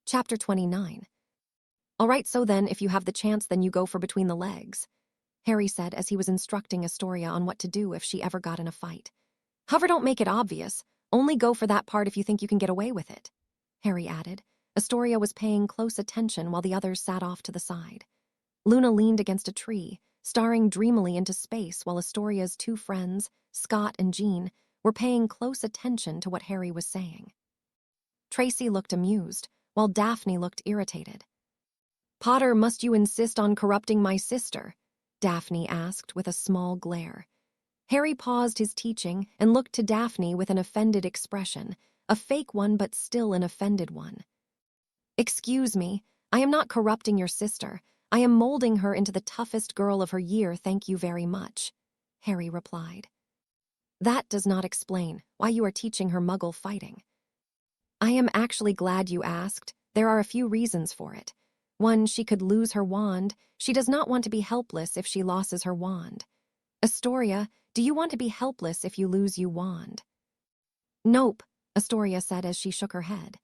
Chapter 29. All right, so then, if you have the chance, then you go for between the legs, Harry said as he was instructing Astoria on what to do if she ever got in a fight. However, don't make it obvious. Only go for that part if you think you can get away with it, Harry added. Astoria was paying close attention while the others sat off to the side. Luna leaned against a tree, staring dreamily into space while Astoria's two friends, Scott and Jean, were paying close attention to what Harry was saying. Tracy looked amused, while Daphne looked irritated. "Potter, must you insist on corrupting my sister?" Daphne asked with a small glare. Harry paused his teaching and looked to Daphne with an offended expression, a fake one but still an offended one. "Excuse me, I am not corrupting your sister. I am molding her into the toughest girl of her year, thank you very much," Harry replied. "That does not explain why you are teaching her Muggle fighting." "I am actually glad you asked. There are a few reasons for it. One, she could lose her wand. She does not want to be helpless if she loses her wand. Astoria, do you want to be helpless if you lose your wand?" "Nope," Astoria said as she shook her head.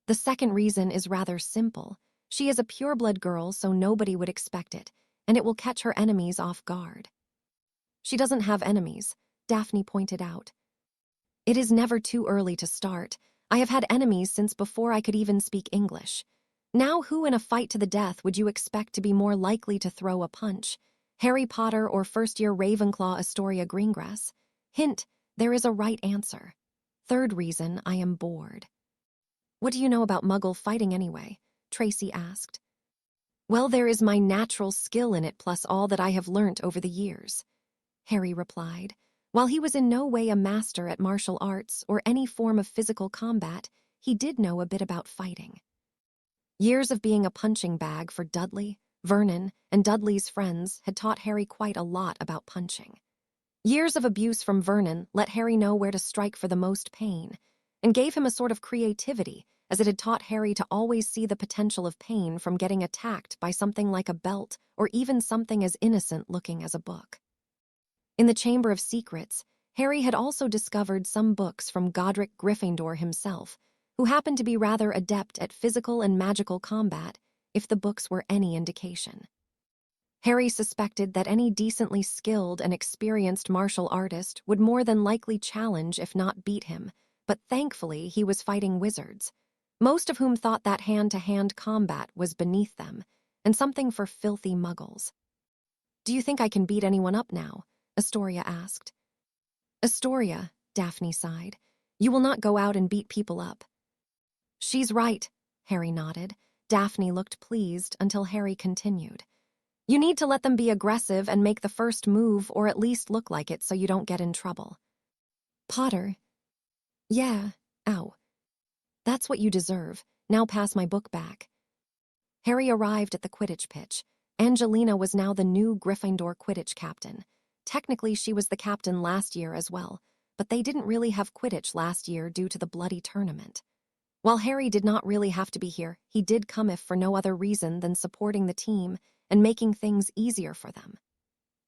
"The second reason is rather simple. She is a pureblood girl, so nobody would expect it, and it will catch her enemies off guard." "She doesn't have enemies," Daphne pointed out. "It is never too early to start. I have had enemies since before I could even speak English. Now who in a fight to the death would you expect to be more likely to throw a punch? Harry Potter or first-year Ravenclaw Astoria Greengrass? Hint, there is a right answer. Third reason, I am bored." "What do you know about Muggle fighting anyway?" Tracy asked. "Well, there is my natural skill in it plus all that I have learnt over the years," Harry replied. While he was in no way a master at martial arts or any form of physical combat, he did know a bit about fighting. Years of being a punching bag for Dudley, Vernon, and Dudley's friends had taught Harry quite a lot about punching. Years of abuse from Vernon let Harry know where to strike for the most pain, and gave him a sort of creativity, as it had taught Harry to always see the potential of pain from getting attacked by something like a belt or even something as innocent-looking as a book. In the Chamber of Secrets, Harry had also discovered some books from Godric Gryffindor himself, who happened to be rather adept at physical and magical combat, if the books were any indication. Harry suspected that any decently skilled and experienced martial artist would more than likely challenge if not beat him, but thankfully he was fighting wizards, most of whom thought that hand-to-hand combat was beneath them, and something for filthy muggles. "Do you think I can beat anyone up now?" Astoria asked. "Astoria," Daphne sighed, "you will not go out and beat people up." "She's right," Harry nodded. Daphne looked pleased until Harry continued. "You need to let them be aggressive and make the first move or at least look like it so you don't get in trouble." "Potter." "Yeah, ow. That's what you deserve. Now pass my book back." Harry arrived at the Quidditch pitch. Angelina was now the new Gryffindor Quidditch captain. Technically, she was the captain last year as well, but they didn't really have Quidditch last year due to the bloody tournament. While Harry did not really have to be here, he did come if for no other reason than supporting the team and making things easier for them.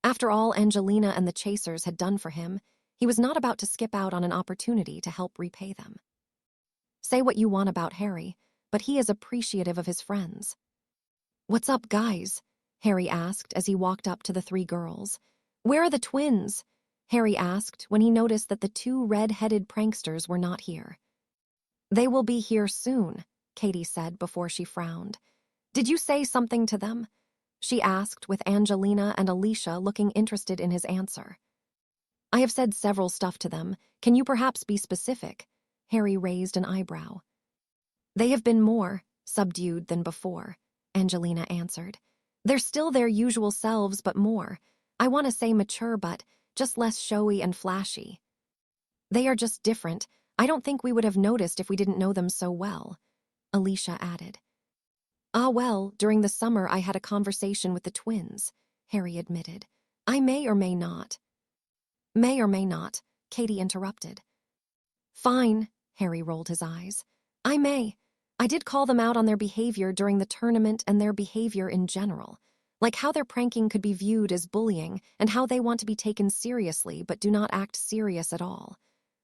After all Angelina and the Chasers had done for him, he was not about to skip out on an opportunity to help repay them. Say what you want about Harry, but he is appreciative of his friends. "What's up, guys?" Harry asked as he walked up to the three girls. "Where are the twins?" Harry asked when he noticed that the two red-headed pranksters were not here. "They will be here soon," Katie said before she frowned. "Did you say something to them?" she asked, with Angelina and Alicia looking interested in his answer. "I have said several stuff to them. Can you perhaps be specific?" Harry raised an eyebrow. "They have been more subdued than before," Angelina answered. "They're still their usual selves, but more. I want to say mature, but just less showy and flashy. They are just different. I don't think we would have noticed if we didn't know them so well," Alicia added. "Ah well, during the summer I had a conversation with the twins," Harry admitted. "I may or may not." "May or may not," Katie interrupted. "Fine," Harry rolled his eyes. "I may. I did call them out on their behavior during the tournament and their behavior in general, like how their pranking could be viewed as bullying and how they want to be taken seriously but do not act serious at all.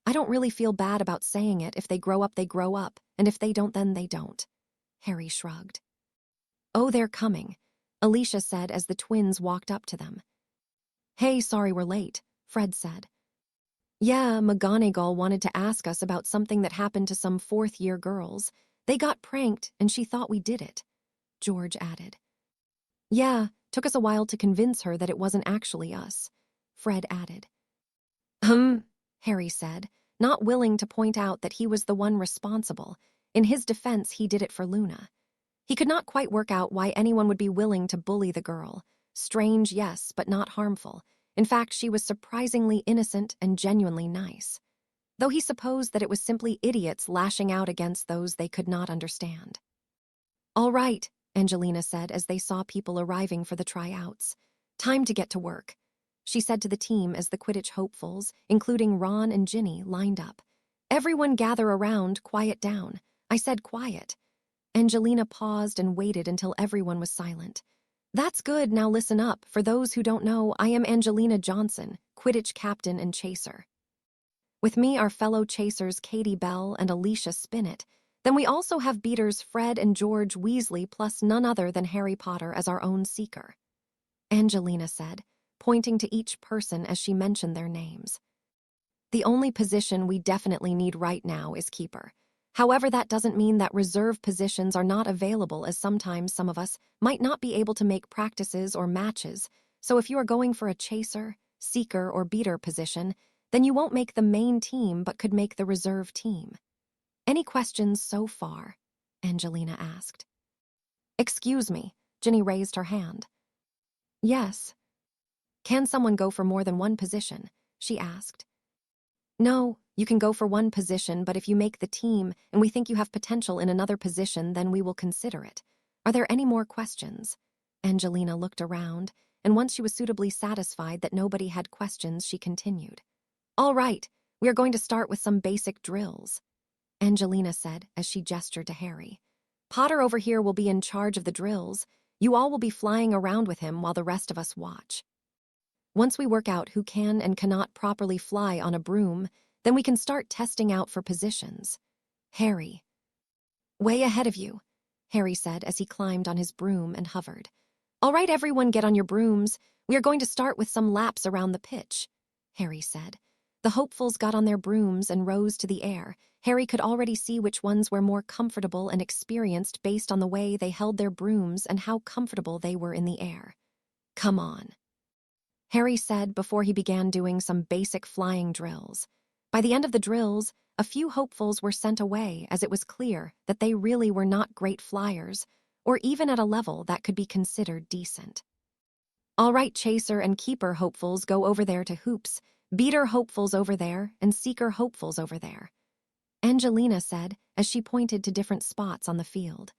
I don't really feel bad about saying it. If they grow up, and if they don't, then they don't." Harry shrugged. Oh, they're coming, Alicia said as the twins walked up to them. Hey, sorry we're late, Fred said. Yeah, McGonagall wanted to ask us about something that happened to some fourth-year girls. They got pranked and she thought we did it, George added. Yeah, took us a while to convince her that it wasn't actually us, Fred added. Harry said, not willing to point out that he was the one responsible. In his defense, he did it for Luna. He could not quite work out why anyone would be willing to bully the girl. Strange, yes, but not harmful. In fact, she was surprisingly innocent and genuinely nice. Though he supposed that it was simply idiots lashing out against those they could not understand. All right, Angelina said as they saw people arriving for the tryouts. Time to get to work, she said to the team as the Quidditch hopefuls, including Ron and Ginny, lined up. Everyone gather around, quiet down. I said quiet. Angelina paused and waited until everyone was silent. That's good, now listen up. For those who don't know, I am Angelina Johnson, Quidditch captain and chaser. With me are fellow chasers Katie Bell and Alicia Spinnet. Then we also have beaters Fred and George Weasley plus none other than Harry Potter as our own seeker, Angelina said, pointing to each person as she mentioned their names. The only position we definitely need right now is keeper. However, that doesn't mean that reserve positions are not available, as sometimes some of us might not be able to make practices or matches. So if you are going for a chaser, seeker, or beater position, then you won't make the main team but could make the reserve team. Any questions so far? Angelina asked. Excuse me, Ginny raised her hand. Yes. Can someone go for more than one position? She asked. No, you can go for one position, but if you make the team and we think you have potential in another position, then we will consider it. Are there any more questions? Angelina looked around, and once she was suitably satisfied that nobody had questions, she continued. All right, we are going to start with some basic drills, Angelina said as she gestured to Harry. Potter over here will be in charge of the drills. You all will be flying around with him while the rest of us watch. Once we work out who can and cannot properly fly on a broom, then we can start testing out for positions. Harry. Way ahead of you, Harry said as he climbed on his broom and hovered. All right, everyone, get on your brooms. We are going to start with some laps around the pitch, Harry said. The hopefuls got on their brooms and rose to the air. Harry could already see which ones were more comfortable and experienced based on the way they held their brooms and how comfortable they were in the air. Come on, Harry said before he began doing some basic flying drills. By the end of the drills, a few hopefuls were sent away as it was clear that they really were not great flyers, or even at a level that could be considered decent. All right, chaser and keeper hopefuls, go over there to hoops, beater hopefuls over there, and seeker hopefuls over there, Angelina said as she pointed to different spots on the field.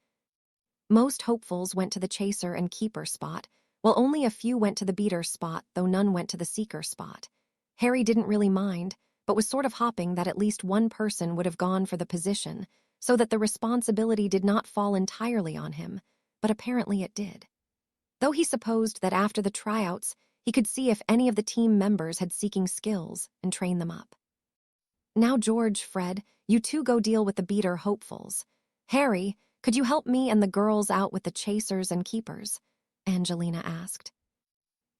Most hopefuls went to the chaser and keeper spot, while only a few went to the beater spot, though none went to the seeker spot. Harry didn't really mind, but was sort of hoping that at least one person would have gone for the position, so that the responsibility did not fall entirely on him, but apparently it did. Though he supposed that after the tryouts, he could see if any of the team members had seeking skills and train them up. Now, George, Fred, you two go deal with the beater hopefuls. Harry, could you help me and the girls out with the chasers and keepers? Angelina asked.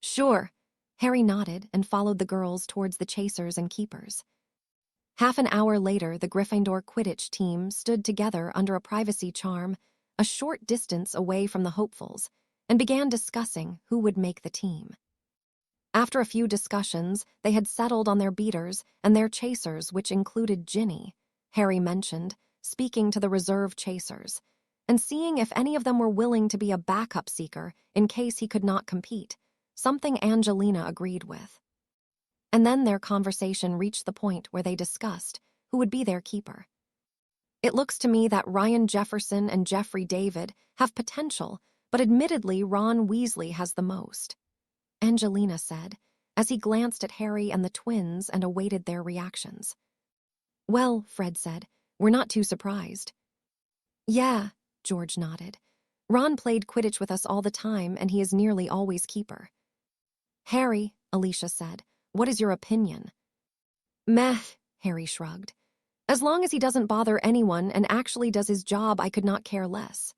Sure. Harry nodded and followed the girls towards the chasers and keepers. Half an hour later, the Gryffindor Quidditch team stood together under a privacy charm a short distance away from the hopefuls and began discussing who would make the team. After a few discussions, they had settled on their beaters and their chasers, which included Ginny, Harry mentioned, speaking to the reserve chasers, and seeing if any of them were willing to be a backup seeker in case he could not compete, something Angelina agreed with. And then their conversation reached the point where they discussed who would be their keeper. It looks to me that Ryan Jefferson and Jeffrey David have potential, but admittedly Ron Weasley has the most, Angelina said, as he glanced at Harry and the twins and awaited their reactions. Well, Fred said, we're not too surprised. Yeah, George nodded. Ron played Quidditch with us all the time, and he is nearly always keeper. Harry, Alicia said, what is your opinion? Meh, Harry shrugged. As long as he doesn't bother anyone and actually does his job, I could not care less,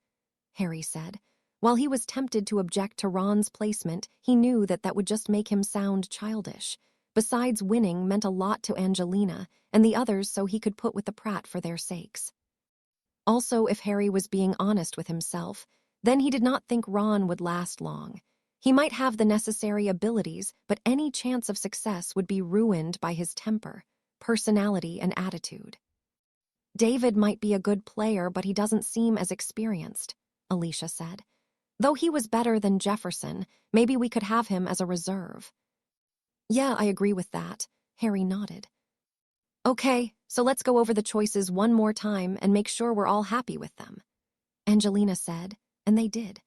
Harry said. While he was tempted to object to Ron's placement, he knew that that would just make him sound childish. Besides, winning meant a lot to Angelina and the others, so he could put with the Pratt for their sakes. Also, if Harry was being honest with himself, then he did not think Ron would last long. He might have the necessary abilities, but any chance of success would be ruined by his temper, personality, and attitude. David might be a good player, but he doesn't seem as experienced, Alicia said. Though he was better than Jefferson, maybe we could have him as a reserve. Yeah, I agree with that, Harry nodded. Okay, so let's go over the choices one more time and make sure we're all happy with them, Angelina said, and they did.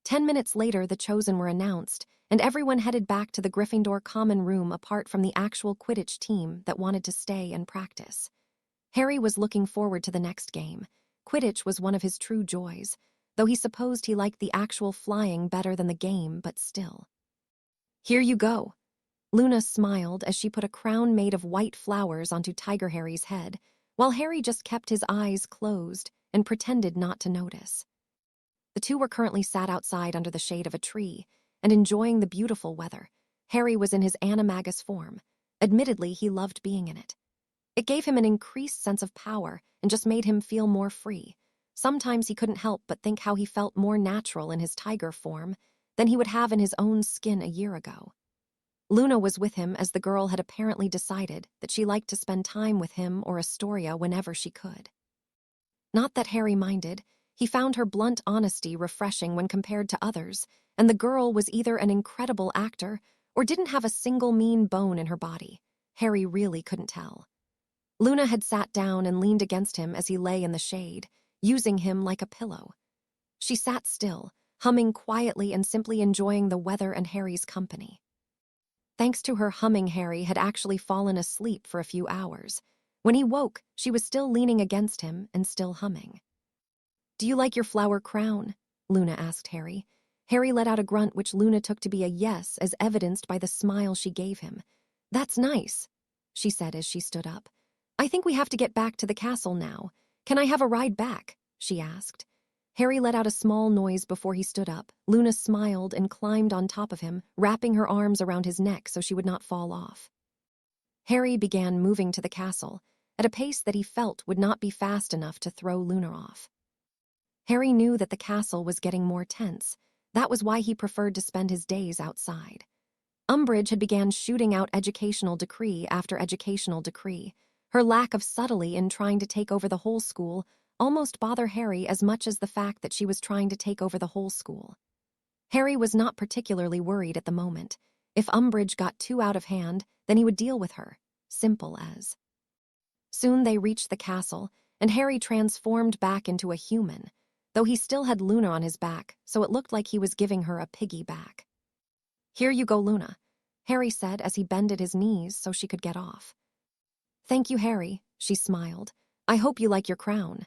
10 minutes later, the chosen were announced, and everyone headed back to the Gryffindor common room apart from the actual Quidditch team that wanted to stay and practice. Harry was looking forward to the next game. Quidditch was one of his true joys, though he supposed he liked the actual flying better than the game, but still. Here you go. Luna smiled as she put a crown made of white flowers onto Tiger Harry's head, while Harry just kept his eyes closed and pretended not to notice. The two were currently sat outside under the shade of a tree and enjoying the beautiful weather. Harry was in his animagus form. Admittedly, he loved being in it. It gave him an increased sense of power and just made him feel more free. Sometimes he couldn't help but think how he felt more natural in his tiger form than he would have in his own skin a year ago. Luna was with him as the girl had apparently decided that she liked to spend time with him or Astoria whenever she could. Not that Harry minded. He found her blunt honesty refreshing when compared to others, and the girl was either an incredible actor or didn't have a single mean bone in her body. Harry really couldn't tell. Luna had sat down and leaned against him as he lay in the shade, using him like a pillow. She sat still, humming quietly and simply enjoying the weather and Harry's company. Thanks to her humming, Harry had actually fallen asleep for a few hours. When he woke, she was still leaning against him and still humming. Do you like your flower crown? Luna asked Harry. Harry let out a grunt which Luna took to be a yes, as evidenced by the smile she gave him. That's nice, she said as she stood up. I think we have to get back to the castle now. Can I have a ride back? She asked. Harry let out a small noise before he stood up. Luna smiled and climbed on top of him, wrapping her arms around his neck so she would not fall off. Harry began moving to the castle, at a pace that he felt would not be fast enough to throw Luna off. Harry knew that the castle was getting more tense. That was why he preferred to spend his days outside. Umbridge had began shooting out educational decree after educational decree. Her lack of subtlety in trying to take over the whole school almost bothered Harry as much as the fact that she was trying to take over the whole school. Harry was not particularly worried at the moment. If Umbridge got too out of hand, then he would deal with her. Simple as. Soon they reached the castle, and Harry transformed back into a human, though he still had Luna on his back, so it looked like he was giving her a piggyback. Here you go, Luna, Harry said as he bended his knees so she could get off. Thank you, Harry, she smiled. I hope you like your crown.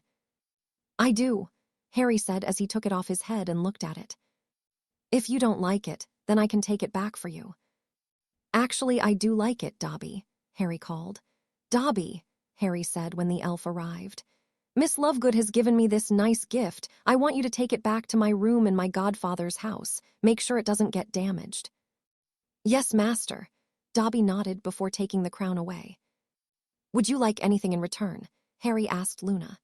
I do, Harry said as he took it off his head and looked at it. If you don't like it, then I can take it back for you. Actually, I do like it, Dobby, Harry called. Dobby, Harry said when the elf arrived. Miss Lovegood has given me this nice gift. I want you to take it back to my room in my godfather's house. Make sure it doesn't get damaged. Yes, master, Dobby nodded before taking the crown away. Would you like anything in return? Harry asked Luna.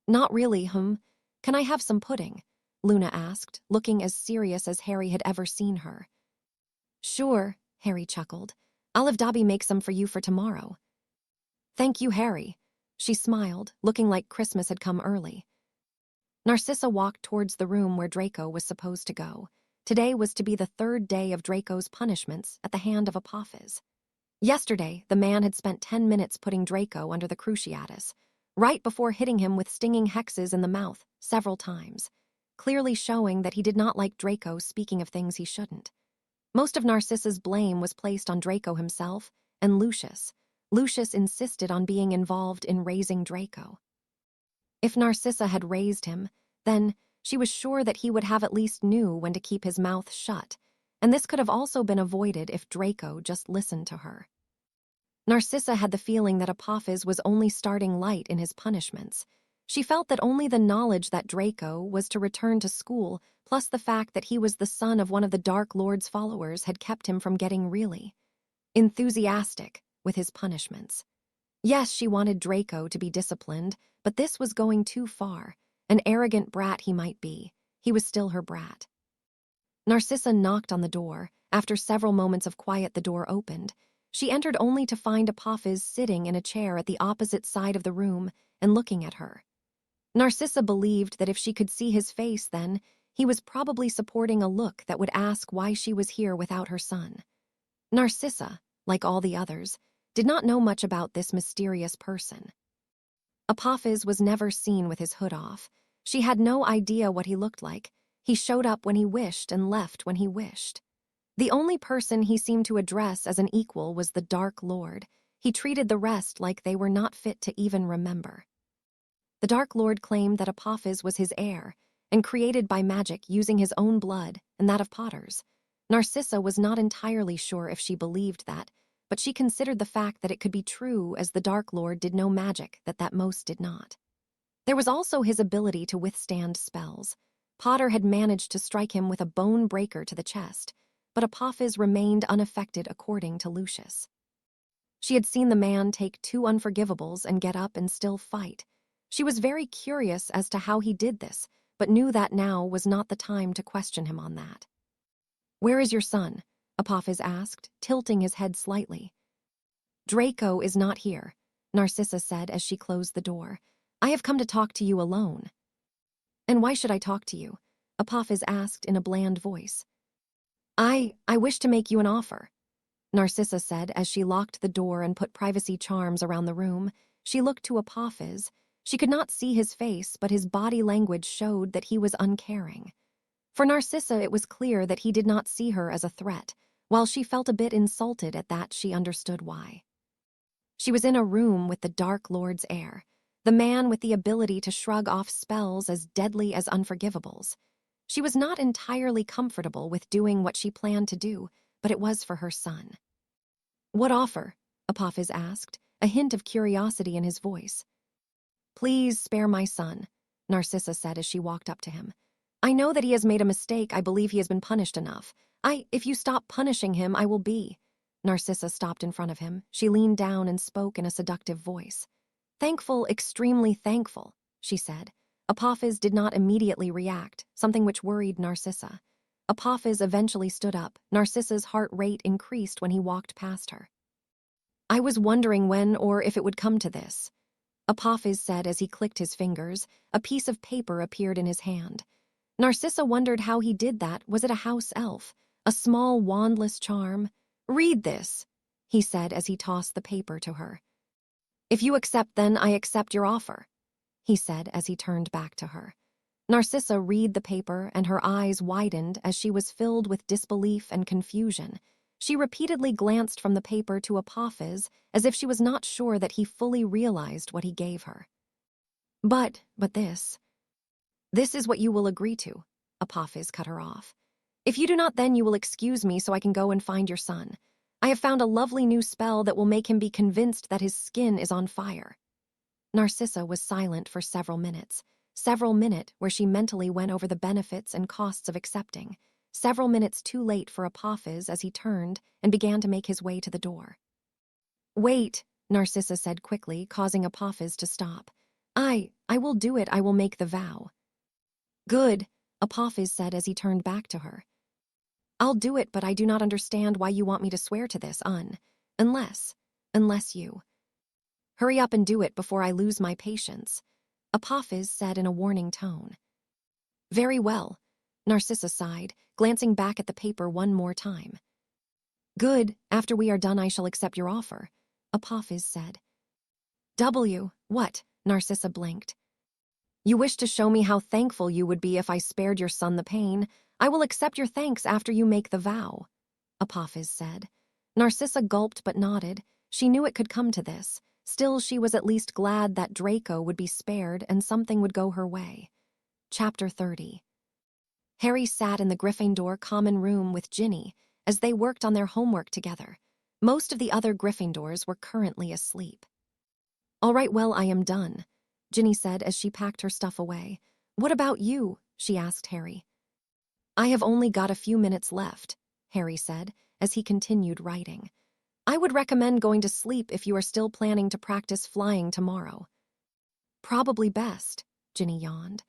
Not really, Can I have some pudding? Luna asked, looking as serious as Harry had ever seen her. Sure, Harry chuckled. I'll have Dobby make some for you for tomorrow. Thank you, Harry. She smiled, looking like Christmas had come early. Narcissa walked towards the room where Draco was supposed to go. Today was to be the third day of Draco's punishments at the hand of Apophis. Yesterday, the man had spent 10 minutes putting Draco under the cruciatus, right before hitting him with stinging hexes in the mouth several times, clearly showing that he did not like Draco speaking of things he shouldn't. Most of Narcissa's blame was placed on Draco himself and Lucius. Lucius insisted on being involved in raising Draco. If Narcissa had raised him, then she was sure that he would have at least knew when to keep his mouth shut, and this could have also been avoided if Draco just listened to her. Narcissa had the feeling that Apophis was only starting light in his punishments. She felt that only the knowledge that Draco was to return to school, plus the fact that he was the son of one of the Dark Lord's followers, had kept him from getting really enthusiastic with his punishments. Yes, she wanted Draco to be disciplined, but this was going too far. An arrogant brat he might be, he was still her brat. Narcissa knocked on the door. After several moments of quiet, the door opened. She entered only to find Apophis sitting in a chair at the opposite side of the room and looking at her. Narcissa believed that if she could see his face then, he was probably supporting a look that would ask why she was here without her son. Narcissa, like all the others, did not know much about this mysterious person. Apophis was never seen with his hood off. She had no idea what he looked like. He showed up when he wished and left when he wished. The only person he seemed to address as an equal was the Dark Lord. He treated the rest like they were not fit to even remember. The Dark Lord claimed that Apophis was his heir, and created by magic using his own blood and that of Potter's. Narcissa was not entirely sure if she believed that, but she considered the fact that it could be true, as the Dark Lord did know magic that most did not. There was also his ability to withstand spells. Potter had managed to strike him with a bone breaker to the chest, but Apophis remained unaffected according to Lucius. She had seen the man take 2 unforgivables and get up and still fight. She was very curious as to how he did this, but knew that now was not the time to question him on that. "Where is your son?" Apophis asked, tilting his head slightly. "Draco is not here," Narcissa said as she closed the door. "I have come to talk to you alone." "And why should I talk to you?" Apophis asked in a bland voice. I wish to make you an offer," Narcissa said as she locked the door and put privacy charms around the room. She looked to Apophis. She could not see his face, but his body language showed that he was uncaring. For Narcissa, it was clear that he did not see her as a threat. While she felt a bit insulted at that, she understood why. She was in a room with the Dark Lord's heir, the man with the ability to shrug off spells as deadly as unforgivables. She was not entirely comfortable with doing what she planned to do, but it was for her son. "What offer?" Apophis asked, a hint of curiosity in his voice. "Please spare my son," Narcissa said as she walked up to him. "I know that he has made a mistake. I believe he has been punished enough. If you stop punishing him, I will be." Narcissa stopped in front of him. She leaned down and spoke in a seductive voice. "Thankful, extremely thankful," she said. Apophis did not immediately react, something which worried Narcissa. Apophis eventually stood up. Narcissa's heart rate increased when he walked past her. "I was wondering when or if it would come to this," Apophis said as he clicked his fingers. A piece of paper appeared in his hand. Narcissa wondered how he did that. Was it a house elf? A small wandless charm? "Read this," he said as he tossed the paper to her. "If you accept, then I accept your offer," he said as he turned back to her. Narcissa read the paper, and her eyes widened as she was filled with disbelief and confusion. She repeatedly glanced from the paper to Apophis as if she was not sure that he fully realized what he gave her. But this is what you will agree to," Apophis cut her off. "If you do not, then you will excuse me so I can go and find your son. I have found a lovely new spell that will make him be convinced that his skin is on fire." Narcissa was silent for several minutes where she mentally went over the benefits and costs of accepting, several minutes too late for Apophis as he turned and began to make his way to the door. "Wait," Narcissa said quickly, causing Apophis to stop. I will do it. I will make the vow." "Good," Apophis said as he turned back to her. "I'll do it, but I do not understand why you want me to swear to this, unless you. Hurry up and do it before I lose my patience," Apophis said in a warning tone. "Very well," Narcissa sighed, glancing back at the paper one more time. "Good, after we are done I shall accept your offer," Apophis said. What?" Narcissa blinked. "You wish to show me how thankful you would be if I spared your son the pain. I will accept your thanks after you make the vow," Apophis said. Narcissa gulped but nodded. She knew it could come to this. Still, she was at least glad that Draco would be spared and something would go her way. Chapter 30. Harry sat in the Gryffindor common room with Ginny as they worked on their homework together. Most of the other Gryffindors were currently asleep. "All right, well, I am done," Ginny said as she packed her stuff away. "What about you?" she asked Harry. "I have only got a few minutes left," Harry said as he continued writing. "I would recommend going to sleep if you are still planning to practice flying tomorrow." "Probably best," Ginny yawned.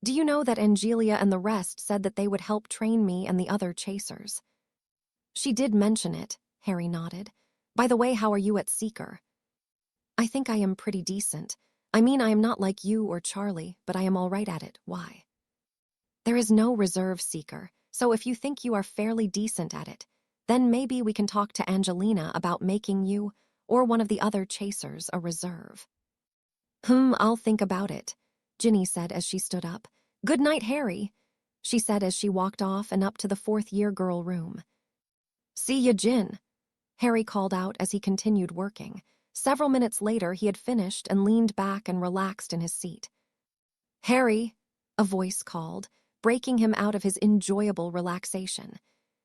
"Do you know that Angelia and the rest said that they would help train me and the other chasers?" "She did mention it," Harry nodded. "By the way, how are you at Seeker?" "I think I am pretty decent. I mean, I am not like you or Charlie, but I am all right at it. Why?" "There is no reserve Seeker, so if you think you are fairly decent at it, then maybe we can talk to Angelina about making you, or one of the other chasers, a reserve." I'll think about it," Ginny said as she stood up. "Good night, Harry," she said as she walked off and up to the fourth-year girl room. "See ya, Gin," Harry called out as he continued working. Several minutes later, he had finished and leaned back and relaxed in his seat. "Harry," a voice called, breaking him out of his enjoyable relaxation.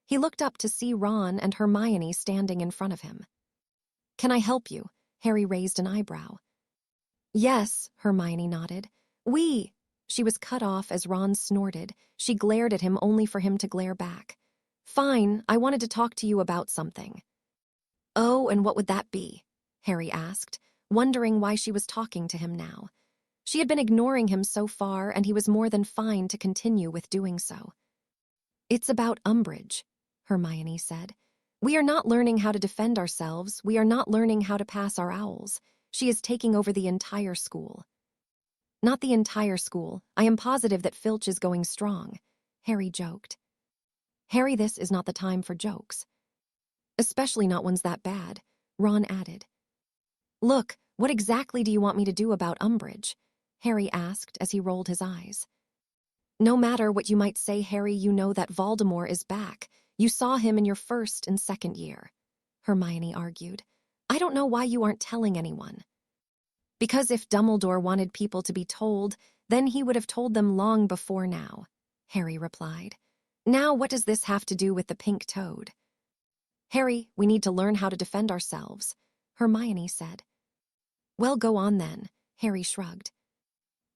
He looked up to see Ron and Hermione standing in front of him. "Can I help you?" Harry raised an eyebrow. "Yes," Hermione nodded. She was cut off as Ron snorted. She glared at him only for him to glare back. "Fine, I wanted to talk to you about something." "Oh, and what would that be?" Harry asked, wondering why she was talking to him now. She had been ignoring him so far, and he was more than fine to continue with doing so. "It's about Umbridge," Hermione said. "We are not learning how to defend ourselves. We are not learning how to pass our owls. She is taking over the entire school." "Not the entire school. I am positive that Filch is going strong," Harry joked. "Harry, this is not the time for jokes. Especially not ones that bad," Ron added. "Look, what exactly do you want me to do about Umbridge?" Harry asked as he rolled his eyes. "No matter what you might say, Harry, you know that Voldemort is back. You saw him in your first and second year," Hermione argued. "I don't know why you aren't telling anyone." "Because if Dumbledore wanted people to be told, then he would have told them long before now," Harry replied. "Now what does this have to do with the pink toad?" "Harry, we need to learn how to defend ourselves," Hermione said. "Well, go on then," Harry shrugged.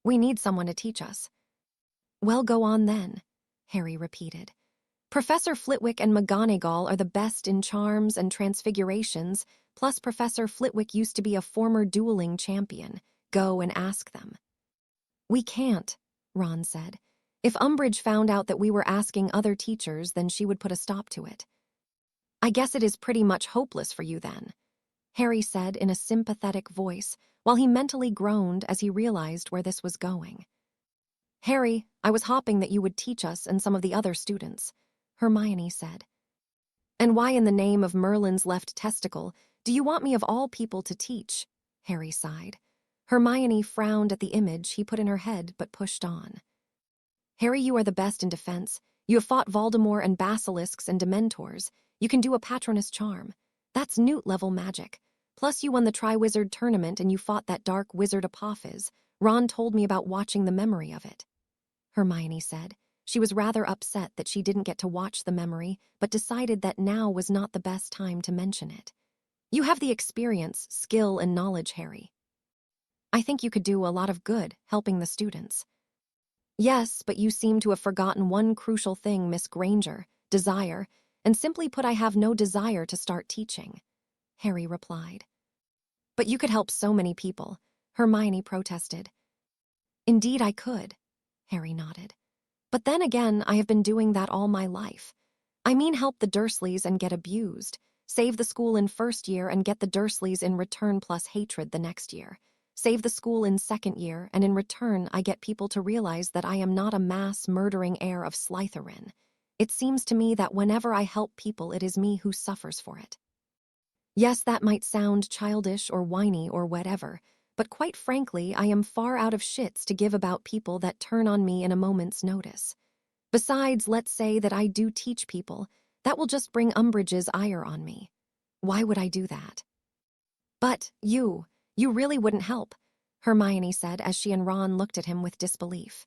"We need someone to teach us." "Well, go on then," Harry repeated. "Professor Flitwick and McGonagall are the best in charms and transfigurations, plus Professor Flitwick used to be a former dueling champion. Go and ask them." "We can't," Ron said. "If Umbridge found out that we were asking other teachers, then she would put a stop to it." "I guess it is pretty much hopeless for you then," Harry said in a sympathetic voice, while he mentally groaned as he realized where this was going. "Harry, I was hoping that you would teach us and some of the other students," Hermione said. "And why in the name of Merlin's left testicle do you want me of all people to teach?" Harry sighed. Hermione frowned at the image he put in her head but pushed on. "Harry, you are the best in defense. You have fought Voldemort and basilisks and dementors. You can do a Patronus charm. That's Newt-level magic. Plus you won the Triwizard tournament and you fought that dark wizard Apophis. Ron told me about watching the memory of it," Hermione said. She was rather upset that she didn't get to watch the memory, but decided that now was not the best time to mention it. "You have the experience, skill, and knowledge, Harry. I think you could do a lot of good helping the students." "Yes, but you seem to have forgotten one crucial thing, Miss Granger, desire, and simply put, I have no desire to start teaching," Harry replied. "But you could help so many people," Hermione protested. "Indeed I could," Harry nodded. "But then again, I have been doing that all my life. I mean, help the Dursleys and get abused, save the school in first year and get the Dursleys in return plus hatred the next year, save the school in second year, and in return I get people to realize that I am not a mass-murdering heir of Slytherin. It seems to me that whenever I help people, it is me who suffers for it." Yes, that might sound childish or whiny or whatever, but quite frankly, I am far out of shits to give about people that turn on me in a moment's notice. Besides, let's say that I do teach people, that will just bring Umbridge's ire on me. Why would I do that? "But you really wouldn't help," Hermione said as she and Ron looked at him with disbelief.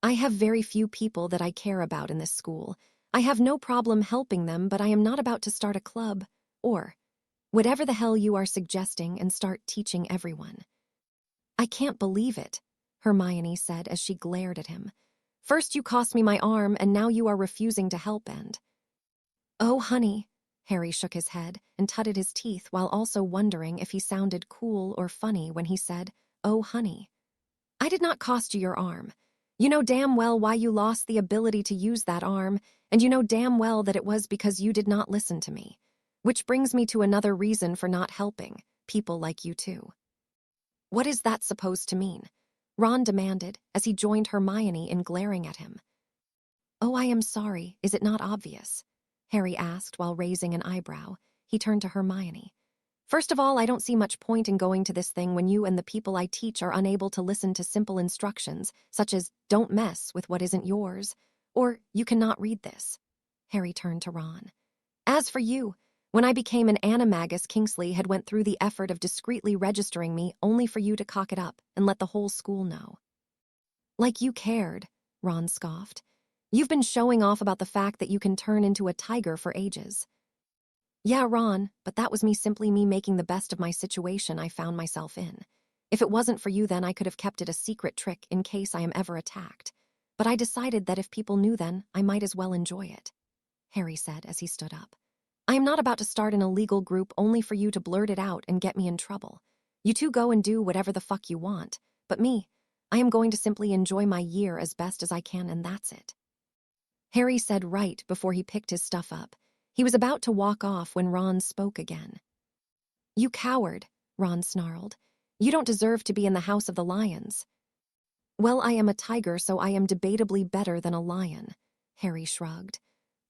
"I have very few people that I care about in this school. I have no problem helping them, but I am not about to start a club, or Whatever the hell you are suggesting, and start teaching everyone. I can't believe it, Hermione said as she glared at him. First you cost me my arm, and now you are refusing to help and… Oh, honey, Harry shook his head and tutted his teeth while also wondering if he sounded cool or funny when he said, "Oh, honey. I did not cost you your arm. You know damn well why you lost the ability to use that arm, and you know damn well that it was because you did not listen to me. Which brings me to another reason for not helping, people like you too." What is that supposed to mean? Ron demanded as he joined Hermione in glaring at him. Oh, I am sorry, is it not obvious? Harry asked while raising an eyebrow. He turned to Hermione. First of all, I don't see much point in going to this thing when you and the people I teach are unable to listen to simple instructions, such as, don't mess with what isn't yours, or you cannot read this. Harry turned to Ron. As for you, when I became an animagus, Kingsley had went through the effort of discreetly registering me only for you to cock it up and let the whole school know. Like you cared, Ron scoffed. You've been showing off about the fact that you can turn into a tiger for ages. Yeah, Ron, but that was simply me making the best of my situation I found myself in. If it wasn't for you then, I could have kept it a secret trick in case I am ever attacked. But I decided that if people knew then, I might as well enjoy it, Harry said as he stood up. I am not about to start an illegal group only for you to blurt it out and get me in trouble. You two go and do whatever the fuck you want. But me, I am going to simply enjoy my year as best as I can, and that's it. Harry said right before he picked his stuff up. He was about to walk off when Ron spoke again. You coward, Ron snarled. You don't deserve to be in the House of the Lions. Well, I am a tiger, so I am debatably better than a lion, Harry shrugged.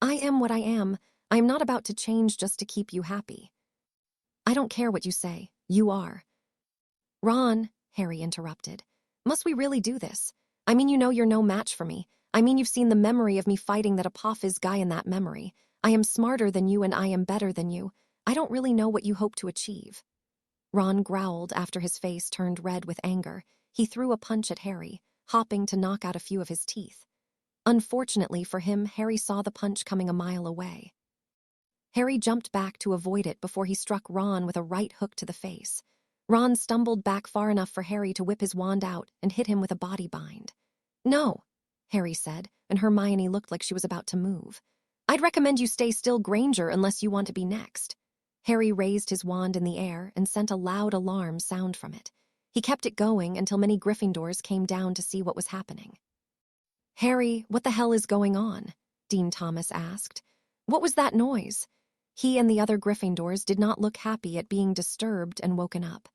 I am what I am. I am not about to change just to keep you happy. I don't care what you say. You are. Ron, Harry interrupted. Must we really do this? I mean, you know you're no match for me. I mean, you've seen the memory of me fighting that Apophis guy in that memory. I am smarter than you and I am better than you. I don't really know what you hope to achieve. Ron growled after his face turned red with anger. He threw a punch at Harry, hopping to knock out a few of his teeth. Unfortunately for him, Harry saw the punch coming a mile away. Harry jumped back to avoid it before he struck Ron with a right hook to the face. Ron stumbled back far enough for Harry to whip his wand out and hit him with a body bind. No, Harry said, and Hermione looked like she was about to move. I'd recommend you stay still, Granger, unless you want to be next. Harry raised his wand in the air and sent a loud alarm sound from it. He kept it going until many Gryffindors came down to see what was happening. Harry, what the hell is going on? Dean Thomas asked. What was that noise? He and the other Gryffindors did not look happy at being disturbed and woken up.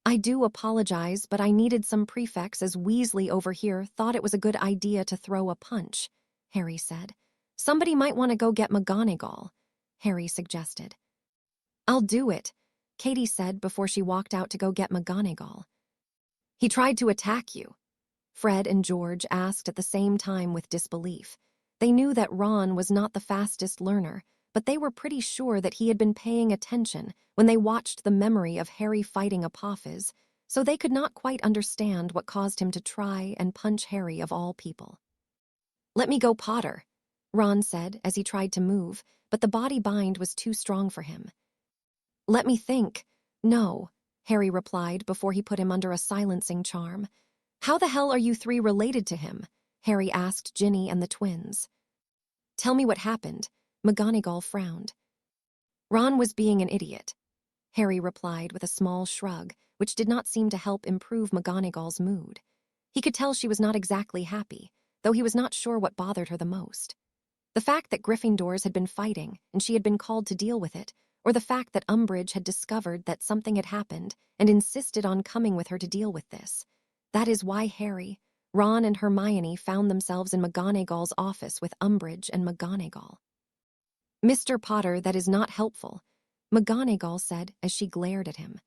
I do apologize, but I needed some prefects as Weasley over here thought it was a good idea to throw a punch, Harry said. Somebody might want to go get McGonagall, Harry suggested. I'll do it, Katie said before she walked out to go get McGonagall. He tried to attack you, Fred and George asked at the same time with disbelief. They knew that Ron was not the fastest learner, but they were pretty sure that he had been paying attention when they watched the memory of Harry fighting Apophis, so they could not quite understand what caused him to try and punch Harry of all people. Let me go, Potter, Ron said as he tried to move, but the body bind was too strong for him. Let me think. No, Harry replied before he put him under a silencing charm. How the hell are you three related to him? Harry asked Ginny and the twins. Tell me what happened. McGonagall frowned. Ron was being an idiot, Harry replied with a small shrug, which did not seem to help improve McGonagall's mood. He could tell she was not exactly happy, though he was not sure what bothered her the most. The fact that Gryffindors had been fighting and she had been called to deal with it, or the fact that Umbridge had discovered that something had happened and insisted on coming with her to deal with this. That is why Harry, Ron, and Hermione found themselves in McGonagall's office with Umbridge and McGonagall. Mr. Potter, that is not helpful, McGonagall said as she glared at him.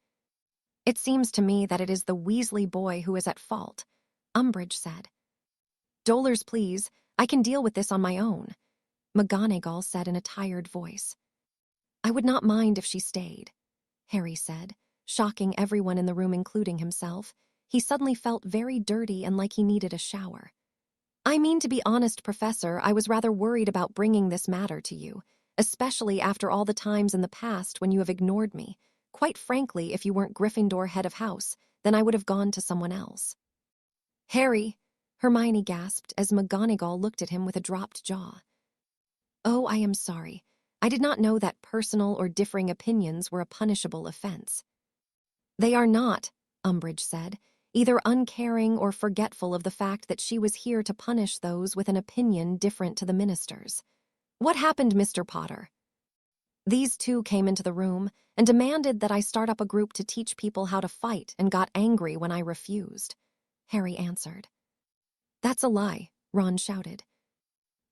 It seems to me that it is the Weasley boy who is at fault, Umbridge said. Dolors, please, I can deal with this on my own, McGonagall said in a tired voice. I would not mind if she stayed, Harry said, shocking everyone in the room including himself. He suddenly felt very dirty and like he needed a shower. I mean, to be honest, Professor, I was rather worried about bringing this matter to you. especially after all the times in the past when you have ignored me. Quite frankly, if you weren't Gryffindor head of house, then I would have gone to someone else." "Harry," Hermione gasped as McGonagall looked at him with a dropped jaw. "Oh, I am sorry. I did not know that personal or differing opinions were a punishable offense." "They are not," Umbridge said, either uncaring or forgetful of the fact that she was here to punish those with an opinion different to the minister's. "What happened, Mr. Potter?" "These two came into the room and demanded that I start up a group to teach people how to fight and got angry when I refused," Harry answered. "That's a lie," Ron shouted.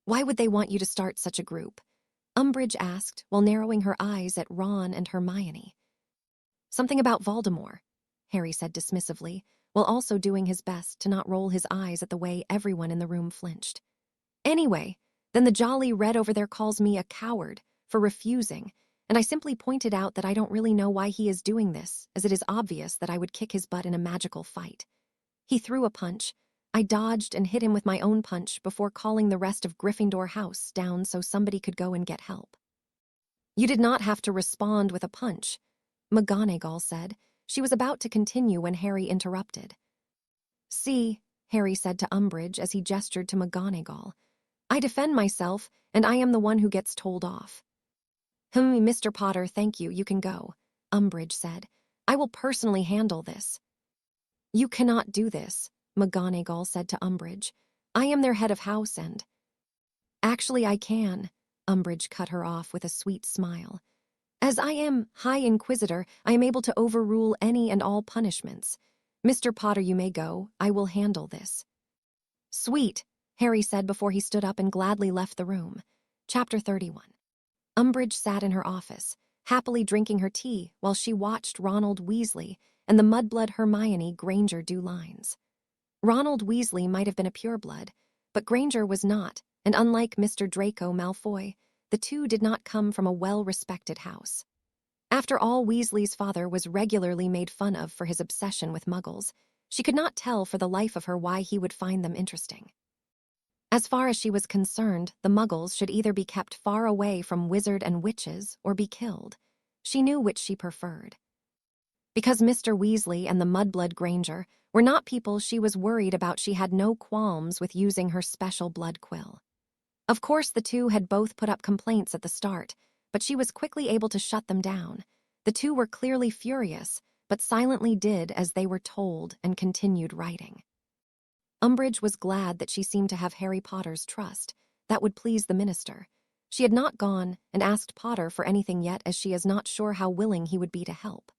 "Why would they want you to start such a group?" Umbridge asked while narrowing her eyes at Ron and Hermione. "Something about Voldemort," Harry said dismissively, while also doing his best to not roll his eyes at the way everyone in the room flinched. "Anyway, then the jolly red over there calls me a coward for refusing, and I simply pointed out that I don't really know why he is doing this, as it is obvious that I would kick his butt in a magical fight. He threw a punch. I dodged and hit him with my own punch before calling the rest of Gryffindor House down so somebody could go and get help." "You did not have to respond with a punch," McGonagall said. She was about to continue when Harry interrupted. "See," Harry said to Umbridge as he gestured to McGonagall. "I defend myself, and I am the one who gets told off." Mr. Potter, thank you, you can go," Umbridge said. "I will personally handle this." "You cannot do this," McGonagall said to Umbridge. "I am their head of house and—" "Actually, I can," Umbridge cut her off with a sweet smile. "As I am High Inquisitor, I am able to overrule any and all punishments. Mr. Potter, you may go. I will handle this." "Sweet," Harry said before he stood up and gladly left the room. Chapter 31. Umbridge sat in her office, happily drinking her tea while she watched Ronald Weasley and the mudblood Hermione Granger do lines. Ronald Weasley might have been a pureblood, but Granger was not, and unlike Mr. Draco Malfoy, the two did not come from a well-respected house. After all, Weasley's father was regularly made fun of for his obsession with muggles. She could not tell for the life of her why he would find them interesting. As far as she was concerned, the muggles should either be kept far away from wizard and witches or be killed. She knew which she preferred. Because Mr. Weasley and the mudblood Granger were not people she was worried about, she had no qualms with using her special blood quill. Of course, the two had both put up complaints at the start, but she was quickly able to shut them down. The two were clearly furious, but silently did as they were told and continued writing. Umbridge was glad that she seemed to have Harry Potter's trust. That would please the minister. She had not gone and asked Potter for anything yet, as she is not sure how willing he would be to help.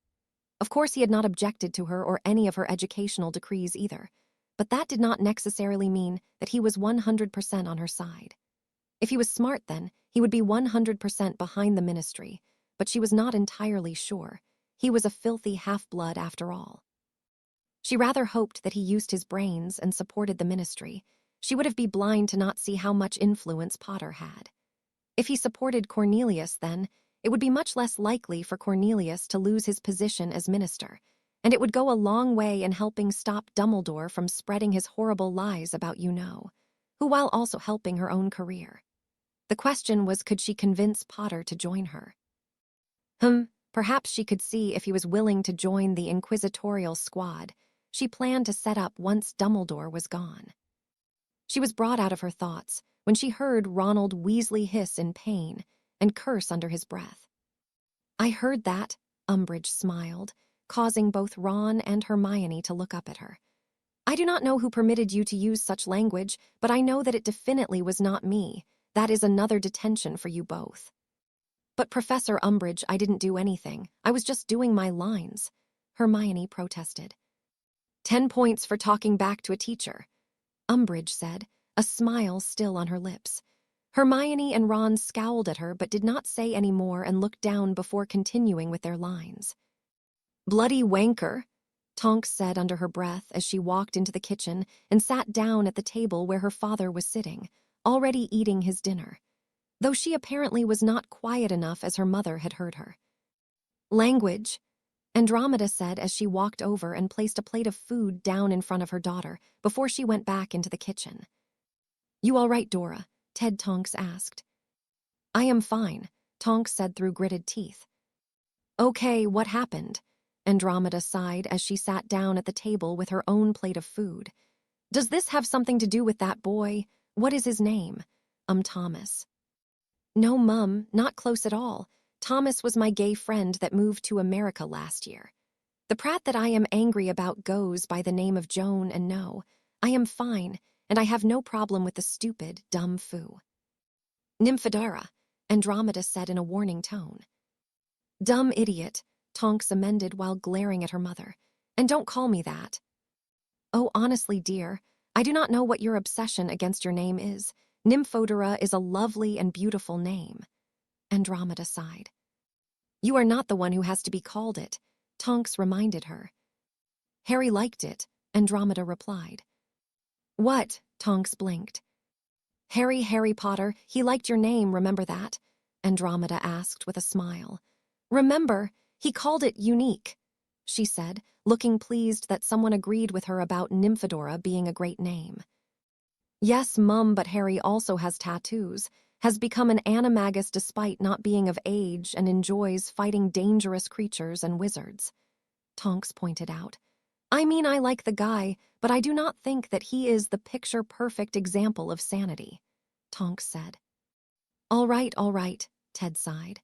Of course, he had not objected to her or any of her educational decrees either, but that did not necessarily mean that he was 100% on her side. If he was smart, then he would be 100% behind the ministry, but she was not entirely sure. He was a filthy half-blood after all. She rather hoped that he used his brains and supported the ministry. She would have been blind to not see how much influence Potter had. If he supported Cornelius, then, it would be much less likely for Cornelius to lose his position as minister, and it would go a long way in helping stop Dumbledore from spreading his horrible lies about who, while also helping her own career. The question was, could she convince Potter to join her? Perhaps she could see if he was willing to join the inquisitorial squad she planned to set up once Dumbledore was gone. She was brought out of her thoughts when she heard Ronald Weasley hiss in pain and curse under his breath. "I heard that," Umbridge smiled, causing both Ron and Hermione to look up at her. "I do not know who permitted you to use such language, but I know that it definitely was not me. That is another detention for you both." "But Professor Umbridge, I didn't do anything. I was just doing my lines," Hermione protested. 10 points for talking back to a teacher," Umbridge said, a smile still on her lips. Hermione and Ron scowled at her but did not say any more and looked down before continuing with their lines. "Bloody wanker," Tonks said under her breath as she walked into the kitchen and sat down at the table where her father was sitting, already eating his dinner, though she apparently was not quiet enough as her mother had heard her. "Language," Andromeda said as she walked over and placed a plate of food down in front of her daughter before she went back into the kitchen. "You all right, Dora?" Ted Tonks asked. "I am fine. Tonks said through gritted teeth. Okay, what happened? Andromeda sighed as she sat down at the table with her own plate of food. Does this have something to do with that boy? What is his name? Thomas. No, Mum, not close at all. Thomas was my gay friend that moved to America last year. The Pratt that I am angry about goes by the name of Joan, and no, I am fine, and I have no problem with the stupid, dumb foo. Nymphadora, Andromeda said in a warning tone. Dumb idiot, Tonks amended while glaring at her mother. And don't call me that. Oh, honestly, dear, I do not know what your obsession against your name is. Nymphadora is a lovely and beautiful name. Andromeda sighed. You are not the one who has to be called it, Tonks reminded her. Harry liked it, Andromeda replied. What? Tonks blinked. Harry Potter, he liked your name, remember that? Andromeda asked with a smile. Remember, he called it unique, she said, looking pleased that someone agreed with her about Nymphadora being a great name. Yes, Mum, but Harry also has tattoos, has become an animagus despite not being of age and enjoys fighting dangerous creatures and wizards. Tonks pointed out. I mean, I like the guy, but I do not think that he is the picture-perfect example of sanity, Tonks said. All right, Ted sighed.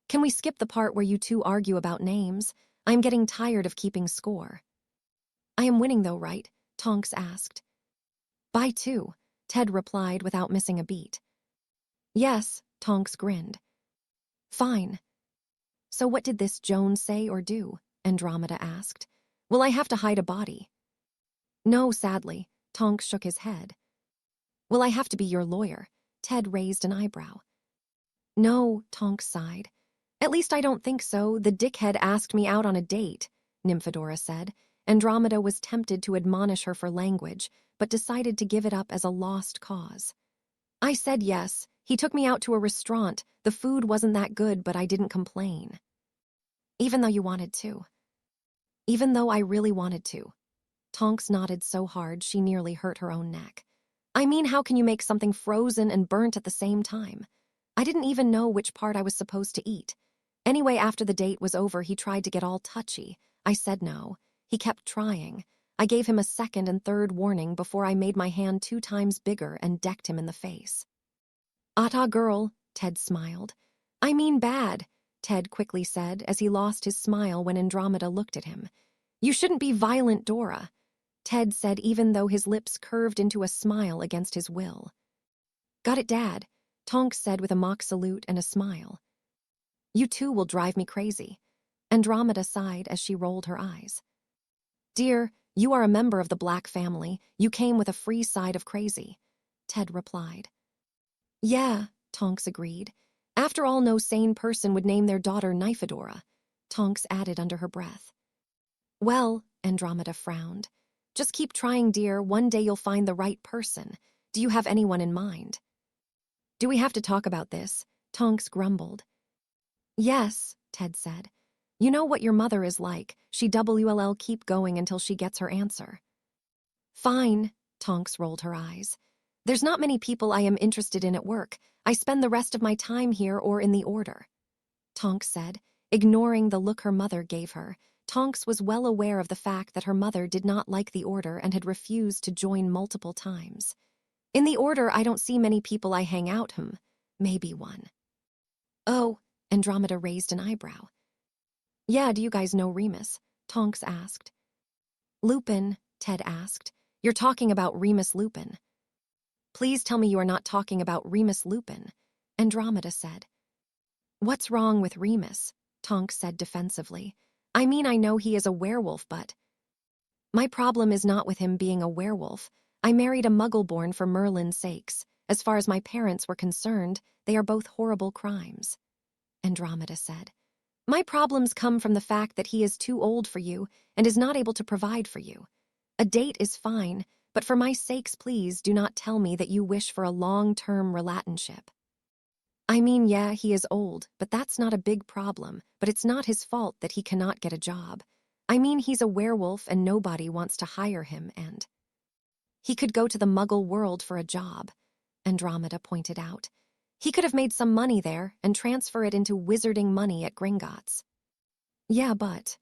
Can we skip the part where you two argue about names? I'm getting tired of keeping score. I am winning though, right? Tonks asked. By 2, Ted replied without missing a beat. Yes, Tonks grinned. Fine. So what did this Joan say or do? Andromeda asked. Will I have to hide a body? No, sadly, Tonks shook his head. Will I have to be your lawyer? Ted raised an eyebrow. No, Tonks sighed. At least I don't think so. The dickhead asked me out on a date, Nymphadora said. Andromeda was tempted to admonish her for language, but decided to give it up as a lost cause. I said yes. He took me out to a restaurant. The food wasn't that good, but I didn't complain. Even though you wanted to. Even though I really wanted to. Tonks nodded so hard she nearly hurt her own neck. I mean, how can you make something frozen and burnt at the same time? I didn't even know which part I was supposed to eat. Anyway, after the date was over, he tried to get all touchy. I said no. He kept trying. I gave him a second and third warning before I made my hand 2 times bigger and decked him in the face. Ata girl, Ted smiled. I mean bad, Ted quickly said as he lost his smile when Andromeda looked at him. You shouldn't be violent, Dora, Ted said even though his lips curved into a smile against his will. Got it, Dad, Tonks said with a mock salute and a smile. You too will drive me crazy. Andromeda sighed as she rolled her eyes. Dear, you are a member of the Black family. You came with a free side of crazy, Ted replied. Yeah, Tonks agreed. After all, no sane person would name their daughter Nymphadora, Tonks added under her breath. Well, Andromeda frowned. Just keep trying, dear. One day you'll find the right person. Do you have anyone in mind? Do we have to talk about this? Tonks grumbled. Yes, Ted said. You know what your mother is like. She will keep going until she gets her answer. Fine, Tonks rolled her eyes. There's not many people I am interested in at work. I spend the rest of my time here or in the order. Tonks said, ignoring the look her mother gave her. Tonks was well aware of the fact that her mother did not like the order and had refused to join multiple times. In the order, I don't see many people I hang out, maybe one. Oh, Andromeda raised an eyebrow. Yeah, do you guys know Remus? Tonks asked. Lupin, Ted asked. You're talking about Remus Lupin. Please tell me you are not talking about Remus Lupin, Andromeda said. What's wrong with Remus? Tonks said defensively. I mean, I know he is a werewolf, but... My problem is not with him being a werewolf. I married a muggle-born for Merlin's sakes. As far as my parents were concerned, they are both horrible crimes, Andromeda said. My problems come from the fact that he is too old for you and is not able to provide for you. A date is fine, but for my sakes, please do not tell me that you wish for a long-term relationship. I mean, yeah, he is old, but that's not a big problem, but it's not his fault that he cannot get a job. I mean, he's a werewolf and nobody wants to hire him, and... He could go to the Muggle world for a job, Andromeda pointed out. He could have made some money there and transfer it into wizarding money at Gringotts. Yeah, but...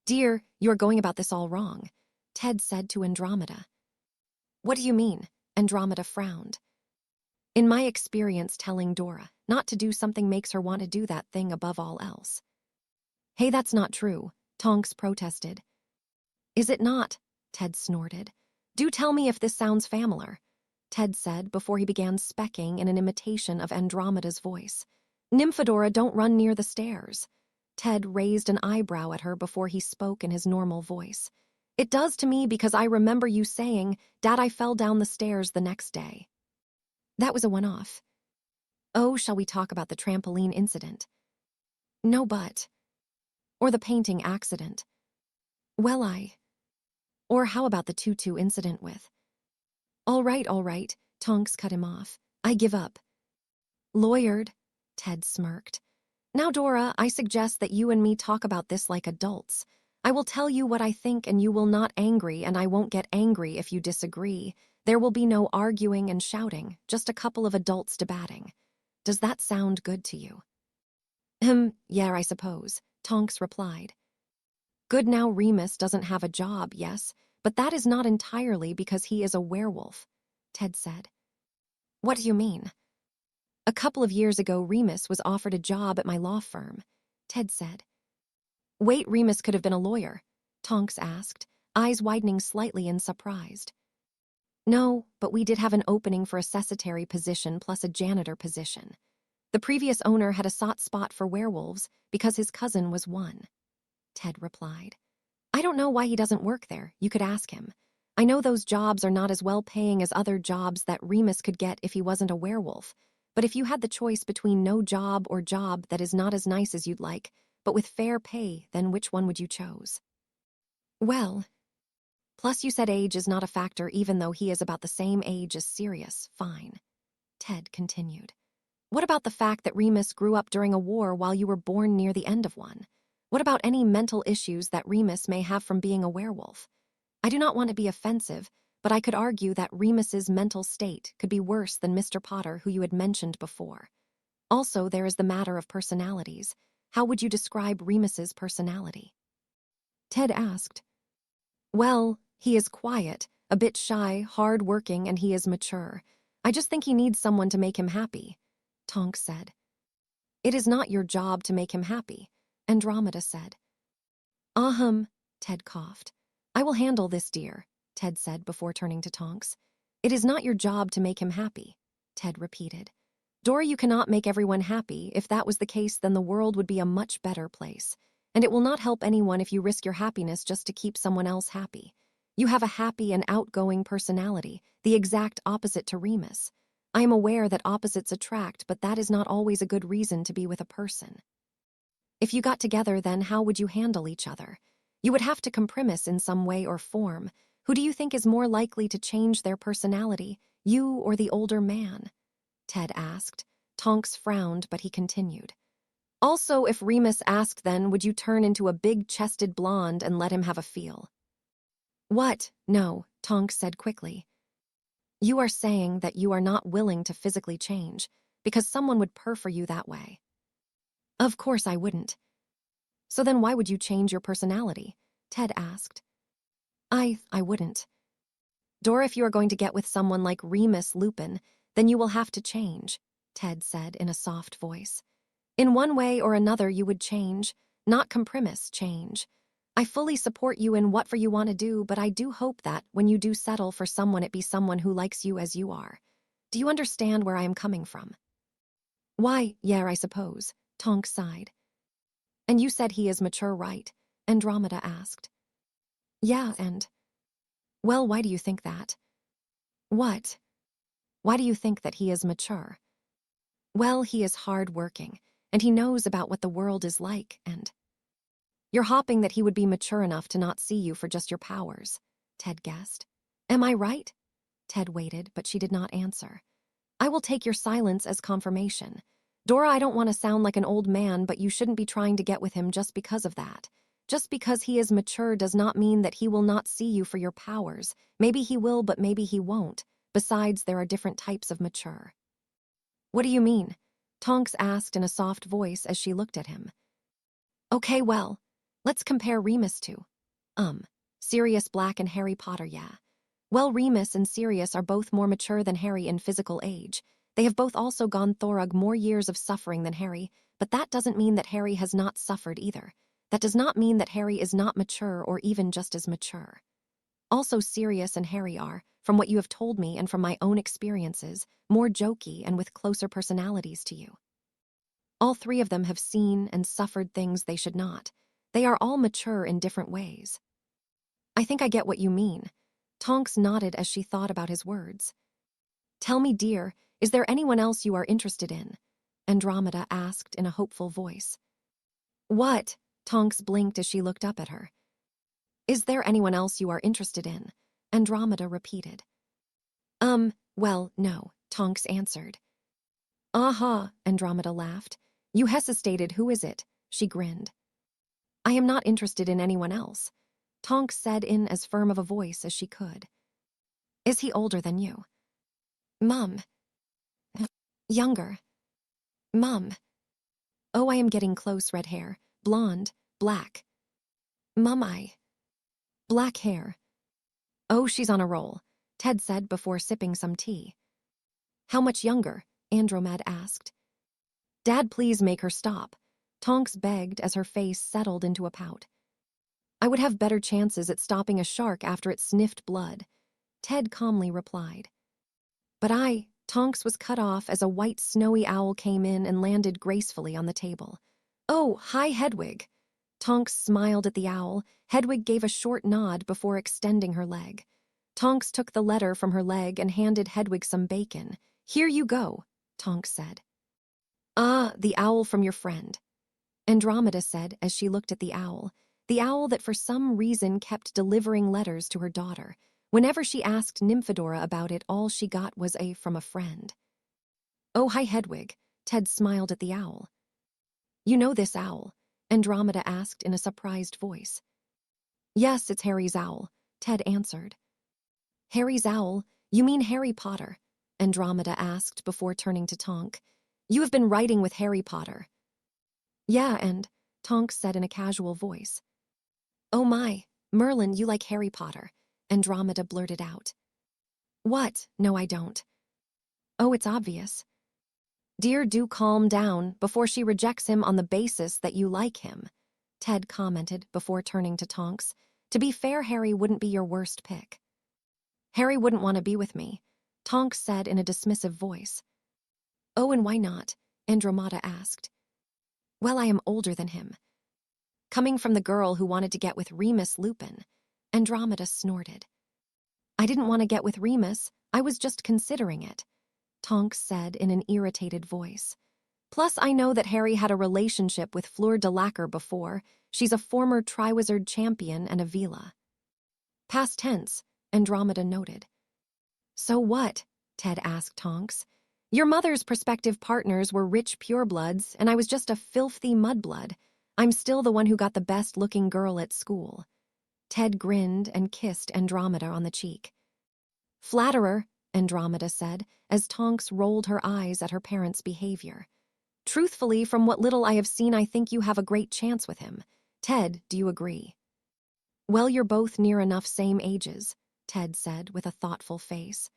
Dear, you're going about this all wrong, Ted said to Andromeda. What do you mean? Andromeda frowned. In my experience telling Dora not to do something makes her want to do that thing above all else. Hey, that's not true, Tonks protested. Is it not? Ted snorted. Do tell me if this sounds familiar, Ted said before he began specking in an imitation of Andromeda's voice. Nymphadora, don't run near the stairs. Ted raised an eyebrow at her before he spoke in his normal voice. It does to me because I remember you saying, Dad, I fell down the stairs the next day. That was a one-off. Oh, shall we talk about the trampoline incident? No, but... Or the painting accident. Well, Or how about the tutu incident with... All right, Tonks cut him off. I give up. Lawyered, Ted smirked. Now, Dora, I suggest that you and me talk about this like adults. I will tell you what I think and you will not angry, and I won't get angry if you disagree. There will be no arguing and shouting, just a couple of adults debating. Does that sound good to you? Yeah, I suppose, Tonks replied. Good, now Remus doesn't have a job, yes, but that is not entirely because he is a werewolf, Ted said. What do you mean? A couple of years ago, Remus was offered a job at my law firm, Ted said. Wait, Remus could have been a lawyer, Tonks asked, eyes widening slightly in surprise. No, but we did have an opening for a secretary position plus a janitor position. The previous owner had a soft spot for werewolves because his cousin was one, Ted replied. I don't know why he doesn't work there. You could ask him. I know those jobs are not as well paying as other jobs that Remus could get if he wasn't a werewolf, but if you had the choice between no job or job that is not as nice as you'd like, but with fair pay, then which one would you choose? Well, plus you said age is not a factor even though he is about the same age as Sirius. Fine, Ted continued. What about the fact that Remus grew up during a war while you were born near the end of one? What about any mental issues that Remus may have from being a werewolf? I do not want to be offensive, but I could argue that Remus's mental state could be worse than Mr. Potter, who you had mentioned before. Also, there is the matter of personalities. How would you describe Remus's personality? Ted asked. Well, he is quiet, a bit shy, hard-working, and he is mature. I just think he needs someone to make him happy, Tonks said. It is not your job to make him happy, Andromeda said. Ted coughed. I will handle this, dear, Ted said before turning to Tonks. It is not your job to make him happy, Ted repeated. Dora, you cannot make everyone happy. If that was the case, then the world would be a much better place. And it will not help anyone if you risk your happiness just to keep someone else happy. You have a happy and outgoing personality, the exact opposite to Remus. I am aware that opposites attract, but that is not always a good reason to be with a person. If you got together, then how would you handle each other? You would have to compromise in some way or form. Who do you think is more likely to change their personality, you or the older man? Ted asked. Tonks frowned, but he continued. Also, if Remus asked, then would you turn into a big-chested blonde and let him have a feel? What? No, Tonks said quickly. You are saying that you are not willing to physically change, because someone would prefer you that way. Of course I wouldn't. So then why would you change your personality? Ted asked. I wouldn't. Dora, if you are going to get with someone like Remus Lupin, then you will have to change, Ted said in a soft voice. In one way or another you would change, not compromise, change. I fully support you in whatever you want to do, but I do hope that when you do settle for someone, it be someone who likes you as you are. Do you understand where I am coming from? Why, yeah, I suppose, Tonks sighed. And you said he is mature, right? Andromeda asked. Yeah, and... Well, why do you think that? What? Why do you think that he is mature? Well, he is hard-working, and he knows about what the world is like, and... You're hoping that he would be mature enough to not see you for just your powers, Ted guessed. Am I right? Ted waited, but she did not answer. I will take your silence as confirmation. Dora, I don't want to sound like an old man, but you shouldn't be trying to get with him just because of that. Just because he is mature does not mean that he will not see you for your powers. Maybe he will, but maybe he won't. Besides, there are different types of mature. What do you mean? Tonks asked in a soft voice as she looked at him. Okay, well, let's compare Remus to. Sirius Black and Harry Potter, yeah. Well, Remus and Sirius are both more mature than Harry in physical age. They have both also gone through more years of suffering than Harry, but that doesn't mean that Harry has not suffered either. That does not mean that Harry is not mature or even just as mature. Also, Sirius and Harry are, from what you have told me and from my own experiences, more jokey and with closer personalities to you. All three of them have seen and suffered things they should not. They are all mature in different ways. I think I get what you mean. Tonks nodded as she thought about his words. Tell me, dear, is there anyone else you are interested in? Andromeda asked in a hopeful voice. What? Tonks blinked as she looked up at her. Is there anyone else you are interested in? Andromeda repeated. Well, no, Tonks answered. Aha, Andromeda laughed. You hesitated, who is it? She grinned. I am not interested in anyone else, Tonks said in as firm of a voice as she could. Is he older than you? Mum. Younger. Mum. Oh, I am getting close, red hair, blonde, black. Mum, black hair. Oh, she's on a roll, Ted said before sipping some tea. How much younger? Andromeda asked. Dad, please make her stop, Tonks begged as her face settled into a pout. I would have better chances at stopping a shark after it sniffed blood, Ted calmly replied. But Tonks was cut off as a white snowy owl came in and landed gracefully on the table. Oh, hi, Hedwig. Tonks smiled at the owl. Hedwig gave a short nod before extending her leg. Tonks took the letter from her leg and handed Hedwig some bacon. Here you go, Tonks said. Ah, the owl from your friend, Andromeda said as she looked at the owl that for some reason kept delivering letters to her daughter. Whenever she asked Nymphadora about it, all she got was from a friend. Oh, hi, Hedwig, Ted smiled at the owl. You know this owl? Andromeda asked in a surprised voice. Yes, it's Harry's owl, Ted answered. Harry's owl? You mean Harry Potter? Andromeda asked before turning to Tonk. You have been writing with Harry Potter. Yeah, and Tonks said in a casual voice. Oh my, Merlin, you like Harry Potter, Andromeda blurted out. What? No, I don't. Oh, it's obvious. Dear, do calm down before she rejects him on the basis that you like him, Ted commented before turning to Tonks. To be fair, Harry wouldn't be your worst pick. Harry wouldn't want to be with me, Tonks said in a dismissive voice. Oh, and why not? Andromeda asked. Well, I am older than him. Coming from the girl who wanted to get with Remus Lupin, Andromeda snorted. I didn't want to get with Remus, I was just considering it, Tonks said in an irritated voice. Plus, I know that Harry had a relationship with Fleur de Lacquer before. She's a former Triwizard champion and a Vila. Past tense, Andromeda noted. So what? Ted asked Tonks. Your mother's prospective partners were rich purebloods, and I was just a filthy mudblood. I'm still the one who got the best-looking girl at school. Ted grinned and kissed Andromeda on the cheek. Flatterer, Andromeda said, as Tonks rolled her eyes at her parents' behavior. Truthfully, from what little I have seen, I think you have a great chance with him. Ted, do you agree? Well, you're both near enough same ages, Ted said with a thoughtful face.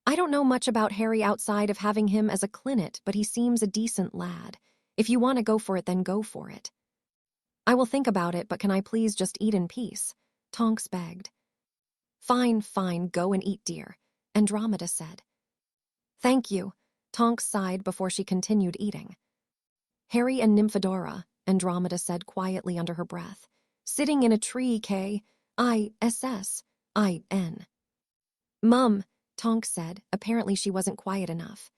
I don't know much about Harry outside of having him as a clinet, but he seems a decent lad. If you want to go for it, then go for it. I will think about it, but can I please just eat in peace? Tonks begged. Fine, fine, go and eat, dear, Andromeda said. Thank you, Tonks sighed before she continued eating. Harry and Nymphadora, Andromeda said quietly under her breath, sitting in a tree, K-I-S-S-I-N. Mum, Tonks said, apparently she wasn't quiet enough.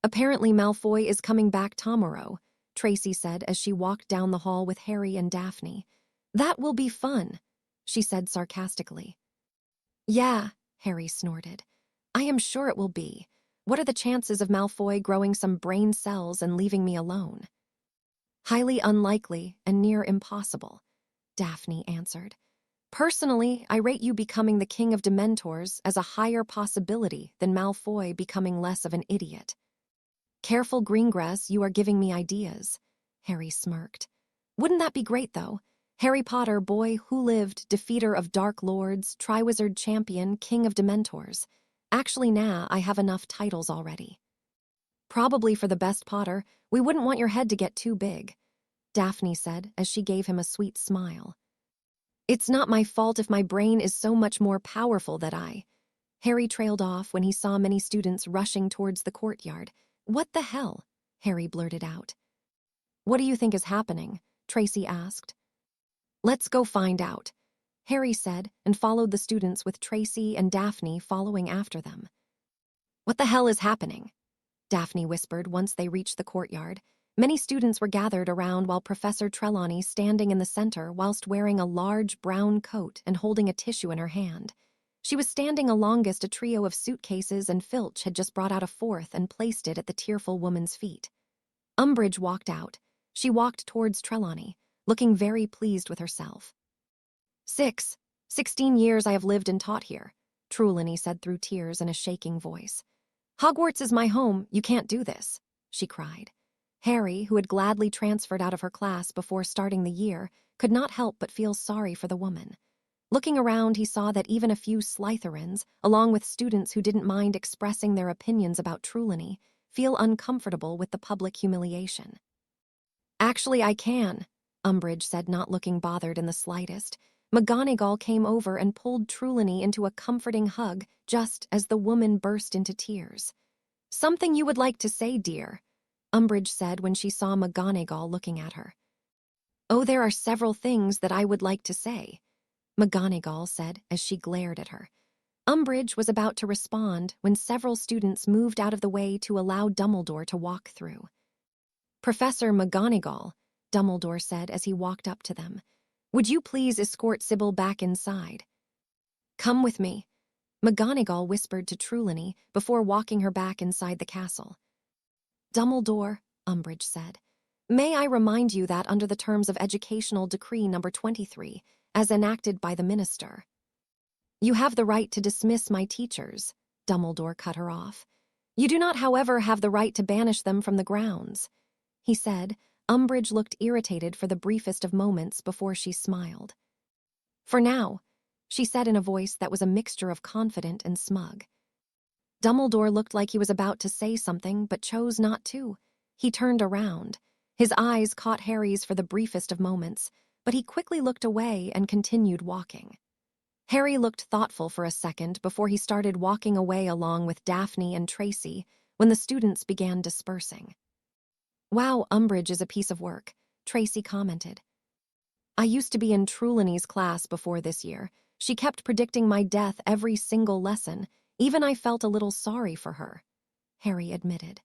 Apparently Malfoy is coming back tomorrow, Tracy said as she walked down the hall with Harry and Daphne. That will be fun, she said sarcastically. Yeah, Harry snorted. I am sure it will be. What are the chances of Malfoy growing some brain cells and leaving me alone? Highly unlikely and near impossible, Daphne answered. Personally, I rate you becoming the king of Dementors as a higher possibility than Malfoy becoming less of an idiot. Careful, Greengrass, you are giving me ideas. Harry smirked. Wouldn't that be great, though? Harry Potter, boy who lived, defeater of dark lords, Triwizard champion, king of Dementors. Actually, nah, I have enough titles already. Probably for the best Potter, we wouldn't want your head to get too big, Daphne said as she gave him a sweet smile. It's not my fault if my brain is so much more powerful than I. Harry trailed off when he saw many students rushing towards the courtyard. What the hell? Harry blurted out. What do you think is happening? Tracy asked. Let's go find out, Harry said and followed the students with Tracy and Daphne following after them. What the hell is happening? Daphne whispered once they reached the courtyard. Many students were gathered around while Professor Trelawney standing in the center whilst wearing a large brown coat and holding a tissue in her hand. She was standing alongst a trio of suitcases and Filch had just brought out a fourth and placed it at the tearful woman's feet. Umbridge walked out. She walked towards Trelawney, looking very pleased with herself. 16 years I have lived and taught here, Trelawney said through tears in a shaking voice. Hogwarts is my home, you can't do this, she cried. Harry, who had gladly transferred out of her class before starting the year, could not help but feel sorry for the woman. Looking around, he saw that even a few Slytherins, along with students who didn't mind expressing their opinions about Trelawney, feel uncomfortable with the public humiliation. Actually, I can, Umbridge said, not looking bothered in the slightest. McGonagall came over and pulled Trelawney into a comforting hug just as the woman burst into tears. Something you would like to say, dear, Umbridge said when she saw McGonagall looking at her. Oh, there are several things that I would like to say, McGonagall said as she glared at her. Umbridge was about to respond when several students moved out of the way to allow Dumbledore to walk through. Professor McGonagall, Dumbledore said as he walked up to them, would you please escort Sybil back inside? Come with me, McGonagall whispered to Trelawney before walking her back inside the castle. Dumbledore, Umbridge said, may I remind you that under the terms of Educational Decree No. 23, as enacted by the Minister, you have the right to dismiss my teachers, Dumbledore cut her off. You do not, however, have the right to banish them from the grounds, he said. Umbridge looked irritated for the briefest of moments before she smiled. For now, she said in a voice that was a mixture of confident and smug. Dumbledore looked like he was about to say something but chose not to. He turned around. His eyes caught Harry's for the briefest of moments, but he quickly looked away and continued walking. Harry looked thoughtful for a second before he started walking away along with Daphne and Tracy when the students began dispersing. Wow, Umbridge is a piece of work, Tracy commented. I used to be in Trelawney's class before this year. She kept predicting my death every single lesson. Even I felt a little sorry for her, Harry admitted.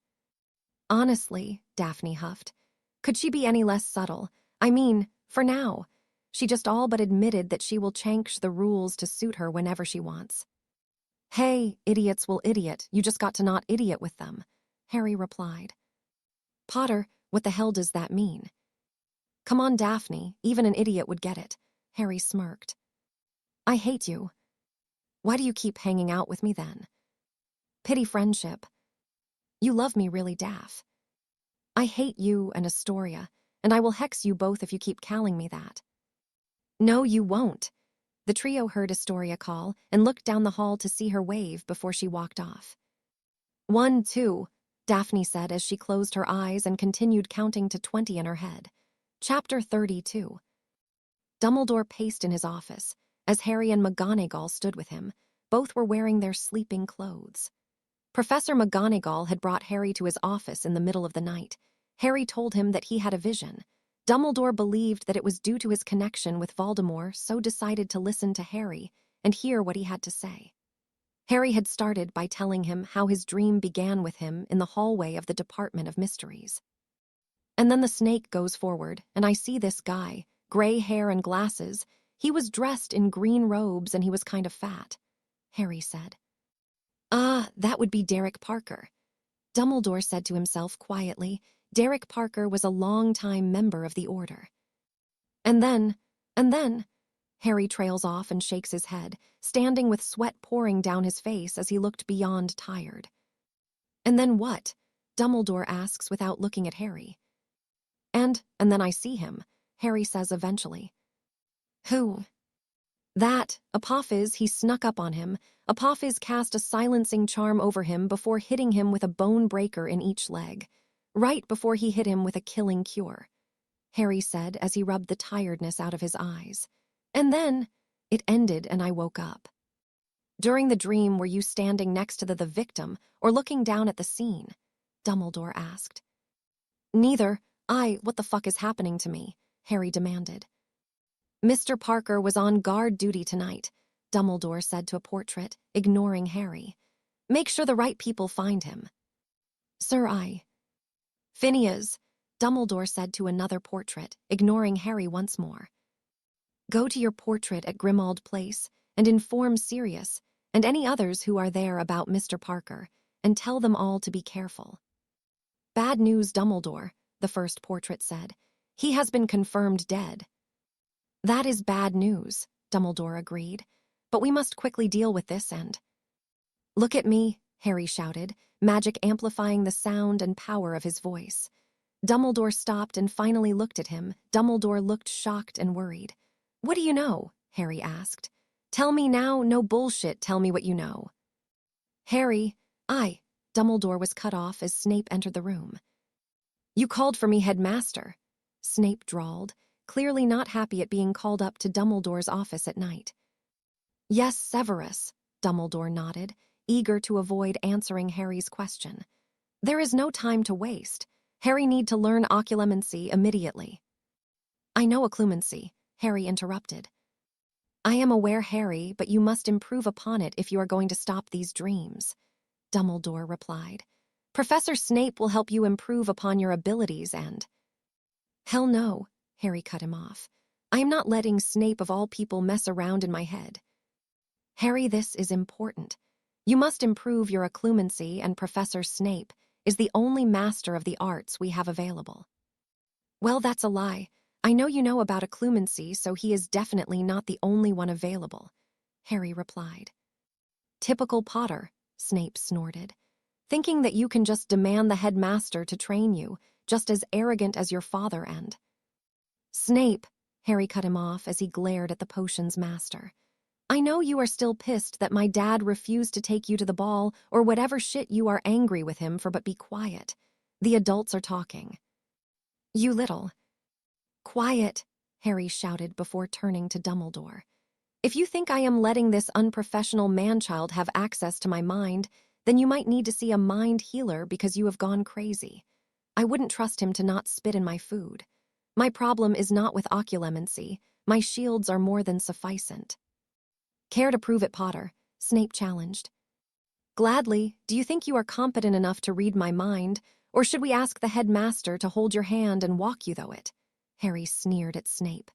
Honestly, Daphne huffed. Could she be any less subtle? I mean, for now. She just all but admitted that she will change the rules to suit her whenever she wants. Hey, idiots will idiot. You just got to not idiot with them, Harry replied. Potter, what the hell does that mean? Come on, Daphne, even an idiot would get it, Harry smirked. I hate you. Why do you keep hanging out with me then? Pity friendship. You love me really, Daph. I hate you and Astoria, and I will hex you both if you keep calling me that. No, you won't. The trio heard Astoria call and looked down the hall to see her wave before she walked off. 1, 2, Daphne said as she closed her eyes and continued counting to 20 in her head. Chapter 32. Dumbledore paced in his office as Harry and McGonagall stood with him. Both were wearing their sleeping clothes. Professor McGonagall had brought Harry to his office in the middle of the night. Harry told him that he had a vision. Dumbledore believed that it was due to his connection with Voldemort, so decided to listen to Harry and hear what he had to say. Harry had started by telling him how his dream began with him in the hallway of the Department of Mysteries. And then the snake goes forward, and I see this guy, gray hair and glasses. He was dressed in green robes and he was kind of fat, Harry said. That would be Derek Parker. Dumbledore said to himself quietly. Derek Parker was a long-time member of the Order. And then, Harry trails off and shakes his head, standing with sweat pouring down his face as he looked beyond tired. And then what? Dumbledore asks without looking at Harry. And then I see him, Harry says eventually. Who? That, Apophis, he snuck up on him. Apophis cast a silencing charm over him before hitting him with a bone breaker in each leg, right before he hit him with a killing cure, Harry said as he rubbed the tiredness out of his eyes. And then, it ended and I woke up. During the dream, were you standing next to the victim or looking down at the scene? Dumbledore asked. Neither. What the fuck is happening to me? Harry demanded. Mr. Parker was on guard duty tonight, Dumbledore said to a portrait, ignoring Harry. Make sure the right people find him. Sir, Phineas, Dumbledore said to another portrait, ignoring Harry once more. Go to your portrait at Grimmauld Place and inform Sirius and any others who are there about Mr. Parker, and tell them all to be careful. Bad news, Dumbledore, the first portrait said. He has been confirmed dead. That is bad news, Dumbledore agreed, but we must quickly deal with this and… Look at me, Harry shouted, magic amplifying the sound and power of his voice. Dumbledore stopped and finally looked at him. Dumbledore looked shocked and worried. What do you know? Harry asked. Tell me now, no bullshit, tell me what you know. Harry, Dumbledore was cut off as Snape entered the room. You called for me, headmaster, Snape drawled, clearly not happy at being called up to Dumbledore's office at night. Yes, Severus, Dumbledore nodded, eager to avoid answering Harry's question. There is no time to waste. Harry need to learn occlumency immediately. I know occlumency, Harry interrupted. I am aware, Harry, but you must improve upon it if you are going to stop these dreams, Dumbledore replied. Professor Snape will help you improve upon your abilities and… Hell no, Harry cut him off. I am not letting Snape of all people mess around in my head. Harry, this is important. You must improve your occlumency, and Professor Snape is the only master of the arts we have available. Well, that's a lie. I know you know about occlumency, so he is definitely not the only one available, Harry replied. Typical Potter, Snape snorted. Thinking that you can just demand the headmaster to train you, just as arrogant as your father and… Snape, Harry cut him off as he glared at the potion's master. I know you are still pissed that my dad refused to take you to the ball or whatever shit you are angry with him for, but be quiet. The adults are talking. You little… Quiet, Harry shouted before turning to Dumbledore. If you think I am letting this unprofessional man-child have access to my mind, then you might need to see a mind healer because you have gone crazy. I wouldn't trust him to not spit in my food. My problem is not with occlumency. My shields are more than sufficient. Care to prove it, Potter? Snape challenged. Gladly. Do you think you are competent enough to read my mind, or should we ask the headmaster to hold your hand and walk you through it? Harry sneered at Snape.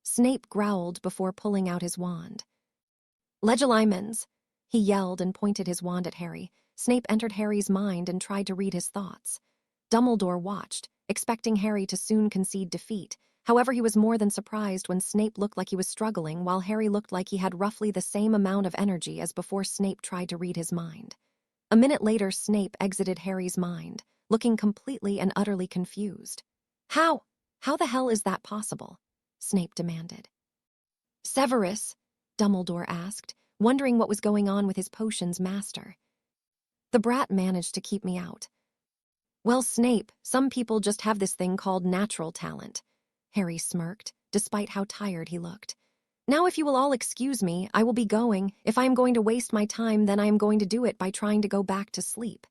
Snape growled before pulling out his wand. Legilimens, he yelled and pointed his wand at Harry. Snape entered Harry's mind and tried to read his thoughts. Dumbledore watched, expecting Harry to soon concede defeat. However, he was more than surprised when Snape looked like he was struggling while Harry looked like he had roughly the same amount of energy as before Snape tried to read his mind. A minute later, Snape exited Harry's mind, looking completely and utterly confused. How the hell is that possible? Snape demanded. Severus, Dumbledore asked, wondering what was going on with his potion's master. The brat managed to keep me out. Well, Snape, some people just have this thing called natural talent. Harry smirked, despite how tired he looked. Now, if you will all excuse me, I will be going. If I am going to waste my time, then I am going to do it by trying to go back to sleep,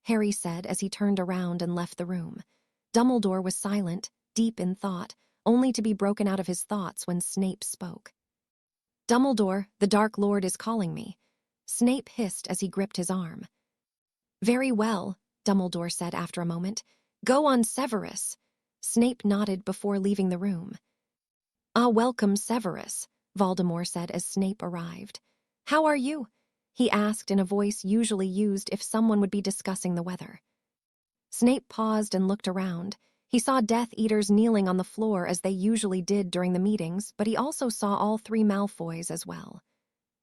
Harry said as he turned around and left the room. Dumbledore was silent, deep in thought, only to be broken out of his thoughts when Snape spoke. Dumbledore, the Dark Lord is calling me, Snape hissed as he gripped his arm. Very well, Dumbledore said after a moment. Go on, Severus. Snape nodded before leaving the room. Welcome, Severus, Voldemort said as Snape arrived. How are you? He asked in a voice usually used if someone would be discussing the weather. Snape paused and looked around. He saw Death Eaters kneeling on the floor as they usually did during the meetings, but he also saw all three Malfoys as well.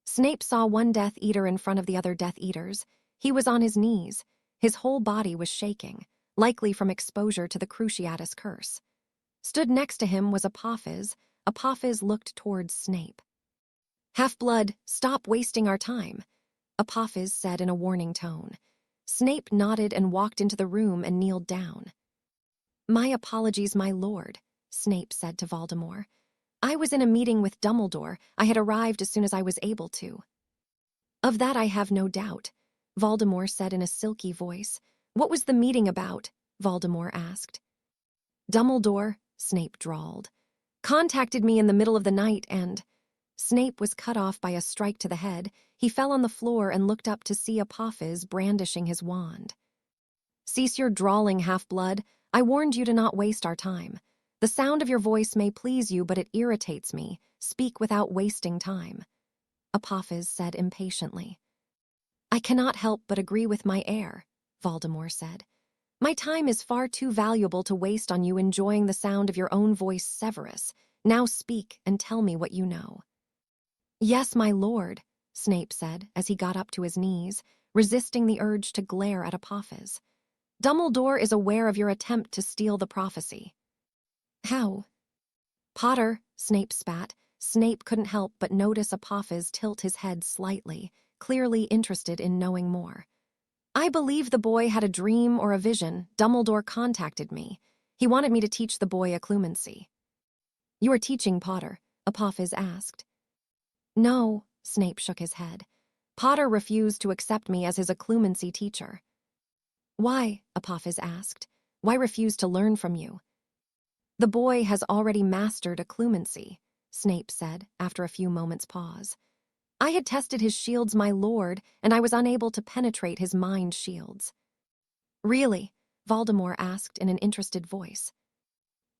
Snape saw one Death Eater in front of the other Death Eaters. He was on his knees. His whole body was shaking, likely from exposure to the Cruciatus curse. Stood next to him was Apophis. Apophis looked towards Snape. "Half-blood, stop wasting our time," Apophis said in a warning tone. Snape nodded and walked into the room and kneeled down. "My apologies, my lord," Snape said to Voldemort. "I was in a meeting with Dumbledore. I had arrived as soon as I was able to." "Of that I have no doubt," Voldemort said in a silky voice. "What was the meeting about?" Voldemort asked. "Dumbledore," Snape drawled, "contacted me in the middle of the night and—" Snape was cut off by a strike to the head. He fell on the floor and looked up to see Apophis brandishing his wand. "Cease your drawling, half-blood. I warned you to not waste our time. The sound of your voice may please you, but it irritates me. Speak without wasting time," Apophis said impatiently. "I cannot help but agree with my heir," Voldemort said. "My time is far too valuable to waste on you enjoying the sound of your own voice, Severus. Now speak and tell me what you know." "Yes, my lord," Snape said as he got up to his knees, resisting the urge to glare at Apophis. "Dumbledore is aware of your attempt to steal the prophecy." "How?" "Potter," Snape spat. Snape couldn't help but notice Apophis tilt his head slightly, clearly interested in knowing more. "I believe the boy had a dream or a vision. Dumbledore contacted me. He wanted me to teach the boy occlumency." "You are teaching Potter?" Apophis asked. "No," Snape shook his head. "Potter refused to accept me as his occlumency teacher." "Why?" Apophis asked. "Why refuse to learn from you?" "The boy has already mastered occlumency," Snape said after a few moments' pause. "I had tested his shields, my lord, and I was unable to penetrate his mind shields." "Really?" Voldemort asked in an interested voice.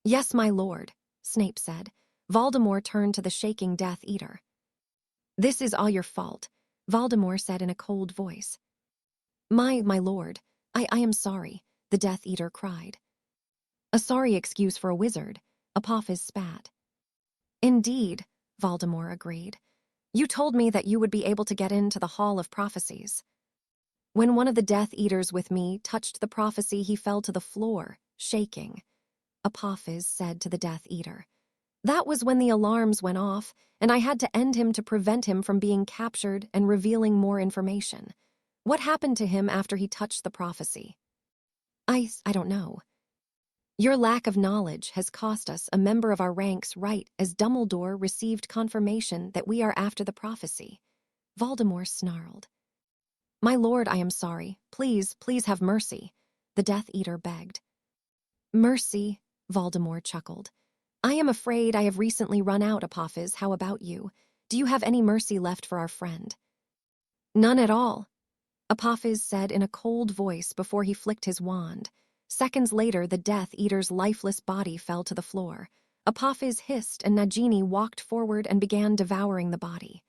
"Yes, my lord," Snape said. Voldemort turned to the shaking Death Eater. "This is all your fault," Voldemort said in a cold voice. My lord, I am sorry," the Death Eater cried. "A sorry excuse for a wizard," Apophis spat. "Indeed," Voldemort agreed. "You told me that you would be able to get into the Hall of Prophecies." "When one of the Death Eaters with me touched the prophecy, he fell to the floor, shaking," Apophis said to the Death Eater. "That was when the alarms went off, and I had to end him to prevent him from being captured and revealing more information. What happened to him after he touched the prophecy?" I don't know." "Your lack of knowledge has cost us a member of our ranks right as Dumbledore received confirmation that we are after the prophecy," Voldemort snarled. "My lord, I am sorry. Please have mercy," the Death Eater begged. "Mercy," Voldemort chuckled. "I am afraid I have recently run out, Apophis. How about you? Do you have any mercy left for our friend?" "None at all," Apophis said in a cold voice before he flicked his wand. Seconds later, the Death Eater's lifeless body fell to the floor. Apophis hissed and Nagini walked forward and began devouring the body.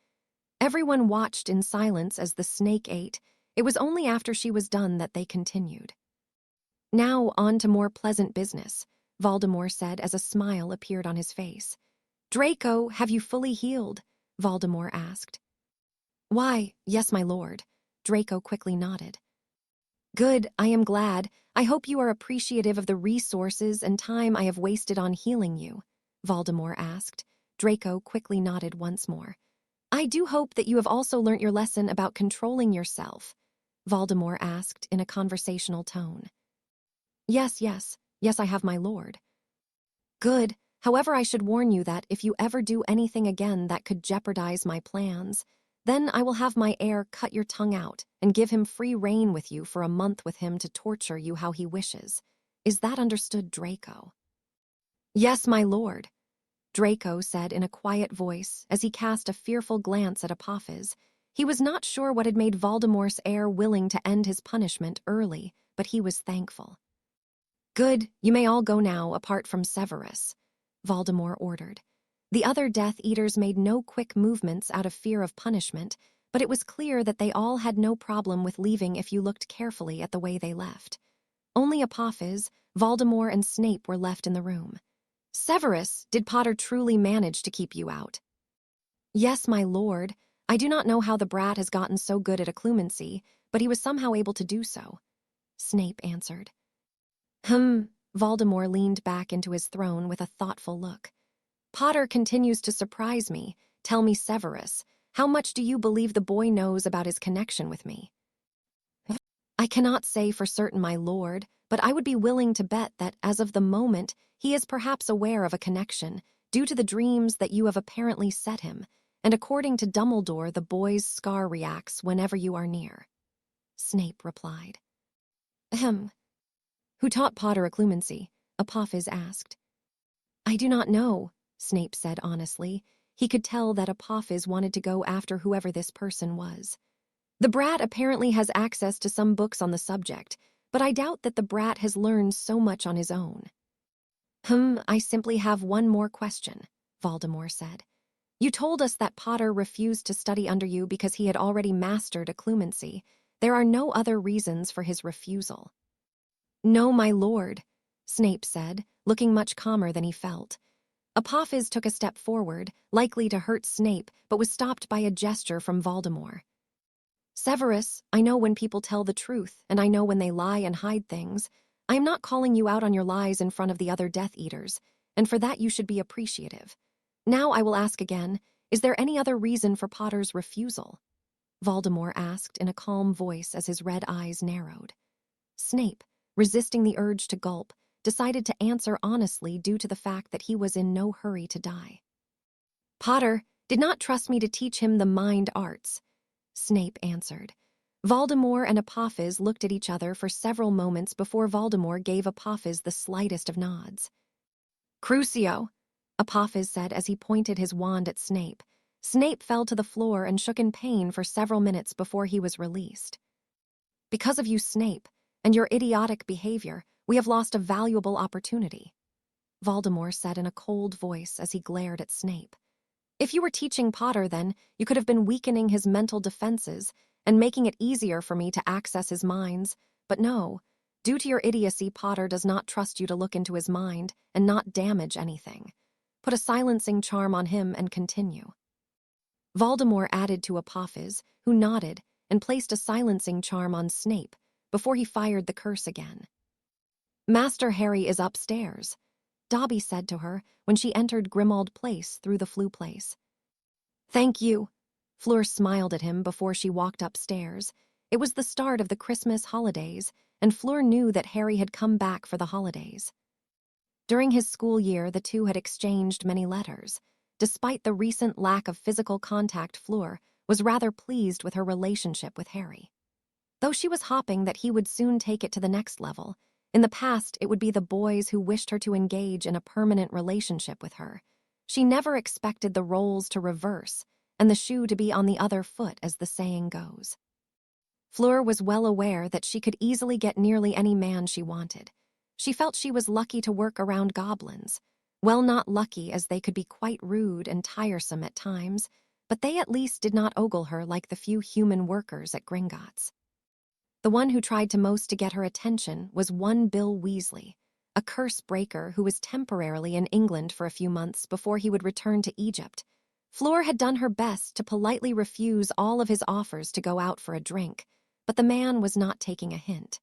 Everyone watched in silence as the snake ate. It was only after she was done that they continued. "Now on to more pleasant business," Voldemort said as a smile appeared on his face. "Draco, have you fully healed?" Voldemort asked. "Why, yes, my lord," Draco quickly nodded. "Good, I am glad. I hope you are appreciative of the resources and time I have wasted on healing you," Voldemort asked. Draco quickly nodded once more. "I do hope that you have also learnt your lesson about controlling yourself," Voldemort asked in a conversational tone. Yes, I have, my lord." "Good. However, I should warn you that if you ever do anything again that could jeopardize my plans, then I will have my heir cut your tongue out and give him free rein with you for a month with him to torture you how he wishes. Is that understood, Draco?" "Yes, my lord," Draco said in a quiet voice as he cast a fearful glance at Apophis. He was not sure what had made Voldemort's heir willing to end his punishment early, but he was thankful. "Good, you may all go now, apart from Severus," Voldemort ordered. The other Death Eaters made no quick movements out of fear of punishment, but it was clear that they all had no problem with leaving if you looked carefully at the way they left. Only Apophis, Voldemort, and Snape were left in the room. "Severus, did Potter truly manage to keep you out?" "Yes, my lord. I do not know how the brat has gotten so good at occlumency, but he was somehow able to do so." Snape answered. Voldemort leaned back into his throne with a thoughtful look. Potter continues to surprise me. Tell me, Severus, how much do you believe the boy knows about his connection with me? I cannot say for certain, my lord, but I would be willing to bet that, as of the moment, he is perhaps aware of a connection, due to the dreams that you have apparently set him, and according to Dumbledore, the boy's scar reacts whenever you are near. Snape replied. Ahem. Who taught Potter a clumsy? Apophis asked. I do not know, Snape said honestly. He could tell that Apophis wanted to go after whoever this person was. The brat apparently has access to some books on the subject, but I doubt that the brat has learned so much on his own. I simply have one more question, Voldemort said. You told us that Potter refused to study under you because he had already mastered a clumsy. There are no other reasons for his refusal. No, my lord, Snape said, looking much calmer than he felt. Apophis took a step forward, likely to hurt Snape, but was stopped by a gesture from Voldemort. Severus, I know when people tell the truth, and I know when they lie and hide things. I am not calling you out on your lies in front of the other Death Eaters, and for that you should be appreciative. Now I will ask again, is there any other reason for Potter's refusal? Voldemort asked in a calm voice as his red eyes narrowed. Snape, resisting the urge to gulp, decided to answer honestly due to the fact that he was in no hurry to die. Potter did not trust me to teach him the mind arts, Snape answered. Voldemort and Apophis looked at each other for several moments before Voldemort gave Apophis the slightest of nods. Crucio, Apophis said as he pointed his wand at Snape. Snape fell to the floor and shook in pain for several minutes before he was released. Because of you, Snape, and your idiotic behavior, we have lost a valuable opportunity, Voldemort said in a cold voice as he glared at Snape. If you were teaching Potter then, you could have been weakening his mental defenses and making it easier for me to access his minds, but no, due to your idiocy, Potter does not trust you to look into his mind and not damage anything. Put a silencing charm on him and continue. Voldemort added to Apophis, who nodded, and placed a silencing charm on Snape before he fired the curse again. Master Harry is upstairs, Dobby said to her when she entered Grimmauld Place through the Floo place. Thank you. Fleur smiled at him before she walked upstairs. It was the start of the Christmas holidays, and Fleur knew that Harry had come back for the holidays. During his school year, the two had exchanged many letters. Despite the recent lack of physical contact, Fleur was rather pleased with her relationship with Harry. Though she was hoping that he would soon take it to the next level, in the past it would be the boys who wished her to engage in a permanent relationship with her. She never expected the roles to reverse and the shoe to be on the other foot, as the saying goes. Fleur was well aware that she could easily get nearly any man she wanted. She felt she was lucky to work around goblins. Well, not lucky, as they could be quite rude and tiresome at times, but they at least did not ogle her like the few human workers at Gringotts. The one who tried to most to get her attention was one Bill Weasley, a curse breaker who was temporarily in England for a few months before he would return to Egypt. Fleur had done her best to politely refuse all of his offers to go out for a drink, but the man was not taking a hint.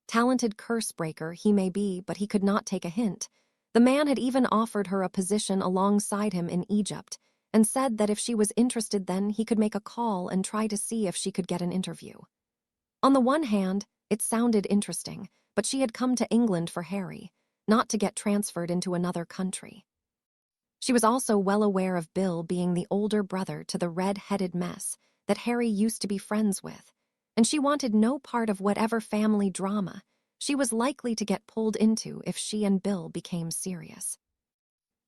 Talented curse breaker he may be, but he could not take a hint. The man had even offered her a position alongside him in Egypt, and said that if she was interested then he could make a call and try to see if she could get an interview. On the one hand, it sounded interesting, but she had come to England for Harry, not to get transferred into another country. She was also well aware of Bill being the older brother to the red-headed mess that Harry used to be friends with, and she wanted no part of whatever family drama she was likely to get pulled into if she and Bill became serious.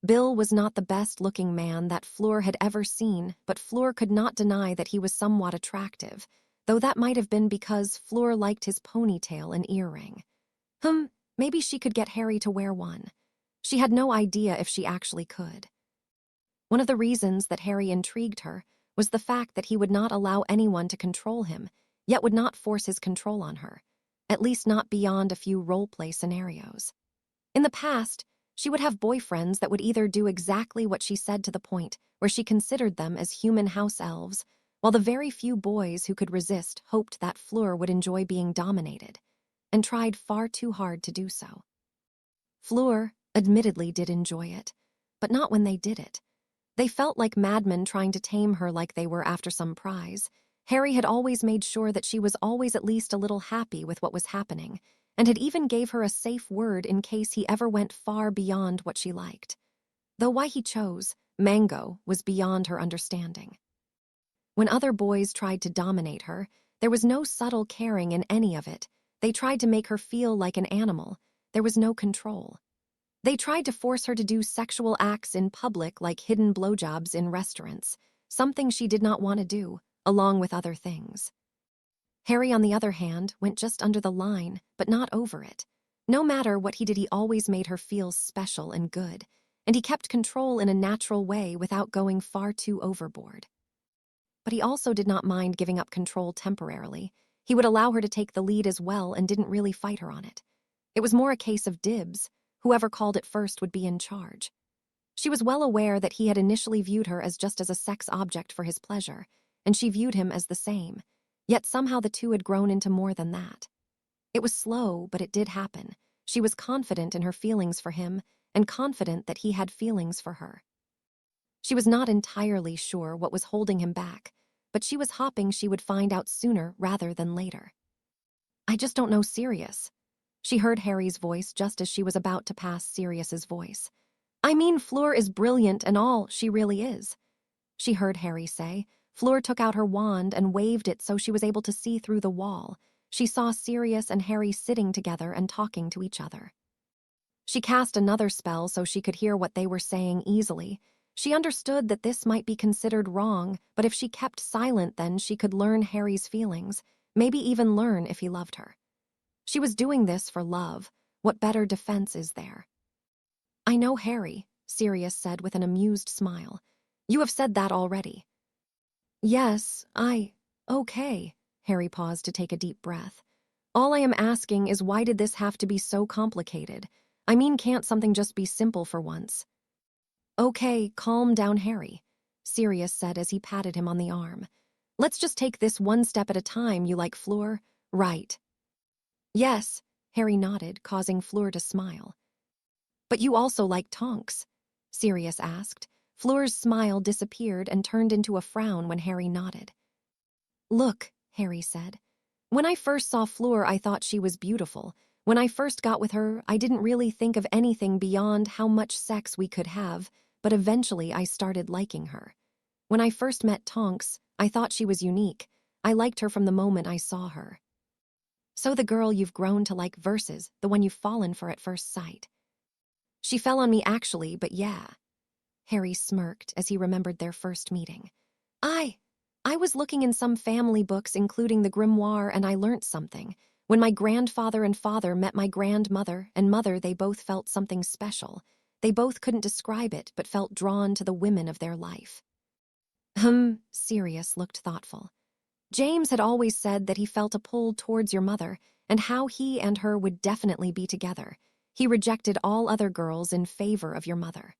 Bill was not the best-looking man that Fleur had ever seen, but Fleur could not deny that he was somewhat attractive, though that might have been because Fleur liked his ponytail and earring. Maybe she could get Harry to wear one. She had no idea if she actually could. One of the reasons that Harry intrigued her was the fact that he would not allow anyone to control him, yet would not force his control on her, at least not beyond a few role-play scenarios. In the past, she would have boyfriends that would either do exactly what she said to the point where she considered them as human house elves, while the very few boys who could resist hoped that Fleur would enjoy being dominated. and tried far too hard to do so. Fleur admittedly did enjoy it, but not when they did it. They felt like madmen trying to tame her like they were after some prize. Harry had always made sure that she was always at least a little happy with what was happening, and had even gave her a safe word in case he ever went far beyond what she liked. Though why he chose Mango was beyond her understanding. When other boys tried to dominate her, there was no subtle caring in any of it. They tried to make her feel like an animal. There was no control. They tried to force her to do sexual acts in public like hidden blowjobs in restaurants, something she did not want to do, along with other things. Harry, on the other hand, went just under the line, but not over it. No matter what he did, he always made her feel special and good, and he kept control in a natural way without going far too overboard. But he also did not mind giving up control temporarily. He would allow her to take the lead as well and didn't really fight her on it. It was more a case of dibs. Whoever called it first would be in charge. She was well aware that he had initially viewed her as just as a sex object for his pleasure, and she viewed him as the same. Yet somehow the two had grown into more than that. It was slow, but it did happen. She was confident in her feelings for him, and confident that he had feelings for her. She was not entirely sure what was holding him back, but she was hoping she would find out sooner rather than later. "I just don't know Sirius." She heard Harry's voice just as she was about to pass Sirius's voice. "I mean, Fleur is brilliant and all, she really is," she heard Harry say. Fleur took out her wand and waved it so she was able to see through the wall. She saw Sirius and Harry sitting together and talking to each other. She cast another spell so she could hear what they were saying easily. She understood that this might be considered wrong, but if she kept silent then she could learn Harry's feelings, maybe even learn if he loved her. She was doing this for love. What better defense is there? "I know Harry," Sirius said with an amused smile. "You have said that already." "Yes, okay." Harry paused to take a deep breath. "All I am asking is why did this have to be so complicated? I mean, can't something just be simple for once?" "Okay, calm down, Harry," Sirius said as he patted him on the arm. "Let's just take this one step at a time. You like Fleur, right?" "Yes," Harry nodded, causing Fleur to smile. "But you also like Tonks?" Sirius asked. Fleur's smile disappeared and turned into a frown when Harry nodded. "Look," Harry said. "When I first saw Fleur, I thought she was beautiful. When I first got with her, I didn't really think of anything beyond how much sex we could have, but eventually I started liking her. When I first met Tonks, I thought she was unique. I liked her from the moment I saw her." "So the girl you've grown to like versus the one you've fallen for at first sight." "She fell on me actually, but yeah." Harry smirked as he remembered their first meeting. I was looking in some family books, including the grimoire, and I learnt something. When my grandfather and father met my grandmother and mother, they both felt something special. They both couldn't describe it, but felt drawn to the women of their life." Sirius looked thoughtful. "James had always said that he felt a pull towards your mother, and how he and her would definitely be together. He rejected all other girls in favor of your mother."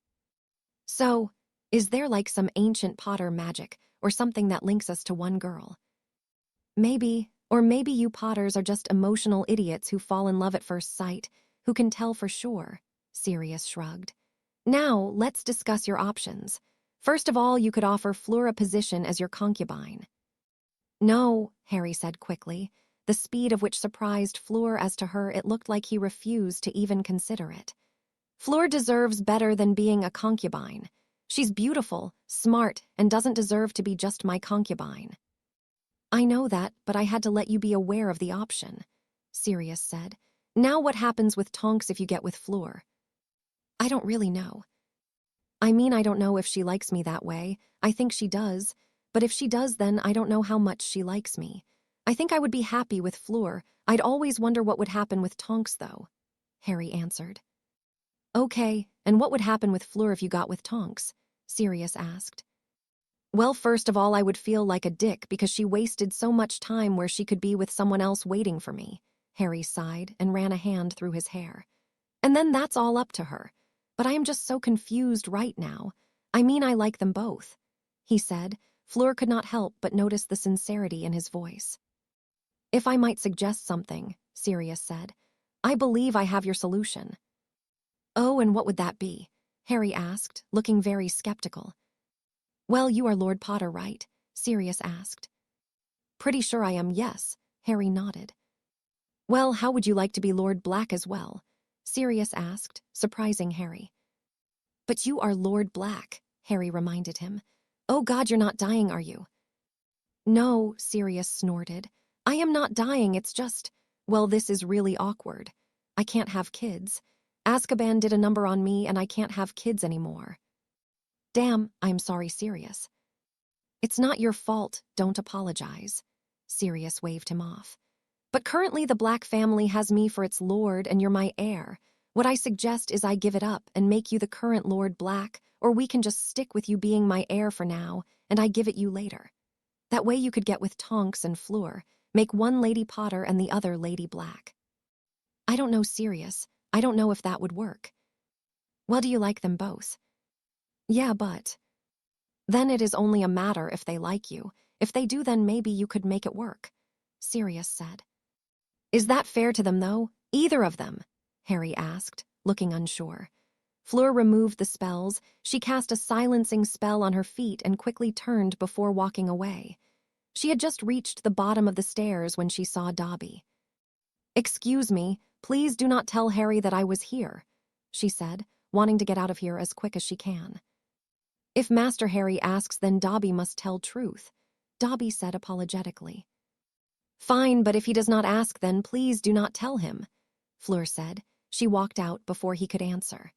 "So, is there like some ancient Potter magic, or something that links us to one girl?" "Maybe, or maybe you Potters are just emotional idiots who fall in love at first sight. Who can tell for sure?" Sirius shrugged. "Now, let's discuss your options. First of all, you could offer Fleur a position as your concubine." "No," Harry said quickly, the speed of which surprised Fleur. As to her, it looked like he refused to even consider it. "Fleur deserves better than being a concubine. She's beautiful, smart, and doesn't deserve to be just my concubine." "I know that, but I had to let you be aware of the option," Sirius said. "Now what happens with Tonks if you get with Fleur?" "I don't really know. I mean, I don't know if she likes me that way. I think she does. But if she does, then I don't know how much she likes me. I think I would be happy with Fleur. I'd always wonder what would happen with Tonks, though," Harry answered. "Okay, and what would happen with Fleur if you got with Tonks?" Sirius asked. "Well, first of all, I would feel like a dick because she wasted so much time where she could be with someone else waiting for me." Harry sighed and ran a hand through his hair. "And then that's all up to her. But I am just so confused right now. I mean, I like them both," he said. Fleur could not help but notice the sincerity in his voice. "If I might suggest something," Sirius said. I believe I have your solution. Oh, and what would that be? Harry asked, looking very skeptical. Well, you are Lord Potter, right? Sirius asked. Pretty sure I am, yes, Harry nodded. Well, how would you like to be Lord Black as well? Sirius asked, surprising Harry. But you are Lord Black, Harry reminded him. Oh God, you're not dying, are you? No, Sirius snorted. I am not dying, it's just, well, this is really awkward. I can't have kids. Azkaban did a number on me and I can't have kids anymore. Damn, I'm sorry, Sirius. It's not your fault, don't apologize. Sirius waved him off. But currently the Black family has me for its lord and you're my heir. What I suggest is I give it up and make you the current Lord Black, or we can just stick with you being my heir for now, and I give it you later. That way you could get with Tonks and Fleur, make one Lady Potter and the other Lady Black. I don't know, Sirius. I don't know if that would work. Well, do you like them both? Yeah, but... Then it is only a matter if they like you. If they do, then maybe you could make it work, Sirius said. Is that fair to them, though? Either of them? Harry asked, looking unsure. Fleur removed the spells. She cast a silencing spell on her feet and quickly turned before walking away. She had just reached the bottom of the stairs when she saw Dobby. Excuse me, please do not tell Harry that I was here, she said, wanting to get out of here as quick as she can. If Master Harry asks, then Dobby must tell truth, Dobby said apologetically. Fine, but if he does not ask, then please do not tell him, Fleur said. She walked out before he could answer.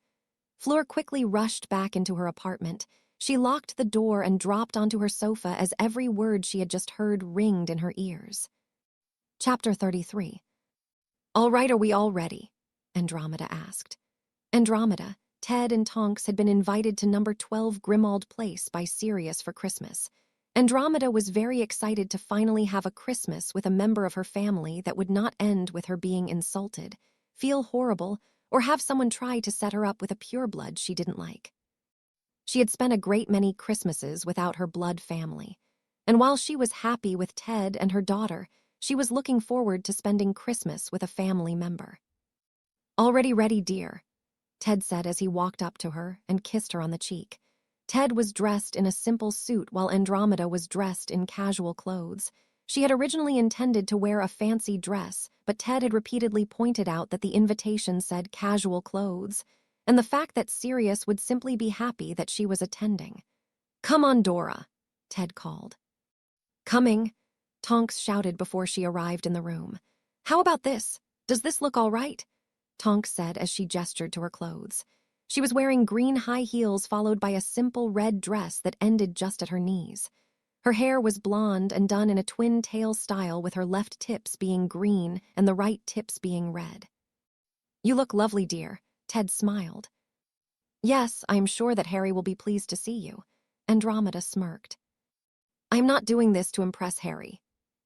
Fleur quickly rushed back into her apartment. She locked the door and dropped onto her sofa as every word she had just heard ringed in her ears. Chapter 33. All right, are we all ready? Andromeda asked. Andromeda, Ted, and Tonks had been invited to number 12 Grimmauld Place by Sirius for Christmas. Andromeda was very excited to finally have a Christmas with a member of her family that would not end with her being insulted, feel horrible, or have someone try to set her up with a pureblood she didn't like. She had spent a great many Christmases without her blood family, and while she was happy with Ted and her daughter, she was looking forward to spending Christmas with a family member. Already ready, dear, Ted said as he walked up to her and kissed her on the cheek. Ted was dressed in a simple suit while Andromeda was dressed in casual clothes. She had originally intended to wear a fancy dress, but Ted had repeatedly pointed out that the invitation said casual clothes, and the fact that Sirius would simply be happy that she was attending. Come on, Dora, Ted called. Coming, Tonks shouted before she arrived in the room. How about this? Does this look all right? Tonks said as she gestured to her clothes. She was wearing green high heels followed by a simple red dress that ended just at her knees. Her hair was blonde and done in a twin tail style with her left tips being green and the right tips being red. You look lovely, dear, Ted smiled. Yes, I am sure that Harry will be pleased to see you, Andromeda smirked. I am not doing this to impress Harry,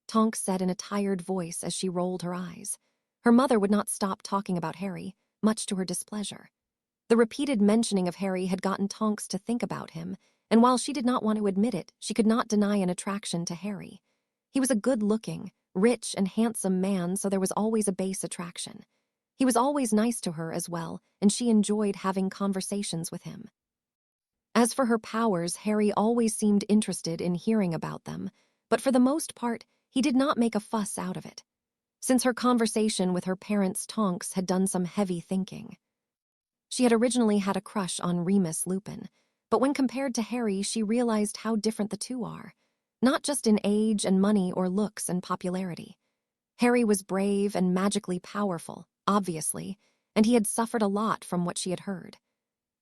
Tonks said in a tired voice as she rolled her eyes. Her mother would not stop talking about Harry, much to her displeasure. The repeated mentioning of Harry had gotten Tonks to think about him, and while she did not want to admit it, she could not deny an attraction to Harry. He was a good-looking, rich, and handsome man, so there was always a base attraction. He was always nice to her as well, and she enjoyed having conversations with him. As for her powers, Harry always seemed interested in hearing about them, but for the most part, he did not make a fuss out of it. Since her conversation with her parents, Tonks had done some heavy thinking. She had originally had a crush on Remus Lupin, but when compared to Harry, she realized how different the two are, not just in age and money or looks and popularity. Harry was brave and magically powerful, obviously, and he had suffered a lot from what she had heard.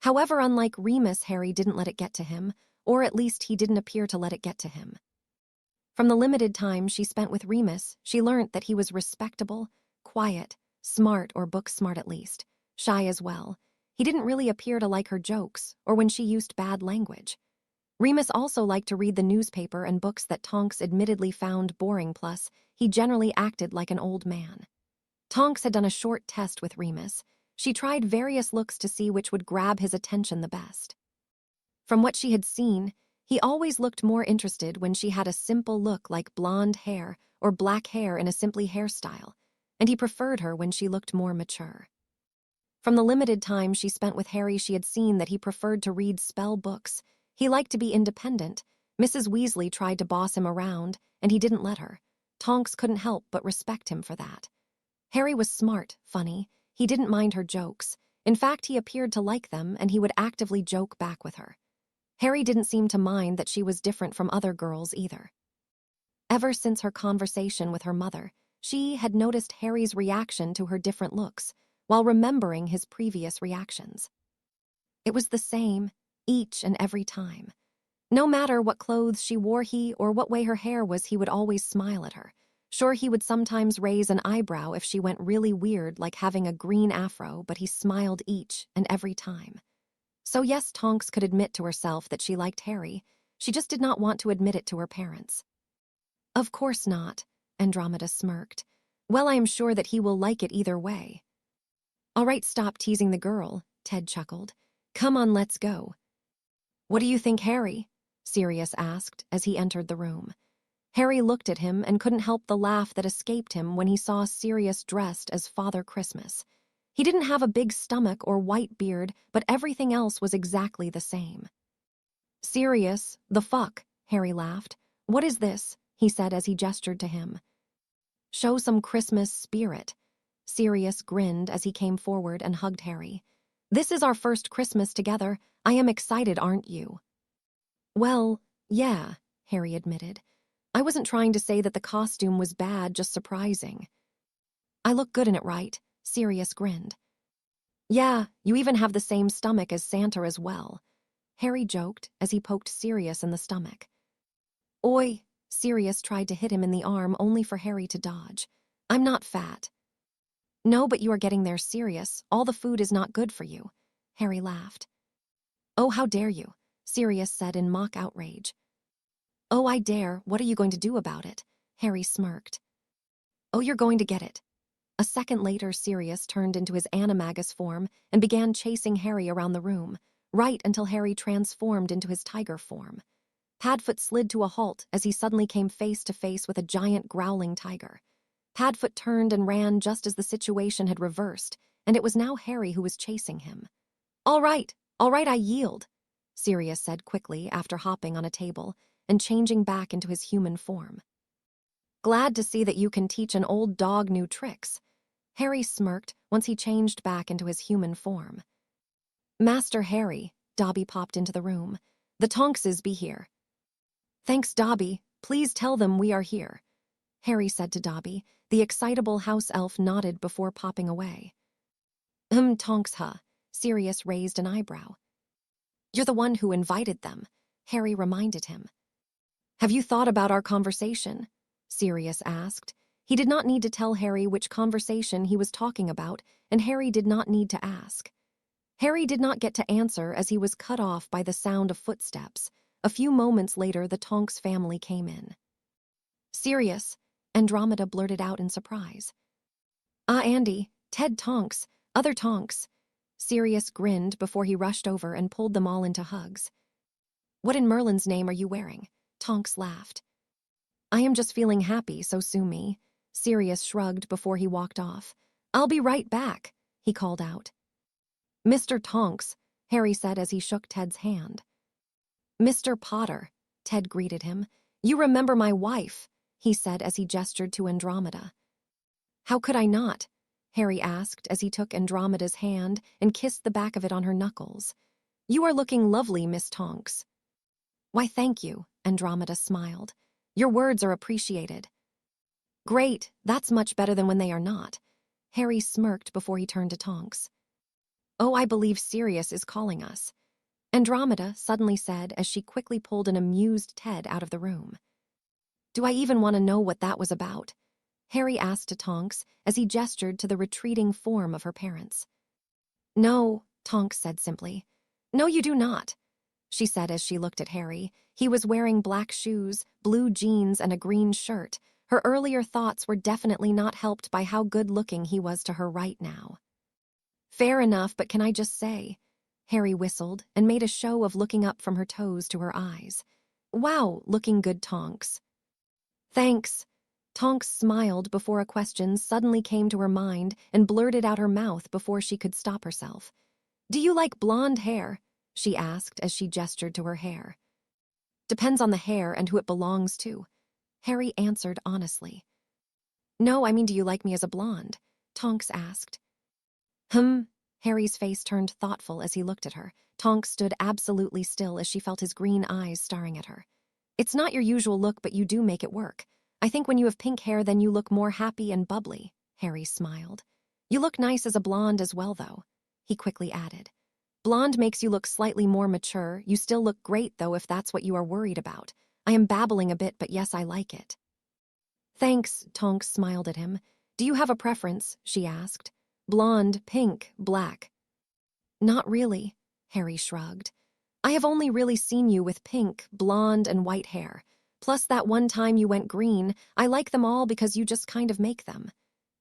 However, unlike Remus, Harry didn't let it get to him, or at least he didn't appear to let it get to him. From the limited time she spent with Remus, she learned that he was respectable, quiet, smart or book smart at least, shy as well. He didn't really appear to like her jokes or when she used bad language. Remus also liked to read the newspaper and books that Tonks admittedly found boring, plus he generally acted like an old man. Tonks had done a short test with Remus. She tried various looks to see which would grab his attention the best. From what she had seen, he always looked more interested when she had a simple look like blonde hair or black hair in a simply hairstyle, and he preferred her when she looked more mature. From the limited time she spent with Harry, she had seen that he preferred to read spell books. He liked to be independent. Mrs. Weasley tried to boss him around, and he didn't let her. Tonks couldn't help but respect him for that. Harry was smart, funny. He didn't mind her jokes. In fact, he appeared to like them, and he would actively joke back with her. Harry didn't seem to mind that she was different from other girls either. Ever since her conversation with her mother, she had noticed Harry's reaction to her different looks, while remembering his previous reactions. It was the same, each and every time. No matter what clothes she wore or what way her hair was, he would always smile at her. Sure, he would sometimes raise an eyebrow if she went really weird, like having a green afro, but he smiled each and every time. So yes, Tonks could admit to herself that she liked Harry. She just did not want to admit it to her parents. Of course not, Andromeda smirked. Well, I am sure that he will like it either way. All right, stop teasing the girl, Ted chuckled. Come on, let's go. What do you think, Harry? Sirius asked as he entered the room. Harry looked at him and couldn't help the laugh that escaped him when he saw Sirius dressed as Father Christmas. He didn't have a big stomach or white beard, but everything else was exactly the same. Sirius, the fuck, Harry laughed. What is this? He said as he gestured to him. Show some Christmas spirit. Sirius grinned as he came forward and hugged Harry. This is our first Christmas together. I am excited, aren't you? Well, yeah, Harry admitted. I wasn't trying to say that the costume was bad, just surprising. I look good in it, right? Sirius grinned. Yeah, you even have the same stomach as Santa as well, Harry joked as he poked Sirius in the stomach. Oi, Sirius tried to hit him in the arm only for Harry to dodge. I'm not fat. No, but you are getting there, Sirius. All the food is not good for you, Harry laughed. Oh, how dare you, Sirius said in mock outrage. Oh, I dare. What are you going to do about it? Harry smirked. Oh, you're going to get it. A second later, Sirius turned into his animagus form and began chasing Harry around the room, right until Harry transformed into his tiger form. Padfoot slid to a halt as he suddenly came face to face with a giant growling tiger. Padfoot turned and ran just as the situation had reversed, and it was now Harry who was chasing him. All right, I yield, Sirius said quickly after hopping on a table and changing back into his human form. Glad to see that you can teach an old dog new tricks, Harry smirked once he changed back into his human form. Master Harry, Dobby popped into the room. The Tonkses be here. Thanks, Dobby. Please tell them we are here, Harry said to Dobby. The excitable house elf nodded before popping away. Tonks, huh? Sirius raised an eyebrow. You're the one who invited them, Harry reminded him. Have you thought about our conversation? Sirius asked. He did not need to tell Harry which conversation he was talking about, and Harry did not need to ask. Harry did not get to answer as he was cut off by the sound of footsteps. A few moments later, the Tonks family came in. Sirius, Andromeda blurted out in surprise. Andy, Ted Tonks, other Tonks. Sirius grinned before he rushed over and pulled them all into hugs. What in Merlin's name are you wearing? Tonks laughed. I am just feeling happy, so sue me. Sirius shrugged before he walked off. I'll be right back, he called out. Mr. Tonks, Harry said as he shook Ted's hand. Mr. Potter, Ted greeted him. You remember my wife, he said as he gestured to Andromeda. How could I not? Harry asked as he took Andromeda's hand and kissed the back of it on her knuckles. You are looking lovely, Miss Tonks. Why, thank you, Andromeda smiled. Your words are appreciated. Great, that's much better than when they are not. Harry smirked before he turned to Tonks. Oh, I believe Sirius is calling us, Andromeda suddenly said as she quickly pulled an amused Ted out of the room. Do I even want to know what that was about? Harry asked to Tonks as he gestured to the retreating form of her parents. No, Tonks said simply. No, you do not, she said as she looked at Harry. He was wearing black shoes, blue jeans, and a green shirt. Her earlier thoughts were definitely not helped by how good-looking he was to her right now. Fair enough, but can I just say? Harry whistled and made a show of looking up from her toes to her eyes. Wow, looking good, Tonks. Thanks, Tonks smiled before a question suddenly came to her mind and blurted out her mouth before she could stop herself. "Do you like blonde hair?" she asked as she gestured to her hair. "Depends on the hair and who it belongs to," Harry answered honestly. "No, I mean, do you like me as a blonde?" Tonks asked. Harry's face turned thoughtful as he looked at her. Tonks stood absolutely still as she felt his green eyes staring at her. "It's not your usual look, but you do make it work. I think when you have pink hair, then you look more happy and bubbly," Harry smiled. "You look nice as a blonde as well, though," he quickly added. "Blonde makes you look slightly more mature. You still look great, though, if that's what you are worried about. I am babbling a bit, but yes, I like it." "Thanks," Tonks smiled at him. "Do you have a preference?" she asked. "Blonde, pink, black?" "Not really," Harry shrugged. "I have only really seen you with pink, blonde, and white hair. Plus that one time you went green. I like them all because you just kind of make them."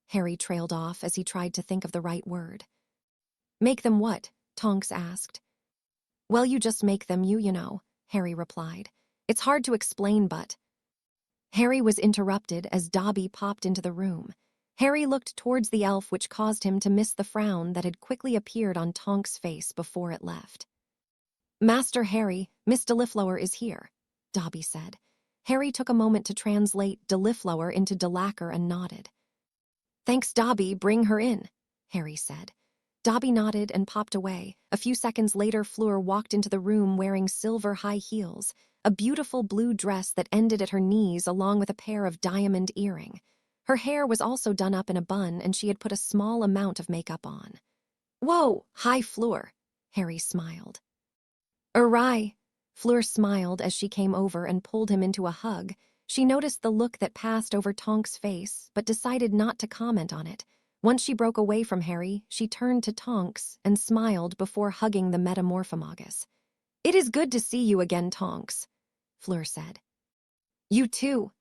Harry trailed off as he tried to think of the right word. "Make them what?" Tonks asked. "Well, you just make them, you know," Harry replied. "It's hard to explain, but—" Harry was interrupted as Dobby popped into the room. Harry looked towards the elf, which caused him to miss the frown that had quickly appeared on Tonks' face before it left. "Master Harry, Miss Deliflower is here," Dobby said. Harry took a moment to translate Deliflower into Delacker and nodded. "Thanks, Dobby, bring her in," Harry said. Dobby nodded and popped away. A few seconds later, Fleur walked into the room wearing silver high heels, a beautiful blue dress that ended at her knees along with a pair of diamond earrings. Her hair was also done up in a bun and she had put a small amount of makeup on. "Whoa, hi, Fleur," Harry smiled. "Arai." Fleur smiled as she came over and pulled him into a hug. She noticed the look that passed over Tonks' face, but decided not to comment on it. Once she broke away from Harry, she turned to Tonks and smiled before hugging the metamorphomagus. "It is good to see you again, Tonks," Fleur said. "You too,"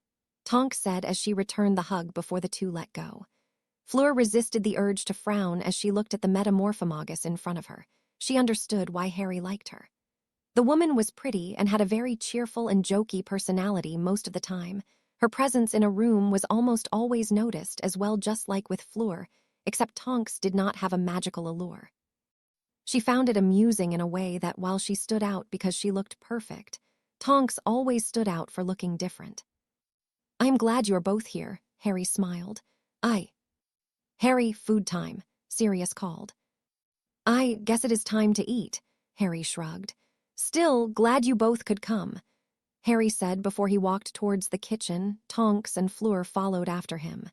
Tonks said as she returned the hug before the two let go. Fleur resisted the urge to frown as she looked at the metamorphomagus in front of her. She understood why Harry liked her. The woman was pretty and had a very cheerful and jokey personality most of the time. Her presence in a room was almost always noticed as well, just like with Fleur, except Tonks did not have a magical allure. She found it amusing in a way that while she stood out because she looked perfect, Tonks always stood out for looking different. "I am glad you're both here," Harry smiled. "Harry, food time," Sirius called. "I guess it is time to eat," Harry shrugged. "Still, glad you both could come," Harry said before he walked towards the kitchen. Tonks and Fleur followed after him.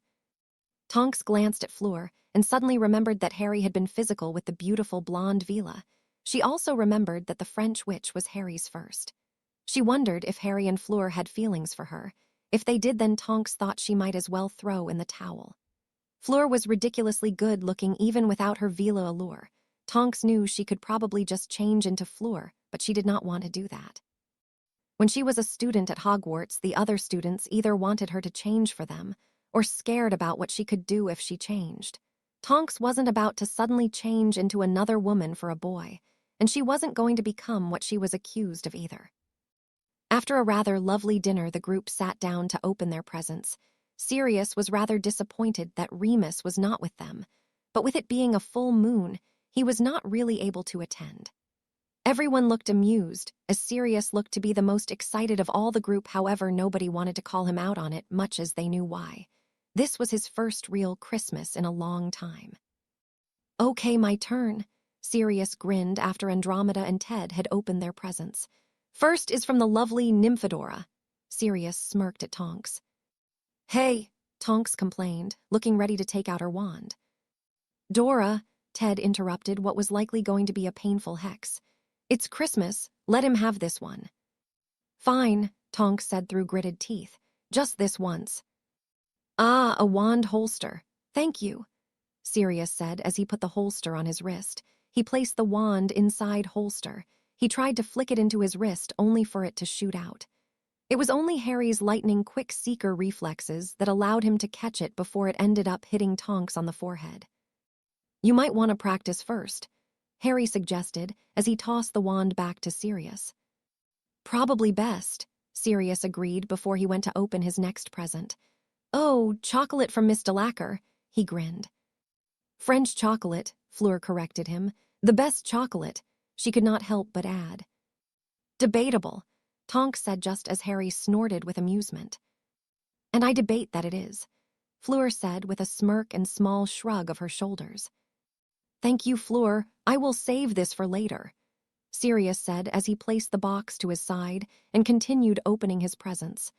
Tonks glanced at Fleur and suddenly remembered that Harry had been physical with the beautiful blonde Vila. She also remembered that the French witch was Harry's first. She wondered if Harry and Fleur had feelings for her. If they did, then Tonks thought she might as well throw in the towel. Fleur was ridiculously good-looking even without her Vila allure. Tonks knew she could probably just change into Fleur, but she did not want to do that. When she was a student at Hogwarts, the other students either wanted her to change for them or scared about what she could do if she changed. Tonks wasn't about to suddenly change into another woman for a boy, and she wasn't going to become what she was accused of either. After a rather lovely dinner, the group sat down to open their presents. Sirius was rather disappointed that Remus was not with them, but with it being a full moon, he was not really able to attend. Everyone looked amused, as Sirius looked to be the most excited of all the group. However, nobody wanted to call him out on it, much as they knew why. This was his first real Christmas in a long time. "Okay, my turn," Sirius grinned after Andromeda and Ted had opened their presents. "First is from the lovely Nymphadora." Sirius smirked at Tonks. "Hey," Tonks complained, looking ready to take out her wand. "Dora," Ted interrupted what was likely going to be a painful hex. "It's Christmas, let him have this one." "Fine," Tonks said through gritted teeth. "Just this once." "Ah, a wand holster. Thank you," Sirius said as he put the holster on his wrist. He placed the wand inside holster. He tried to flick it into his wrist only for it to shoot out. It was only Harry's lightning-quick seeker reflexes that allowed him to catch it before it ended up hitting Tonks on the forehead. "You might want to practice first," Harry suggested as he tossed the wand back to Sirius. "Probably best," Sirius agreed before he went to open his next present. Oh, chocolate from Miss Delacour, he grinned. French chocolate, Fleur corrected him. The best chocolate, she could not help but add. Debatable, Tonks said just as Harry snorted with amusement. And I debate that it is, Fleur said with a smirk and small shrug of her shoulders. Thank you, Fleur. I will save this for later, Sirius said as he placed the box to his side and continued opening his presents.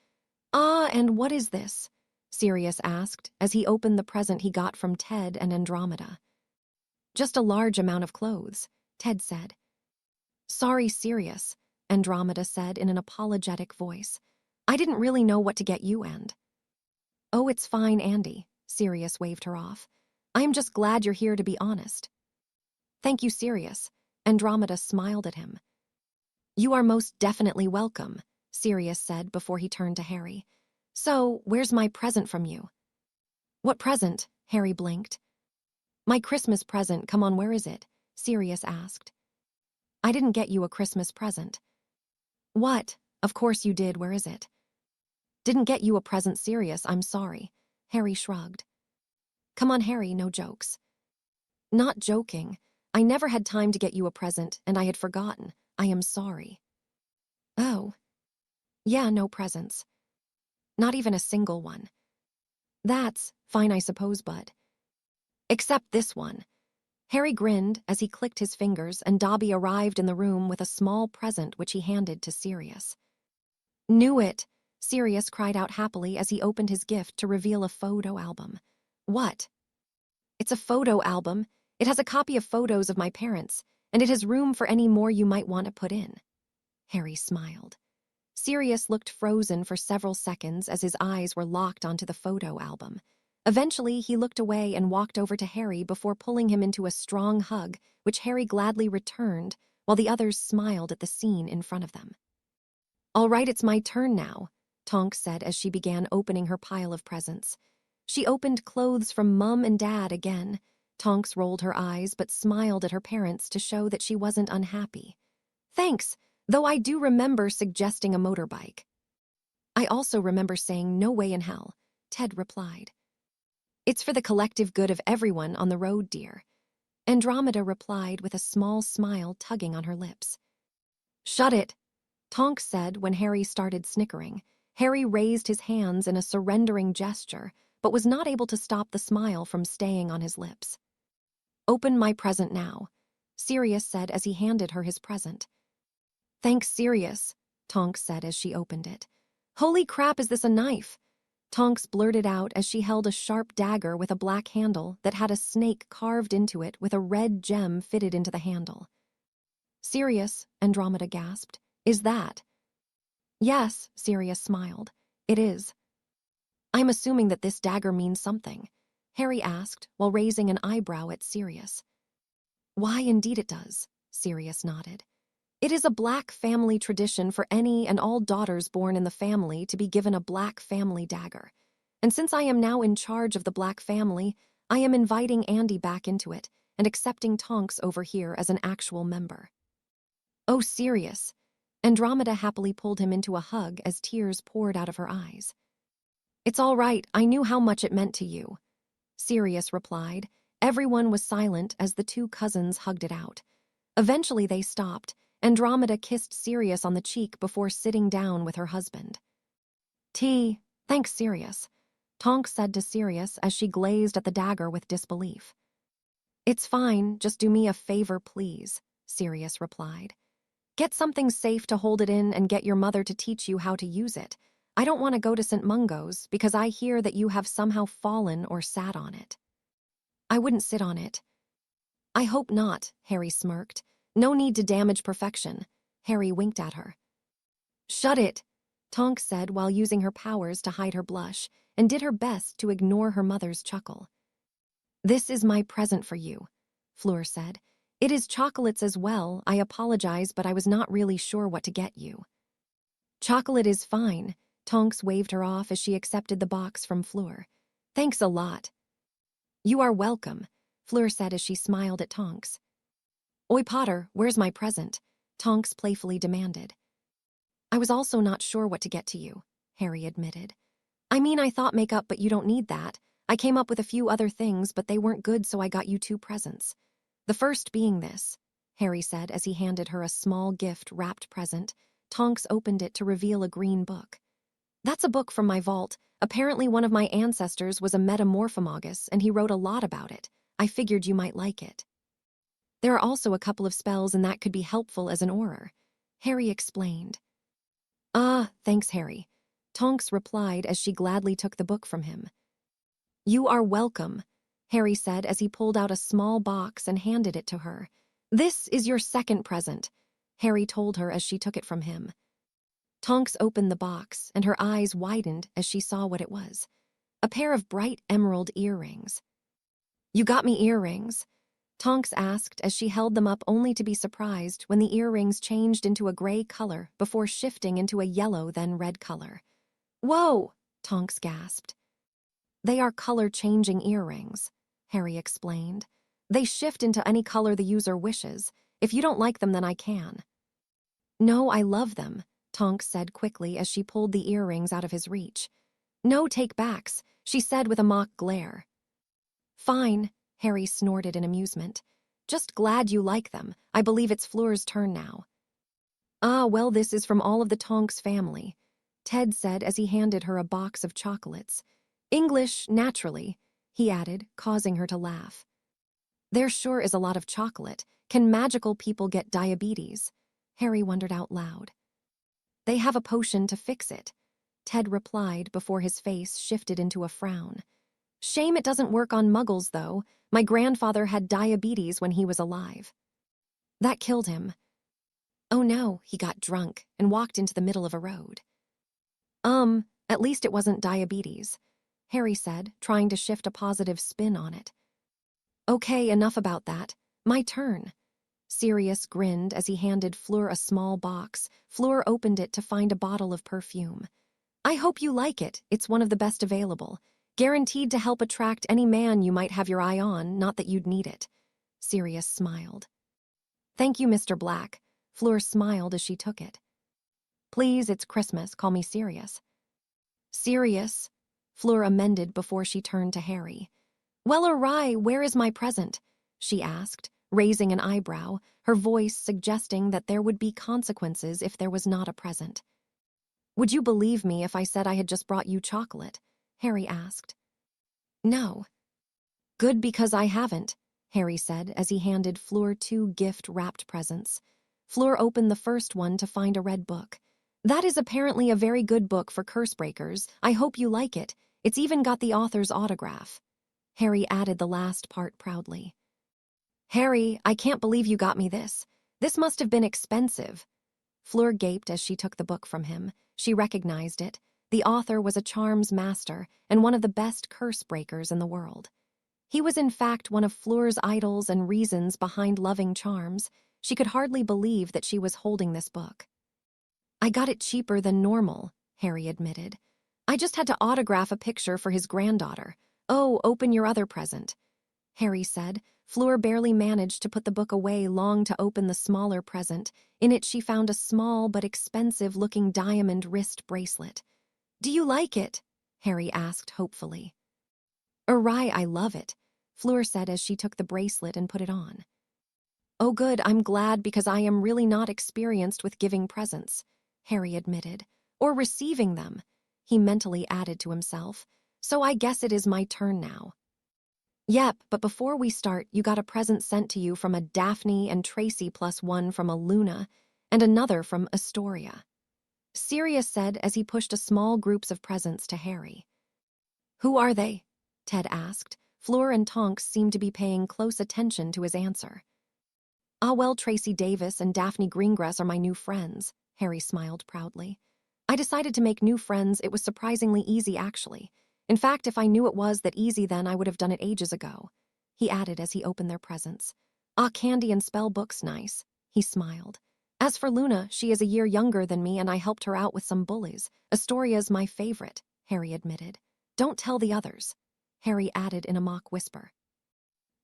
Ah, and what is this? Sirius asked as he opened the present he got from Ted and Andromeda. Just a large amount of clothes, Ted said. Sorry, Sirius, Andromeda said in an apologetic voice. I didn't really know what to get you and. Oh, it's fine, Andy, Sirius waved her off. I'm just glad you're here to be honest. Thank you, Sirius. Andromeda smiled at him. You are most definitely welcome, Sirius said before he turned to Harry. So, where's my present from you? What present? Harry blinked. My Christmas present, come on, where is it? Sirius asked. I didn't get you a Christmas present. What? Of course you did, where is it? Didn't get you a present, Sirius, I'm sorry. Harry shrugged. Come on, Harry, no jokes. Not joking. I never had time to get you a present, and I had forgotten. I am sorry. Oh. Yeah, no presents. Not even a single one. That's fine, I suppose, but. Except this one. Harry grinned as he clicked his fingers and Dobby arrived in the room with a small present which he handed to Sirius. Knew it, Sirius cried out happily as he opened his gift to reveal a photo album. What? It's a photo album. It has a copy of photos of my parents, and it has room for any more you might want to put in. Harry smiled. Sirius looked frozen for several seconds as his eyes were locked onto the photo album. Eventually, he looked away and walked over to Harry before pulling him into a strong hug, which Harry gladly returned, while the others smiled at the scene in front of them. All right, it's my turn now, Tonks said as she began opening her pile of presents. She opened clothes from Mum and Dad again. Tonks rolled her eyes but smiled at her parents to show that she wasn't unhappy. Thanks, though I do remember suggesting a motorbike. I also remember saying no way in hell, Ted replied. It's for the collective good of everyone on the road, dear. Andromeda replied with a small smile tugging on her lips. Shut it, Tonks said when Harry started snickering. Harry raised his hands in a surrendering gesture, but was not able to stop the smile from staying on his lips. Open my present now, Sirius said as he handed her his present. Thanks, Sirius, Tonks said as she opened it. Holy crap, is this a knife? Tonks blurted out as she held a sharp dagger with a black handle that had a snake carved into it with a red gem fitted into the handle. Sirius, Andromeda gasped. Is that? Yes, Sirius smiled. It is. I'm assuming that this dagger means something, Harry asked while raising an eyebrow at Sirius. Why, indeed it does, Sirius nodded. It is a black family tradition for any and all daughters born in the family to be given a black family dagger. And since I am now in charge of the black family, I am inviting Andy back into it and accepting Tonks over here as an actual member. Oh, Sirius. Andromeda happily pulled him into a hug as tears poured out of her eyes. It's all right, I knew how much it meant to you, Sirius replied. Everyone was silent as the two cousins hugged it out. Eventually they stopped. Andromeda kissed Sirius on the cheek before sitting down with her husband. Thanks, Sirius, Tonks said to Sirius as she glazed at the dagger with disbelief. It's fine, just do me a favor, please, Sirius replied. Get something safe to hold it in and get your mother to teach you how to use it. I don't want to go to St. Mungo's because I hear that you have somehow fallen or sat on it. I wouldn't sit on it. I hope not, Harry smirked. No need to damage perfection. Harry winked at her. Shut it, Tonks said while using her powers to hide her blush, and did her best to ignore her mother's chuckle. This is my present for you, Fleur said. It is chocolates as well. I apologize, but I was not really sure what to get you. Chocolate is fine, Tonks waved her off as she accepted the box from Fleur. Thanks a lot. You are welcome, Fleur said as she smiled at Tonks. Oi, Potter, where's my present? Tonks playfully demanded. I was also not sure what to get to you, Harry admitted. I mean, I thought makeup, but you don't need that. I came up with a few other things, but they weren't good, so I got you 2 presents. The first being this, Harry said as he handed her a small gift-wrapped present. Tonks opened it to reveal a green book. That's a book from my vault. Apparently one of my ancestors was a metamorphomagus, and he wrote a lot about it. I figured you might like it. There are also a couple of spells, and that could be helpful as an auror, Harry explained. Ah, thanks, Harry, Tonks replied as she gladly took the book from him. You are welcome, Harry said as he pulled out a small box and handed it to her. This is your second present, Harry told her as she took it from him. Tonks opened the box, and her eyes widened as she saw what it was. A pair of bright emerald earrings. You got me earrings? Tonks asked as she held them up, only to be surprised when the earrings changed into a gray color before shifting into a yellow then red color. Whoa! Tonks gasped. They are color-changing earrings, Harry explained. They shift into any color the user wishes. If you don't like them, then I can. No, I love them, Tonks said quickly as she pulled the earrings out of his reach. No take-backs, she said with a mock glare. Fine, Harry snorted in amusement. Just glad you like them. I believe it's Fleur's turn now. Ah, well, this is from all of the Tonks family, Ted said as he handed her a box of chocolates. English, naturally, he added, causing her to laugh. There sure is a lot of chocolate. Can magical people get diabetes? Harry wondered out loud. They have a potion to fix it, Ted replied before his face shifted into a frown. Shame it doesn't work on muggles, though. My grandfather had diabetes when he was alive. That killed him. Oh no, he got drunk and walked into the middle of a road. At least it wasn't diabetes, Harry said, trying to shift a positive spin on it. Okay, enough about that. My turn. Sirius grinned as he handed Fleur a small box. Fleur opened it to find a bottle of perfume. I hope you like it. It's one of the best available. Guaranteed to help attract any man you might have your eye on, not that you'd need it. Sirius smiled. Thank you, Mr. Black. Fleur smiled as she took it. Please, it's Christmas. Call me Sirius. Sirius, Fleur amended before she turned to Harry. Well, awry, where is my present? She asked, raising an eyebrow, her voice suggesting that there would be consequences if there was not a present. Would you believe me if I said I had just brought you chocolate? Harry asked. No. Good, because I haven't, Harry said as he handed Fleur 2 gift-wrapped presents. Fleur opened the first one to find a red book. That is apparently a very good book for curse breakers. I hope you like it. It's even got the author's autograph. Harry added the last part proudly. Harry, I can't believe you got me this. This must have been expensive. Fleur gaped as she took the book from him. She recognized it. The author was a charms master and one of the best curse breakers in the world. He was in fact one of Fleur's idols and reasons behind loving charms. She could hardly believe that she was holding this book. I got it cheaper than normal, Harry admitted. I just had to autograph a picture for his granddaughter. Oh, open your other present, Harry said. Fleur barely managed to put the book away long to open the smaller present. In it she found a small but expensive-looking diamond wrist bracelet. Do you like it? Harry asked hopefully. Awry, I love it, Fleur said as she took the bracelet and put it on. Oh good, I'm glad, because I am really not experienced with giving presents, Harry admitted. Or receiving them, he mentally added to himself. So I guess it is my turn now. Yep, but before we start, you got a present sent to you from a Daphne and Tracy, plus one from a Luna, and another from Astoria, Sirius said as he pushed a small groups of presents to Harry. Who are they? Ted asked. Fleur and Tonks seemed to be paying close attention to his answer. Ah, well, Tracy Davis and Daphne Greengrass are my new friends, Harry smiled proudly. I decided to make new friends. It was surprisingly easy, actually. In fact, if I knew it was that easy, then I would have done it ages ago, he added as he opened their presents. Ah, candy and spell books, nice, he smiled. As for Luna, she is a year younger than me and I helped her out with some bullies. Astoria's my favorite, Harry admitted. Don't tell the others, Harry added in a mock whisper.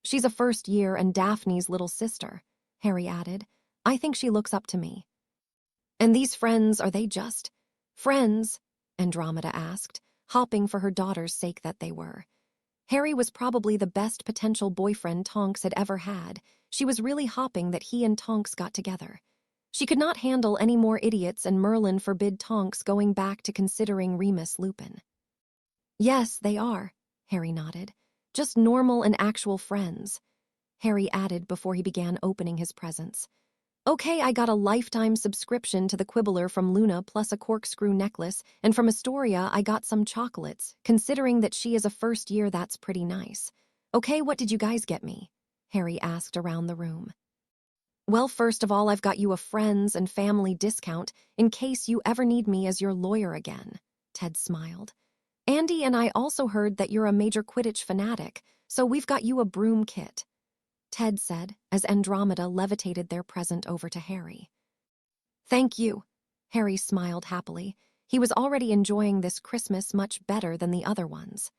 She's a first year and Daphne's little sister, Harry added. I think she looks up to me. And these friends, are they just friends? Andromeda asked. hopping for her daughter's sake that they were. Harry was probably the best potential boyfriend Tonks had ever had. She was really hopping that he and Tonks got together. She could not handle any more idiots, and Merlin forbid Tonks going back to considering Remus Lupin. Yes, they are, Harry nodded. Just normal and actual friends, Harry added before he began opening his presents. Okay, I got a lifetime subscription to the Quibbler from Luna plus a corkscrew necklace, and from Astoria I got some chocolates. Considering that she is a first year, that's pretty nice. Okay, what did you guys get me? Harry asked around the room. Well, first of all, I've got you a friends and family discount in case you ever need me as your lawyer again, Ted smiled. Andy and I also heard that you're a major Quidditch fanatic, so we've got you a broom kit, Ted said as Andromeda levitated their present over to Harry. Thank you. Harry smiled happily. He was already enjoying this Christmas much better than the other ones.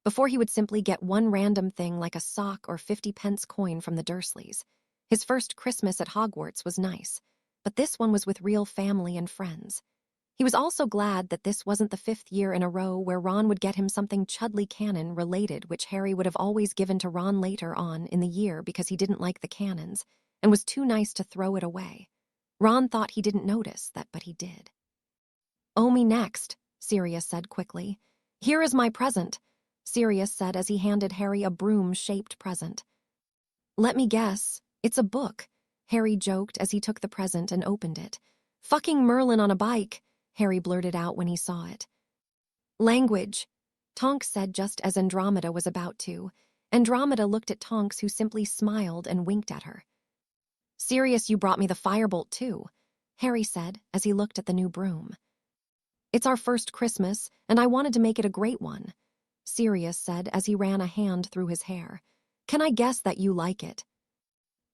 Before he would simply get one random thing like a sock or 50-pence coin from the Dursleys. His first Christmas at Hogwarts was nice, but this one was with real family and friends. He was also glad that this wasn't the 5th year in a row where Ron would get him something Chudley Cannon related, which Harry would have always given to Ron later on in the year because he didn't like the cannons and was too nice to throw it away. Ron thought he didn't notice that, but he did. "Oh, me next," Sirius said quickly. "Here is my present," Sirius said as he handed Harry a broom-shaped present. "Let me guess, it's a book," Harry joked as he took the present and opened it. "Fucking Merlin on a bike," Harry blurted out when he saw it. "Language," Tonks said just as Andromeda was about to. Andromeda looked at Tonks, who simply smiled and winked at her. "Sirius, you brought me the firebolt too," Harry said as he looked at the new broom. "It's our first Christmas, and I wanted to make it a great one," Sirius said as he ran a hand through his hair. "Can I guess that you like it?"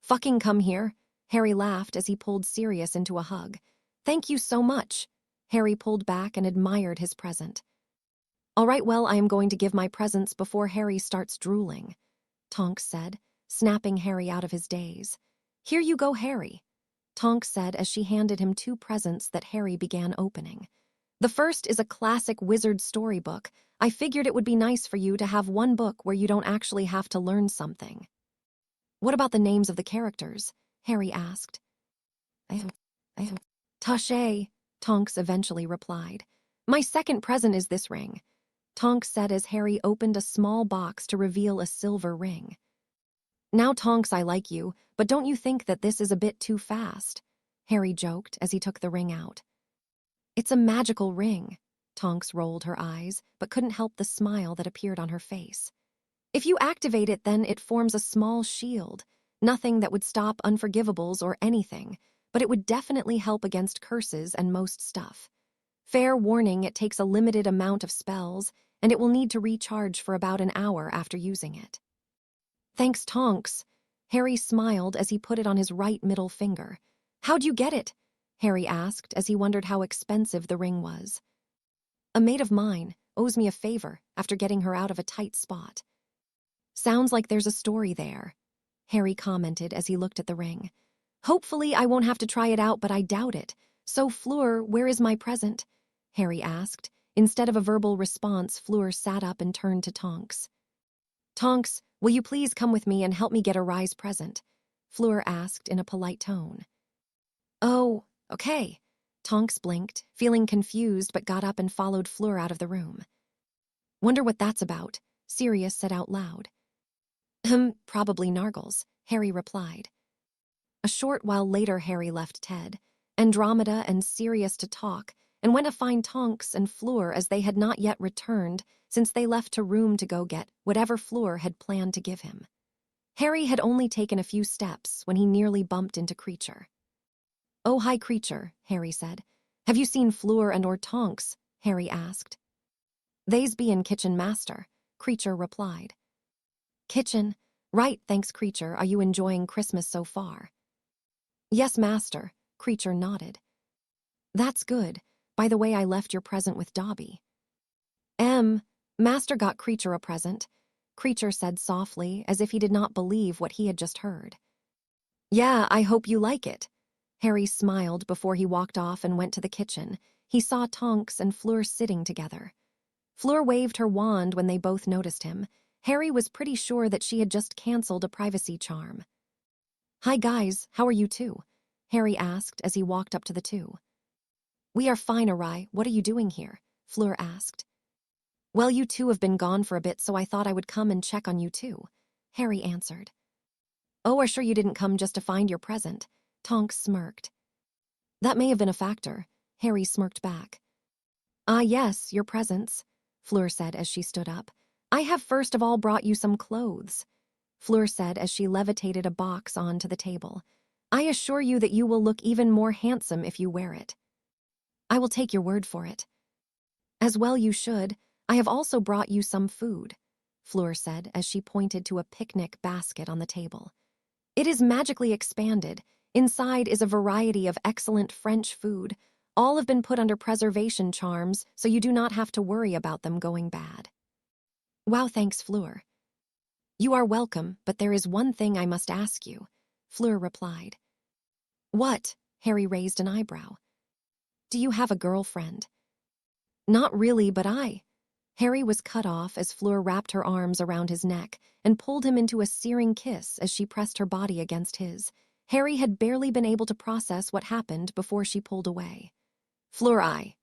"Fucking come here," Harry laughed as he pulled Sirius into a hug. "Thank you so much." Harry pulled back and admired his present. "All right, well, I am going to give my presents before Harry starts drooling," Tonks said, snapping Harry out of his daze. "Here you go, Harry," Tonks said as she handed him 2 presents that Harry began opening. "The first is a classic wizard storybook. I figured it would be nice for you to have one book where you don't actually have to learn something." "What about the names of the characters?" Harry asked. "Touché," Tonks eventually replied. "My second present is this ring," Tonks said as Harry opened a small box to reveal a silver ring. "Now, Tonks, I like you, but don't you think that this is a bit too fast?" Harry joked as he took the ring out. "It's a magical ring," Tonks rolled her eyes, but couldn't help the smile that appeared on her face. "If you activate it, then it forms a small shield. Nothing that would stop unforgivables or anything, but it would definitely help against curses and most stuff. Fair warning, it takes a limited amount of spells, and it will need to recharge for about an hour after using it." "Thanks, Tonks." Harry smiled as he put it on his right middle finger. "How'd you get it?" Harry asked as he wondered how expensive the ring was. "A mate of mine owes me a favor after getting her out of a tight spot." "Sounds like there's a story there," Harry commented as he looked at the ring. "Hopefully I won't have to try it out, but I doubt it. So, Fleur, where is my present?" Harry asked. Instead of a verbal response, Fleur sat up and turned to Tonks. "Tonks, will you please come with me and help me get a Rise present?" Fleur asked in a polite tone. "Oh, okay." Tonks blinked, feeling confused, but got up and followed Fleur out of the room. "Wonder what that's about," Sirius said out loud. Probably Nargles," Harry replied. A short while later, Harry left Ted, Andromeda, and Sirius to talk, and went to find Tonks and Fleur as they had not yet returned since they left to room to go get whatever Fleur had planned to give him. Harry had only taken a few steps when he nearly bumped into Creature. "Oh, hi, Creature," Harry said. "Have you seen Fleur and or Tonks?" Harry asked. "They's be in kitchen, master," Creature replied. "Kitchen? Right, thanks, Creature. Are you enjoying Christmas so far?" "Yes, master," Creature nodded. "That's good. By the way, I left your present with Dobby." Master got Creature a present," Creature said softly, as if he did not believe what he had just heard. "Yeah, I hope you like it." Harry smiled before he walked off and went to the kitchen. He saw Tonks and Fleur sitting together. Fleur waved her wand when they both noticed him. Harry was pretty sure that she had just cancelled a privacy charm. "Hi guys, how are you two?" Harry asked as he walked up to the two. "We are fine, Arai. What are you doing here?" Fleur asked. "Well, you two have been gone for a bit, so I thought I would come and check on you too," Harry answered. "Oh, are sure you didn't come just to find your present?" Tonks smirked. "That may have been a factor," Harry smirked back. "Ah yes, your presents," Fleur said as she stood up. "I have first of all brought you some clothes," Fleur said as she levitated a box onto the table. "I assure you that you will look even more handsome if you wear it." "I will take your word for it." "As well you should. I have also brought you some food," Fleur said as she pointed to a picnic basket on the table. "It is magically expanded. Inside is a variety of excellent French food. All have been put under preservation charms, so you do not have to worry about them going bad." "Wow, thanks, Fleur." "You are welcome, but there is one thing I must ask you," Fleur replied. "What?" Harry raised an eyebrow. "Do you have a girlfriend?" "Not really, but Harry was cut off as Fleur wrapped her arms around his neck and pulled him into a searing kiss as she pressed her body against his. Harry had barely been able to process what happened before she pulled away. "Fleur,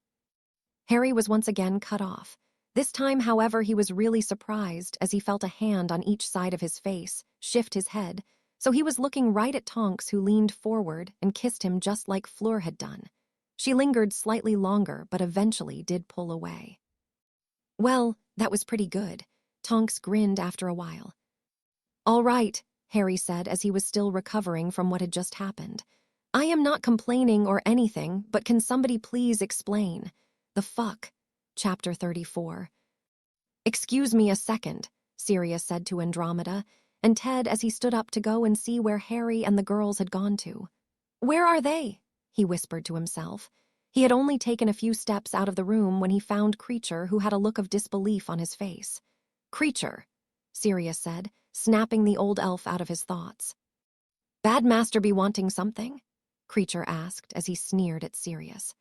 Harry was once again cut off. This time, however, he was really surprised as he felt a hand on each side of his face shift his head, so he was looking right at Tonks, who leaned forward and kissed him just like Fleur had done. She lingered slightly longer, but eventually did pull away. "Well, that was pretty good," Tonks grinned after a while. "All right," Harry said as he was still recovering from what had just happened. "I am not complaining or anything, but can somebody please explain? The fuck?" Chapter 34. "Excuse me a second," Sirius said to Andromeda, and Ted as he stood up to go and see where Harry and the girls had gone to. "Where are they?" he whispered to himself. He had only taken a few steps out of the room when he found Creature, who had a look of disbelief on his face. "Creature," Sirius said, snapping the old elf out of his thoughts. "Bad Master be wanting something?" Creature asked as he sneered at Sirius.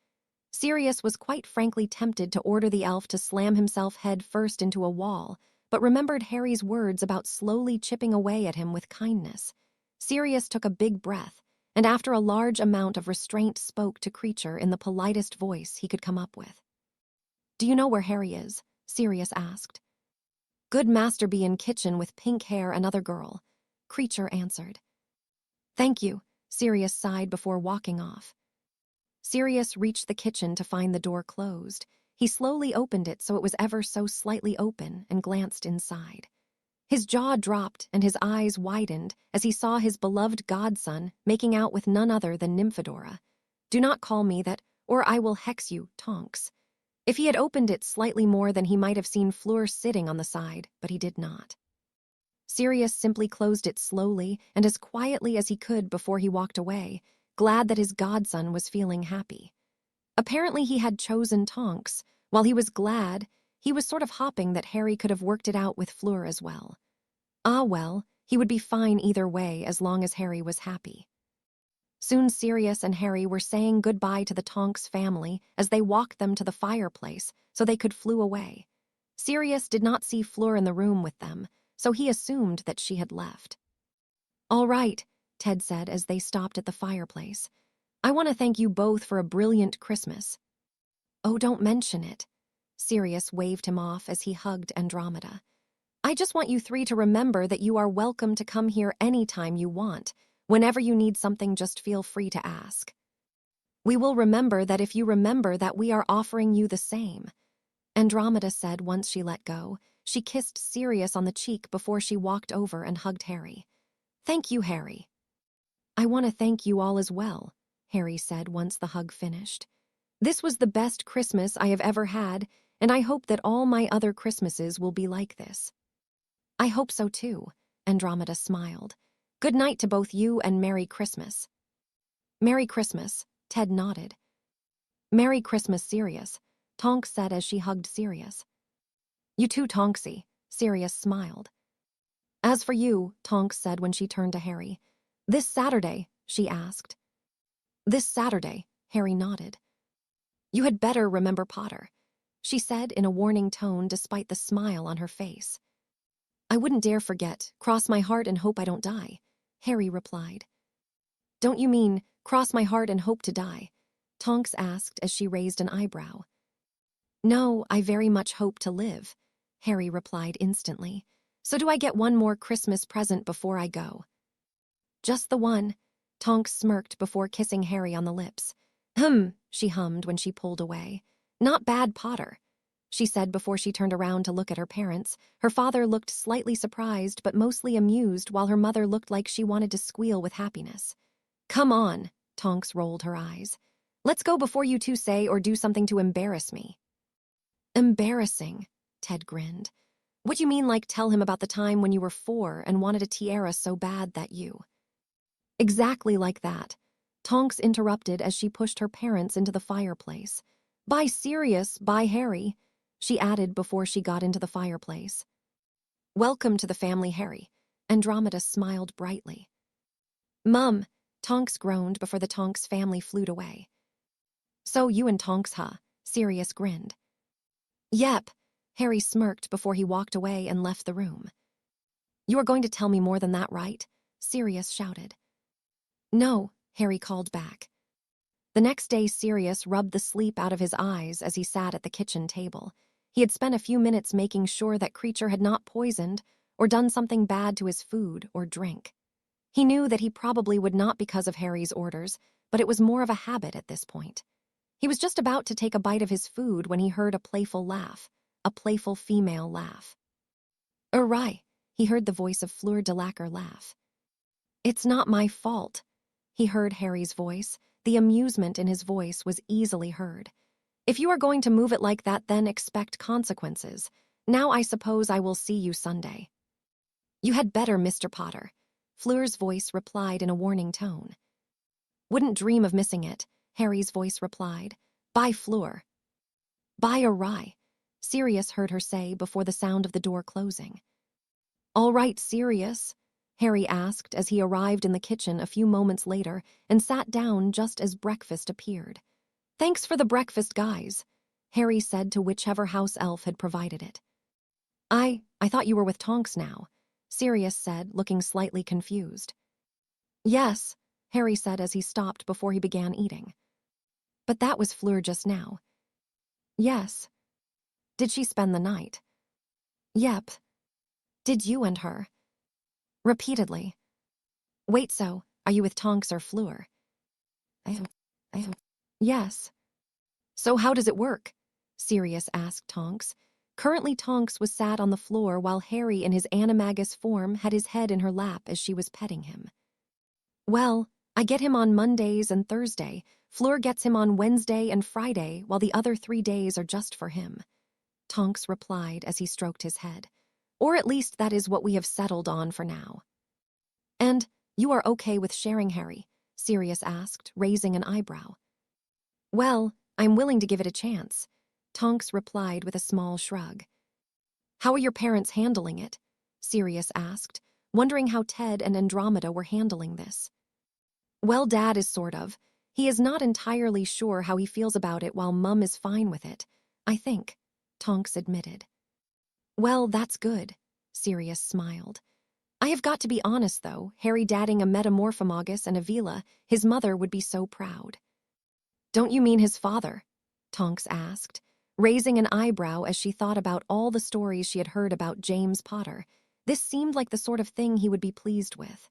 Sirius was quite frankly tempted to order the elf to slam himself head first into a wall, but remembered Harry's words about slowly chipping away at him with kindness. Sirius took a big breath, and after a large amount of restraint spoke to Creature in the politest voice he could come up with. "Do you know where Harry is?" Sirius asked. "Good Master be in kitchen with pink hair another girl," Creature answered. "Thank you," Sirius sighed before walking off. Sirius reached the kitchen to find the door closed. He slowly opened it so it was ever so slightly open and glanced inside. His jaw dropped and his eyes widened as he saw his beloved godson making out with none other than Nymphadora. "Do not call me that, or I will hex you, Tonks." If he had opened it slightly more, then he might have seen Fleur sitting on the side, but he did not. Sirius simply closed it slowly and as quietly as he could before he walked away, glad that his godson was feeling happy. Apparently he had chosen Tonks. While he was glad, he was sort of hoping that Harry could have worked it out with Fleur as well. Ah well, he would be fine either way as long as Harry was happy. Soon Sirius and Harry were saying goodbye to the Tonks family as they walked them to the fireplace so they could flew away. Sirius did not see Fleur in the room with them, so he assumed that she had left. "All right," Ted said as they stopped at the fireplace. "I want to thank you both for a brilliant Christmas." "Oh, don't mention it." Sirius waved him off as he hugged Andromeda. "I just want you three to remember that you are welcome to come here anytime you want. Whenever you need something, just feel free to ask. We will remember that if you remember that we are offering you the same," Andromeda said once she let go. She kissed Sirius on the cheek before she walked over and hugged Harry. "Thank you, Harry." "I want to thank you all as well," Harry said once the hug finished. "This was the best Christmas I have ever had, and I hope that all my other Christmases will be like this." "I hope so too," Andromeda smiled. "Good night to both you and Merry Christmas." "Merry Christmas," Ted nodded. "Merry Christmas, Sirius," Tonks said as she hugged Sirius. "You too, Tonksy," Sirius smiled. "As for you," Tonks said when she turned to Harry. "This Saturday?" she asked. "This Saturday," Harry nodded. "You had better remember Potter." she said in a warning tone despite the smile on her face. I wouldn't dare forget, cross my heart and hope I don't die, Harry replied. Don't you mean, cross my heart and hope to die? Tonks asked as she raised an eyebrow. No, I very much hope to live, Harry replied instantly. So do I get one more Christmas present before I go? Just the one, Tonks smirked before kissing Harry on the lips. She hummed when she pulled away. Not bad, Potter, she said before she turned around to look at her parents. Her father looked slightly surprised but mostly amused, while her mother looked like she wanted to squeal with happiness. Come on, Tonks rolled her eyes. Let's go before you two say or do something to embarrass me. Embarrassing, Ted grinned. What you mean, like tell him about the time when you were 4 and wanted a tiara so bad that you... Exactly like that, Tonks interrupted as she pushed her parents into the fireplace. Bye, Sirius, bye, Harry, she added before she got into the fireplace. Welcome to the family, Harry, Andromeda smiled brightly. Mum, Tonks groaned before the Tonks family flew away. So you and Tonks, huh? Sirius grinned. Yep, Harry smirked before he walked away and left the room. You are going to tell me more than that, right? Sirius shouted. No, Harry called back. The next day, Sirius rubbed the sleep out of his eyes as he sat at the kitchen table. He had spent a few minutes making sure that Creature had not poisoned or done something bad to his food or drink. He knew that he probably would not because of Harry's orders, but it was more of a habit at this point. He was just about to take a bite of his food when he heard a playful laugh, a playful female laugh. Right, he heard the voice of Fleur de Lacquer laugh. It's not my fault, he heard Harry's voice. The amusement in his voice was easily heard. If you are going to move it like that, then expect consequences. Now I suppose I will see you Sunday. You had better, Mr. Potter, Fleur's voice replied in a warning tone. Wouldn't dream of missing it, Harry's voice replied. Bye, Fleur. Bye, awry, Sirius heard her say before the sound of the door closing. All right, Sirius, Harry asked as he arrived in the kitchen a few moments later and sat down just as breakfast appeared. Thanks for the breakfast, guys, Harry said to whichever house elf had provided it. I thought you were with Tonks now, Sirius said, looking slightly confused. Yes, Harry said as he stopped before he began eating. But that was Fleur just now. Yes. Did she spend the night? Yep. Did you and her? Repeatedly. Wait, so, are you with Tonks or Fleur? I am. Yes. So how does it work? Sirius asked Tonks. Currently Tonks was sat on the floor while Harry in his animagus form had his head in her lap as she was petting him. Well, I get him on Mondays and Thursday. Fleur gets him on Wednesday and Friday, while the other 3 days are just for him, Tonks replied as he stroked his head. Or at least that is what we have settled on for now. And you are okay with sharing, Harry? Sirius asked, raising an eyebrow. Well, I'm willing to give it a chance, Tonks replied with a small shrug. How are your parents handling it? Sirius asked, wondering how Ted and Andromeda were handling this. Well, Dad is sort of. He is not entirely sure how he feels about it while Mum is fine with it, I think, Tonks admitted. Well, that's good, Sirius smiled. I have got to be honest, though, Harry dadding a Metamorphomagus and a Vila, his mother would be so proud. Don't you mean his father? Tonks asked, raising an eyebrow as she thought about all the stories she had heard about James Potter. This seemed like the sort of thing he would be pleased with.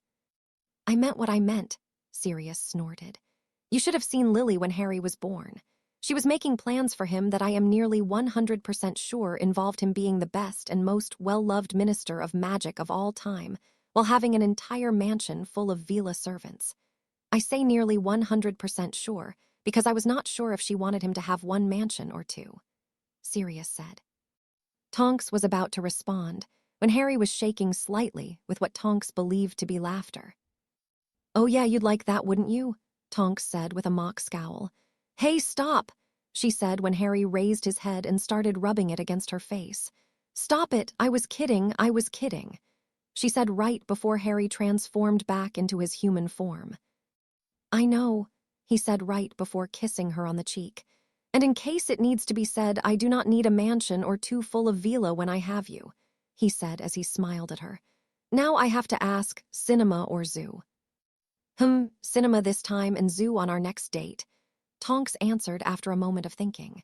I meant what I meant, Sirius snorted. You should have seen Lily when Harry was born. She was making plans for him that I am nearly 100% sure involved him being the best and most well-loved minister of magic of all time, while having an entire mansion full of Vila servants. I say nearly 100% sure, because I was not sure if she wanted him to have one mansion or two, Sirius said. Tonks was about to respond, when Harry was shaking slightly with what Tonks believed to be laughter. Oh yeah, you'd like that, wouldn't you? Tonks said with a mock scowl. Hey, stop, she said when Harry raised his head and started rubbing it against her face. Stop it, I was kidding, she said right before Harry transformed back into his human form. I know, he said right before kissing her on the cheek. And in case it needs to be said, I do not need a mansion or two full of villa when I have you, he said as he smiled at her. Now I have to ask, cinema or zoo? Cinema this time and zoo on our next date, Tonks answered after a moment of thinking.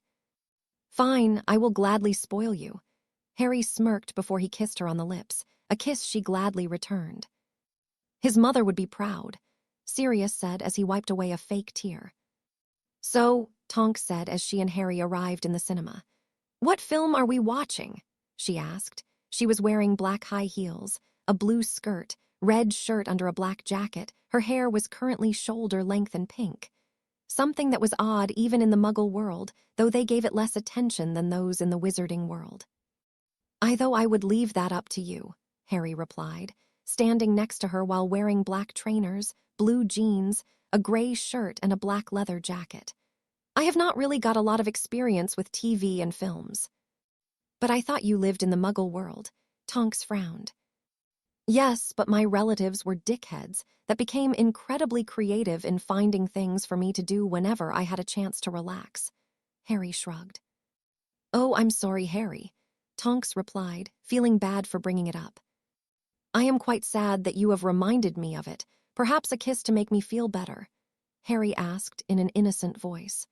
Fine, I will gladly spoil you. Harry smirked before he kissed her on the lips, a kiss she gladly returned. His mother would be proud, Sirius said as he wiped away a fake tear. So, Tonks said as she and Harry arrived in the cinema. What film are we watching? She asked. She was wearing black high heels, a blue skirt, red shirt under a black jacket. Her hair was currently shoulder-length and pink. Something that was odd even in the Muggle world, though they gave it less attention than those in the wizarding world. Though I would leave that up to you, Harry replied, standing next to her while wearing black trainers, blue jeans, a gray shirt, and a black leather jacket. I have not really got a lot of experience with TV and films. But I thought you lived in the Muggle world, Tonks frowned. Yes, but my relatives were dickheads that became incredibly creative in finding things for me to do whenever I had a chance to relax. Harry shrugged. Oh, I'm sorry, Harry, Tonks replied, feeling bad for bringing it up. I am quite sad that you have reminded me of it. Perhaps a kiss to make me feel better, Harry asked in an innocent voice.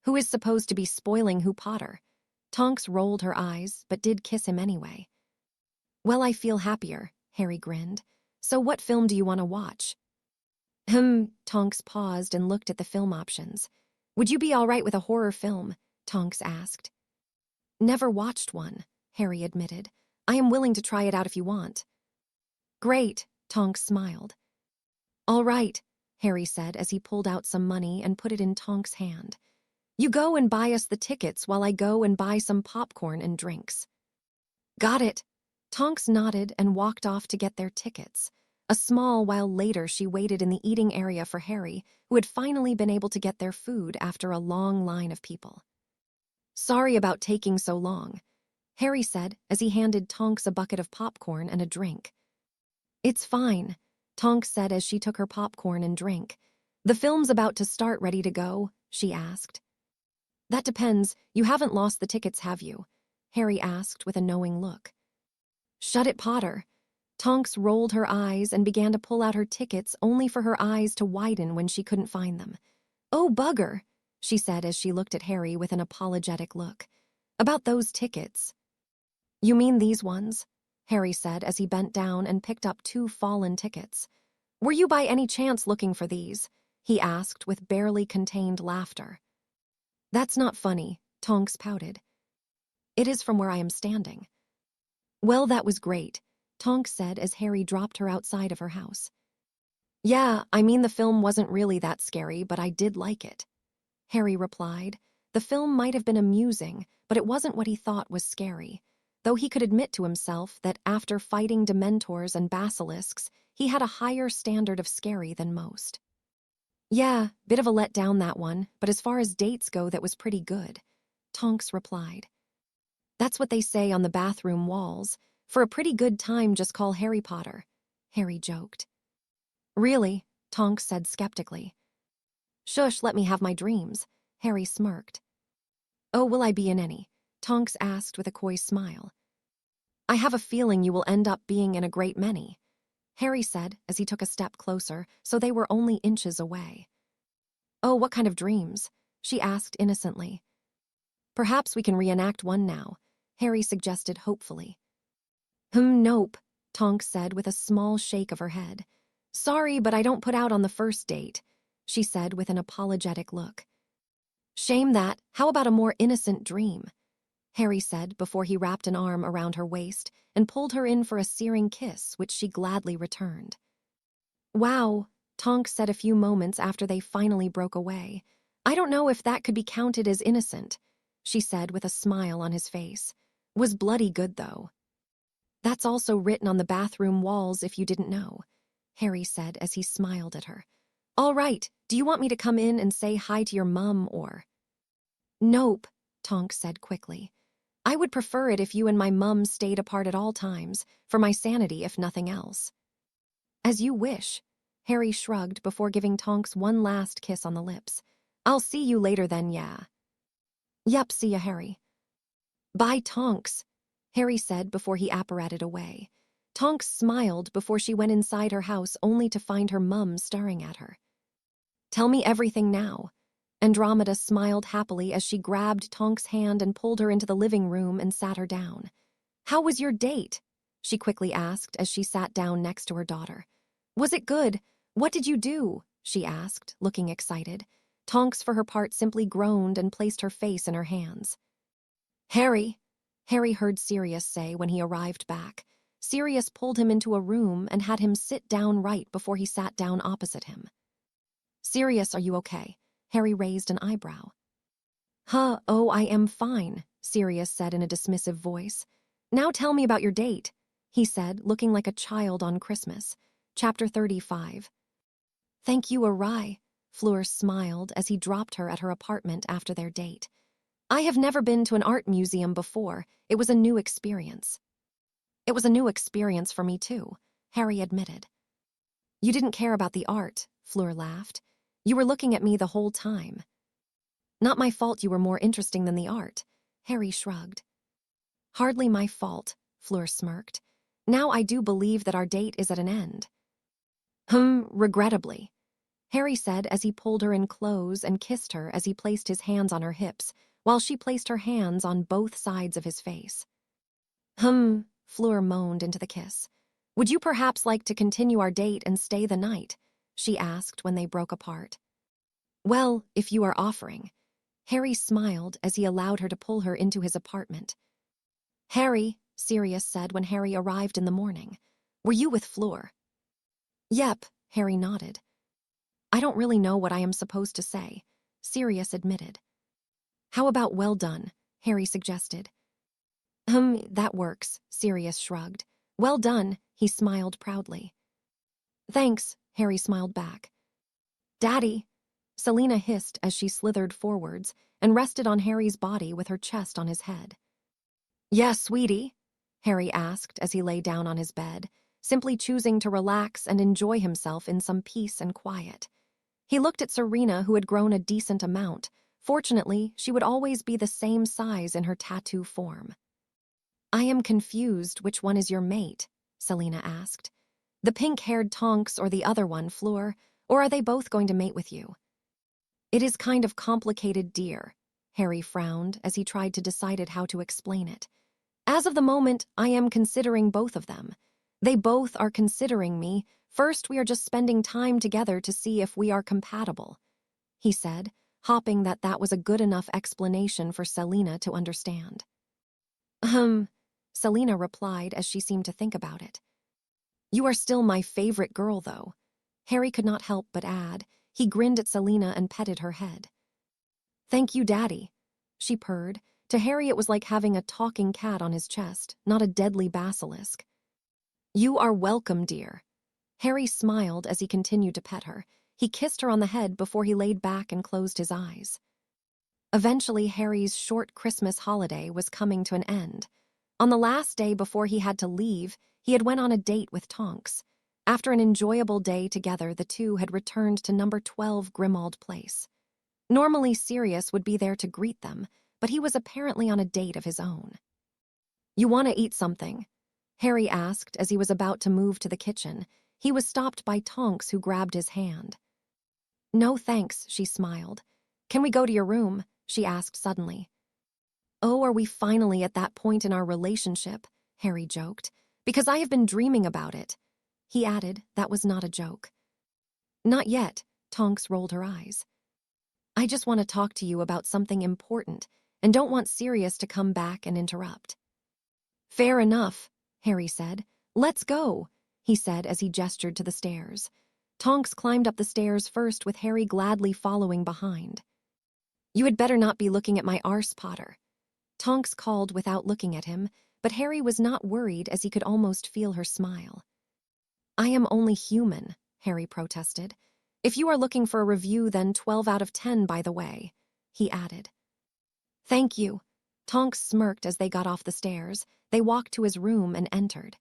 Who is supposed to be spoiling who Potter? Tonks rolled her eyes, but did kiss him anyway. Well, I feel happier, Harry grinned. So what film do you want to watch? Tonks paused and looked at the film options. Would you be all right with a horror film? Tonks asked. Never watched one, Harry admitted. I am willing to try it out if you want. Great, Tonks smiled. All right, Harry said as he pulled out some money and put it in Tonks' hand. You go and buy us the tickets while I go and buy some popcorn and drinks. Got it. Tonks nodded and walked off to get their tickets. A small while later, she waited in the eating area for Harry, who had finally been able to get their food after a long line of people. Sorry about taking so long, Harry said as he handed Tonks a bucket of popcorn and a drink. It's fine, Tonks said as she took her popcorn and drink. The film's about to start. Ready to go? She asked. That depends. You haven't lost the tickets, have you? Harry asked with a knowing look. Shut it, Potter. Tonks rolled her eyes and began to pull out her tickets only for her eyes to widen when she couldn't find them. Oh, bugger, she said as she looked at Harry with an apologetic look. About those tickets. You mean these ones? Harry said as he bent down and picked up 2 fallen tickets. Were you by any chance looking for these? He asked with barely contained laughter. That's not funny, Tonks pouted. It is from where I am standing. Well, that was great, Tonks said as Harry dropped her outside of her house. Yeah, I mean the film wasn't really that scary, but I did like it, Harry replied. The film might have been amusing, but it wasn't what he thought was scary, though he could admit to himself that after fighting Dementors and basilisks, he had a higher standard of scary than most. Yeah, bit of a letdown that one, but as far as dates go, that was pretty good, Tonks replied. That's what they say on the bathroom walls. For a pretty good time, just call Harry Potter, Harry joked. Really? Tonks said skeptically. Shush, let me have my dreams, Harry smirked. Oh, will I be in any? Tonks asked with a coy smile. I have a feeling you will end up being in a great many, Harry said as he took a step closer, so they were only inches away. Oh, what kind of dreams? She asked innocently. Perhaps we can reenact one now, Harry suggested hopefully. Nope, Tonks said with a small shake of her head. Sorry, but I don't put out on the first date, she said with an apologetic look. Shame that. How about a more innocent dream? Harry said before he wrapped an arm around her waist and pulled her in for a searing kiss, which she gladly returned. Wow, Tonks said a few moments after they finally broke away. I don't know if that could be counted as innocent, she said with a smile on his face. Was bloody good, though. That's also written on the bathroom walls if you didn't know, Harry said as he smiled at her. All right, do you want me to come in and say hi to your mum or? Nope, Tonks said quickly. I would prefer it if you and my mum stayed apart at all times, for my sanity if nothing else. As you wish, Harry shrugged before giving Tonks one last kiss on the lips. I'll see you later then, yeah. Yep, see ya, Harry. Bye, Tonks, Harry said before he apparated away. Tonks smiled before she went inside her house only to find her mum staring at her. Tell me everything now. Andromeda smiled happily as she grabbed Tonks' hand and pulled her into the living room and sat her down. How was your date? She quickly asked as she sat down next to her daughter. Was it good? What did you do? She asked, looking excited. Tonks, for her part, simply groaned and placed her face in her hands. Harry heard Sirius say when he arrived back. Sirius pulled him into a room and had him sit down right before he sat down opposite him. Sirius, are you okay? Harry raised an eyebrow. Oh, I am fine, Sirius said in a dismissive voice. Now tell me about your date, he said, looking like a child on Christmas. Chapter 35. Thank you, Arai, Fleur smiled as he dropped her at her apartment after their date. I have never been to an art museum before. It was a new experience. It was a new experience for me too, Harry admitted. You didn't care about the art, Fleur laughed. You were looking at me the whole time. Not my fault you were more interesting than the art, Harry shrugged. Hardly my fault, Fleur smirked. Now I do believe that our date is at an end. Regrettably, Harry said as he pulled her in close and kissed her as he placed his hands on her hips, while she placed her hands on both sides of his face. Fleur moaned into the kiss. Would you perhaps like to continue our date and stay the night? She asked when they broke apart. Well, if you are offering. Harry smiled as he allowed her to pull her into his apartment. Harry, Sirius said when Harry arrived in the morning. Were you with Fleur? Yep, Harry nodded. I don't really know what I am supposed to say, Sirius admitted. How about well done, Harry suggested. That works, Sirius shrugged. Well done, he smiled proudly. Thanks, Harry smiled back. Daddy, Selina hissed as she slithered forwards and rested on Harry's body with her chest on his head. Yes, sweetie? Harry asked as he lay down on his bed, simply choosing to relax and enjoy himself in some peace and quiet. He looked at Serena, who had grown a decent amount. Fortunately, she would always be the same size in her tattoo form. I am confused which one is your mate, Selina asked. The pink-haired Tonks or the other one, Fleur, or are they both going to mate with you? It is kind of complicated, dear, Harry frowned as he tried to decide how to explain it. As of the moment, I am considering both of them. They both are considering me. First, we are just spending time together to see if we are compatible, he said, hoping that was a good enough explanation for Selina to understand. Selina replied as she seemed to think about it. You are still my favorite girl, though. Harry could not help but add. He grinned at Selina and petted her head. Thank you, Daddy, she purred. To Harry, it was like having a talking cat on his chest, not a deadly basilisk. You are welcome, dear. Harry smiled as he continued to pet her. He kissed her on the head before he laid back and closed his eyes. Eventually, Harry's short Christmas holiday was coming to an end. On the last day before he had to leave, he had went on a date with Tonks. After an enjoyable day together, the two had returned to number 12 Grimmauld Place. Normally, Sirius would be there to greet them, but he was apparently on a date of his own. You want to eat something? Harry asked as he was about to move to the kitchen. He was stopped by Tonks, who grabbed his hand. No thanks, she smiled. Can we go to your room? She asked suddenly. Oh, are we finally at that point in our relationship? Harry joked. Because I have been dreaming about it. He added that was not a joke. Not yet, Tonks rolled her eyes. I just want to talk to you about something important and don't want Sirius to come back and interrupt. Fair enough, Harry said. Let's go, he said as he gestured to the stairs. Tonks climbed up the stairs first, with Harry gladly following behind. You had better not be looking at my arse, Potter. Tonks called without looking at him, but Harry was not worried as he could almost feel her smile. I am only human, Harry protested. If you are looking for a review, then 12 out of 10, by the way, he added. Thank you. Tonks smirked as they got off the stairs. They walked to his room and entered.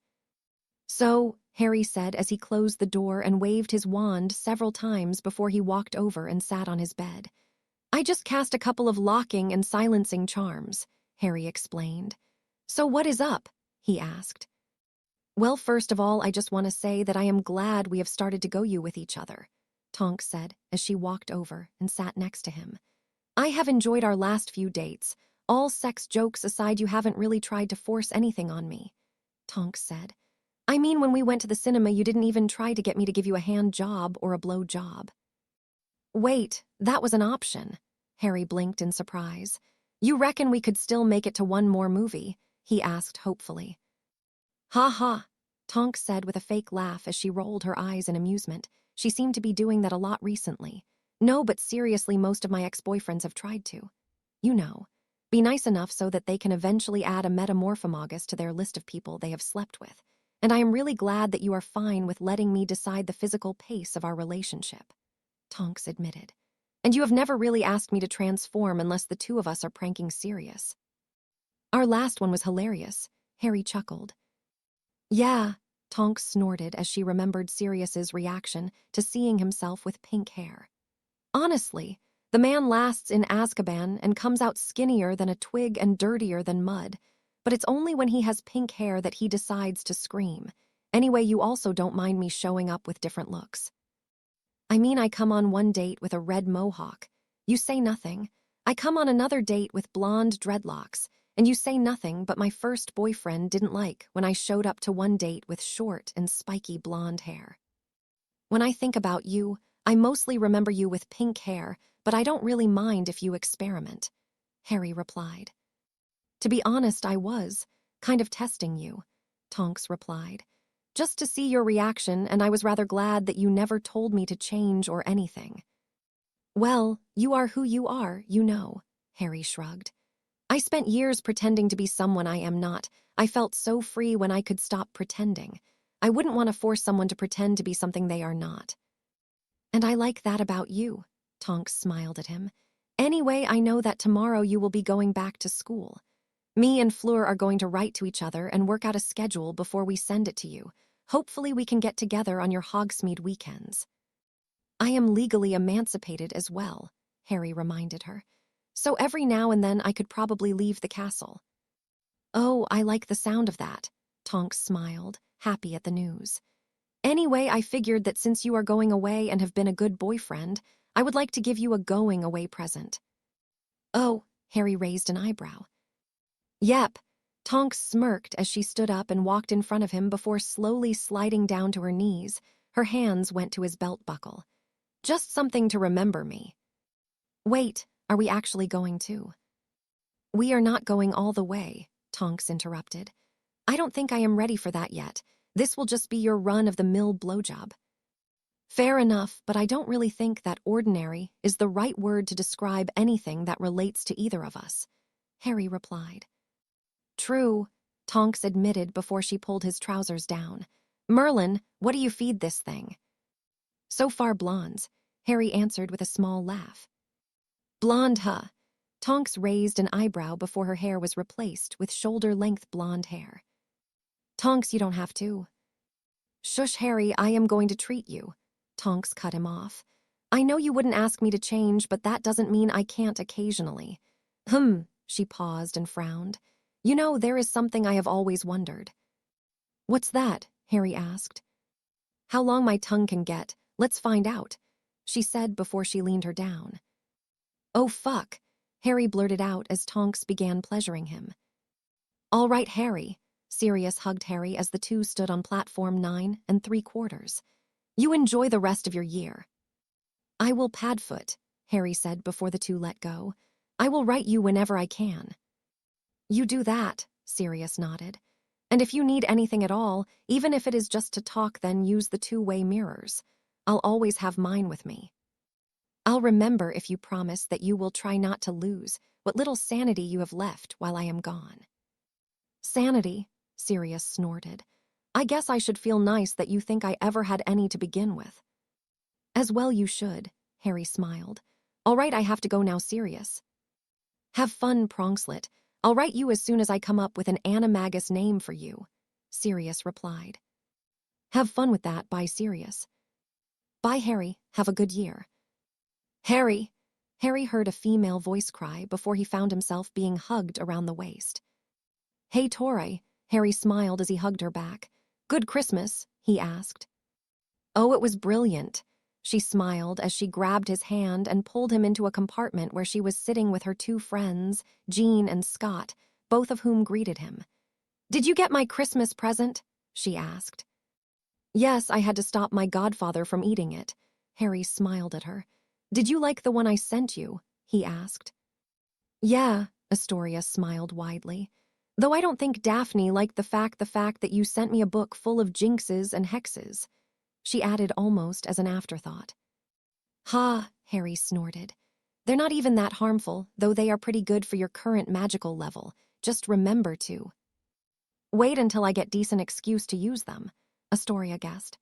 So, Harry said as he closed the door and waved his wand several times before he walked over and sat on his bed. I just cast a couple of locking and silencing charms, Harry explained. So what is up? He asked. Well, first of all, I just want to say that I am glad we have started to go you with each other, Tonks said as she walked over and sat next to him. I have enjoyed our last few dates. All sex jokes aside, you haven't really tried to force anything on me, Tonks said. I mean, when we went to the cinema, you didn't even try to get me to give you a hand job or a blow job. Wait, that was an option. Harry blinked in surprise. You reckon we could still make it to one more movie? He asked hopefully. Ha ha, Tonks said with a fake laugh as she rolled her eyes in amusement. She seemed to be doing that a lot recently. No, but seriously, most of my ex-boyfriends have tried to. You know, be nice enough so that they can eventually add a metamorphomagus to their list of people they have slept with. And I am really glad that you are fine with letting me decide the physical pace of our relationship, Tonks admitted. And you have never really asked me to transform unless the two of us are pranking serious. Our last one was hilarious, Harry chuckled. Yeah, Tonks snorted as she remembered Sirius's reaction to seeing himself with pink hair. Honestly, the man lasts in Azkaban and comes out skinnier than a twig and dirtier than mud, but it's only when he has pink hair that he decides to scream. Anyway, you also don't mind me showing up with different looks. I mean, I come on one date with a red mohawk. You say nothing. I come on another date with blonde dreadlocks, and you say nothing, but my first boyfriend didn't like when I showed up to one date with short and spiky blonde hair. When I think about you, I mostly remember you with pink hair, but I don't really mind if you experiment, Harry replied. To be honest, I was kind of testing you, Tonks replied. Just to see your reaction, and I was rather glad that you never told me to change or anything. Well, you are who you are, you know, Harry shrugged. I spent years pretending to be someone I am not. I felt so free when I could stop pretending. I wouldn't want to force someone to pretend to be something they are not. And I like that about you, Tonks smiled at him. Anyway, I know that tomorrow you will be going back to school. Me and Fleur are going to write to each other and work out a schedule before we send it to you. Hopefully we can get together on your Hogsmeade weekends. I am legally emancipated as well, Harry reminded her. So every now and then I could probably leave the castle. Oh, I like the sound of that, Tonks smiled, happy at the news. Anyway, I figured that since you are going away and have been a good boyfriend, I would like to give you a going-away present. Oh, Harry raised an eyebrow. Yep, Tonks smirked as she stood up and walked in front of him before slowly sliding down to her knees. Her hands went to his belt buckle. Just something to remember me. Wait, are we actually going to? We are not going all the way, Tonks interrupted. I don't think I am ready for that yet. This will just be your run-of-the-mill blowjob. Fair enough, but I don't really think that ordinary is the right word to describe anything that relates to either of us, Harry replied. True, Tonks admitted before she pulled his trousers down. Merlin, what do you feed this thing? So far blondes, Harry answered with a small laugh. Blonde, huh? Tonks raised an eyebrow before her hair was replaced with shoulder-length blonde hair. Tonks, you don't have to. Shush, Harry, I am going to treat you. Tonks cut him off. I know you wouldn't ask me to change, but that doesn't mean I can't occasionally. She paused and frowned. You know, there is something I have always wondered. What's that? Harry asked. How long my tongue can get. Let's find out, she said before she leaned her down. Oh, fuck, Harry blurted out as Tonks began pleasuring him. All right, Harry. Sirius hugged Harry as the two stood on platform 9 3/4. You enjoy the rest of your year. I will padfoot, Harry said before the two let go. I will write you whenever I can. You do that, Sirius nodded. And if you need anything at all, even if it is just to talk, then use the two-way mirrors. I'll always have mine with me. I'll remember if you promise that you will try not to lose what little sanity you have left while I am gone. Sanity, Sirius snorted. I guess I should feel nice that you think I ever had any to begin with. As well you should, Harry smiled. All right, I have to go now, Sirius. Have fun, Pronkslet. I'll write you as soon as I come up with an animagus name for you, Sirius replied. Have fun with that, bye, Sirius. Bye, Harry. Have a good year. Harry! Harry heard a female voice cry before he found himself being hugged around the waist. "Hey, Tori," Harry smiled as he hugged her back. "Good Christmas," he asked. "Oh, it was brilliant," she smiled as she grabbed his hand and pulled him into a compartment where she was sitting with her two friends, Jean and Scott, both of whom greeted him. "Did you get my Christmas present?" she asked. "Yes, I had to stop my godfather from eating it." Harry smiled at her. "Did you like the one I sent you?" he asked. "Yeah," Astoria smiled widely. "Though I don't think Daphne liked the fact that you sent me a book full of jinxes and hexes," she added almost as an afterthought. "Ha," Harry snorted. "They're not even that harmful, though they are pretty good for your current magical level. Just remember to." "Wait until I get decent excuse to use them," Astoria guessed.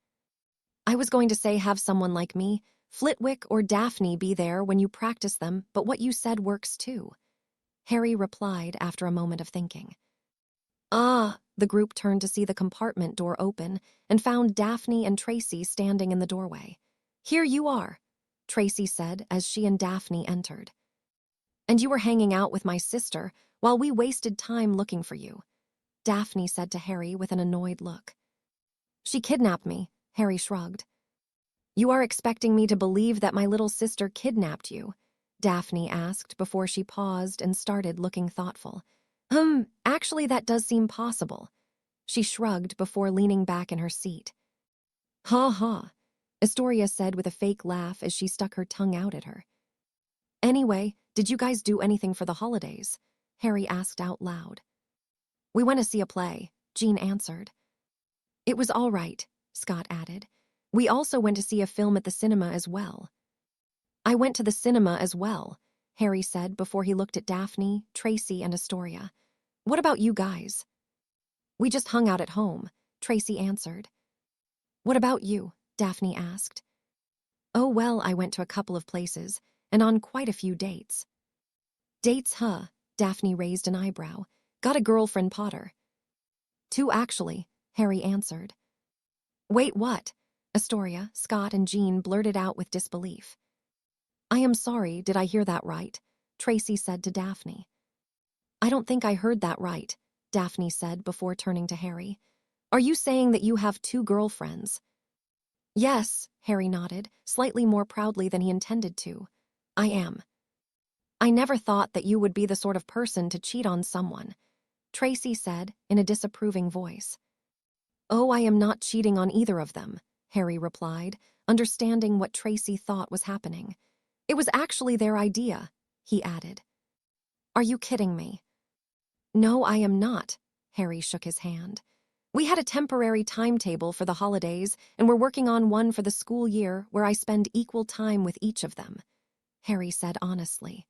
"I was going to say have someone like me, Flitwick or Daphne, be there when you practice them, but what you said works too," Harry replied after a moment of thinking. "Ah," the group turned to see the compartment door open and found Daphne and Tracy standing in the doorway. "Here you are," Tracy said as she and Daphne entered. "And you were hanging out with my sister while we wasted time looking for you," Daphne said to Harry with an annoyed look. "She kidnapped me," Harry shrugged. "You are expecting me to believe that my little sister kidnapped you?" Daphne asked before she paused and started looking thoughtful. Actually that does seem possible." She shrugged before leaning back in her seat. "Ha ha," Astoria said with a fake laugh as she stuck her tongue out at her. "Anyway, did you guys do anything for the holidays?" Harry asked out loud. "We went to see a play," Jean answered. "It was all right," Scott added. "We also went to see a film at the cinema as well." "I went to the cinema as well," Harry said before he looked at Daphne, Tracy, and Astoria. "What about you guys?" "We just hung out at home," Tracy answered. "What about you?" Daphne asked. "Oh, well, I went to a couple of places, and on quite a few dates." "Dates, huh?" Daphne raised an eyebrow. "Got a girlfriend, Potter." "Two, actually," Harry answered. "Wait, what?" Astoria, Scott, and Jean blurted out with disbelief. "I am sorry, did I hear that right?" Tracy said to Daphne. "I don't think I heard that right," Daphne said before turning to Harry. "Are you saying that you have two girlfriends?" "Yes," Harry nodded, slightly more proudly than he intended to. "I am." "I never thought that you would be the sort of person to cheat on someone," Tracy said in a disapproving voice. "Oh, I am not cheating on either of them," Harry replied, understanding what Tracy thought was happening. "It was actually their idea," he added. "Are you kidding me?" "No, I am not," Harry shook his hand. "We had a temporary timetable for the holidays, and we're working on one for the school year where I spend equal time with each of them," Harry said honestly.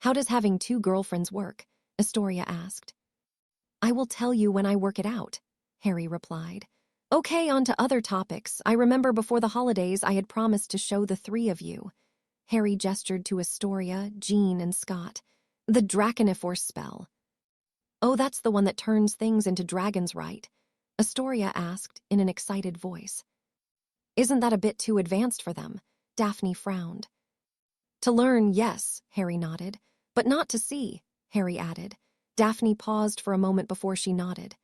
"How does having two girlfriends work?" Astoria asked. "I will tell you when I work it out," Harry replied. "Okay, on to other topics. I remember before the holidays I had promised to show the three of you." Harry gestured to Astoria, Jean, and Scott. "The Draconiforce spell." "Oh, that's the one that turns things into dragons, right?" Astoria asked in an excited voice. "Isn't that a bit too advanced for them?" Daphne frowned. "To learn, yes," Harry nodded. "But not to see," Harry added. Daphne paused for a moment before she nodded.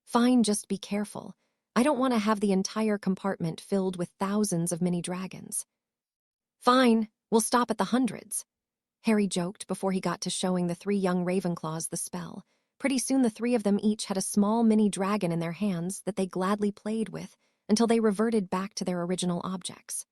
"Fine, just be careful. I don't want to have the entire compartment filled with thousands of mini dragons." "Fine, we'll stop at the hundreds," Harry joked before he got to showing the three young Ravenclaws the spell. Pretty soon the three of them each had a small mini dragon in their hands that they gladly played with until they reverted back to their original objects.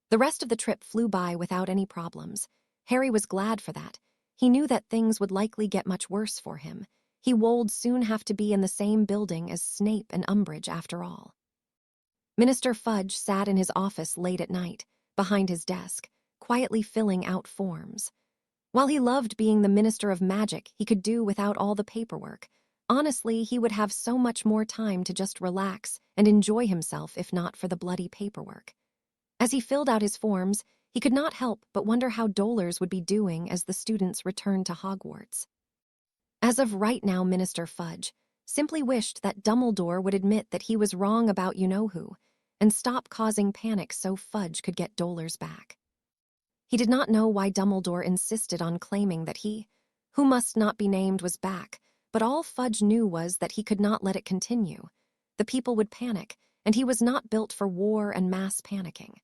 The rest of the trip flew by without any problems. Harry was glad for that. He knew that things would likely get much worse for him. He would soon have to be in the same building as Snape and Umbridge after all. Minister Fudge sat in his office late at night, behind his desk, quietly filling out forms. While he loved being the Minister of Magic, he could do without all the paperwork. Honestly, he would have so much more time to just relax and enjoy himself if not for the bloody paperwork. As he filled out his forms, he could not help but wonder how Dolors would be doing as the students returned to Hogwarts. As of right now, Minister Fudge simply wished that Dumbledore would admit that he was wrong about you-know-who and stop causing panic so Fudge could get Dolors back. He did not know why Dumbledore insisted on claiming that he, who must not be named, was back, but all Fudge knew was that he could not let it continue. The people would panic, and he was not built for war and mass panicking.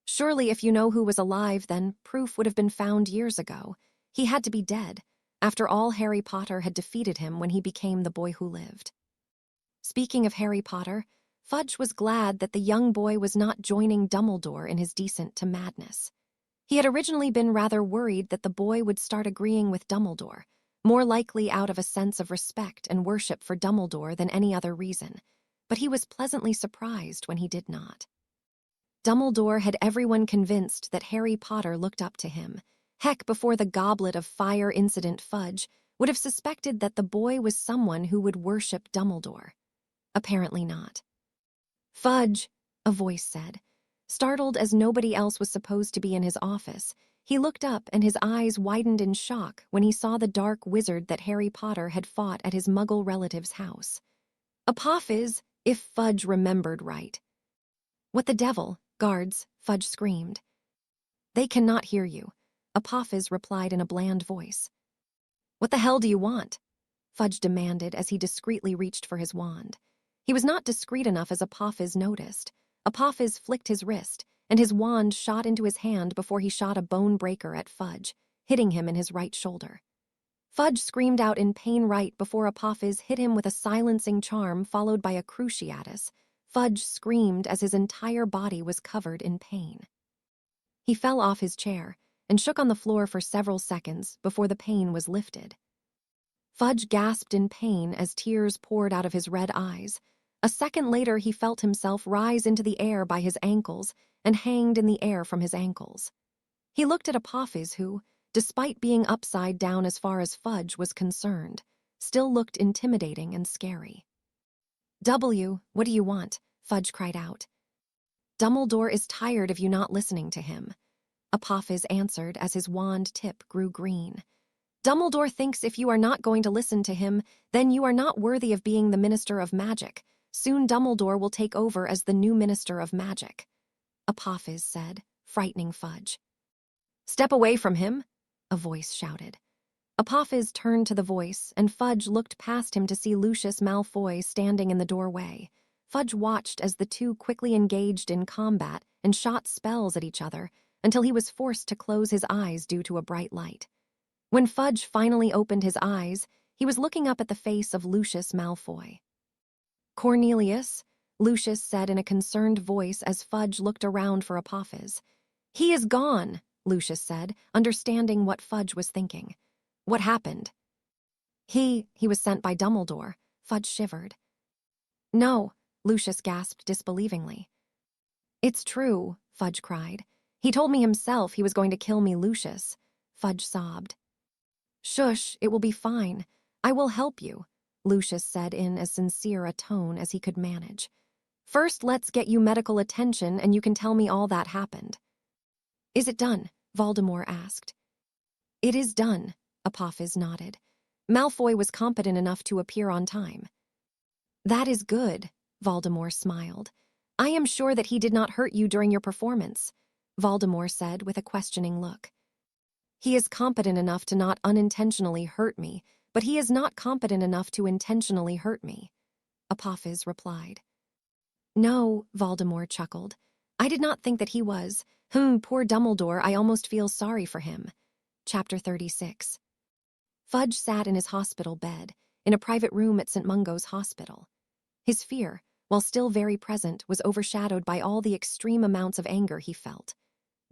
Surely if you know who was alive, then proof would have been found years ago. He had to be dead. After all, Harry Potter had defeated him when he became the boy who lived. Speaking of Harry Potter, Fudge was glad that the young boy was not joining Dumbledore in his descent to madness. He had originally been rather worried that the boy would start agreeing with Dumbledore, more likely out of a sense of respect and worship for Dumbledore than any other reason, but he was pleasantly surprised when he did not. Dumbledore had everyone convinced that Harry Potter looked up to him. Heck, before the Goblet of Fire incident, Fudge would have suspected that the boy was someone who would worship Dumbledore. Apparently not. "Fudge," a voice said. Startled as nobody else was supposed to be in his office, he looked up and his eyes widened in shock when he saw the dark wizard that Harry Potter had fought at his Muggle relative's house. Apophis, if Fudge remembered right. "What the devil, guards," Fudge screamed. "They cannot hear you," Apophis replied in a bland voice. "What the hell do you want?" Fudge demanded as he discreetly reached for his wand. He was not discreet enough, as Apophis noticed. Apophis flicked his wrist, and his wand shot into his hand before he shot a bone breaker at Fudge, hitting him in his right shoulder. Fudge screamed out in pain right before Apophis hit him with a silencing charm followed by a cruciatus. Fudge screamed as his entire body was covered in pain. He fell off his chair and shook on the floor for several seconds before the pain was lifted. Fudge gasped in pain as tears poured out of his red eyes. A second later, he felt himself rise into the air by his ankles and hanged in the air from his ankles. He looked at Apophis, who, despite being upside down as far as Fudge was concerned, still looked intimidating and scary. What do you want?" Fudge cried out. "Dumbledore is tired of you not listening to him," Apophis answered as his wand tip grew green. "Dumbledore thinks if you are not going to listen to him, then you are not worthy of being the Minister of Magic. Soon Dumbledore will take over as the new Minister of Magic," Apophis said, frightening Fudge. "Step away from him," a voice shouted. Apophis turned to the voice, and Fudge looked past him to see Lucius Malfoy standing in the doorway. Fudge watched as the two quickly engaged in combat and shot spells at each other until he was forced to close his eyes due to a bright light. When Fudge finally opened his eyes, he was looking up at the face of Lucius Malfoy. "Cornelius," Lucius said in a concerned voice as Fudge looked around for Apophis. "He is gone," Lucius said, understanding what Fudge was thinking. "What happened?" He was sent by Dumbledore," Fudge shivered. "No," Lucius gasped disbelievingly. "It's true," Fudge cried. "He told me himself he was going to kill me, Lucius," Fudge sobbed. "Shush, it will be fine. I will help you," Lucius said in as sincere a tone as he could manage. "First, let's get you medical attention and you can tell me all that happened." "Is it done?" Voldemort asked. "It is done," Apophis nodded. "Malfoy was competent enough to appear on time." "That is good," Voldemort smiled. "I am sure that he did not hurt you during your performance," Voldemort said with a questioning look. "He is competent enough to not unintentionally hurt me, but he is not competent enough to intentionally hurt me," Apophis replied. "No," Voldemort chuckled. "I did not think that he was. Poor Dumbledore, I almost feel sorry for him." Chapter 36. Fudge sat in his hospital bed, in a private room at St. Mungo's Hospital. His fear, while still very present, was overshadowed by all the extreme amounts of anger he felt.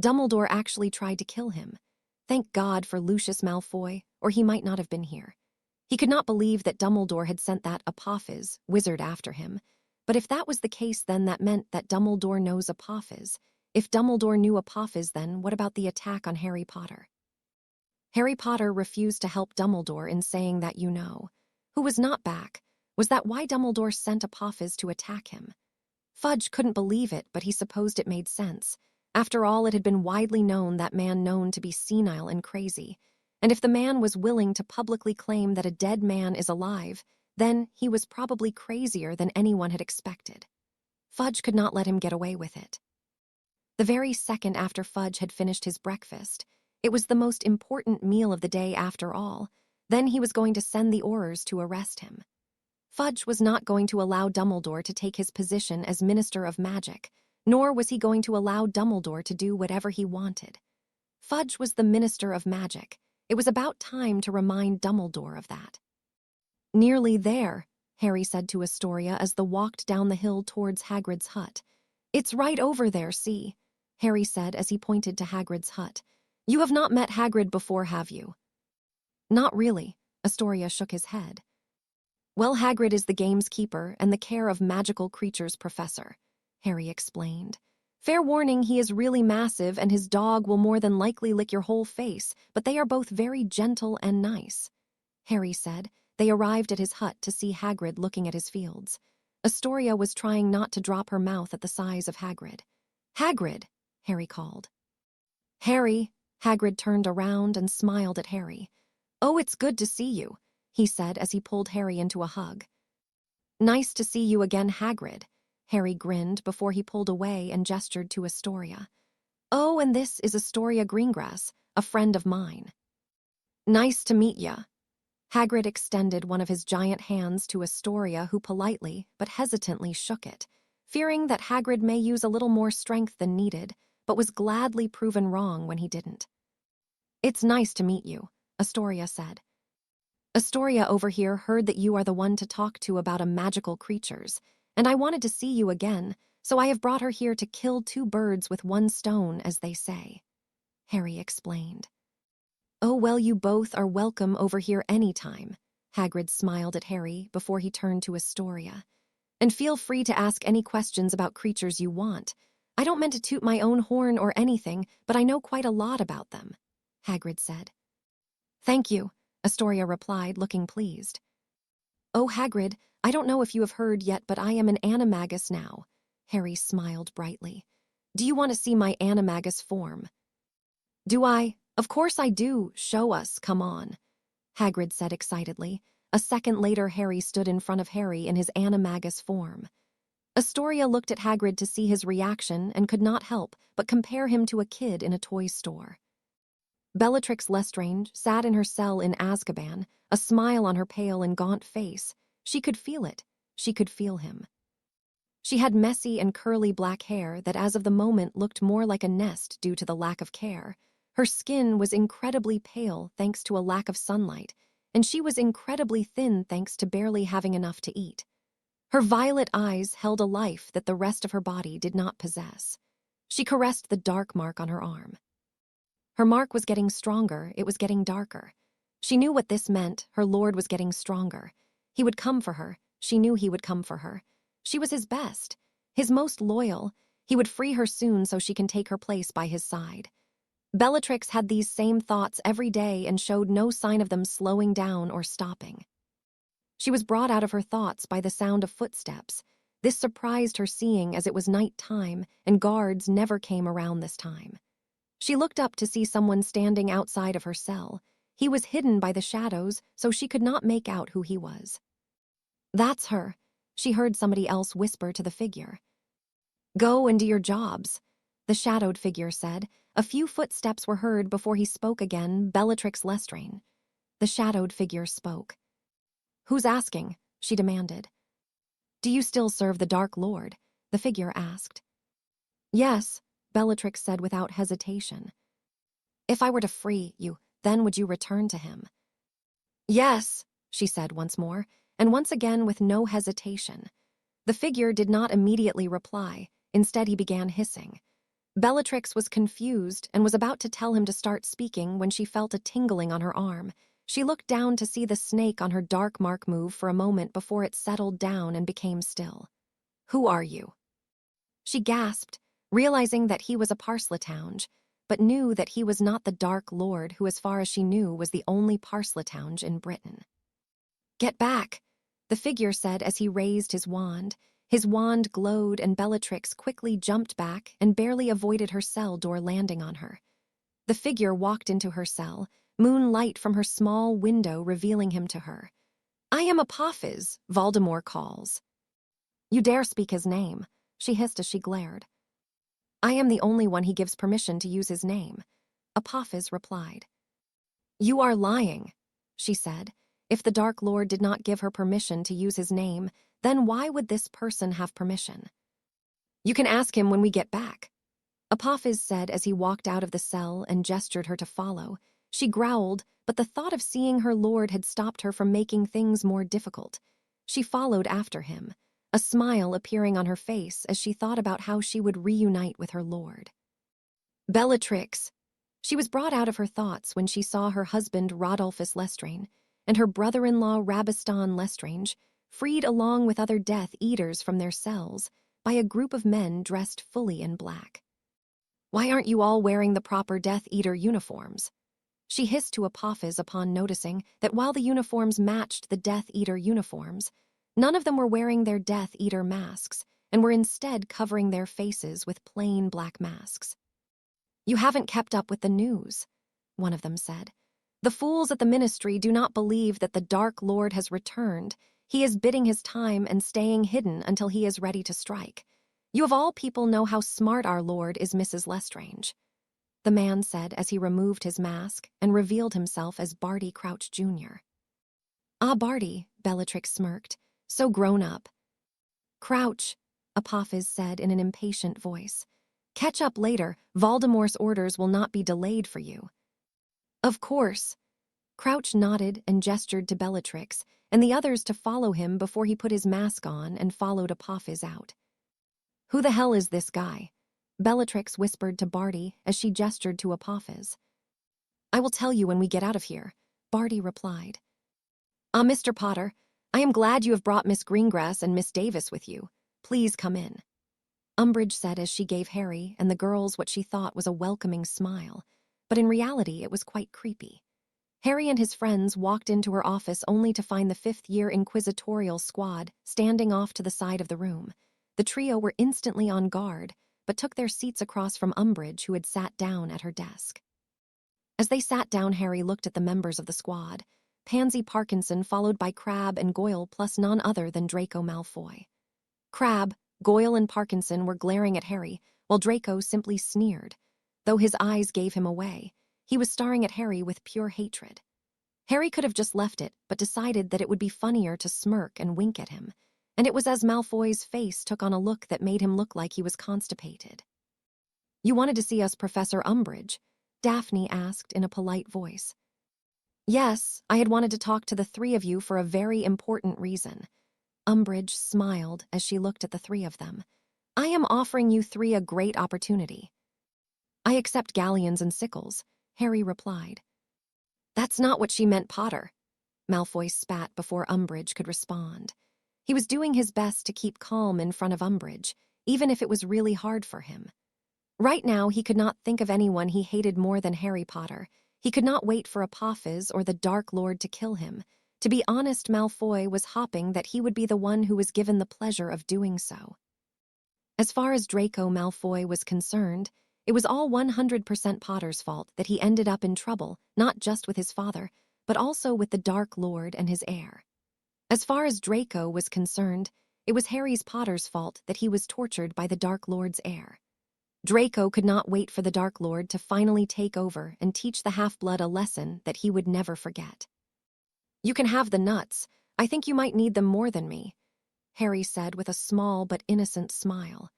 Dumbledore actually tried to kill him. Thank God for Lucius Malfoy, or he might not have been here. He could not believe that Dumbledore had sent that Apophis wizard after him. But if that was the case, then that meant that Dumbledore knows Apophis. If Dumbledore knew Apophis, then what about the attack on Harry Potter? Harry Potter refused to help Dumbledore in saying that who was not back. Was that why Dumbledore sent Apophis to attack him? Fudge couldn't believe it, but he supposed it made sense. After all, it had been widely known that man known to be senile and crazy. And if the man was willing to publicly claim that a dead man is alive, then he was probably crazier than anyone had expected. Fudge could not let him get away with it. The very second after Fudge had finished his breakfast. It was the most important meal of the day after all. Then he was going to send the Aurors to arrest him. Fudge was not going to allow Dumbledore to take his position as Minister of Magic, nor was he going to allow Dumbledore to do whatever he wanted. Fudge was the Minister of Magic. It was about time to remind Dumbledore of that. "Nearly there," Harry said to Astoria as they walked down the hill towards Hagrid's hut. "It's right over there, see," Harry said as he pointed to Hagrid's hut. "You have not met Hagrid before, have you?" "Not really," Astoria shook his head. "Well, Hagrid is the game's keeper and the care of magical creatures professor," Harry explained. "Fair warning, he is really massive and his dog will more than likely lick your whole face, but they are both very gentle and nice," Harry said. They arrived at his hut to see Hagrid looking at his fields. Astoria was trying not to drop her mouth at the size of Hagrid. "Hagrid," Harry called. "Harry," Hagrid turned around and smiled at Harry. "Oh, it's good to see you," he said as he pulled Harry into a hug. "Nice to see you again, Hagrid," Harry grinned before he pulled away and gestured to Astoria. "Oh, and this is Astoria Greengrass, a friend of mine." "Nice to meet ya." Hagrid extended one of his giant hands to Astoria, who politely but hesitantly shook it, fearing that Hagrid may use a little more strength than needed, but was gladly proven wrong when he didn't. "It's nice to meet you," Astoria said. "Astoria over here heard that you are the one to talk to about magical creatures, and I wanted to see you again, so I have brought her here to kill two birds with one stone, as they say," Harry explained. "Oh, well, you both are welcome over here anytime," Hagrid smiled at Harry before he turned to Astoria. "And feel free to ask any questions about creatures you want. I don't mean to toot my own horn or anything, but I know quite a lot about them," Hagrid said. "Thank you," Astoria replied, looking pleased. "Oh, Hagrid, I don't know if you have heard yet, but I am an animagus now," Harry smiled brightly. "Do you want to see my animagus form?" "Do I? Of course I do. Show us, come on," Hagrid said excitedly. A second later, Harry stood in front of Harry in his animagus form. Astoria looked at Hagrid to see his reaction and could not help but compare him to a kid in a toy store. Bellatrix Lestrange sat in her cell in Azkaban, a smile on her pale and gaunt face. She could feel it. She could feel him. She had messy and curly black hair that as of the moment looked more like a nest due to the lack of care. Her skin was incredibly pale thanks to a lack of sunlight, and she was incredibly thin thanks to barely having enough to eat. Her violet eyes held a life that the rest of her body did not possess. She caressed the dark mark on her arm. Her mark was getting stronger, it was getting darker. She knew what this meant, her lord was getting stronger. He would come for her, she knew he would come for her. She was his best, his most loyal. He would free her soon so she can take her place by his side. Bellatrix had these same thoughts every day and showed no sign of them slowing down or stopping. She was brought out of her thoughts by the sound of footsteps. This surprised her, seeing as it was night time and guards never came around this time. She looked up to see someone standing outside of her cell. He was hidden by the shadows, so she could not make out who he was. "That's her," she heard somebody else whisper to the figure. "Go and do your jobs," the shadowed figure said. A few footsteps were heard before he spoke again, Bellatrix Lestrange. The shadowed figure spoke. "Who's asking?" she demanded. "Do you still serve the Dark Lord?" the figure asked. "Yes," Bellatrix said without hesitation. "If I were to free you, then would you return to him?" "Yes," she said once more, and once again with no hesitation. The figure did not immediately reply. Instead, he began hissing. Bellatrix was confused and was about to tell him to start speaking when she felt a tingling on her arm. She looked down to see the snake on her dark mark move for a moment before it settled down and became still. "Who are you?" She gasped, realizing that he was a Parseltongue, but knew that he was not the Dark Lord who, as far as she knew, was the only Parseltongue in Britain. "Get back," the figure said as he raised his wand. His wand glowed and Bellatrix quickly jumped back and barely avoided her cell door landing on her. The figure walked into her cell, moonlight from her small window revealing him to her. "I am Apophis, Voldemort calls." "You dare speak his name," she hissed as she glared. I am the only one he gives permission to use his name. Apophis replied. You are lying, she said. If the Dark Lord did not give her permission to use his name, then why would this person have permission? You can ask him when we get back, Apophis said as he walked out of the cell and gestured her to follow. She growled, but the thought of seeing her lord had stopped her from making things more difficult. She followed after him, a smile appearing on her face as she thought about how she would reunite with her lord. Bellatrix. She was brought out of her thoughts when she saw her husband Rodolphus Lestrange and her brother-in-law Rabiston Lestrange freed along with other Death Eaters from their cells by a group of men dressed fully in black. Why aren't you all wearing the proper Death Eater uniforms? She hissed to Apophis upon noticing that while the uniforms matched the Death Eater uniforms, none of them were wearing their Death Eater masks and were instead covering their faces with plain black masks. You haven't kept up with the news, one of them said. The fools at the ministry do not believe that the Dark Lord has returned. He is biding his time and staying hidden until he is ready to strike. You of all people know how smart our lord is, Mrs. Lestrange, the man said as he removed his mask and revealed himself as Barty Crouch Jr. Ah, Barty, Bellatrix smirked, so grown up. Crouch, Apophis said in an impatient voice. Catch up later, Voldemort's orders will not be delayed for you. Of course. Crouch nodded and gestured to Bellatrix and the others to follow him before he put his mask on and followed Apophis out. Who the hell is this guy? Bellatrix whispered to Barty as she gestured to Apophis. I will tell you when we get out of here, Barty replied. Ah, Mr. Potter, I am glad you have brought Miss Greengrass and Miss Davis with you. Please come in. Umbridge said as she gave Harry and the girls what she thought was a welcoming smile, but in reality it was quite creepy. Harry and his friends walked into her office only to find the fifth-year inquisitorial squad standing off to the side of the room. The trio were instantly on guard, but took their seats across from Umbridge, who had sat down at her desk. As they sat down, Harry looked at the members of the squad, Pansy Parkinson followed by Crabbe and Goyle plus none other than Draco Malfoy. Crabbe, Goyle and Parkinson were glaring at Harry, while Draco simply sneered. Though his eyes gave him away, he was staring at Harry with pure hatred. Harry could have just left it, but decided that it would be funnier to smirk and wink at him, and it was as Malfoy's face took on a look that made him look like he was constipated. You wanted to see us, Professor Umbridge? Daphne asked in a polite voice. Yes, I had wanted to talk to the three of you for a very important reason. Umbridge smiled as she looked at the three of them. I am offering you three a great opportunity. I accept galleons and sickles, Harry replied. That's not what she meant, Potter. Malfoy spat before Umbridge could respond. He was doing his best to keep calm in front of Umbridge, even if it was really hard for him. Right now, he could not think of anyone he hated more than Harry Potter. He could not wait for Apophis or the Dark Lord to kill him. To be honest, Malfoy was hoping that he would be the one who was given the pleasure of doing so. As far as Draco Malfoy was concerned, it was all 100% Potter's fault that he ended up in trouble, not just with his father, but also with the Dark Lord and his heir. As far as Draco was concerned, it was Harry's Potter's fault that he was tortured by the Dark Lord's heir. Draco could not wait for the Dark Lord to finally take over and teach the half-blood a lesson that he would never forget. You can have the nuts. I think you might need them more than me, Harry said with a small but innocent smile.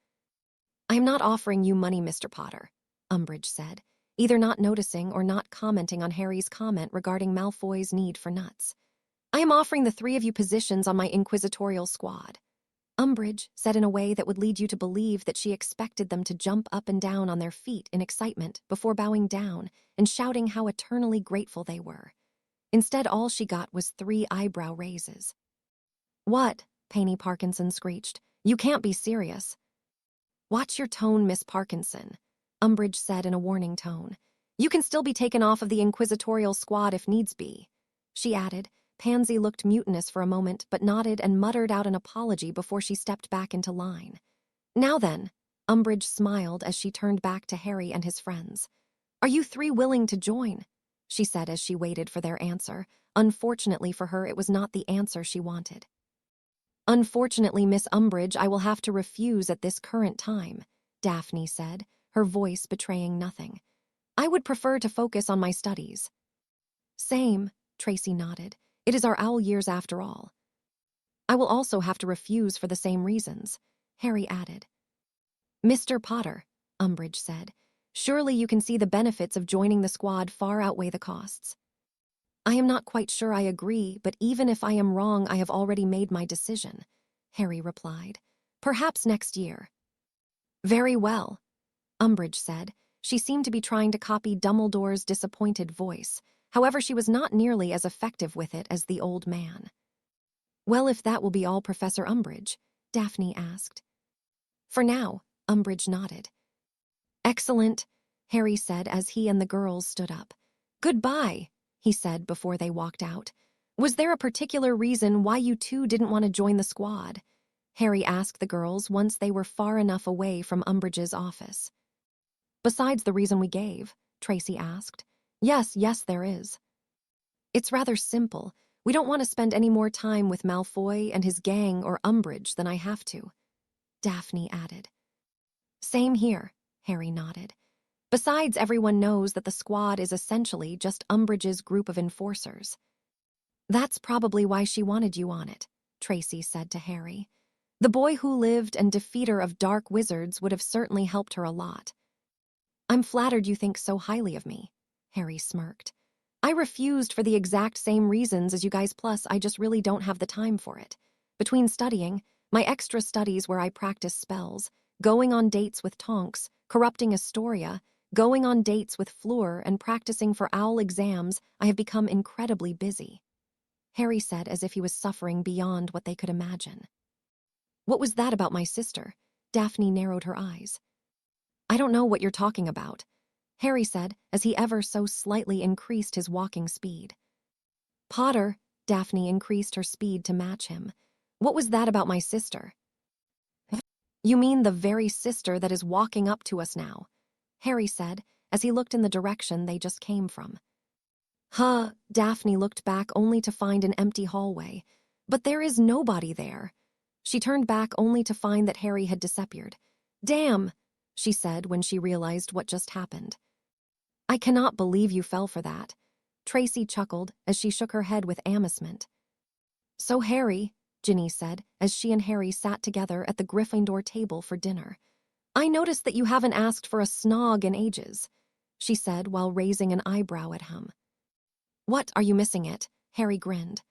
I am not offering you money, Mr. Potter, Umbridge said, either not noticing or not commenting on Harry's comment regarding Malfoy's need for nuts. I am offering the three of you positions on my inquisitorial squad. Umbridge said in a way that would lead you to believe that she expected them to jump up and down on their feet in excitement before bowing down and shouting how eternally grateful they were. Instead, all she got was 3 eyebrow raises. What? Pansy Parkinson screeched. You can't be serious. Watch your tone, Miss Parkinson, Umbridge said in a warning tone. You can still be taken off of the inquisitorial squad if needs be, she added. Pansy looked mutinous for a moment, but nodded and muttered out an apology before she stepped back into line. Now then, Umbridge smiled as she turned back to Harry and his friends. Are you three willing to join? She said as she waited for their answer. Unfortunately for her, it was not the answer she wanted. Unfortunately, Miss Umbridge, I will have to refuse at this current time, Daphne said, her voice betraying nothing. I would prefer to focus on my studies. Same, Tracy nodded. It is our owl years after all. I will also have to refuse for the same reasons, Harry added. Mr. Potter, Umbridge said, surely you can see the benefits of joining the squad far outweigh the costs. I am not quite sure I agree, but even if I am wrong, I have already made my decision, Harry replied. Perhaps next year. Very well, Umbridge said. She seemed to be trying to copy Dumbledore's disappointed voice. However, she was not nearly as effective with it as the old man. Well, if that will be all, Professor Umbridge, Daphne asked. For now, Umbridge nodded. Excellent, Harry said as he and the girls stood up. Goodbye, he said before they walked out. Was there a particular reason why you two didn't want to join the squad? Harry asked the girls once they were far enough away from Umbridge's office. Besides the reason we gave, Tracy asked. Yes, there is. It's rather simple. We don't want to spend any more time with Malfoy and his gang or Umbridge than I have to, Daphne added. Same here, Harry nodded. Besides, everyone knows that the squad is essentially just Umbridge's group of enforcers. That's probably why she wanted you on it, Tracy said to Harry. The boy who lived and defeater of dark wizards would have certainly helped her a lot. I'm flattered you think so highly of me, Harry smirked. I refused for the exact same reasons as you guys, plus I just really don't have the time for it. Between studying, my extra studies where I practice spells, going on dates with Tonks, corrupting Astoria, going on dates with Fleur, and practicing for owl exams, I have become incredibly busy, Harry said as if he was suffering beyond what they could imagine. What was that about my sister? Daphne narrowed her eyes. I don't know what you're talking about, Harry said as he ever so slightly increased his walking speed. Potter, Daphne increased her speed to match him. What was that about my sister? You mean the very sister that is walking up to us now, Harry said as he looked in the direction they just came from. Daphne looked back only to find an empty hallway. But there is nobody there. She turned back only to find that Harry had disappeared. Damn, she said when she realized what just happened. I cannot believe you fell for that. Tracy chuckled as she shook her head with amusement. So Harry, Ginny said as she and Harry sat together at the Gryffindor table for dinner. I noticed that you haven't asked for a snog in ages, she said while raising an eyebrow at him. What, are you missing it? Harry grinned.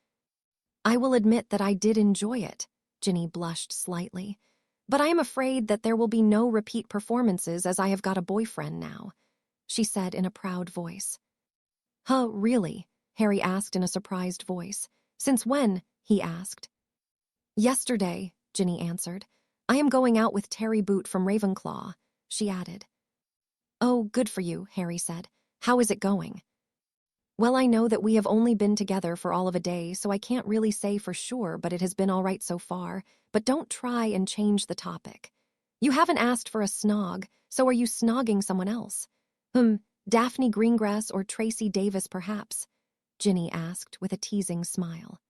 I will admit that I did enjoy it, Ginny blushed slightly. But I am afraid that there will be no repeat performances as I have got a boyfriend now, she said in a proud voice. Really? Harry asked in a surprised voice. Since when? He asked. Yesterday, Ginny answered. I am going out with Terry Boot from Ravenclaw, she added. Oh, good for you, Harry said. How is it going? Well, I know that we have only been together for all of a day, so I can't really say for sure, but it has been all right so far. But don't try and change the topic. You haven't asked for a snog, so are you snogging someone else? Daphne Greengrass or Tracy Davis perhaps, Ginny asked with a teasing smile.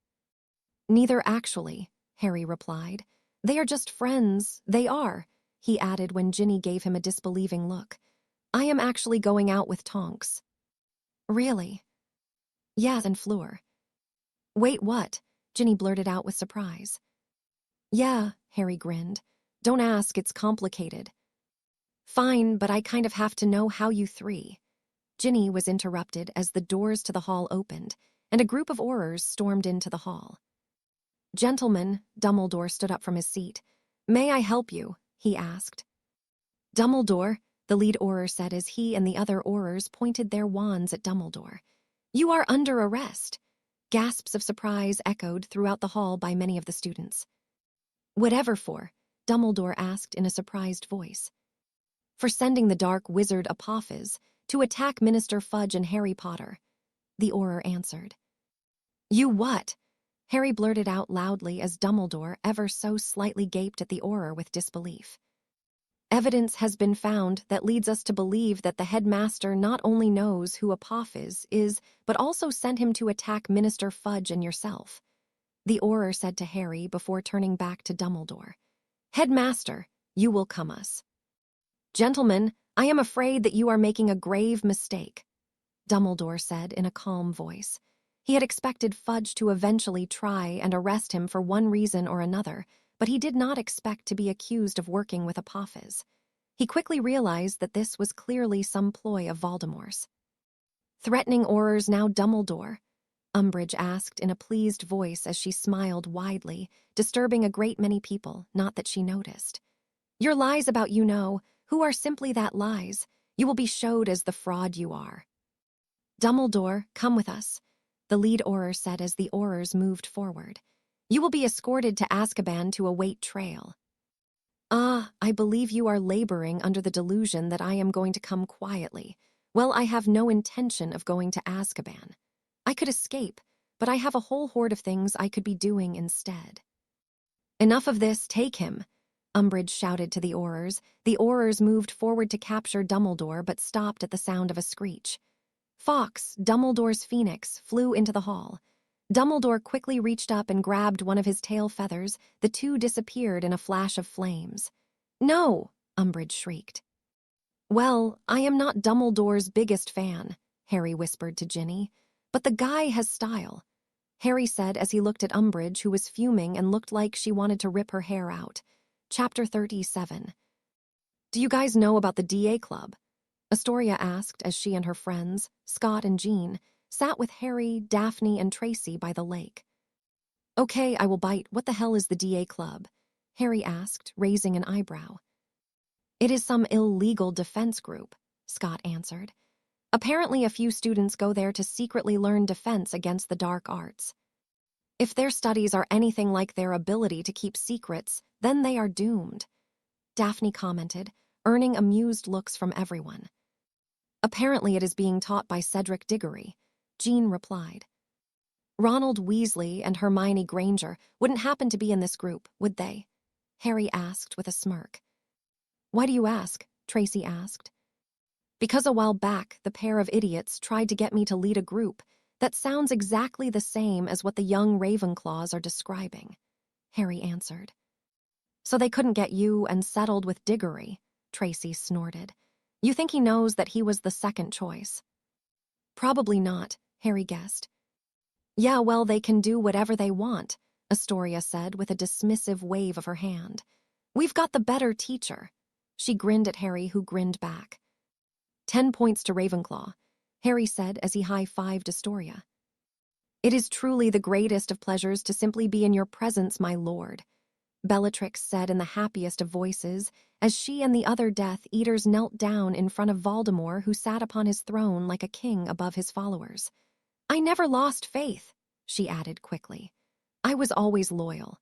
Neither actually, Harry replied. They are just friends, they are, he added when Ginny gave him a disbelieving look. I am actually going out with Tonks. Really? Yes, and Fleur. Wait, what? Ginny blurted out with surprise. Yeah, Harry grinned. Don't ask, it's complicated. Fine, but I kind of have to know how you three. Ginny was interrupted as the doors to the hall opened, and a group of Aurors stormed into the hall. Gentlemen, Dumbledore stood up from his seat. May I help you? He asked. Dumbledore, the lead Auror said as he and the other Aurors pointed their wands at Dumbledore. You are under arrest. Gasps of surprise echoed throughout the hall by many of the students. Whatever for? Dumbledore asked in a surprised voice. For sending the dark wizard Apophis to attack Minister Fudge and Harry Potter, the Auror answered. You what? Harry blurted out loudly as Dumbledore ever so slightly gaped at the Auror with disbelief. Evidence has been found that leads us to believe that the headmaster not only knows who Apophis is, but also sent him to attack Minister Fudge and yourself, the Auror said to Harry before turning back to Dumbledore. Headmaster, you will come us. Gentlemen, I am afraid that you are making a grave mistake, Dumbledore said in a calm voice. He had expected Fudge to eventually try and arrest him for one reason or another, but he did not expect to be accused of working with Apophis. He quickly realized that this was clearly some ploy of Voldemort's. Threatening Aurors now, Dumbledore? Umbridge asked in a pleased voice as she smiled widely, disturbing a great many people, not that she noticed. Your lies about who are simply that, lies. You will be showed as the fraud you are. Dumbledore, come with us, the lead Auror said as the Aurors moved forward. You will be escorted to Azkaban to await trial. Ah, I believe you are laboring under the delusion that I am going to come quietly. Well, I have no intention of going to Azkaban. I could escape, but I have a whole horde of things I could be doing instead. Enough of this, take him, Umbridge shouted to the Aurors. The Aurors moved forward to capture Dumbledore but stopped at the sound of a screech. Fawkes, Dumbledore's phoenix, flew into the hall. Dumbledore quickly reached up and grabbed one of his tail feathers. The two disappeared in a flash of flames. No, Umbridge shrieked. Well, I am not Dumbledore's biggest fan, Harry whispered to Ginny, but the guy has style, Harry said as he looked at Umbridge, who was fuming and looked like she wanted to rip her hair out. Chapter 37. Do you guys know about the DA Club? Astoria asked as she and her friends, Scott and Jean, sat with Harry, Daphne, and Tracy by the lake. Okay, I will bite. What the hell is the DA Club? Harry asked, raising an eyebrow. It is some illegal defense group, Scott answered. Apparently a few students go there to secretly learn defense against the dark arts. If their studies are anything like their ability to keep secrets, then they are doomed, Daphne commented, earning amused looks from everyone. Apparently it is being taught by Cedric Diggory, Jean replied. Ronald Weasley and Hermione Granger wouldn't happen to be in this group, would they? Harry asked with a smirk. Why do you ask? Tracy asked. Because a while back, the pair of idiots tried to get me to lead a group that sounds exactly the same as what the young Ravenclaws are describing, Harry answered. So they couldn't get you and settled with Diggory, Tracy snorted. You think he knows that he was the second choice? Probably not, Harry guessed. Yeah, well, they can do whatever they want, Astoria said with a dismissive wave of her hand. We've got the better teacher. She grinned at Harry, who grinned back. 10 points to Ravenclaw, Harry said as he high-fived Astoria. It is truly the greatest of pleasures to simply be in your presence, my lord, Bellatrix said in the happiest of voices as she and the other Death Eaters knelt down in front of Voldemort, who sat upon his throne like a king above his followers. I never lost faith, she added quickly. I was always loyal.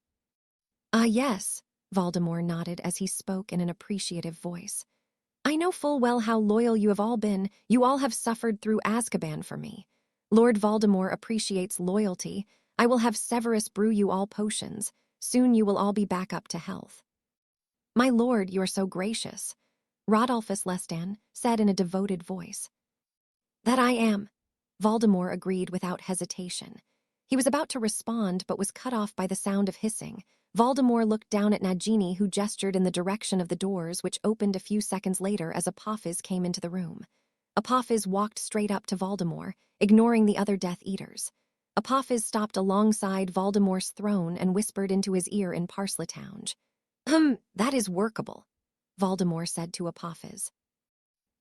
Ah, yes, Voldemort nodded as he spoke in an appreciative voice. I know full well how loyal you have all been. You all have suffered through Azkaban for me. Lord Voldemort appreciates loyalty. I will have Severus brew you all potions. Soon you will all be back up to health. My lord, you are so gracious, Rodolphus Lestan said in a devoted voice. That I am, Voldemort agreed without hesitation. He was about to respond but was cut off by the sound of hissing. Voldemort looked down at Nagini, who gestured in the direction of the doors, which opened a few seconds later as Apophis came into the room. Apophis walked straight up to Voldemort, ignoring the other Death Eaters. Apophis stopped alongside Voldemort's throne and whispered into his ear in Parseltongue. That is workable, Voldemort said to Apophis.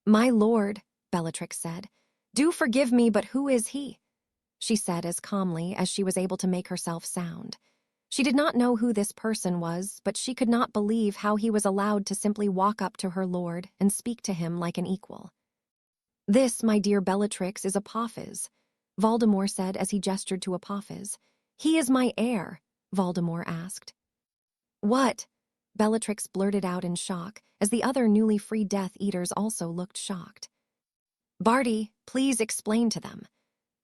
My lord, Bellatrix said, do forgive me, but who is he? She said as calmly as she was able to make herself sound. She did not know who this person was, but she could not believe how he was allowed to simply walk up to her lord and speak to him like an equal. This, my dear Bellatrix, is Apophis, Voldemort said as he gestured to Apophis. He is my heir, Voldemort asked. What? Bellatrix blurted out in shock, as the other newly free Death Eaters also looked shocked. Barty, please explain to them,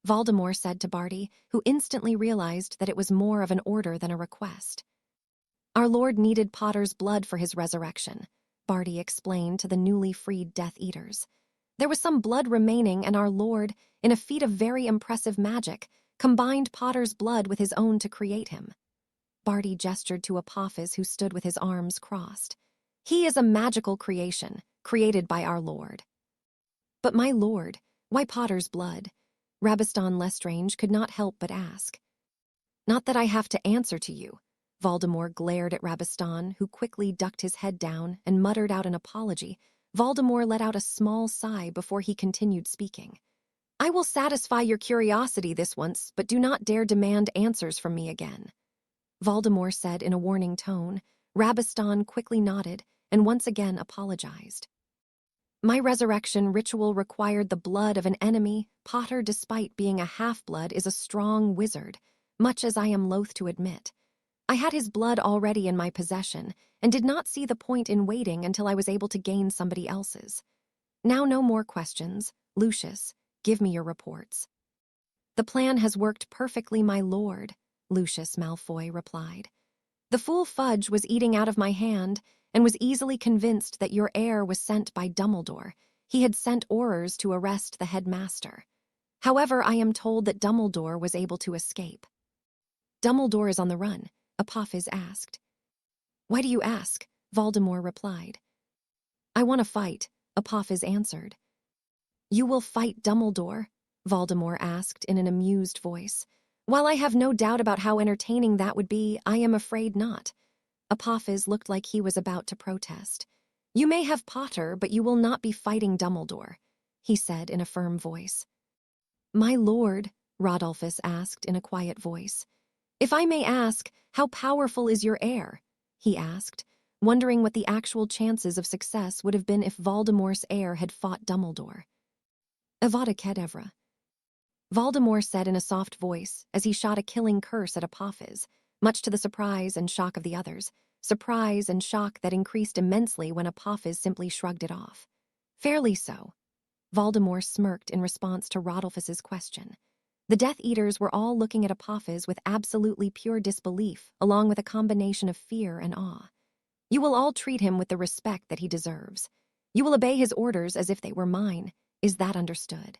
Voldemort said to Barty, who instantly realized that it was more of an order than a request. Our Lord needed Potter's blood for his resurrection, Barty explained to the newly freed Death Eaters. There was some blood remaining, and our Lord, in a feat of very impressive magic, combined Potter's blood with his own to create him. Barty gestured to Apophis, who stood with his arms crossed. He is a magical creation, created by our Lord. But my lord, why Potter's blood? Rabiston Lestrange could not help but ask. Not that I have to answer to you. Voldemort glared at Rabiston, who quickly ducked his head down and muttered out an apology. Voldemort let out a small sigh before he continued speaking. I will satisfy your curiosity this once, but do not dare demand answers from me again. Voldemort said in a warning tone. Rabiston quickly nodded and once again apologized. My resurrection ritual required the blood of an enemy. Potter, despite being a half-blood, is a strong wizard, much as I am loath to admit. I had his blood already in my possession and did not see the point in waiting until I was able to gain somebody else's. Now no more questions. Lucius, give me your reports. The plan has worked perfectly, my lord, Lucius Malfoy replied. The fool Fudge was eating out of my hand and was easily convinced that your heir was sent by Dumbledore. He had sent orders to arrest the headmaster. However, I am told that Dumbledore was able to escape. Dumbledore is on the run, Apophis asked. Why do you ask? Voldemort replied. I want to fight, Apophis answered. You will fight Dumbledore? Voldemort asked in an amused voice. While I have no doubt about how entertaining that would be, I am afraid not. Apophis looked like he was about to protest. You may have Potter, but you will not be fighting Dumbledore, he said in a firm voice. My lord, Rodolphus asked in a quiet voice. If I may ask, how powerful is your heir? He asked, wondering what the actual chances of success would have been if Voldemort's heir had fought Dumbledore. Avada Kedavra. Voldemort said in a soft voice as he shot a killing curse at Apophis, much to the surprise and shock of the others, surprise and shock that increased immensely when Apophis simply shrugged it off. Fairly so. Voldemort smirked in response to Rodolphus's question. The Death Eaters were all looking at Apophis with absolutely pure disbelief, along with a combination of fear and awe. You will all treat him with the respect that he deserves. You will obey his orders as if they were mine. Is that understood?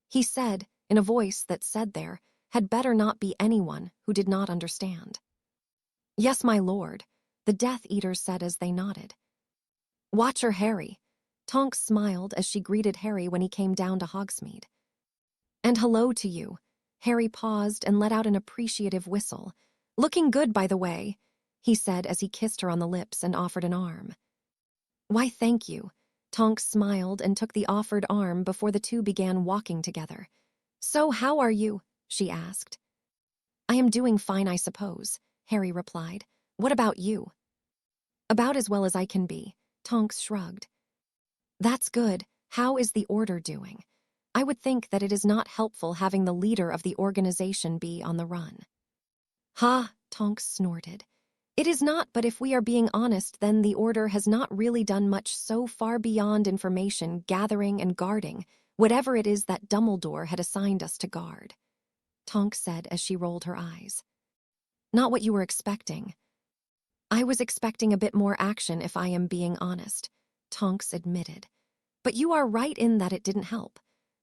He said, in a voice that said there had better not be anyone who did not understand. Yes, my lord, the Death Eaters said as they nodded. Watcher Harry. Tonks smiled as she greeted Harry when he came down to Hogsmeade. And hello to you. Harry paused and let out an appreciative whistle. Looking good, by the way, he said as he kissed her on the lips and offered an arm. Why, thank you. Tonks smiled and took the offered arm before the two began walking together. So how are you? She asked. I am doing fine, I suppose, Harry replied. What about you? About as well as I can be, Tonks shrugged. That's good. How is the order doing? I would think that it is not helpful having the leader of the organization be on the run. Ha, Tonks snorted. It is not, but if we are being honest, then the Order has not really done much so far beyond information gathering and guarding, whatever it is that Dumbledore had assigned us to guard. Tonks said as she rolled her eyes. Not what you were expecting. I was expecting a bit more action if I am being honest, Tonks admitted. But you are right in that it didn't help.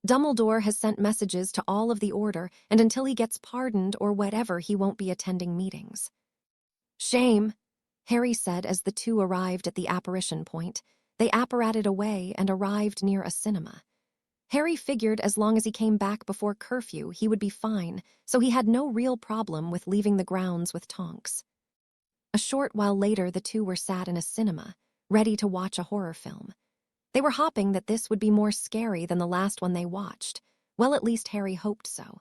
Dumbledore has sent messages to all of the Order, and until he gets pardoned or whatever, he won't be attending meetings. Shame, Harry said as the two arrived at the apparition point. They apparated away and arrived near a cinema. Harry figured as long as he came back before curfew, he would be fine, so he had no real problem with leaving the grounds with Tonks. A short while later, the two were sat in a cinema, ready to watch a horror film. They were hoping that this would be more scary than the last one they watched. Well, at least Harry hoped so.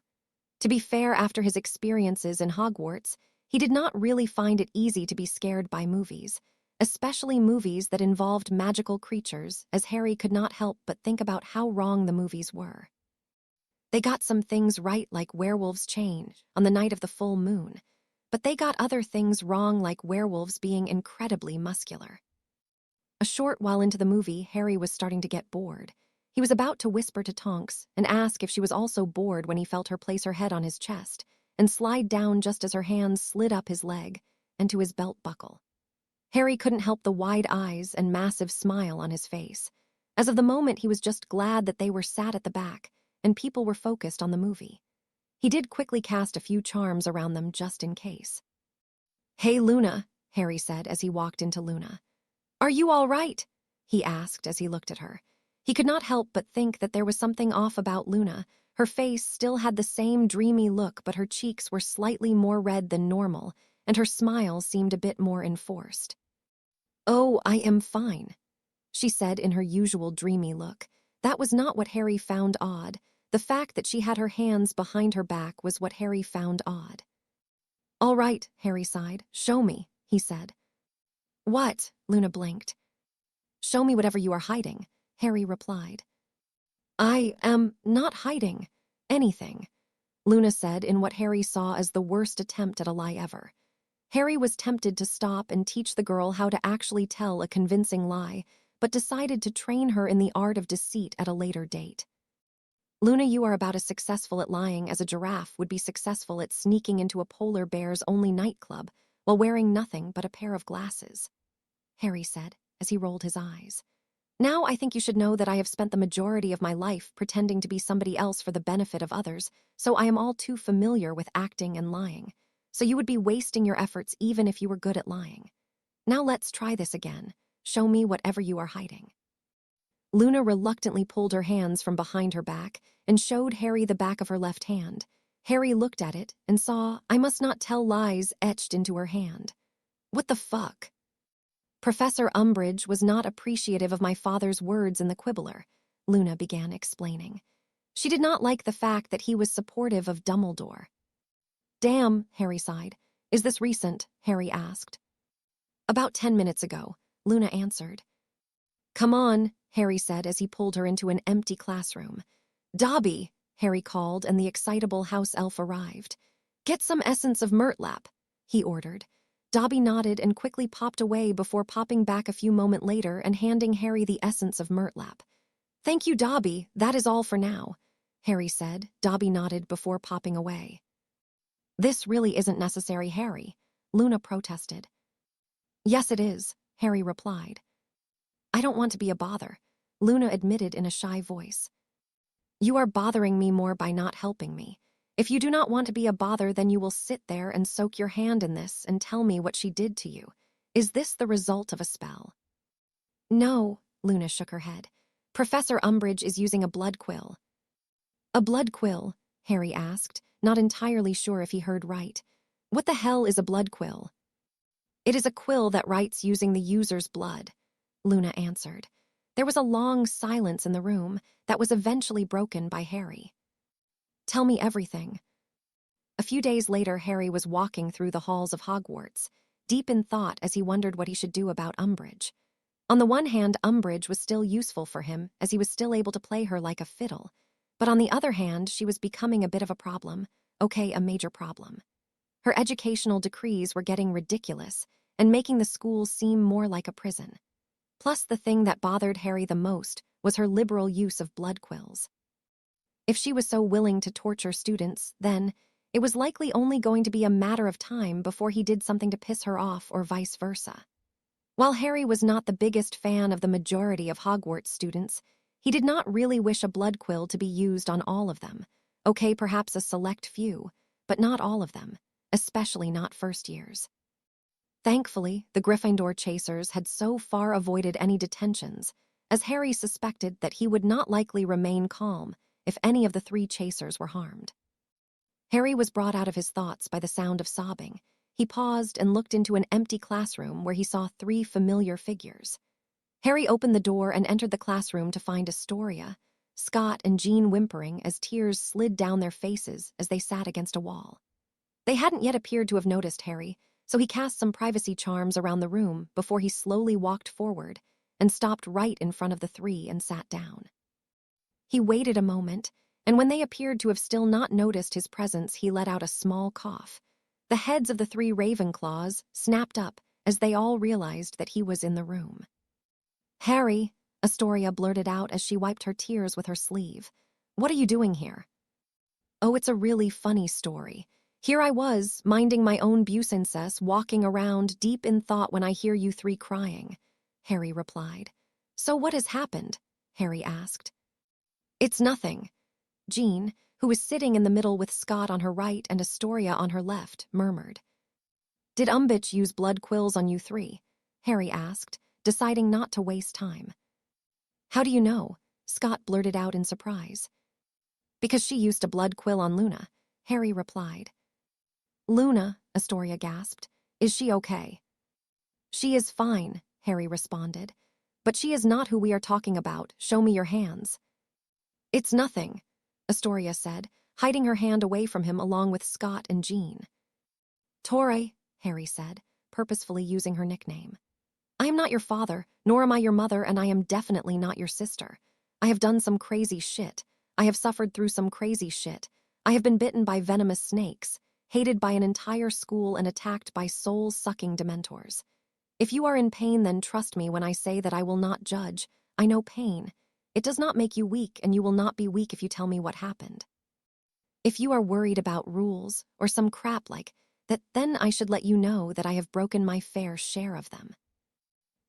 To be fair, after his experiences in Hogwarts, he did not really find it easy to be scared by movies, especially movies that involved magical creatures, as Harry could not help but think about how wrong the movies were. They got some things right, like werewolves change on the night of the full moon, but they got other things wrong, like werewolves being incredibly muscular. A short while into the movie, Harry was starting to get bored. He was about to whisper to Tonks and ask if she was also bored when he felt her place her head on his chest and slide down just as her hands slid up his leg and to his belt buckle. Harry couldn't help the wide eyes and massive smile on his face. As of the moment, he was just glad that they were sat at the back and people were focused on the movie. He did quickly cast a few charms around them just in case. Hey, Luna, Harry said as he walked into Luna. Are you all right? he asked as he looked at her. He could not help but think that there was something off about Luna. Her face still had the same dreamy look, but her cheeks were slightly more red than normal, and her smile seemed a bit more enforced. "Oh, I am fine," she said in her usual dreamy look. That was not what Harry found odd. The fact that she had her hands behind her back was what Harry found odd. "All right," Harry sighed. "Show me," he said. "What?" Luna blinked. "Show me whatever you are hiding," Harry replied. "I am not hiding anything," Luna said in what Harry saw as the worst attempt at a lie ever. Harry was tempted to stop and teach the girl how to actually tell a convincing lie, but decided to train her in the art of deceit at a later date. "Luna, you are about as successful at lying as a giraffe would be successful at sneaking into a polar bear's only nightclub while wearing nothing but a pair of glasses," Harry said as he rolled his eyes. "Now I think you should know that I have spent the majority of my life pretending to be somebody else for the benefit of others, so I am all too familiar with acting and lying. So you would be wasting your efforts even if you were good at lying. Now let's try this again. Show me whatever you are hiding." Luna reluctantly pulled her hands from behind her back and showed Harry the back of her left hand. Harry looked at it and saw "I must not tell lies" etched into her hand. "What the fuck?" "Professor Umbridge was not appreciative of my father's words in the Quibbler," Luna began explaining. She did not like the fact that he was supportive of Dumbledore. "Damn," Harry sighed. "Is this recent?" Harry asked. "About 10 minutes ago," Luna answered. "Come on," Harry said as he pulled her into an empty classroom. "Dobby," Harry called, and the excitable house elf arrived. "Get some essence of Murtlap," he ordered. Dobby nodded and quickly popped away before popping back a few moments later and handing Harry the essence of Murtlap. "Thank you, Dobby, that is all for now," Harry said. Dobby nodded before popping away. "This really isn't necessary, Harry," Luna protested. "Yes, it is," Harry replied. "I don't want to be a bother," Luna admitted in a shy voice. "You are bothering me more by not helping me. If you do not want to be a bother, then you will sit there and soak your hand in this and tell me what she did to you. Is this the result of a spell?" "No," Luna shook her head. "Professor Umbridge is using a blood quill." "A blood quill?" Harry asked, not entirely sure if he heard right. "What the hell is a blood quill?" "It is a quill that writes using the user's blood," Luna answered. There was a long silence in the room that was eventually broken by Harry. "Tell me everything." A few days later, Harry was walking through the halls of Hogwarts, deep in thought as he wondered what he should do about Umbridge. On the one hand, Umbridge was still useful for him, as he was still able to play her like a fiddle. But on the other hand, she was becoming a bit of a problem. Okay, a major problem. Her educational decrees were getting ridiculous and making the school seem more like a prison. Plus, the thing that bothered Harry the most was her liberal use of blood quills. If she was so willing to torture students, then it was likely only going to be a matter of time before he did something to piss her off or vice versa. While Harry was not the biggest fan of the majority of Hogwarts students, he did not really wish a blood quill to be used on all of them. Okay, perhaps a select few, but not all of them, especially not first years. Thankfully, the Gryffindor chasers had so far avoided any detentions, as Harry suspected that he would not likely remain calm if any of the 3 chasers were harmed. Harry was brought out of his thoughts by the sound of sobbing. He paused and looked into an empty classroom where he saw 3 familiar figures. Harry opened the door and entered the classroom to find Astoria, Scott, and Jean whimpering as tears slid down their faces as they sat against a wall. They hadn't yet appeared to have noticed Harry, so he cast some privacy charms around the room before he slowly walked forward and stopped right in front of the 3 and sat down. He waited a moment, and when they appeared to have still not noticed his presence, he let out a small cough. The heads of the 3 Ravenclaws snapped up as they all realized that he was in the room. "Harry," Astoria blurted out as she wiped her tears with her sleeve. "What are you doing here?" "Oh, it's a really funny story. Here I was, minding my own businesses, walking around deep in thought when I hear you 3 crying," Harry replied. "So what has happened?" Harry asked. "It's nothing," Jean, who was sitting in the middle with Scott on her right and Astoria on her left, murmured. "Did Umbridge use blood quills on you 3? Harry asked, deciding not to waste time. How do you know? Scott blurted out in surprise. Because she used a blood quill on Luna, Harry replied. Luna, Astoria gasped. Is she okay? She is fine, Harry responded. But she is not who we are talking about. Show me your hands. It's nothing, Astoria said, hiding her hand away from him along with Scott and Jean. Torre, Harry said, purposefully using her nickname. I am not your father, nor am I your mother, and I am definitely not your sister. I have done some crazy shit. I have suffered through some crazy shit. I have been bitten by venomous snakes, hated by an entire school, and attacked by soul-sucking dementors. If you are in pain, then trust me when I say that I will not judge. I know pain. It does not make you weak, and you will not be weak if you tell me what happened. If you are worried about rules or some crap like that, then I should let you know that I have broken my fair share of them.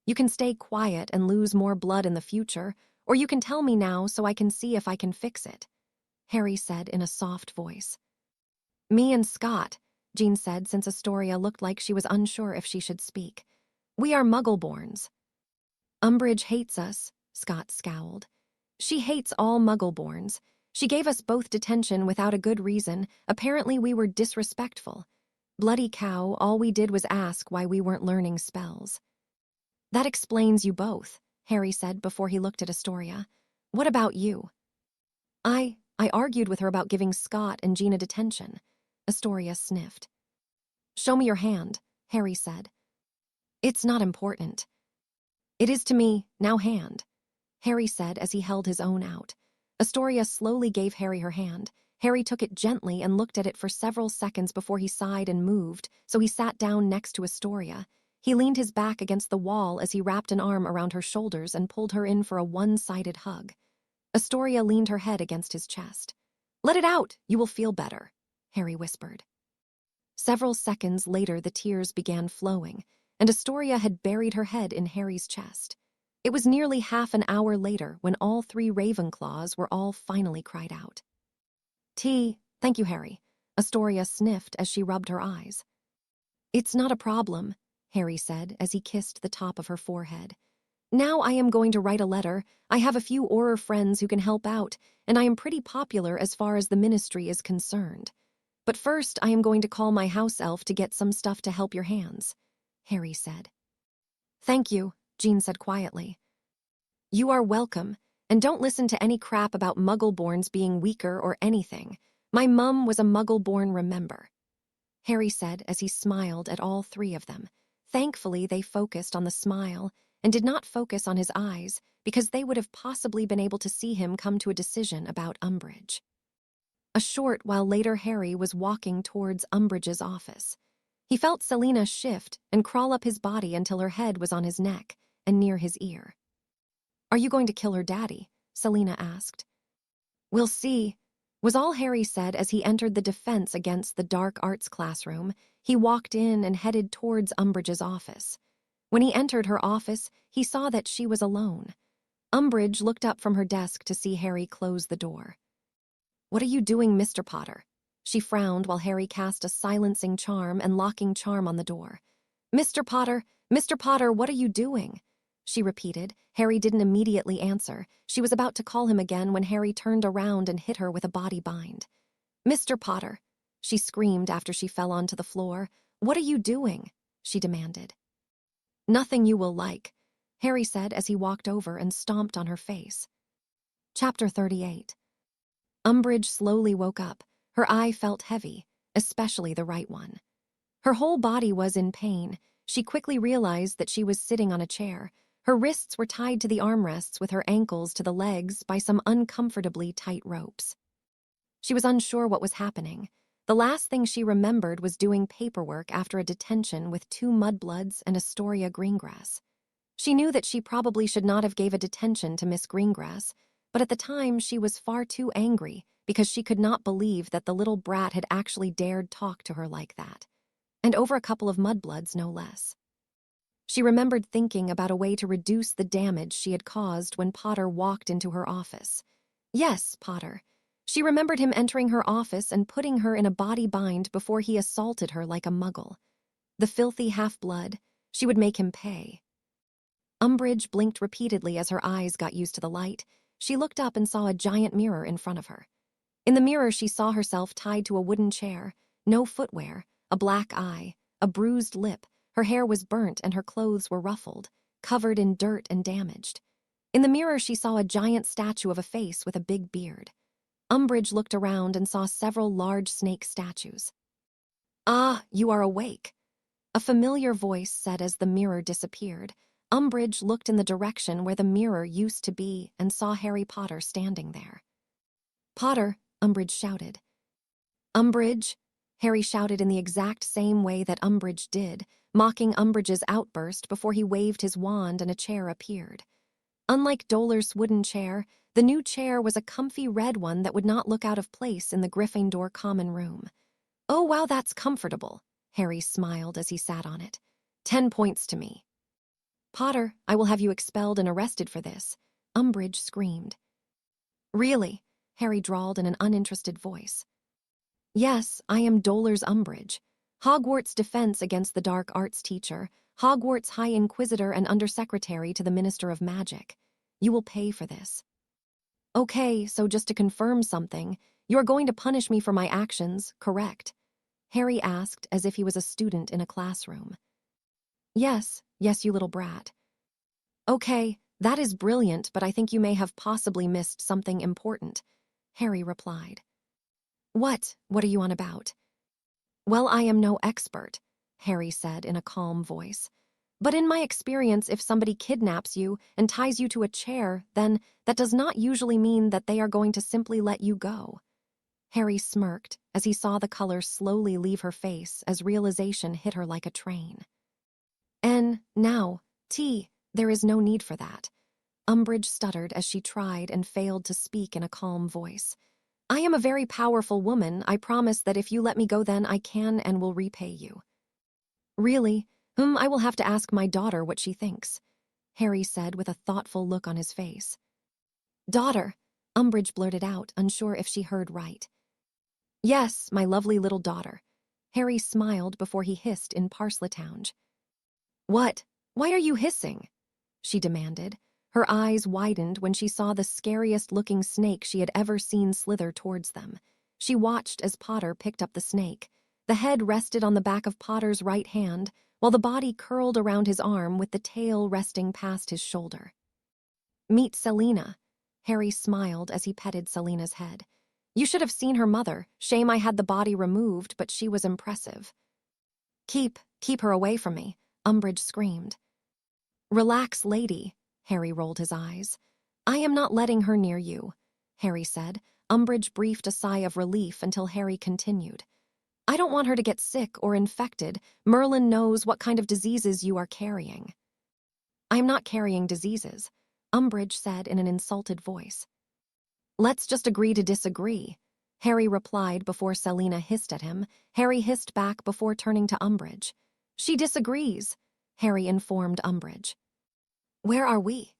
You can stay quiet and lose more blood in the future, or you can tell me now so I can see if I can fix it, Harry said in a soft voice. Me and Scott, Jean said, since Astoria looked like she was unsure if she should speak. We are Muggleborns. Umbridge hates us, Scott scowled. She hates all Muggleborns. She gave us both detention without a good reason. Apparently we were disrespectful. Bloody cow, all we did was ask why we weren't learning spells. That explains you both, Harry said before he looked at Astoria. What about you? I argued with her about giving Scott and Gina detention. Astoria sniffed. Show me your hand, Harry said. It's not important. It is to me, now hand, Harry said as he held his own out. Astoria slowly gave Harry her hand. Harry took it gently and looked at it for several seconds before he sighed and moved, so he sat down next to Astoria. He leaned his back against the wall as he wrapped an arm around her shoulders and pulled her in for a one-sided hug. Astoria leaned her head against his chest. Let it out, you will feel better, Harry whispered. Several seconds later, the tears began flowing, and Astoria had buried her head in Harry's chest. It was nearly half an hour later when all three Ravenclaws were all finally cried out. Tea, thank you, Harry, Astoria sniffed as she rubbed her eyes. It's not a problem, Harry said as he kissed the top of her forehead. Now I am going to write a letter. I have a few Auror friends who can help out, and I am pretty popular as far as the ministry is concerned. But first I am going to call my house elf to get some stuff to help your hands, Harry said. Thank you, Jean said quietly. You are welcome, and don't listen to any crap about Muggleborns being weaker or anything. My mum was a Muggleborn, remember, Harry said as he smiled at all three of them. Thankfully, they focused on the smile and did not focus on his eyes because they would have possibly been able to see him come to a decision about Umbridge. A short while later, Harry was walking towards Umbridge's office. He felt Selena shift and crawl up his body until her head was on his neck and near his ear. Are you going to kill her daddy? Selena asked. We'll see, was all Harry said as he entered the Defense Against the Dark Arts classroom. He walked in and headed towards Umbridge's office. When he entered her office, he saw that she was alone. Umbridge looked up from her desk to see Harry close the door. What are you doing, Mr. Potter? She frowned while Harry cast a silencing charm and locking charm on the door. Mr. Potter, what are you doing? She repeated. Harry didn't immediately answer. She was about to call him again when Harry turned around and hit her with a body bind. Mr. Potter, she screamed after she fell onto the floor. What are you doing? She demanded. Nothing you will like, Harry said as he walked over and stomped on her face. Chapter 38. Umbridge slowly woke up. Her eye felt heavy, especially the right one. Her whole body was in pain. She quickly realized that she was sitting on a chair. Her wrists were tied to the armrests with her ankles to the legs by some uncomfortably tight ropes. She was unsure what was happening. The last thing she remembered was doing paperwork after a detention with 2 mudbloods and Astoria Greengrass. She knew that she probably should not have gave a detention to Miss Greengrass, but at the time she was far too angry because she could not believe that the little brat had actually dared talk to her like that. And over a couple of mudbloods, no less. She remembered thinking about a way to reduce the damage she had caused when Potter walked into her office. Yes, Potter. She remembered him entering her office and putting her in a body bind before he assaulted her like a muggle. The filthy half-blood, she would make him pay. Umbridge blinked repeatedly as her eyes got used to the light. She looked up and saw a giant mirror in front of her. In the mirror, she saw herself tied to a wooden chair, no footwear, a black eye, a bruised lip. Her hair was burnt and her clothes were ruffled, covered in dirt and damaged. In the mirror, she saw a giant statue of a face with a big beard. Umbridge looked around and saw several large snake statues. "Ah, you are awake," a familiar voice said as the mirror disappeared. Umbridge looked in the direction where the mirror used to be and saw Harry Potter standing there. "Potter," Umbridge shouted. "Umbridge," Harry shouted in the exact same way that Umbridge did, mocking Umbridge's outburst before he waved his wand and a chair appeared. Unlike Dolar's wooden chair, the new chair was a comfy red one that would not look out of place in the Gryffindor common room. "Oh, wow, that's comfortable," Harry smiled as he sat on it. 10 points to me." "Potter, I will have you expelled and arrested for this," Umbridge screamed. "Really?" Harry drawled in an uninterested voice. "Yes, I am Dolar's Umbridge, Hogwarts' defense against the dark arts teacher, Hogwarts' High Inquisitor and Undersecretary to the Minister of Magic. You will pay for this." "Okay, so just to confirm something, you are going to punish me for my actions, correct?" Harry asked as if he was a student in a classroom. Yes, you little brat." "Okay, that is brilliant, but I think you may have possibly missed something important," Harry replied. What are you on about?" "Well, I am no expert," Harry said in a calm voice. "But in my experience, if somebody kidnaps you and ties you to a chair, then that does not usually mean that they are going to simply let you go." Harry smirked as he saw the color slowly leave her face as realization hit her like a train. Now, there is no need for that." Umbridge stuttered as she tried and failed to speak in a calm voice. "I am a very powerful woman. I promise that if you let me go, then I can and will repay you." "Really? I will have to ask my daughter what she thinks," Harry said with a thoughtful look on his face. "Daughter," Umbridge blurted out, unsure if she heard right. "Yes, my lovely little daughter." Harry smiled before he hissed in Parsletown. "What? Why are you hissing?" she demanded. Her eyes widened when she saw the scariest-looking snake she had ever seen slither towards them. She watched as Potter picked up the snake. The head rested on the back of Potter's right hand, while the body curled around his arm with the tail resting past his shoulder. "Meet Selina." Harry smiled as he petted Selina's head. "You should have seen her mother. Shame I had the body removed, but she was impressive." Keep her away from me," Umbridge screamed. "Relax, lady," Harry rolled his eyes. "I am not letting her near you," Harry said. Umbridge breathed a sigh of relief until Harry continued. "I don't want her to get sick or infected. Merlin knows what kind of diseases you are carrying." "I am not carrying diseases," Umbridge said in an insulted voice. "Let's just agree to disagree," Harry replied before Selina hissed at him. Harry hissed back before turning to Umbridge. "She disagrees," Harry informed Umbridge. "Where are we?"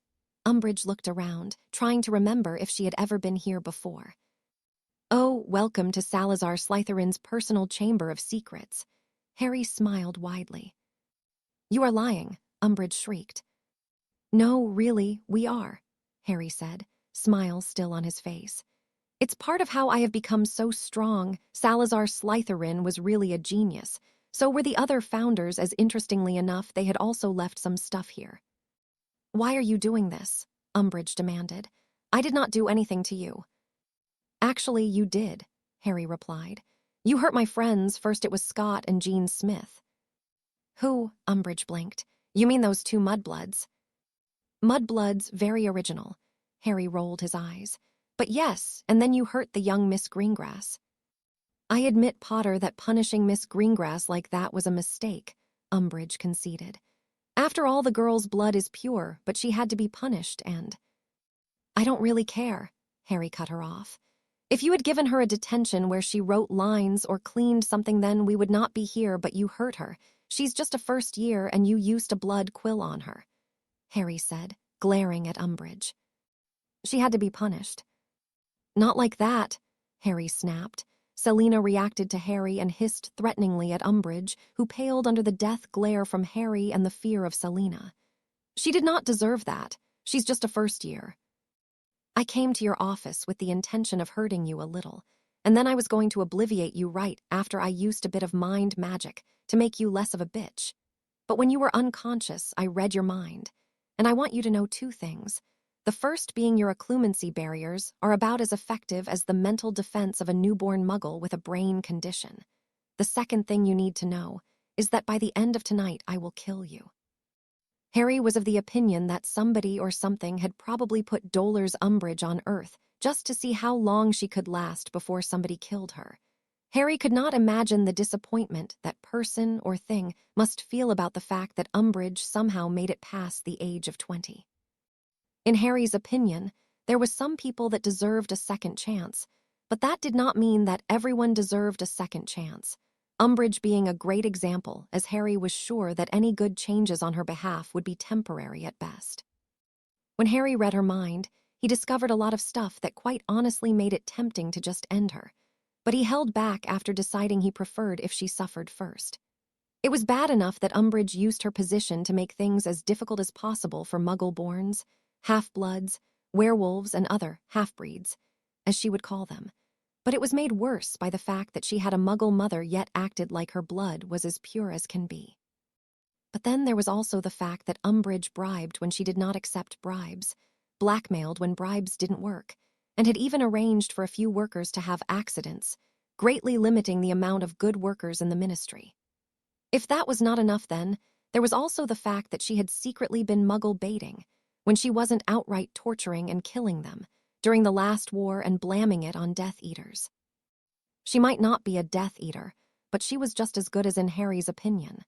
Umbridge looked around, trying to remember if she had ever been here before. "Oh, welcome to Salazar Slytherin's personal chamber of secrets." Harry smiled widely. "You are lying," Umbridge shrieked. "No, really, we are," Harry said, smile still on his face. "It's part of how I have become so strong. Salazar Slytherin was really a genius. So were the other founders, as interestingly enough, they had also left some stuff here." "Why are you doing this?" Umbridge demanded. "I did not do anything to you." "Actually, you did," Harry replied. "You hurt my friends. First it was Scott and Jean Smith." "Who?" Umbridge blinked. "You mean those two mudbloods?" "Mudbloods, very original." Harry rolled his eyes. "But yes, and then you hurt the young Miss Greengrass." "I admit, Potter, that punishing Miss Greengrass like that was a mistake," Umbridge conceded. "After all, the girl's blood is pure, but she had to be punished and—" "I don't really care," Harry cut her off. "If you had given her a detention where she wrote lines or cleaned something, then we would not be here, but you hurt her. She's just a first year and you used a blood quill on her," Harry said, glaring at Umbridge. "She had to be punished." "Not like that," Harry snapped. Selina reacted to Harry and hissed threateningly at Umbridge, who paled under the death glare from Harry and the fear of Selina. She did not deserve that. She's just a first year. I came to your office with the intention of hurting you a little, and then I was going to obliviate you right after I used a bit of mind magic to make you less of a bitch. But when you were unconscious, I read your mind, and I want you to know two things. The first being your occlumency barriers are about as effective as the mental defense of a newborn muggle with a brain condition. The second thing you need to know is that by the end of tonight, I will kill you. Harry was of the opinion that somebody or something had probably put Dolor's Umbridge on Earth just to see how long she could last before somebody killed her. Harry could not imagine the disappointment that person or thing must feel about the fact that Umbridge somehow made it past the age of 20. In Harry's opinion, there was some people that deserved a second chance, but that did not mean that everyone deserved a second chance. Umbridge being a great example, as Harry was sure that any good changes on her behalf would be temporary at best. When Harry read her mind, he discovered a lot of stuff that quite honestly made it tempting to just end her, but he held back after deciding he preferred if she suffered first. It was bad enough that Umbridge used her position to make things as difficult as possible for Muggle-borns, half-bloods, werewolves, and other half-breeds, as she would call them. But it was made worse by the fact that she had a Muggle mother yet acted like her blood was as pure as can be. But then there was also the fact that Umbridge bribed when she did not accept bribes, blackmailed when bribes didn't work, and had even arranged for a few workers to have accidents, greatly limiting the amount of good workers in the ministry. If that was not enough then, there was also the fact that she had secretly been Muggle baiting, when she wasn't outright torturing and killing them, during the last war and blaming it on Death Eaters. She might not be a Death Eater, but she was just as good as in Harry's opinion.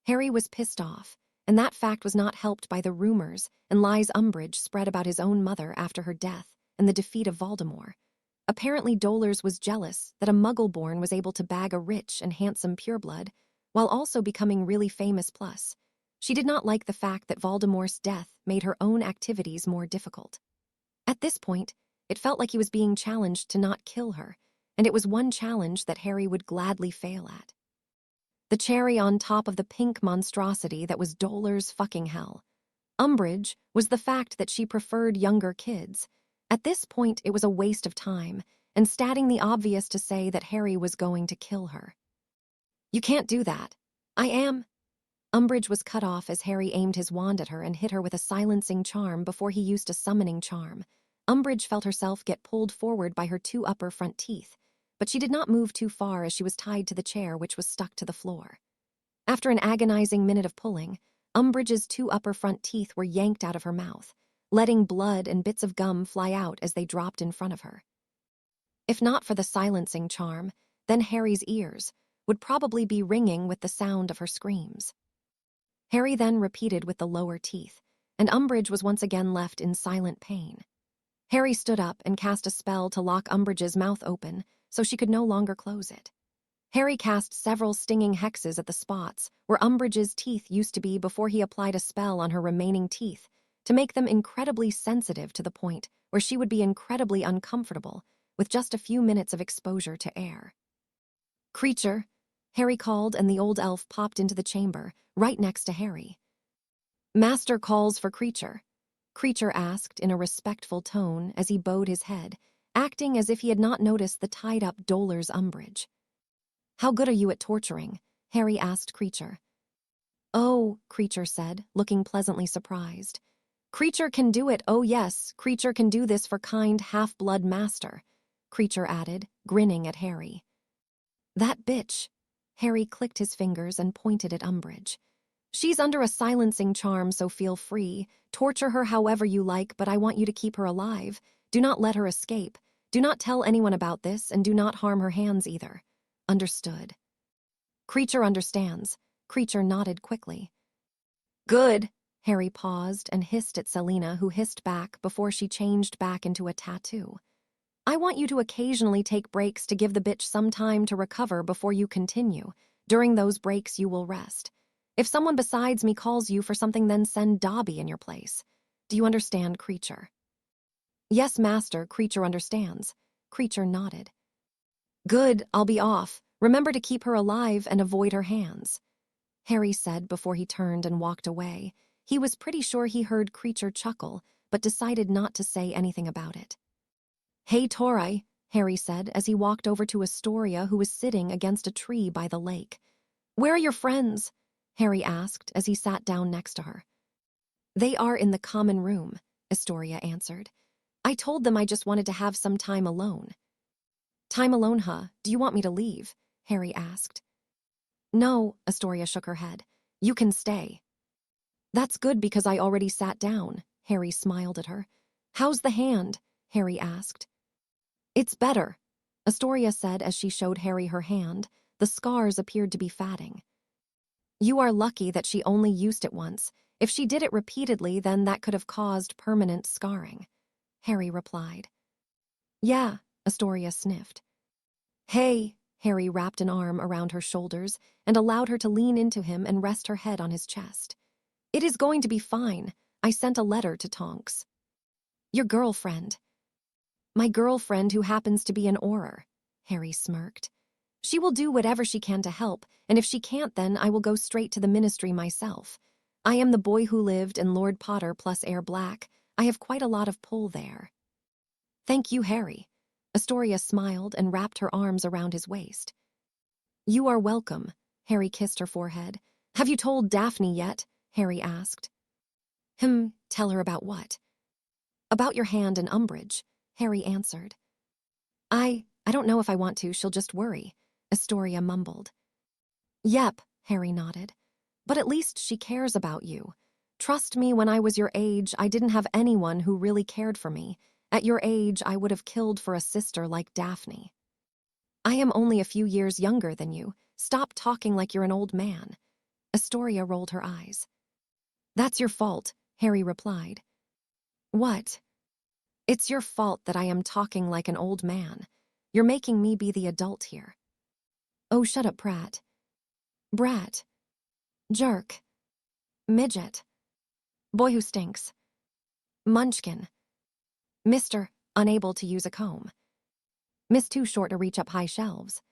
Harry was pissed off, and that fact was not helped by the rumors and lies Umbridge spread about his own mother after her death and the defeat of Voldemort. Apparently Dolores was jealous that a Muggle-born was able to bag a rich and handsome pureblood, while also becoming really famous plus. She did not like the fact that Voldemort's death made her own activities more difficult. At this point, it felt like he was being challenged to not kill her, and it was one challenge that Harry would gladly fail at. The cherry on top of the pink monstrosity that was Dolor's fucking hell. Umbridge was the fact that she preferred younger kids. At this point, it was a waste of time, and stating the obvious to say that Harry was going to kill her. You can't do that. I am. Umbridge was cut off as Harry aimed his wand at her and hit her with a silencing charm before he used a summoning charm. Umbridge felt herself get pulled forward by her two upper front teeth, but she did not move too far as she was tied to the chair which was stuck to the floor. After an agonizing minute of pulling, Umbridge's two upper front teeth were yanked out of her mouth, letting blood and bits of gum fly out as they dropped in front of her. If not for the silencing charm, then Harry's ears would probably be ringing with the sound of her screams. Harry then repeated with the lower teeth, and Umbridge was once again left in silent pain. Harry stood up and cast a spell to lock Umbridge's mouth open so she could no longer close it. Harry cast several stinging hexes at the spots where Umbridge's teeth used to be before he applied a spell on her remaining teeth to make them incredibly sensitive to the point where she would be incredibly uncomfortable with just a few minutes of exposure to air. "Creature," Harry called, and the old elf popped into the chamber, right next to Harry. "Master calls for Creature," Creature asked in a respectful tone as he bowed his head, acting as if he had not noticed the tied-up Dolor's Umbridge. "How good are you at torturing?" Harry asked Creature. "Oh," Creature said, looking pleasantly surprised. "Creature can do it, oh yes, Creature can do this for kind half-blood master," Creature added, grinning at Harry. "That bitch." Harry clicked his fingers and pointed at Umbridge. "She's under a silencing charm, so feel free. Torture her however you like, but I want you to keep her alive. Do not let her escape. Do not tell anyone about this, and do not harm her hands either. Understood?" "Creature understands." Creature nodded quickly. "Good." Harry paused and hissed at Selena, who hissed back before she changed back into a tattoo. "I want you to occasionally take breaks to give the bitch some time to recover before you continue. During those breaks you will rest. If someone besides me calls you for something, then send Dobby in your place. Do you understand, Creature?" "Yes, Master," Creature understands. Creature nodded. "Good, I'll be off. Remember to keep her alive and avoid her hands," Harry said before he turned and walked away, He was pretty sure he heard Creature chuckle, but decided not to say anything about it. "Hey, Tori," Harry said as he walked over to Astoria, who was sitting against a tree by the lake. "Where are your friends?" Harry asked as he sat down next to her. "They are in the common room," Astoria answered. "I told them I just wanted to have some time alone." "Time alone, huh? Do you want me to leave?" Harry asked. "No," Astoria shook her head. "You can stay." "That's good because I already sat down," Harry smiled at her. "How's the hand?" Harry asked. "It's better," Astoria said as she showed Harry her hand. The scars appeared to be fatting. "You are lucky that she only used it once. If she did it repeatedly, then that could have caused permanent scarring," Harry replied. "Yeah," Astoria sniffed. "Hey," Harry wrapped an arm around her shoulders and allowed her to lean into him and rest her head on his chest. "It is going to be fine. I sent a letter to Tonks." "Your girlfriend." "My girlfriend who happens to be an Auror," Harry smirked. "She will do whatever she can to help, and if she can't, then I will go straight to the ministry myself. I am the boy who lived in Lord Potter plus Air Black. I have quite a lot of pull there." "Thank you, Harry." Astoria smiled and wrapped her arms around his waist. "You are welcome." Harry kissed her forehead. "Have you told Daphne yet?" Harry asked. Tell her about what?" "About your hand and umbrage," Harry answered. I don't know if I want to, she'll just worry," Astoria mumbled. "Yep," Harry nodded. "But at least she cares about you. Trust me, when I was your age, I didn't have anyone who really cared for me. At your age, I would have killed for a sister like Daphne." "I am only a few years younger than you. Stop talking like you're an old man." Astoria rolled her eyes. "That's your fault," Harry replied. "What?" "It's your fault that I am talking like an old man. You're making me be the adult here." "Oh, shut up, Pratt." "Brat." "Jerk." "Midget." "Boy who stinks." "Munchkin." "Mr. Unable to use a comb." "Miss Too Short to reach up high shelves."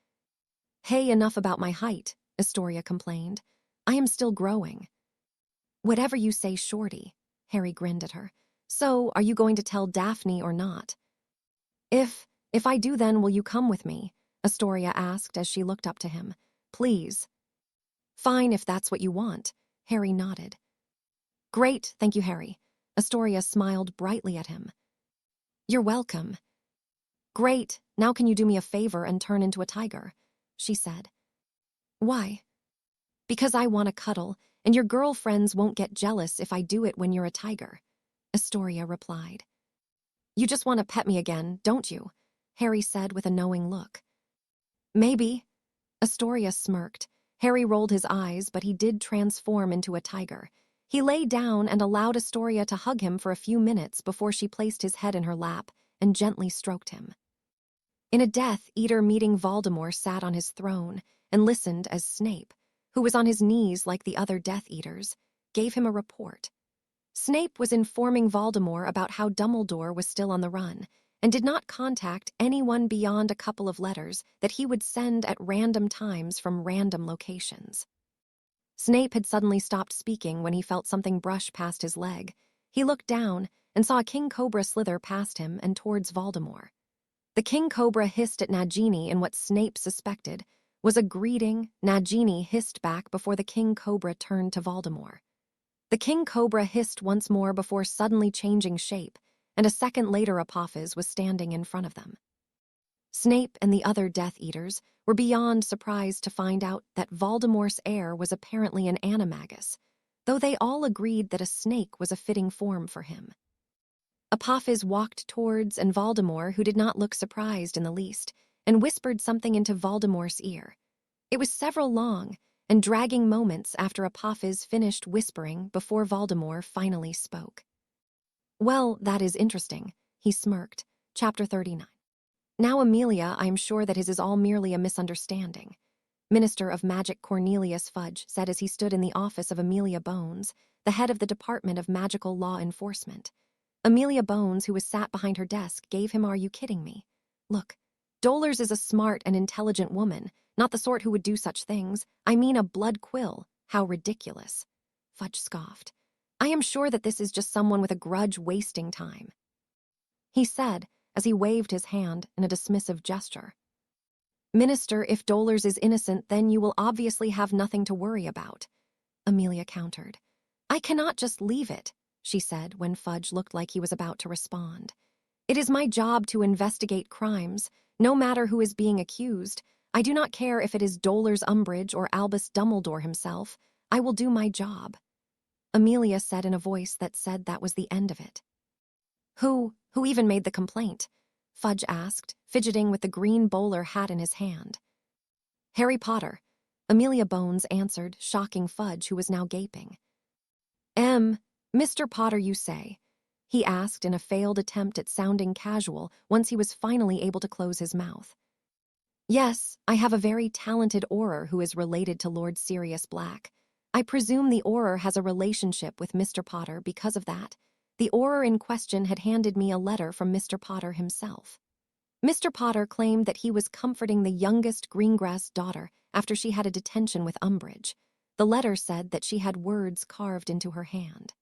"Hey, enough about my height," Astoria complained. "I am still growing." "Whatever you say, Shorty," Harry grinned at her. "So, are you going to tell Daphne or not?" If I do, then will you come with me?" Astoria asked as she looked up to him. "Please." "Fine, if that's what you want," Harry nodded. "Great, thank you, Harry." Astoria smiled brightly at him. "You're welcome." "Great, now can you do me a favor and turn into a tiger?" she said. "Why?" "Because I want to cuddle, and your girlfriends won't get jealous if I do it when you're a tiger," Astoria replied. "You just want to pet me again, don't you?" Harry said with a knowing look. "Maybe." Astoria smirked. Harry rolled his eyes, but he did transform into a tiger. He lay down and allowed Astoria to hug him for a few minutes before she placed his head in her lap and gently stroked him. In a Death Eater meeting, Voldemort sat on his throne and listened as Snape, who was on his knees like the other Death Eaters, gave him a report. Snape was informing Voldemort about how Dumbledore was still on the run and did not contact anyone beyond a couple of letters that he would send at random times from random locations. Snape had suddenly stopped speaking when he felt something brush past his leg. He looked down and saw a king cobra slither past him and towards Voldemort. The king cobra hissed at Nagini in what Snape suspected was a greeting. Nagini hissed back before the king cobra turned to Voldemort. The king cobra hissed once more before suddenly changing shape, and a second later Apophis was standing in front of them. Snape and the other Death Eaters were beyond surprised to find out that Voldemort's heir was apparently an animagus, though they all agreed that a snake was a fitting form for him. Apophis walked towards and Voldemort, who did not look surprised in the least, and whispered something into Voldemort's ear. It was several long and dragging moments after Apophis finished whispering before Voldemort finally spoke. "Well, that is interesting," he smirked. Chapter 39. "Now, Amelia, I am sure that his is all merely a misunderstanding," Minister of Magic Cornelius Fudge said as he stood in the office of Amelia Bones, the head of the Department of Magical Law Enforcement. Amelia Bones, who was sat behind her desk, gave him, "Are you kidding me? Look, Dolores is a smart and intelligent woman, not the sort who would do such things. I mean a blood quill. How ridiculous." Fudge scoffed. I am sure that this is just someone with a grudge wasting time," he said as he waved his hand in a dismissive gesture. "Minister, if Dolores is innocent, then you will obviously have nothing to worry about," Amelia countered. "I cannot just leave it," she said when Fudge looked like he was about to respond. "It is my job to investigate crimes, no matter who is being accused. I do not care if it is Dolores Umbridge or Albus Dumbledore himself. I will do my job," Amelia said in a voice that said that was the end of it. Who even made the complaint?" Fudge asked, fidgeting with the green bowler hat in his hand. "Harry Potter," Amelia Bones answered, shocking Fudge, who was now gaping. Mr. Potter, you say?" he asked in a failed attempt at sounding casual once he was finally able to close his mouth. "Yes, I have a very talented Auror who is related to Lord Sirius Black. I presume the Auror has a relationship with Mr. Potter because of that. The Auror in question had handed me a letter from Mr. Potter himself. Mr. Potter claimed that he was comforting the youngest Greengrass daughter after she had a detention with Umbridge. The letter said that she had words carved into her hand."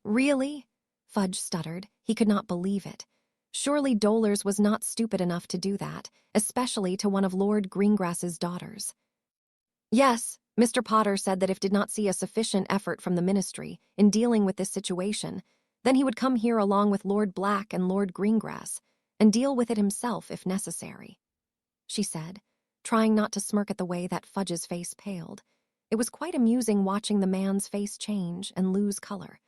Really?" Fudge stuttered. He could not believe it. Surely Dolores was not stupid enough to do that, especially to one of Lord Greengrass's daughters. "Yes, Mr. Potter said that if did not see a sufficient effort from the ministry in dealing with this situation, then he would come here along with Lord Black and Lord Greengrass and deal with it himself if necessary," she said, trying not to smirk at the way that Fudge's face paled. It was quite amusing watching the man's face change and lose color.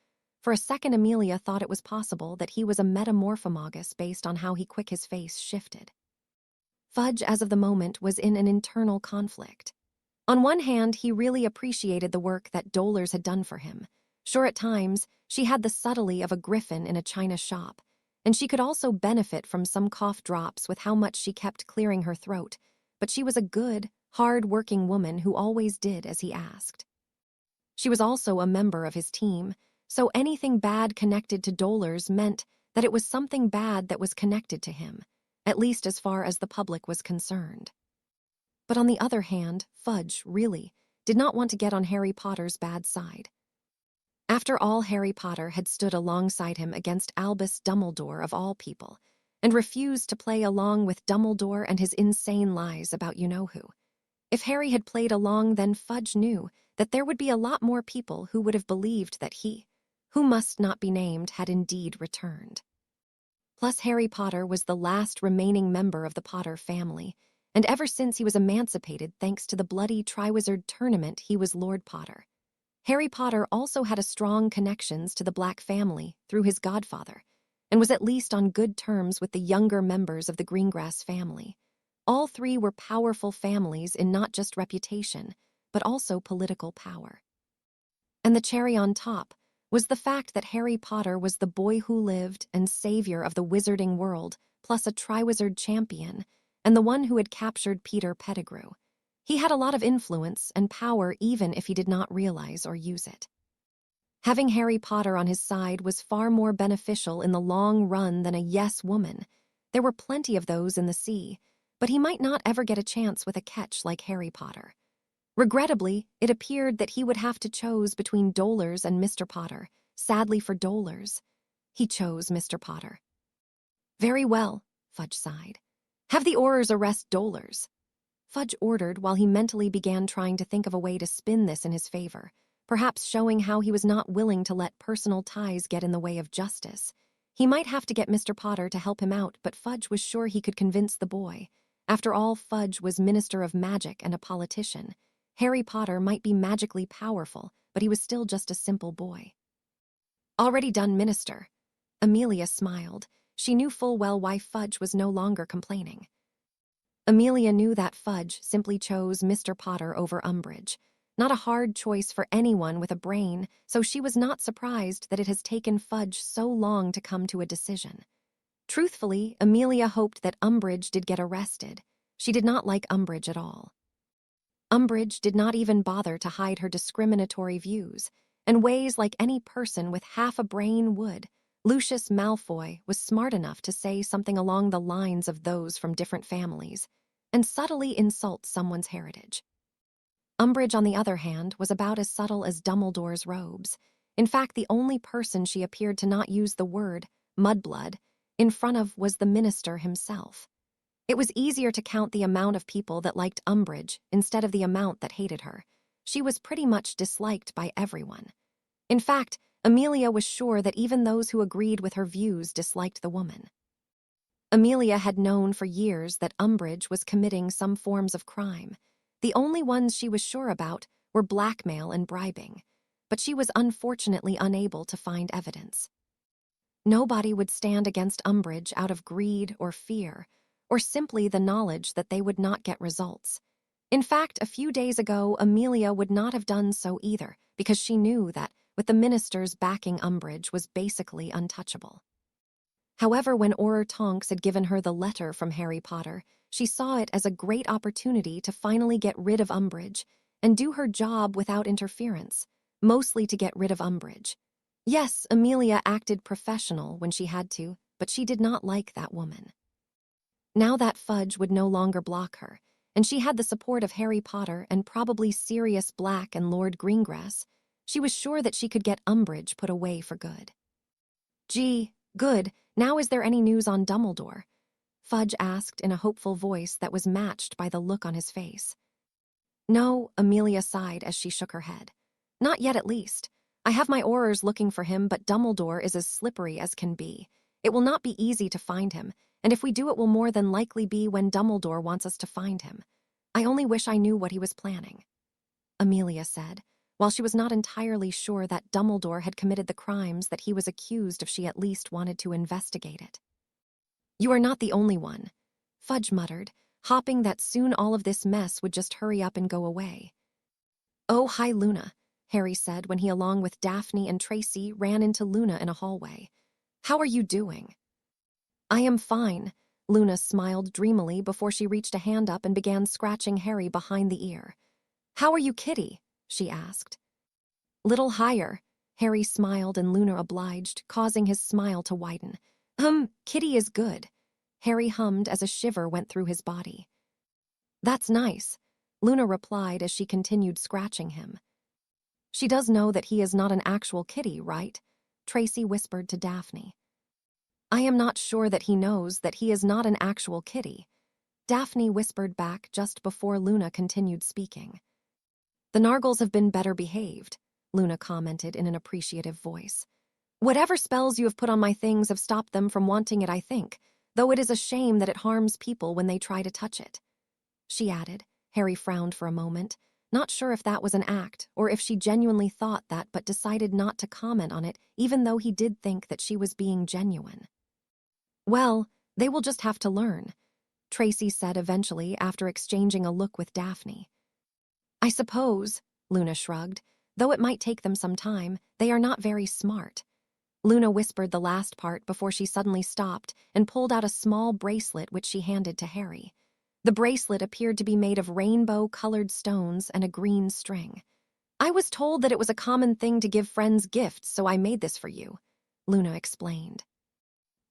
For a second, Amelia thought it was possible that he was a metamorphomagus based on how quick his face shifted. Fudge, as of the moment, was in an internal conflict. On one hand, he really appreciated the work that Dolores had done for him. Sure, at times, she had the subtlety of a griffin in a china shop, and she could also benefit from some cough drops with how much she kept clearing her throat, but she was a good, hard-working woman who always did as he asked. She was also a member of his team, so anything bad connected to Dolores meant that it was something bad that was connected to him, at least as far as the public was concerned. But on the other hand, Fudge, really, did not want to get on Harry Potter's bad side. After all, Harry Potter had stood alongside him against Albus Dumbledore of all people, and refused to play along with Dumbledore and his insane lies about you-know-who. If Harry had played along, then Fudge knew that there would be a lot more people who would have believed that he, who must not be named, had indeed returned. Plus, Harry Potter was the last remaining member of the Potter family, and ever since he was emancipated thanks to the bloody Triwizard Tournament, he was Lord Potter. Harry Potter also had a strong connections to the Black family through his godfather, and was at least on good terms with the younger members of the Greengrass family. All three were powerful families in not just reputation, but also political power. And the cherry on top was the fact that Harry Potter was the boy who lived and savior of the wizarding world, plus a Triwizard champion, and the one who had captured Peter Pettigrew. He had a lot of influence and power even if he did not realize or use it. Having Harry Potter on his side was far more beneficial in the long run than a yes woman. There were plenty of those in the sea, but he might not ever get a chance with a catch like Harry Potter. Regrettably, it appeared that he would have to choose between Dolores and Mr. Potter. Sadly for Dolores, he chose Mr. Potter. "Very well," Fudge sighed. "Have the Aurors arrest Dolores," Fudge ordered while he mentally began trying to think of a way to spin this in his favor, perhaps showing how he was not willing to let personal ties get in the way of justice. He might have to get Mr. Potter to help him out, but Fudge was sure he could convince the boy. After all, Fudge was Minister of Magic and a politician. Harry Potter might be magically powerful, but he was still just a simple boy. "Already done, Minister." Amelia smiled. She knew full well why Fudge was no longer complaining. Amelia knew that Fudge simply chose Mr. Potter over Umbridge. Not a hard choice for anyone with a brain, so she was not surprised that it has taken Fudge so long to come to a decision. Truthfully, Amelia hoped that Umbridge did get arrested. She did not like Umbridge at all. Umbridge did not even bother to hide her discriminatory views, and ways like any person with half a brain would. Lucius Malfoy was smart enough to say something along the lines of those from different families, and subtly insult someone's heritage. Umbridge, on the other hand, was about as subtle as Dumbledore's robes. In fact, the only person she appeared to not use the word mudblood in front of was the minister himself. It was easier to count the amount of people that liked Umbridge instead of the amount that hated her. She was pretty much disliked by everyone. In fact, Amelia was sure that even those who agreed with her views disliked the woman. Amelia had known for years that Umbridge was committing some forms of crime. The only ones she was sure about were blackmail and bribing, but she was unfortunately unable to find evidence. Nobody would stand against Umbridge out of greed or fear, or simply the knowledge that they would not get results. In fact, a few days ago, Amelia would not have done so either, because she knew that, with the ministers backing Umbridge, was basically untouchable. However, when Tonks had given her the letter from Harry Potter, she saw it as a great opportunity to finally get rid of Umbridge and do her job without interference, mostly to get rid of Umbridge. Yes, Amelia acted professional when she had to, but she did not like that woman. Now that Fudge would no longer block her, and she had the support of Harry Potter and probably Sirius Black and Lord Greengrass, she was sure that she could get Umbridge put away for good. Gee, good, now is there any news on Dumbledore? Fudge asked in a hopeful voice that was matched by the look on his face. No, Amelia sighed as she shook her head. Not yet, at least. I have my Aurors looking for him, but Dumbledore is as slippery as can be. It will not be easy to find him, and if we do, it will more than likely be when Dumbledore wants us to find him. I only wish I knew what he was planning, Amelia said, while she was not entirely sure that Dumbledore had committed the crimes that he was accused of. She at least wanted to investigate it. You are not the only one, Fudge muttered, hoping that soon all of this mess would just hurry up and go away. Oh, hi, Luna, Harry said when he, along with Daphne and Tracy, ran into Luna in a hallway. How are you doing? I am fine, Luna smiled dreamily before she reached a hand up and began scratching Harry behind the ear. How are you, Kitty? She asked. Little higher, Harry smiled and Luna obliged, causing his smile to widen. Kitty is good, Harry hummed as a shiver went through his body. That's nice, Luna replied as she continued scratching him. She does know that he is not an actual kitty, right? Tracy whispered to Daphne. I am not sure that he knows that he is not an actual kitty, Daphne whispered back just before Luna continued speaking. The Nargles have been better behaved, Luna commented in an appreciative voice. Whatever spells you have put on my things have stopped them from wanting it, I think, though it is a shame that it harms people when they try to touch it. She added. Harry frowned for a moment, not sure if that was an act or if she genuinely thought that, but decided not to comment on it, even though he did think that she was being genuine. Well, they will just have to learn, Tracy said eventually after exchanging a look with Daphne. I suppose, Luna shrugged, though it might take them some time, they are not very smart. Luna whispered the last part before she suddenly stopped and pulled out a small bracelet which she handed to Harry. The bracelet appeared to be made of rainbow-colored stones and a green string. I was told that it was a common thing to give friends gifts, so I made this for you, Luna explained.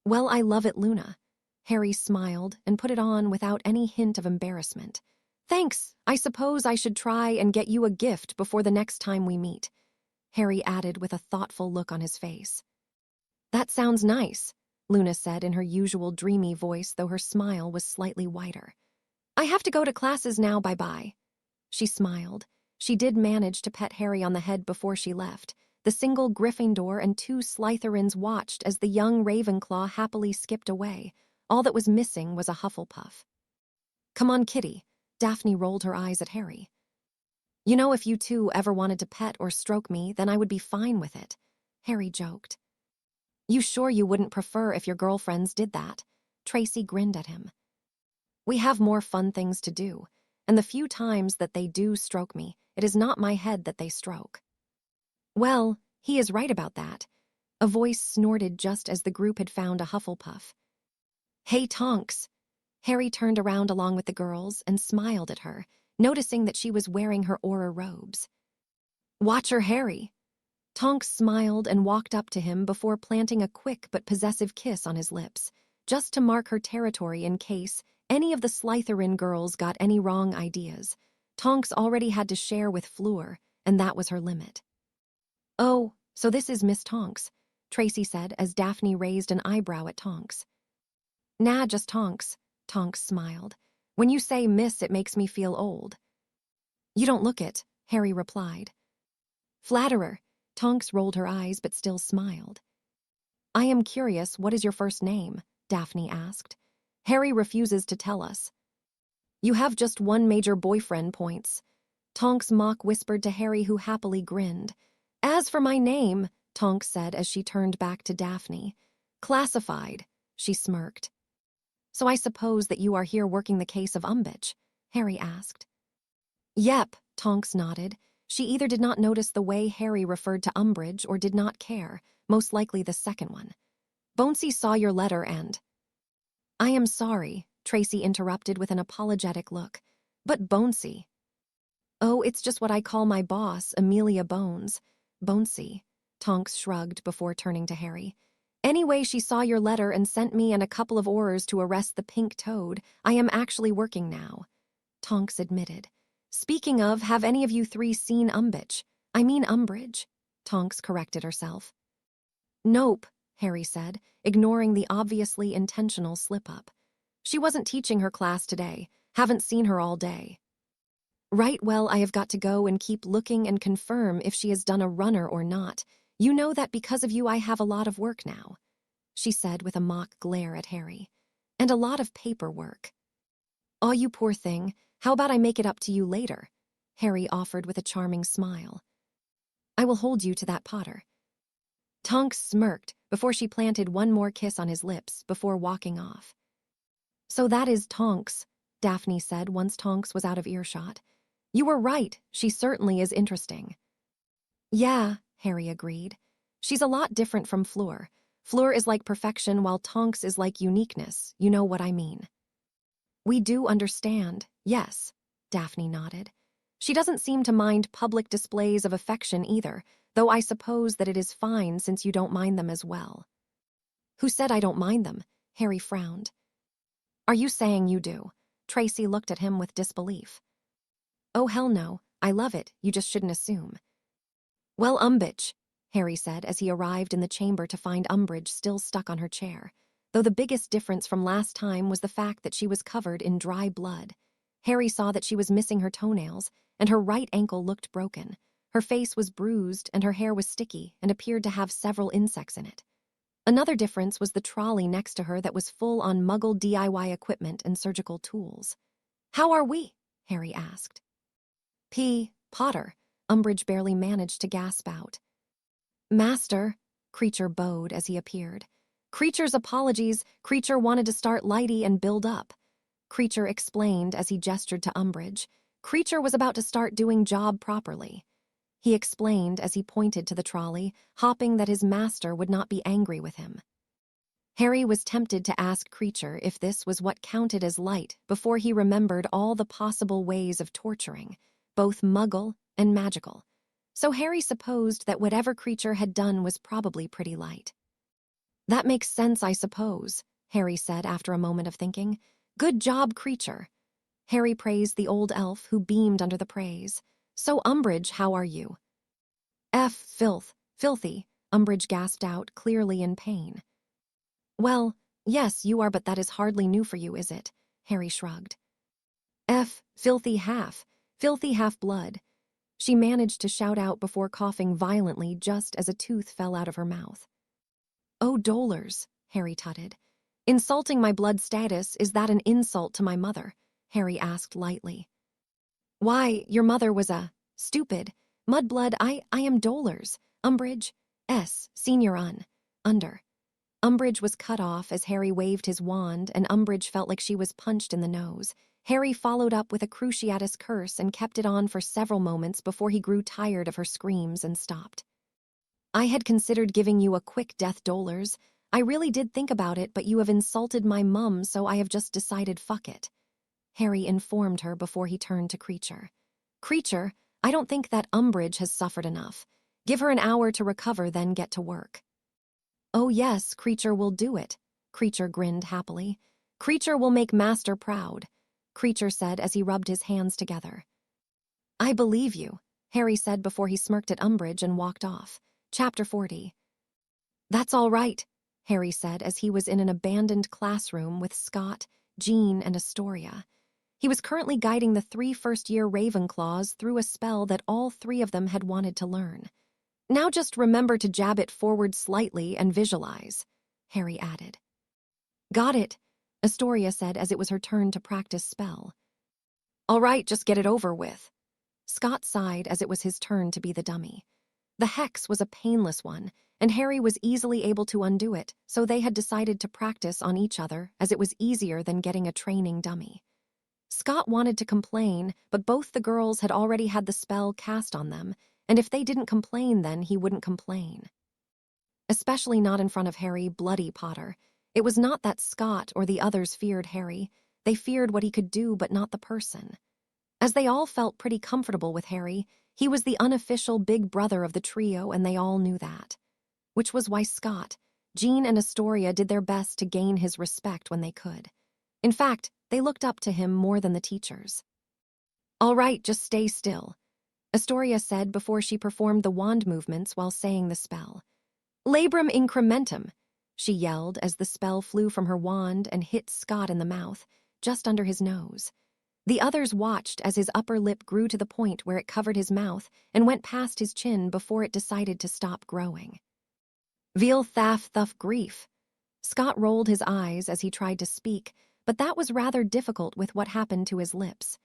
Well, I love it, Luna. Harry smiled and put it on without any hint of embarrassment. Thanks, I suppose I should try and get you a gift before the next time we meet, Harry added with a thoughtful look on his face. That sounds nice, Luna said in her usual dreamy voice, though her smile was slightly wider. I have to go to classes now, bye-bye. She smiled. She did manage to pet Harry on the head before she left. The single Gryffindor and 2 Slytherins watched as the young Ravenclaw happily skipped away. All that was missing was a Hufflepuff. Come on, Kitty. Daphne rolled her eyes at Harry. You know, if you two ever wanted to pet or stroke me, then I would be fine with it, Harry joked. You sure you wouldn't prefer if your girlfriends did that? Tracy grinned at him. We have more fun things to do, and the few times that they do stroke me, it is not my head that they stroke. Well, he is right about that. A voice snorted just as the group had found a Hufflepuff. Hey, Tonks! Harry turned around along with the girls and smiled at her, noticing that she was wearing her aura robes. Watch her, Harry! Tonks smiled and walked up to him before planting a quick but possessive kiss on his lips, just to mark her territory in case any of the Slytherin girls got any wrong ideas. Tonks already had to share with Fleur, and that was her limit. Oh, So this is Miss Tonks, Tracy said as Daphne raised an eyebrow at Tonks. Nah, just Tonks, Tonks smiled. When you say miss, it makes me feel old. You don't look it, Harry replied. Flatterer, Tonks rolled her eyes but still smiled. I am curious, what is your first name? Daphne asked. Harry refuses to tell us. You have just one major boyfriend, points. Tonks mock whispered to Harry, who happily grinned. As for my name, Tonks said as she turned back to Daphne. Classified, she smirked. So I suppose that you are here working the case of Umbridge? Harry asked. Yep, Tonks nodded. She either did not notice the way Harry referred to Umbridge or did not care, most likely the second one. Bonesy saw your letter and… I am sorry, Tracy interrupted with an apologetic look. But Bonesy… Oh, it's just what I call my boss, Amelia Bones. Bonesy, Tonks shrugged before turning to Harry. Anyway, she saw your letter and sent me and a couple of Aurors to arrest the pink toad. I am actually working now, Tonks admitted. Speaking of, have any of you three seen Umbridge? I mean Umbridge, Tonks corrected herself. Nope, Harry said, ignoring the obviously intentional slip-up. She wasn't teaching her class today. Haven't seen her all day. Right, well, I have got to go and keep looking and confirm if she has done a runner or not. You know that because of you I have a lot of work now, she said with a mock glare at Harry. And a lot of paperwork. Aw, you poor thing. How about I make it up to you later? Harry offered with a charming smile. I will hold you to that, Potter. Tonks smirked before she planted one more kiss on his lips before walking off. So that is Tonks, Daphne said once Tonks was out of earshot. You were right, she certainly is interesting. Yeah, Harry agreed. She's a lot different from Fleur. Fleur is like perfection while Tonks is like uniqueness, you know what I mean. We do understand, yes, Daphne nodded. She doesn't seem to mind public displays of affection either, though I suppose that it is fine since you don't mind them as well. Who said I don't mind them? Harry frowned. Are you saying you do? Tracy looked at him with disbelief. Oh, hell no, I love it, you just shouldn't assume. Well, Umbridge, Harry said as he arrived in the chamber to find Umbridge still stuck on her chair, though the biggest difference from last time was the fact that she was covered in dry blood. Harry saw that she was missing her toenails, and her right ankle looked broken. Her face was bruised, and her hair was sticky and appeared to have several insects in it. Another difference was the trolley next to her that was full on Muggle DIY equipment and surgical tools. How are we? Harry asked. Potter, Umbridge barely managed to gasp out. Master, Creature bowed as he appeared. Creature's apologies, Creature wanted to start lighty and build up. Creature explained as he gestured to Umbridge. Creature was about to start doing job properly. He explained as he pointed to the trolley, hoping that his master would not be angry with him. Harry was tempted to ask Creature if this was what counted as light before he remembered all the possible ways of torturing, both Muggle and magical. So Harry supposed that whatever Creature had done was probably pretty light. That makes sense, I suppose, Harry said after a moment of thinking. Good job, Creature. Harry praised the old elf, who beamed under the praise. So, Umbridge, how are you? Filthy, Umbridge gasped out, clearly in pain. Well, yes, you are, but that is hardly new for you, is it? Harry shrugged. Filthy half-blood. She managed to shout out before coughing violently just as a tooth fell out of her mouth. Oh, dolors, Harry tutted. Insulting my blood status, is that an insult to my mother? Harry asked lightly. Why, your mother was a stupid. Mudblood, I am dolors. Umbridge, senior under. Umbridge was cut off as Harry waved his wand, and Umbridge felt like she was punched in the nose. Harry followed up with a cruciatus curse and kept it on for several moments before he grew tired of her screams and stopped. I had considered giving you a quick death, dolors. I really did think about it, but you have insulted my mum, so I have just decided fuck it. Harry informed her before he turned to Creature. Creature, I don't think that Umbridge has suffered enough. Give her an hour to recover, then get to work. Oh yes, Creature will do it. Creature grinned happily. Creature will make Master proud, Creature said as he rubbed his hands together. I believe you, Harry said before he smirked at Umbridge and walked off. Chapter 40. That's all right, Harry said as he was in an abandoned classroom with Scott, Jean, and Astoria. He was currently guiding the 3 first-year Ravenclaws through a spell that all 3 of them had wanted to learn. Now just remember to jab it forward slightly and visualize, Harry added. Got it, Astoria said as it was her turn to practice spell. All right, just get it over with. Scott sighed as it was his turn to be the dummy. The hex was a painless one, and Harry was easily able to undo it, so they had decided to practice on each other as it was easier than getting a training dummy. Scott wanted to complain, but both the girls had already had the spell cast on them, and if they didn't complain then he wouldn't complain. Especially not in front of Harry Bloody Potter. It was not that Scott or the others feared Harry. They feared what he could do but not the person. As they all felt pretty comfortable with Harry, he was the unofficial big brother of the trio and they all knew that. Which was why Scott, Jean, and Astoria did their best to gain his respect when they could. In fact, they looked up to him more than the teachers. All right, just stay still, Astoria said before she performed the wand movements while saying the spell. Labrum incrementum, she yelled as the spell flew from her wand and hit Scott in the mouth, just under his nose. The others watched as his upper lip grew to the point where it covered his mouth and went past his chin before it decided to stop growing. Veal thaff thuff grief. Scott rolled his eyes as he tried to speak, but that was rather difficult with what happened to his lips.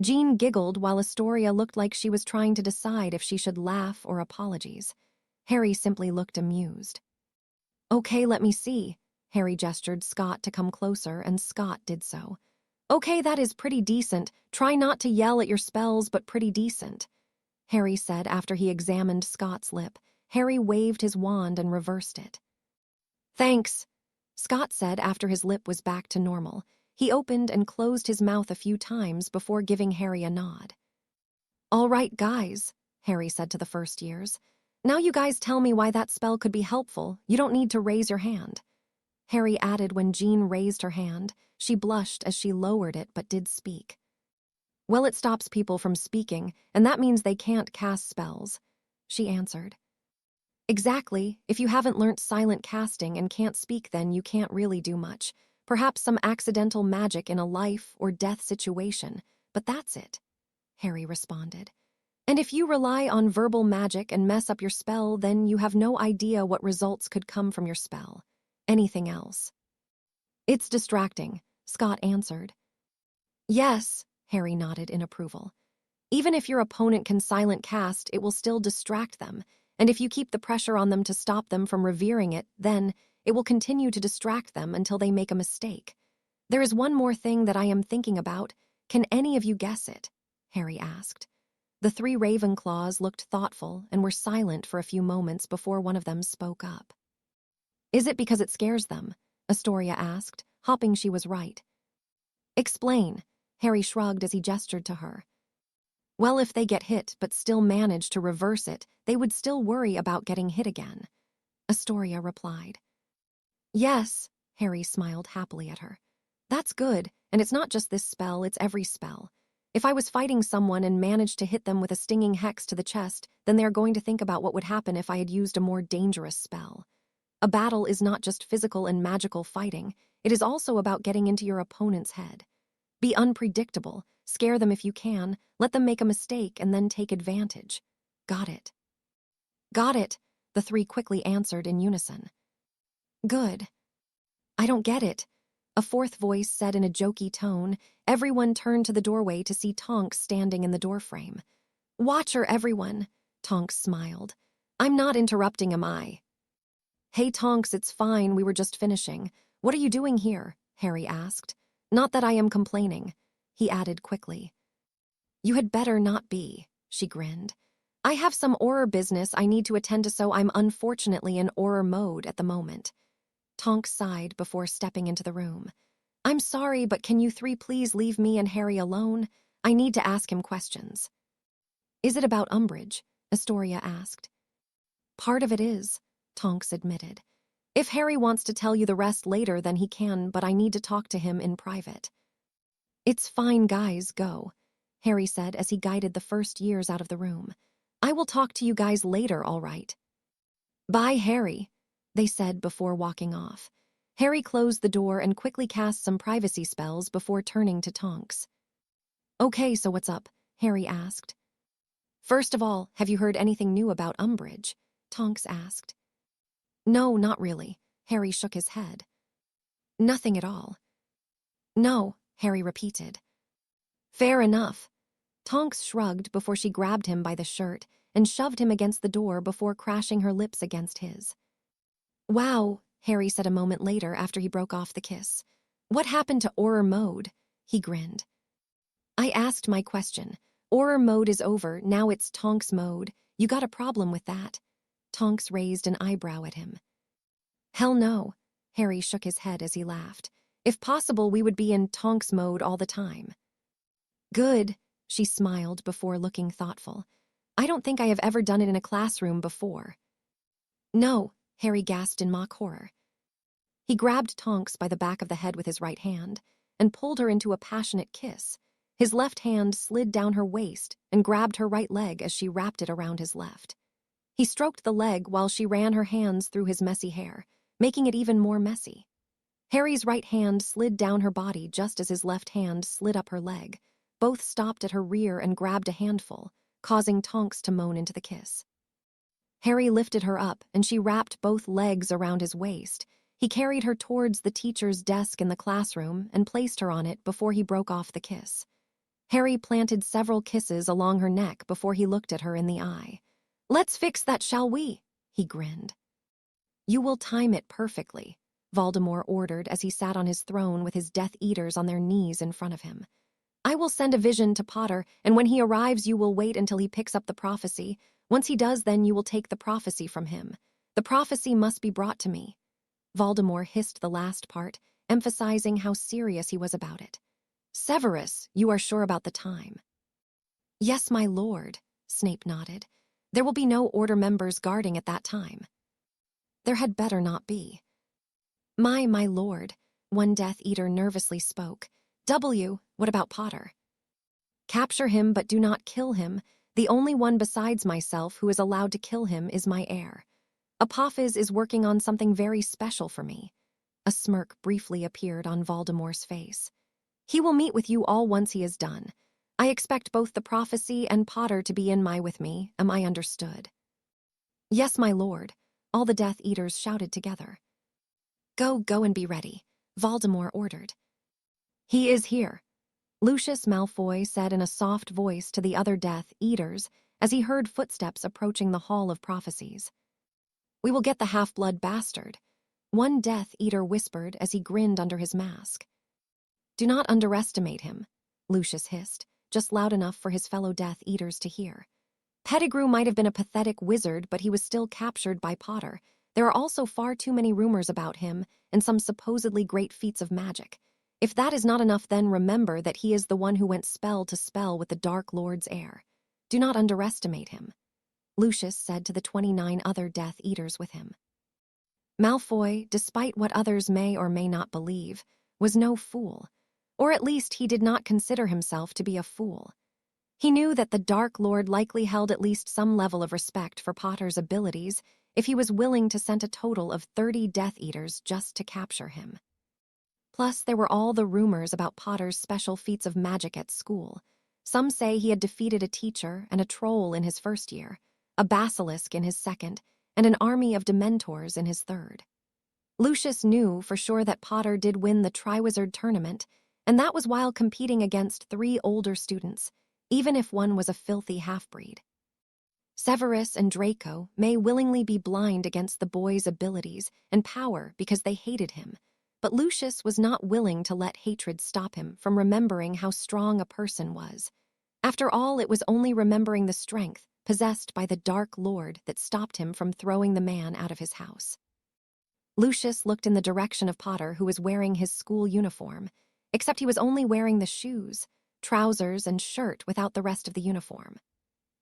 Jean giggled while Astoria looked like she was trying to decide if she should laugh or apologize. Harry simply looked amused. Okay, let me see. Harry gestured Scott to come closer, and Scott did so. Okay, that is pretty decent. Try not to yell at your spells, but pretty decent, Harry said after he examined Scott's lip. Harry waved his wand and reversed it. Thanks, Scott said after his lip was back to normal. He opened and closed his mouth a few times before giving Harry a nod. All right, guys, Harry said to the first years. Now you guys tell me why that spell could be helpful. You don't need to raise your hand, Harry added when Jean raised her hand. She blushed as she lowered it but did speak. Well, it stops people from speaking, and that means they can't cast spells, she answered. Exactly. If you haven't learnt silent casting and can't speak, then you can't really do much. Perhaps some accidental magic in a life or death situation, but that's it, Harry responded. And if you rely on verbal magic and mess up your spell, then you have no idea what results could come from your spell. Anything else. It's distracting, Scott answered. Yes, Harry nodded in approval. Even if your opponent can silent cast, it will still distract them, and if you keep the pressure on them to stop them from revering it, then it will continue to distract them until they make a mistake. There is one more thing that I am thinking about. Can any of you guess it? Harry asked. The 3 Ravenclaws looked thoughtful and were silent for a few moments before one of them spoke up. Is it because it scares them? Astoria asked, hoping she was right. Explain, Harry shrugged as he gestured to her. Well, if they get hit but still manage to reverse it, they would still worry about getting hit again, Astoria replied. Yes, Harry smiled happily at her. That's good, and it's not just this spell, it's every spell. If I was fighting someone and managed to hit them with a stinging hex to the chest, then they're going to think about what would happen if I had used a more dangerous spell. A battle is not just physical and magical fighting, it is also about getting into your opponent's head. Be unpredictable, scare them if you can, let them make a mistake, and then take advantage. Got it. Got it, the 3 quickly answered in unison. Good. I don't get it, a 4th voice said in a jokey tone. Everyone turned to the doorway to see Tonks standing in the doorframe. Watch her, everyone, Tonks smiled. I'm not interrupting, am I? Hey, Tonks, it's fine, we were just finishing. What are you doing here? Harry asked. Not that I am complaining, he added quickly. You had better not be, she grinned. I have some Auror business I need to attend to, so I'm unfortunately in Auror mode at the moment. Tonks sighed before stepping into the room. I'm sorry, but can you 3 please leave me and Harry alone? I need to ask him questions. Is it about Umbridge? Astoria asked. Part of it is, Tonks admitted. If Harry wants to tell you the rest later, then he can, but I need to talk to him in private. It's fine, guys, go, Harry said as he guided the first years out of the room. I will talk to you guys later, all right? "Bye, Harry," they said before walking off. Harry closed the door and quickly cast some privacy spells before turning to Tonks. "Okay, so what's up?" Harry asked. "First of all, have you heard anything new about Umbridge?" Tonks asked. "No, not really." Harry shook his head. "Nothing at all." "No," Harry repeated. "Fair enough." Tonks shrugged before she grabbed him by the shirt and shoved him against the door before crashing her lips against his. "Wow," Harry said a moment later after he broke off the kiss. "What happened to Auror Mode?" He grinned. "I asked my question. Auror Mode is over, now it's Tonks Mode. You got a problem with that?" Tonks raised an eyebrow at him. "Hell no." Harry shook his head as he laughed. "If possible, we would be in Tonks Mode all the time." "Good," she smiled before looking thoughtful. "I don't think I have ever done it in a classroom before." "No," Harry gasped in mock horror. He grabbed Tonks by the back of the head with his right hand and pulled her into a passionate kiss. His left hand slid down her waist and grabbed her right leg as she wrapped it around his left. He stroked the leg while she ran her hands through his messy hair, making it even more messy. Harry's right hand slid down her body just as his left hand slid up her leg. Both stopped at her rear and grabbed a handful, causing Tonks to moan into the kiss. Harry lifted her up, and she wrapped both legs around his waist. He carried her towards the teacher's desk in the classroom and placed her on it before he broke off the kiss. Harry planted several kisses along her neck before he looked at her in the eye. "Let's fix that, shall we?" he grinned. "You will time it perfectly," Voldemort ordered as he sat on his throne with his Death Eaters on their knees in front of him. "I will send a vision to Potter, and when he arrives you will wait until he picks up the prophecy. Once he does, then you will take the prophecy from him. The prophecy must be brought to me." Voldemort hissed the last part, emphasizing how serious he was about it. "Severus, you are sure about the time?" "Yes, my lord," Snape nodded. "There will be no Order members guarding at that time." "There had better not be." My lord," one Death Eater nervously spoke. What about Potter?" "Capture him, but do not kill him. The only one besides myself who is allowed to kill him is my heir. Apophis is working on something very special for me." A smirk briefly appeared on Voldemort's face. "He will meet with you all once he is done. I expect both the prophecy and Potter to be in with me. Am I understood?" "Yes, my lord," all the Death Eaters shouted together. Go and be ready," Voldemort ordered. "He is here," Lucius Malfoy said in a soft voice to the other Death Eaters as he heard footsteps approaching the Hall of Prophecies. "We will get the half-blood bastard," one Death Eater whispered as he grinned under his mask. "Do not underestimate him," Lucius hissed, just loud enough for his fellow Death Eaters to hear. "Pettigrew might have been a pathetic wizard, but he was still captured by Potter. There are also far too many rumors about him and some supposedly great feats of magic. If that is not enough, then remember that he is the one who went spell to spell with the Dark Lord's heir. Do not underestimate him," Lucius said to the 29 other Death Eaters with him. Malfoy, despite what others may or may not believe, was no fool. Or at least he did not consider himself to be a fool. He knew that the Dark Lord likely held at least some level of respect for Potter's abilities if he was willing to send a total of 30 Death Eaters just to capture him. Plus, there were all the rumors about Potter's special feats of magic at school. Some say he had defeated a teacher and a troll in his first year, a basilisk in his second, and an army of Dementors in his third. Lucius knew for sure that Potter did win the Triwizard Tournament, and that was while competing against 3 older students, even if one was a filthy half-breed. Severus and Draco may willingly be blind against the boy's abilities and power because they hated him, but Lucius was not willing to let hatred stop him from remembering how strong a person was. After all, it was only remembering the strength possessed by the Dark Lord that stopped him from throwing the man out of his house. Lucius looked in the direction of Potter, who was wearing his school uniform, except he was only wearing the shoes, trousers, and shirt without the rest of the uniform.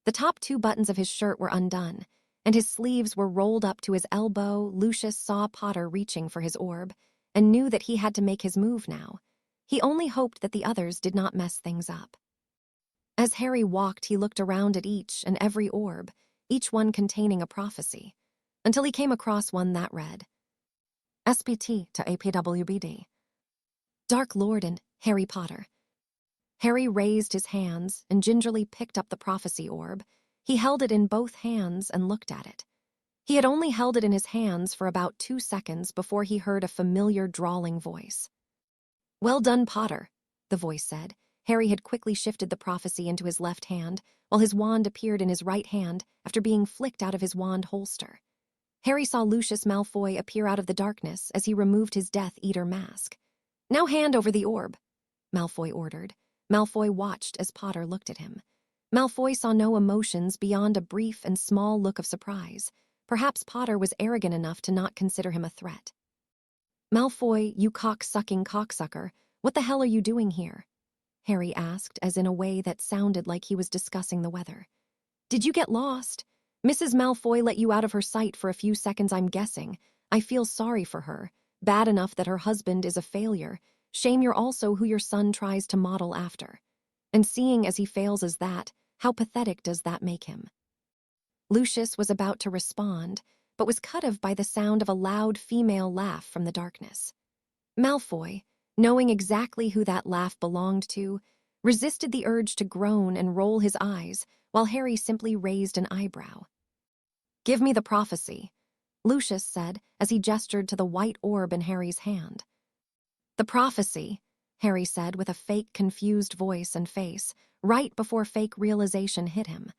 The top 2 buttons of his shirt were undone, and his sleeves were rolled up to his elbow. Lucius saw Potter reaching for his orb and knew that he had to make his move now. He only hoped that the others did not mess things up. As Harry walked, he looked around at each and every orb, each one containing a prophecy. until he came across one that read, SPT to APWBD. Dark Lord and Harry Potter. Harry raised his hands and gingerly picked up the prophecy orb. He held it in both hands and looked at it. He had only held it in his hands for about 2 seconds before he heard a familiar drawling voice. Well done, Potter, the voice said. Harry had quickly shifted the prophecy into his left hand, while his wand appeared in his right hand after being flicked out of his wand holster. Harry saw Lucius Malfoy appear out of the darkness as he removed his Death Eater mask. Now hand over the orb, Malfoy ordered. Malfoy watched as Potter looked at him. Malfoy saw no emotions beyond a brief and small look of surprise. Perhaps Potter was arrogant enough to not consider him a threat. Malfoy, you cock-sucking cocksucker, what the hell are you doing here? Harry asked, as in a way that sounded like he was discussing the weather. Did you get lost? Mrs. Malfoy let you out of her sight for a few seconds, I'm guessing. I feel sorry for her. Bad enough that her husband is a failure. Shame you're also who your son tries to model after. And seeing as he fails as that, how pathetic does that make him? Lucius was about to respond, but was cut off by the sound of a loud female laugh from the darkness. Malfoy, knowing exactly who that laugh belonged to, resisted the urge to groan and roll his eyes, while Harry simply raised an eyebrow. Give me the prophecy, Lucius said as he gestured to the white orb in Harry's hand. The prophecy, Harry said with a fake confused voice and face, right before fake realization hit him.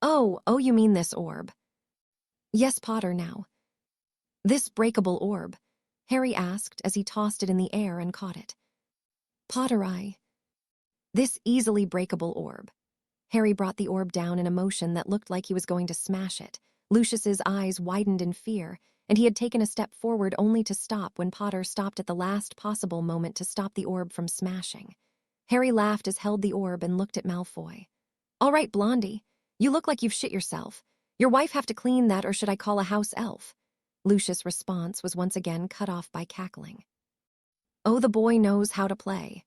Oh, you mean this orb? Yes, Potter, now. This breakable orb, Harry asked as he tossed it in the air and caught it. Potter, This easily breakable orb. Harry brought the orb down in a motion that looked like he was going to smash it. Lucius's eyes widened in fear, and he had taken a step forward only to stop when Potter stopped at the last possible moment to stop the orb from smashing. Harry laughed as held the orb and looked at Malfoy. All right, Blondie, you look like you've shit yourself. Your wife have to clean that, or should I call a house elf? Lucius' response was once again cut off by cackling. Oh, the boy knows how to play,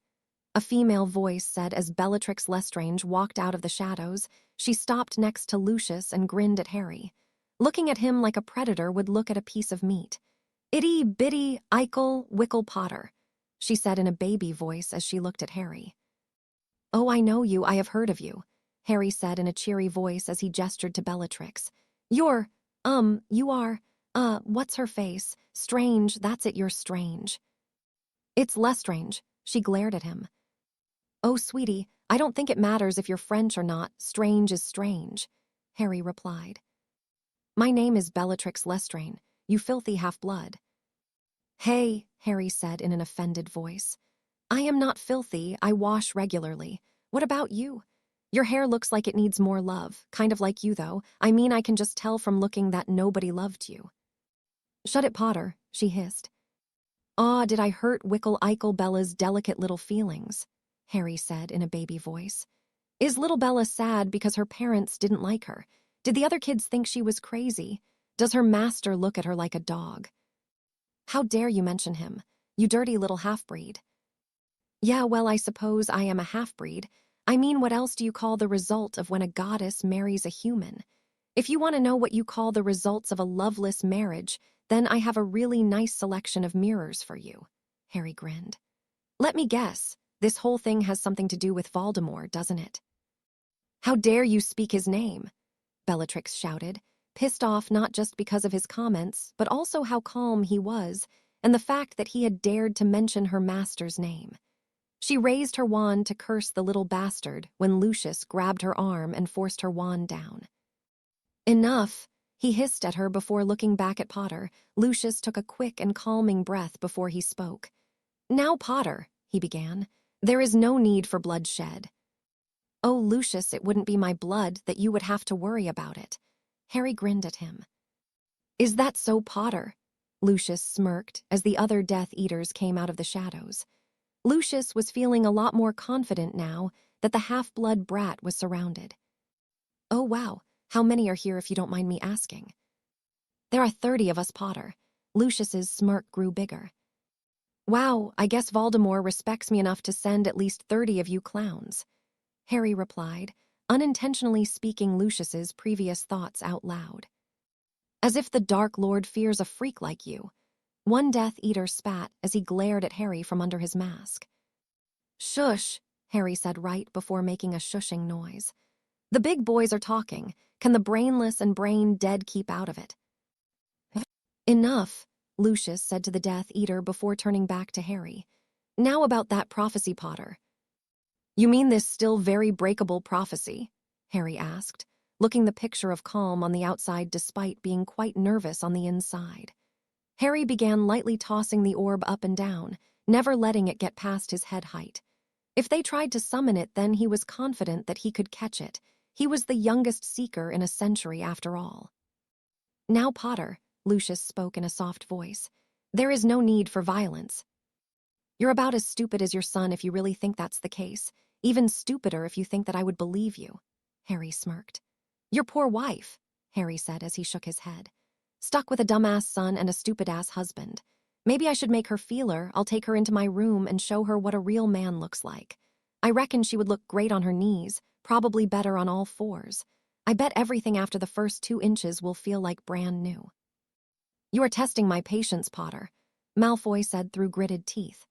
a female voice said as Bellatrix Lestrange walked out of the shadows. She stopped next to Lucius and grinned at Harry, looking at him like a predator would look at a piece of meat. Itty bitty Eichel Wickle Potter, she said in a baby voice as she looked at Harry. Oh, I know you, I have heard of you, Harry said in a cheery voice as he gestured to Bellatrix. You are, what's her face? Strange, that's it, you're strange. It's Lestrange, she glared at him. Oh, sweetie, I don't think it matters if you're French or not, strange is strange, Harry replied. My name is Bellatrix Lestrange, you filthy half-blood. Hey, Harry said in an offended voice. I am not filthy, I wash regularly. What about you? Your hair looks like it needs more love, kind of like you though. I mean, I can just tell from looking that nobody loved you. Shut it, Potter, she hissed. Ah, did I hurt Wickle Eichel Bella's delicate little feelings? Harry said in a baby voice. Is little Bella sad because her parents didn't like her? Did the other kids think she was crazy? Does her master look at her like a dog? How dare you mention him, you dirty little half-breed. Yeah, well, I suppose I am a half-breed. I mean, what else do you call the result of when a goddess marries a human? If you want to know what you call the results of a loveless marriage, then I have a really nice selection of mirrors for you, Harry grinned. Let me guess, this whole thing has something to do with Voldemort, doesn't it? How dare you speak his name? Bellatrix shouted, pissed off not just because of his comments, but also how calm he was, and the fact that he had dared to mention her master's name. She raised her wand to curse the little bastard when Lucius grabbed her arm and forced her wand down. Enough, he hissed at her before looking back at Potter. Lucius took a quick and calming breath before he spoke. Now, Potter, he began, there is no need for bloodshed. Oh, Lucius, it wouldn't be my blood that you would have to worry about it. Harry grinned at him. Is that so, Potter? Lucius smirked as the other Death Eaters came out of the shadows. Lucius was feeling a lot more confident now that the half-blood brat was surrounded. Oh, wow, how many are here if you don't mind me asking? There are 30 of us, Potter. Lucius's smirk grew bigger. Wow, I guess Voldemort respects me enough to send at least 30 of you clowns, Harry replied, unintentionally speaking Lucius's previous thoughts out loud. As if the Dark Lord fears a freak like you. One Death Eater spat as he glared at Harry from under his mask. Shush, Harry said right before making a shushing noise. The big boys are talking. Can the brainless and brain dead keep out of it? Enough, Lucius said to the Death Eater before turning back to Harry. Now about that prophecy, Potter. You mean this still very breakable prophecy? Harry asked, looking the picture of calm on the outside despite being quite nervous on the inside. Harry began lightly tossing the orb up and down, never letting it get past his head height. If they tried to summon it, then he was confident that he could catch it. He was the youngest seeker in a century after all. Now, Potter, Lucius spoke in a soft voice, there is no need for violence. You're about as stupid as your son if you really think that's the case. Even stupider if you think that I would believe you. Harry smirked. Your poor wife, Harry said as he shook his head. Stuck with a dumbass son and a stupid-ass husband. Maybe I should make her feel her. I'll take her into my room and show her what a real man looks like. I reckon she would look great on her knees, probably better on all fours. I bet everything after the first 2 inches will feel like brand new. You are testing my patience, Potter, Malfoy said through gritted teeth.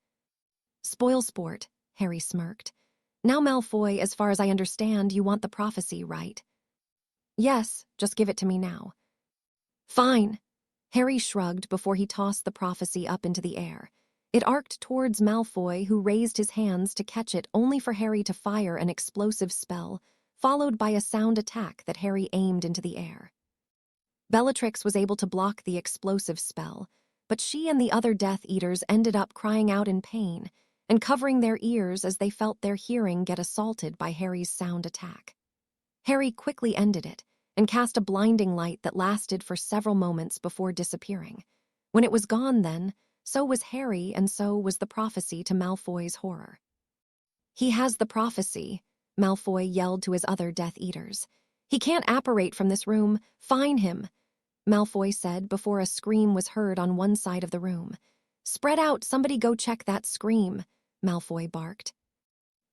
Spoil sport, Harry smirked. Now, Malfoy, as far as I understand, you want the prophecy, right? Yes, just give it to me now. Fine. Harry shrugged before he tossed the prophecy up into the air. It arced towards Malfoy, who raised his hands to catch it only for Harry to fire an explosive spell, followed by a sound attack that Harry aimed into the air. Bellatrix was able to block the explosive spell, but she and the other Death Eaters ended up crying out in pain and covering their ears as they felt their hearing get assaulted by Harry's sound attack. Harry quickly ended it and cast a blinding light that lasted for several moments before disappearing. When it was gone then, so was Harry and so was the prophecy to Malfoy's horror. He has the prophecy, Malfoy yelled to his other Death Eaters. He can't apparate from this room. Fine him, Malfoy said before a scream was heard on one side of the room. Spread out, somebody go check that scream, Malfoy barked.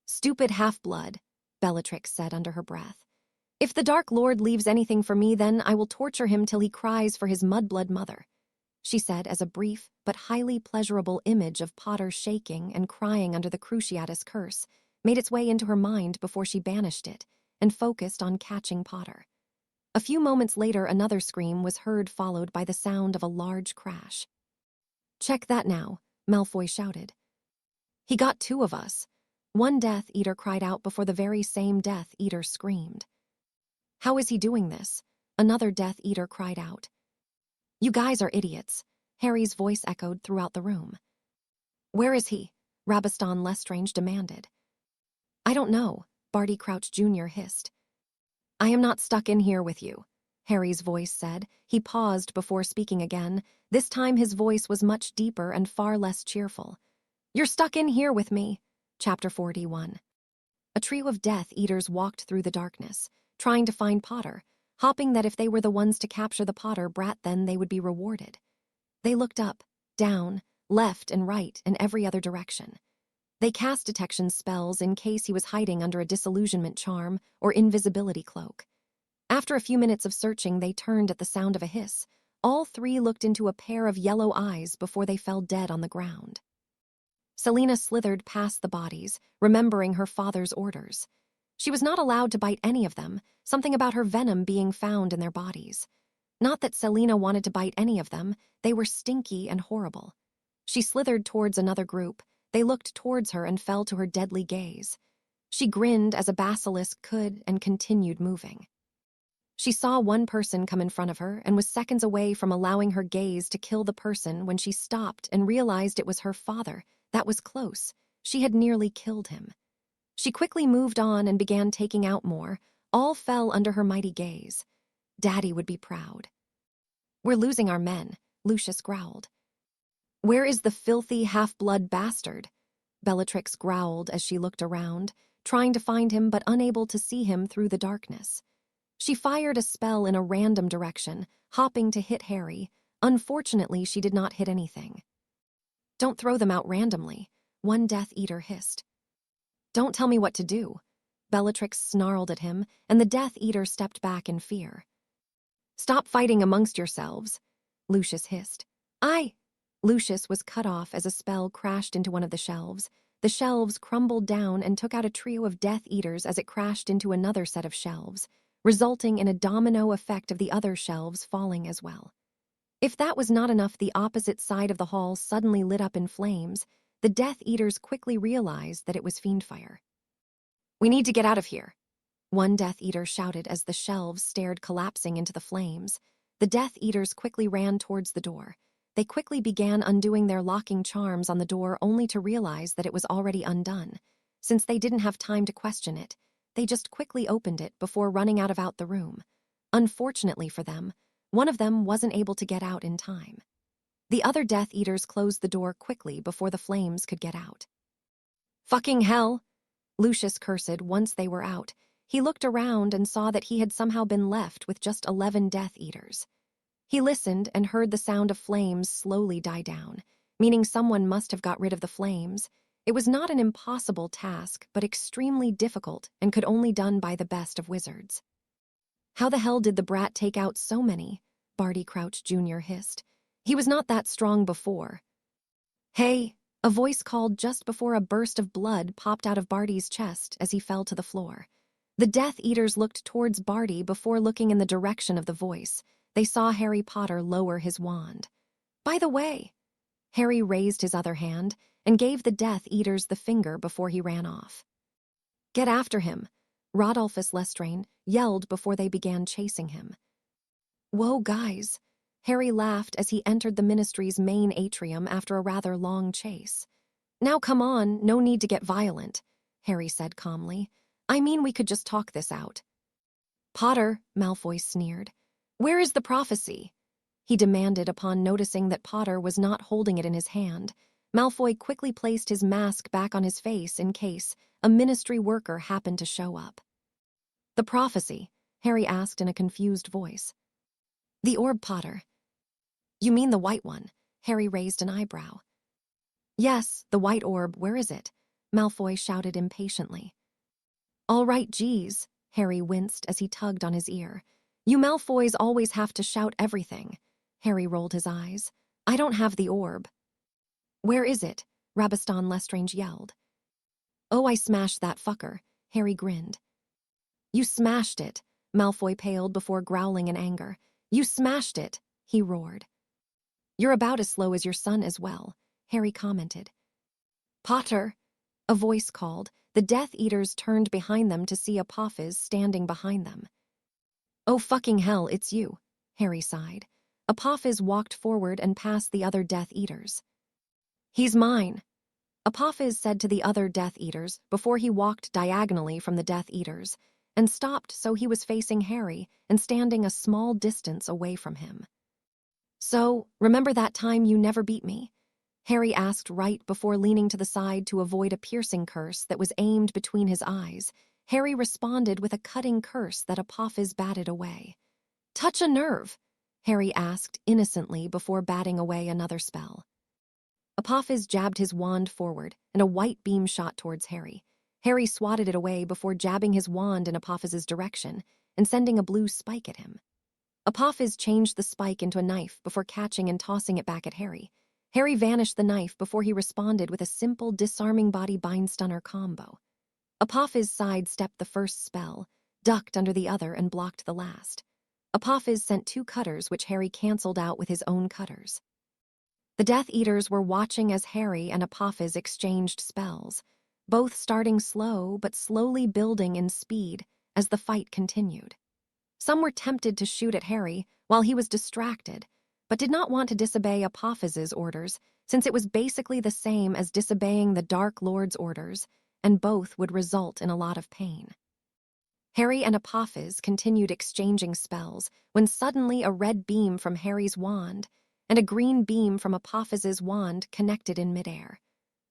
Stupid half-blood, Bellatrix said under her breath. If the Dark Lord leaves anything for me, then I will torture him till he cries for his mudblood mother, she said as a brief but highly pleasurable image of Potter shaking and crying under the Cruciatus curse made its way into her mind before she banished it and focused on catching Potter. A few moments later, another scream was heard, followed by the sound of a large crash. Check that now, Malfoy shouted. He got 2 of us. One Death Eater cried out before the very same Death Eater screamed. How is he doing this? Another Death Eater cried out. You guys are idiots, Harry's voice echoed throughout the room. Where is he? Rabaston Lestrange demanded. I don't know, Barty Crouch Jr. hissed. I am not stuck in here with you, Harry's voice said. He paused before speaking again. This time his voice was much deeper and far less cheerful. You're stuck in here with me. Chapter 41. A trio of Death Eaters walked through the darkness, trying to find Potter, hoping that if they were the ones to capture the Potter brat, then they would be rewarded. They looked up, down, left and right, and every other direction. They cast detection spells in case he was hiding under a disillusionment charm or invisibility cloak. After a few minutes of searching, they turned at the sound of a hiss. All 3 looked into a pair of yellow eyes before they fell dead on the ground. Selena slithered past the bodies, remembering her father's orders. She was not allowed to bite any of them, something about her venom being found in their bodies. Not that Selena wanted to bite any of them, they were stinky and horrible. She slithered towards another group. They looked towards her and fell to her deadly gaze. She grinned as a basilisk could and continued moving. She saw one person come in front of her and was seconds away from allowing her gaze to kill the person when she stopped and realized it was her father. That was close. She had nearly killed him. She quickly moved on and began taking out more. All fell under her mighty gaze. Daddy would be proud. We're losing our men, Lucius growled. Where is the filthy half-blood bastard? Bellatrix growled as she looked around, trying to find him but unable to see him through the darkness. She fired a spell in a random direction, hopping to hit Harry. Unfortunately, she did not hit anything. Don't throw them out randomly, one Death Eater hissed. Don't tell me what to do. Bellatrix snarled at him, and the Death Eater stepped back in fear. Stop fighting amongst yourselves, Lucius hissed. I. Lucius was cut off as a spell crashed into one of the shelves. The shelves crumbled down and took out a trio of Death Eaters as it crashed into another set of shelves, resulting in a domino effect of the other shelves falling as well. If that was not enough, the opposite side of the hall suddenly lit up in flames. The Death Eaters quickly realized that it was fiendfire. We need to get out of here, one Death Eater shouted as the shelves stared collapsing into the flames. The Death Eaters quickly ran towards the door. They quickly began undoing their locking charms on the door only to realize that it was already undone. Since they didn't have time to question it, they just quickly opened it before running out the room. Unfortunately for them, one of them wasn't able to get out in time. The other Death Eaters closed the door quickly before the flames could get out. Fucking hell! Lucius cursed once they were out. He looked around and saw that he had somehow been left with just 11 Death Eaters. He listened and heard the sound of flames slowly die down, meaning someone must have got rid of the flames. It was not an impossible task, but extremely difficult and could only done by the best of wizards. How the hell did the brat take out so many? Barty Crouch Jr. hissed. He was not that strong before. Hey, a voice called just before a burst of blood popped out of Barty's chest as he fell to the floor. The Death Eaters looked towards Barty before looking in the direction of the voice. They saw Harry Potter lower his wand. By the way, Harry raised his other hand and gave the Death Eaters the finger before he ran off. Get after him, Rodolphus Lestrange yelled before they began chasing him. Whoa, guys, Harry laughed as he entered the Ministry's main atrium after a rather long chase. Now come on, no need to get violent, Harry said calmly. I mean, we could just talk this out. Potter, Malfoy sneered. Where is the prophecy? He demanded upon noticing that Potter was not holding it in his hand. Malfoy quickly placed his mask back on his face in case a Ministry worker happened to show up. The prophecy? Harry asked in a confused voice. The orb, Potter. You mean the white one? Harry raised an eyebrow. Yes, the white orb, where is it? Malfoy shouted impatiently. All right, geez, Harry winced as he tugged on his ear. You Malfoys always have to shout everything. Harry rolled his eyes. I don't have the orb. Where is it? Rabaston Lestrange yelled. Oh, I smashed that fucker, Harry grinned. You smashed it, Malfoy paled before growling in anger. You smashed it, he roared. You're about as slow as your son as well, Harry commented. Potter, a voice called. The Death Eaters turned behind them to see Apophis standing behind them. Oh fucking hell, it's you, Harry sighed. Apophis walked forward and past the other Death Eaters. He's mine, Apophis said to the other Death Eaters before he walked diagonally from the Death Eaters and stopped so he was facing Harry and standing a small distance away from him. So, remember that time you never beat me? Harry asked right before leaning to the side to avoid a piercing curse that was aimed between his eyes. Harry responded with a cutting curse that Apophis batted away. Touch a nerve, Harry asked innocently before batting away another spell. Apophis jabbed his wand forward, and a white beam shot towards Harry. Harry swatted it away before jabbing his wand in Apophis's direction and sending a blue spike at him. Apophis changed the spike into a knife before catching and tossing it back at Harry. Harry vanished the knife before he responded with a simple disarming body bind stunner combo. Apophis sidestepped the first spell, ducked under the other, and blocked the last. Apophis sent 2 cutters which Harry cancelled out with his own cutters. The Death Eaters were watching as Harry and Apophis exchanged spells, both starting slow but slowly building in speed as the fight continued. Some were tempted to shoot at Harry while he was distracted, but did not want to disobey Apophis's orders, since it was basically the same as disobeying the Dark Lord's orders, and both would result in a lot of pain. Harry and Apophis continued exchanging spells when suddenly a red beam from Harry's wand and a green beam from Apophis's wand connected in midair.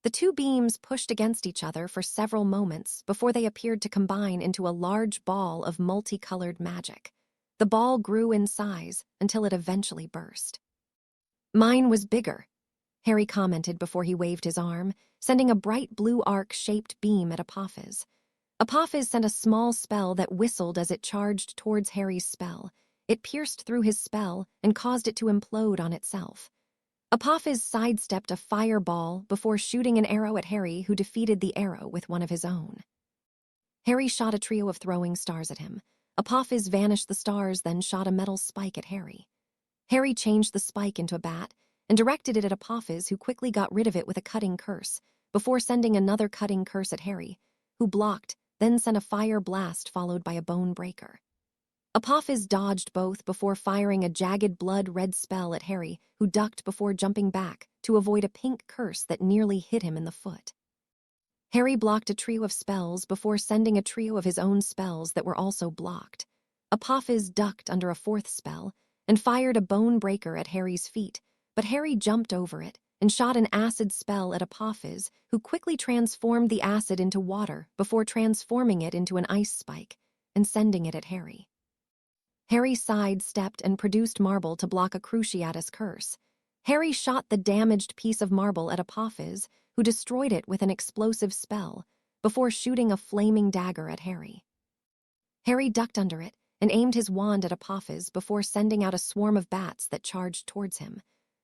The 2 beams pushed against each other for several moments before they appeared to combine into a large ball of multicolored magic. The ball grew in size until it eventually burst. Mine was bigger, Harry commented before he waved his arm, sending a bright blue arc-shaped beam at Apophis. Apophis sent a small spell that whistled as it charged towards Harry's spell. It pierced through his spell and caused it to implode on itself. Apophis sidestepped a fireball before shooting an arrow at Harry, who defeated the arrow with one of his own. Harry shot a trio of throwing stars at him. Apophis vanished the stars, then shot a metal spike at Harry. Harry changed the spike into a bat and directed it at Apophis, who quickly got rid of it with a cutting curse, before sending another cutting curse at Harry, who blocked, then sent a fire blast followed by a bone breaker. Apophis dodged both before firing a jagged blood-red spell at Harry, who ducked before jumping back to avoid a pink curse that nearly hit him in the foot. Harry blocked a trio of spells before sending a trio of his own spells that were also blocked. Apophis ducked under a fourth spell and fired a bone breaker at Harry's feet, but Harry jumped over it and shot an acid spell at Apophis, who quickly transformed the acid into water before transforming it into an ice spike and sending it at Harry. Harry sidestepped and produced marble to block a Cruciatus curse. Harry shot the damaged piece of marble at Apophis, who destroyed it with an explosive spell, before shooting a flaming dagger at Harry. Harry ducked under it and aimed his wand at Apophis before sending out a swarm of bats that charged towards him.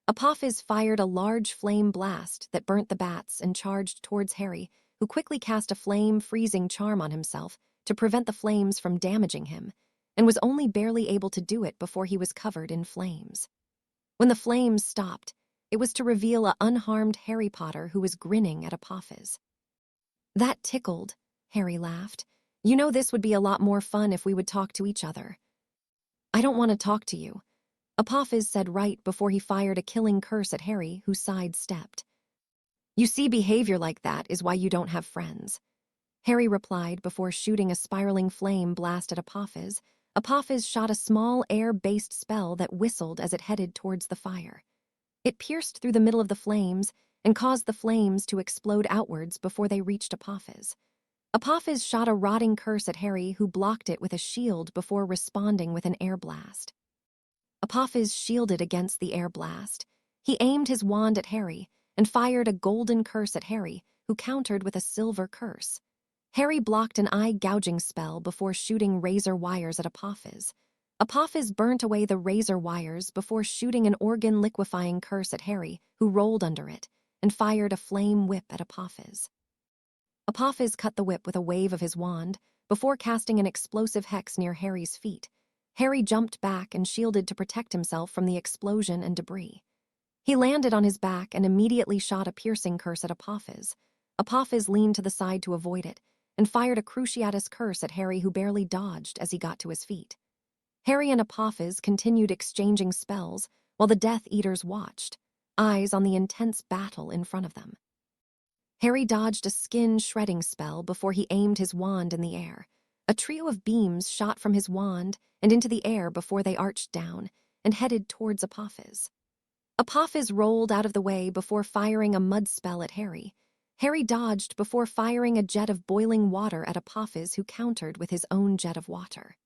Apophis fired a large flame blast that burnt the bats and charged towards Harry, who quickly cast a flame-freezing charm on himself to prevent the flames from damaging him, and was only barely able to do it before he was covered in flames. When the flames stopped, it was to reveal an unharmed Harry Potter who was grinning at Apophis. "That tickled," Harry laughed. "You know, this would be a lot more fun if we would talk to each other." "I don't want to talk to you," Apophis said right before he fired a killing curse at Harry, who sidestepped. "You see, behavior like that is why you don't have friends," Harry replied before shooting a spiraling flame blast at Apophis. Apophis shot a small air-based spell that whistled as it headed towards the fire. It pierced through the middle of the flames and caused the flames to explode outwards before they reached Apophis. Apophis shot a rotting curse at Harry, who blocked it with a shield before responding with an air blast. Apophis shielded against the air blast. He aimed his wand at Harry and fired a golden curse at Harry, who countered with a silver curse. Harry blocked an eye-gouging spell before shooting razor wires at Apophis. Apophis burnt away the razor wires before shooting an organ-liquefying curse at Harry, who rolled under it, and fired a flame whip at Apophis. Apophis cut the whip with a wave of his wand before casting an explosive hex near Harry's feet. Harry jumped back and shielded to protect himself from the explosion and debris. He landed on his back and immediately shot a piercing curse at Apophis. Apophis leaned to the side to avoid it, and fired a Cruciatus curse at Harry, who barely dodged as he got to his feet. Harry and Apophis continued exchanging spells while the Death Eaters watched, eyes on the intense battle in front of them. Harry dodged a skin-shredding spell before he aimed his wand in the air. A trio of beams shot from his wand and into the air before they arched down and headed towards Apophis. Apophis rolled out of the way before firing a mud spell at Harry. Harry dodged before firing a jet of boiling water at Apophis, who countered with his own jet of water.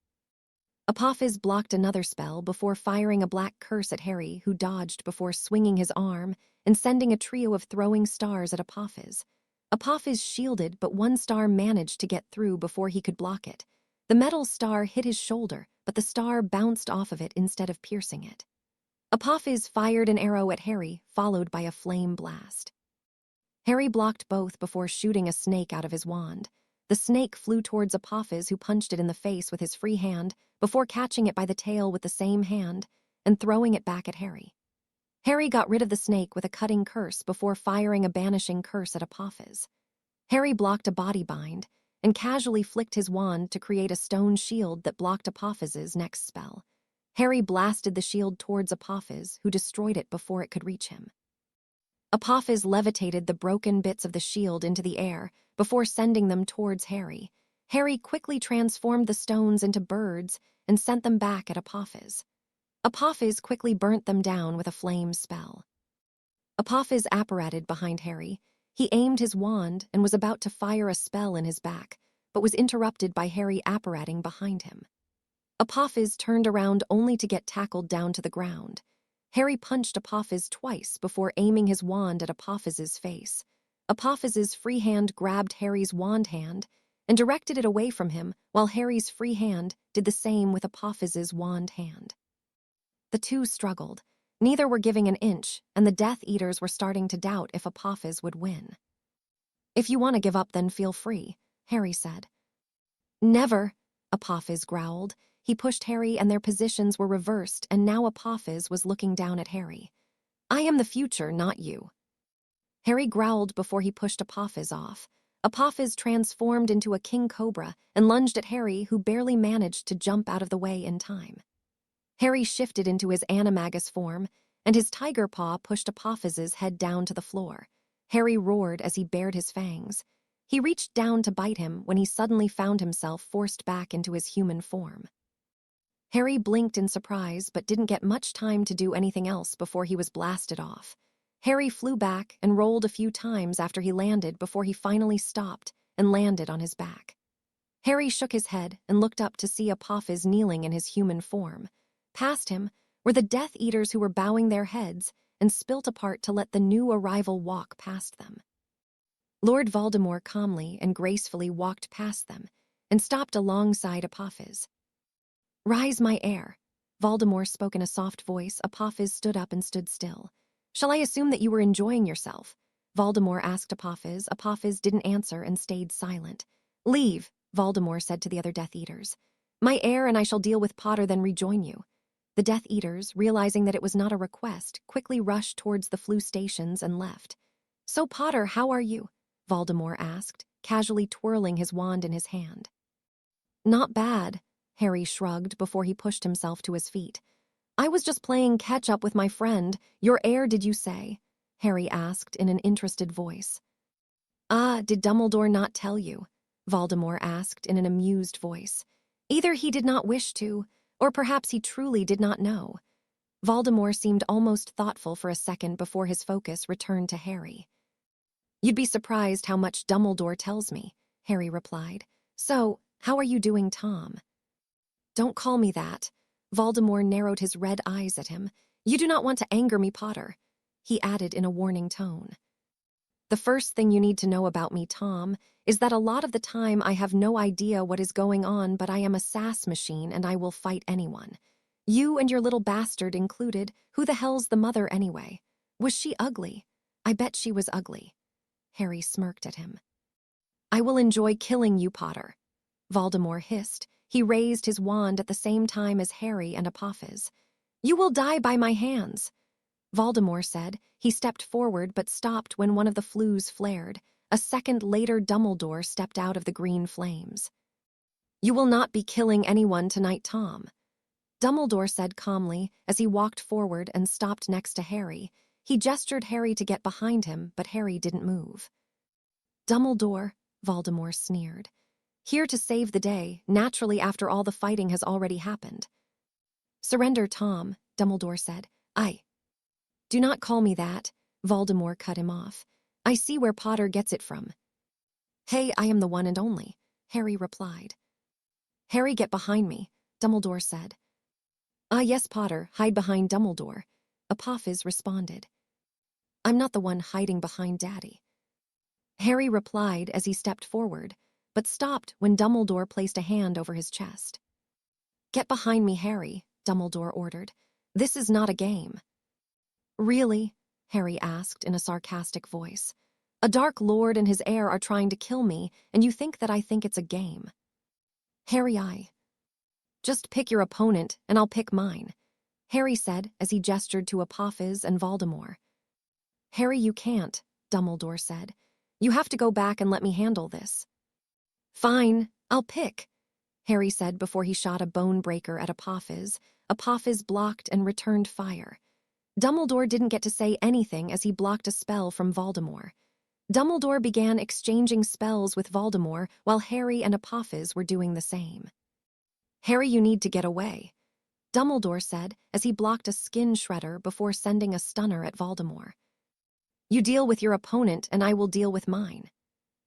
Apophis blocked another spell before firing a black curse at Harry, who dodged before swinging his arm and sending a trio of throwing stars at Apophis. Apophis shielded, but one star managed to get through before he could block it. The metal star hit his shoulder, but the star bounced off of it instead of piercing it. Apophis fired an arrow at Harry, followed by a flame blast. Harry blocked both before shooting a snake out of his wand. The snake flew towards Apophis, who punched it in the face with his free hand before catching it by the tail with the same hand and throwing it back at Harry. Harry got rid of the snake with a cutting curse before firing a banishing curse at Apophis. Harry blocked a body bind and casually flicked his wand to create a stone shield that blocked Apophis's next spell. Harry blasted the shield towards Apophis, who destroyed it before it could reach him. Apophis levitated the broken bits of the shield into the air before sending them towards Harry. Harry quickly transformed the stones into birds and sent them back at Apophis. Apophis quickly burnt them down with a flame spell. Apophis apparated behind Harry. He aimed his wand and was about to fire a spell in his back, but was interrupted by Harry apparating behind him. Apophis turned around only to get tackled down to the ground. Harry punched Apophis twice before aiming his wand at Apophis's face. Apophis's free hand grabbed Harry's wand hand and directed it away from him, while Harry's free hand did the same with Apophyse's wand hand. The two struggled. Neither were giving an inch, and the Death Eaters were starting to doubt if Apophis would win. "If you want to give up, then feel free," Harry said. "Never," Apophis growled. He pushed Harry and their positions were reversed, and now Apophis was looking down at Harry. "I am the future, not you." Harry growled before he pushed Apophis off. Apophis transformed into a king cobra and lunged at Harry, who barely managed to jump out of the way in time. Harry shifted into his animagus form, and his tiger paw pushed Apophis's head down to the floor. Harry roared as he bared his fangs. He reached down to bite him when he suddenly found himself forced back into his human form. Harry blinked in surprise but didn't get much time to do anything else before he was blasted off. Harry flew back and rolled a few times after he landed before he finally stopped and landed on his back. Harry shook his head and looked up to see Apophis kneeling in his human form. Past him were the Death Eaters who were bowing their heads and spilt apart to let the new arrival walk past them. Lord Voldemort calmly and gracefully walked past them and stopped alongside Apophis. "Rise, my heir," Voldemort spoke in a soft voice. Apophis stood up and stood still. "Shall I assume that you were enjoying yourself?" Voldemort asked Apophis. Apophis didn't answer and stayed silent. "Leave," Voldemort said to the other Death Eaters. "My heir and I shall deal with Potter, then rejoin you." The Death Eaters, realizing that it was not a request, quickly rushed towards the Fleur stations and left. "So, Potter, how are you?" Voldemort asked, casually twirling his wand in his hand. "Not bad," Harry shrugged before he pushed himself to his feet. "I was just playing catch-up with my friend. Your heir, did you say?" Harry asked in an interested voice. "Ah, did Dumbledore not tell you?" Voldemort asked in an amused voice. "Either he did not wish to, or perhaps he truly did not know." Voldemort seemed almost thoughtful for a second before his focus returned to Harry. "You'd be surprised how much Dumbledore tells me," Harry replied. "So, how are you doing, Tom?" "Don't call me that." Voldemort narrowed his red eyes at him. "You do not want to anger me, Potter," he added in a warning tone. "The first thing you need to know about me, Tom, is that a lot of the time I have no idea what is going on, but I am a sass machine and I will fight anyone. You and your little bastard included. Who the hell's the mother anyway? Was she ugly? I bet she was ugly." Harry smirked at him. "I will enjoy killing you, Potter," Voldemort hissed. He raised his wand at the same time as Harry and Apophis. "You will die by my hands," Voldemort said. He stepped forward but stopped when one of the flues flared. A second later, Dumbledore stepped out of the green flames. "You will not be killing anyone tonight, Tom," Dumbledore said calmly as he walked forward and stopped next to Harry. He gestured Harry to get behind him, but Harry didn't move. "Dumbledore," Voldemort sneered. "Here to save the day, naturally after all the fighting has already happened." "Surrender, Tom," Dumbledore said. "Do not call me that," Voldemort cut him off. "I see where Potter gets it from." "Hey, I am the one and only," Harry replied. "Harry, get behind me," Dumbledore said. "Ah, yes, Potter, hide behind Dumbledore," Apophis responded. "I'm not the one hiding behind Daddy," Harry replied as he stepped forward, but stopped when Dumbledore placed a hand over his chest. "Get behind me, Harry," Dumbledore ordered. "This is not a game." "Really?" Harry asked in a sarcastic voice. "A Dark Lord and his heir are trying to kill me, and you think that I think it's a game?" "Harry, just pick your opponent, and I'll pick mine," Harry said as he gestured to Apophis and Voldemort. "Harry, you can't," Dumbledore said. "You have to go back and let me handle this." "Fine, I'll pick," Harry said before he shot a bone breaker at Apophis. Apophis blocked and returned fire. Dumbledore didn't get to say anything as he blocked a spell from Voldemort. Dumbledore began exchanging spells with Voldemort while Harry and Apophis were doing the same. "Harry, you need to get away," Dumbledore said as he blocked a skin shredder before sending a stunner at Voldemort. "You deal with your opponent and I will deal with mine,"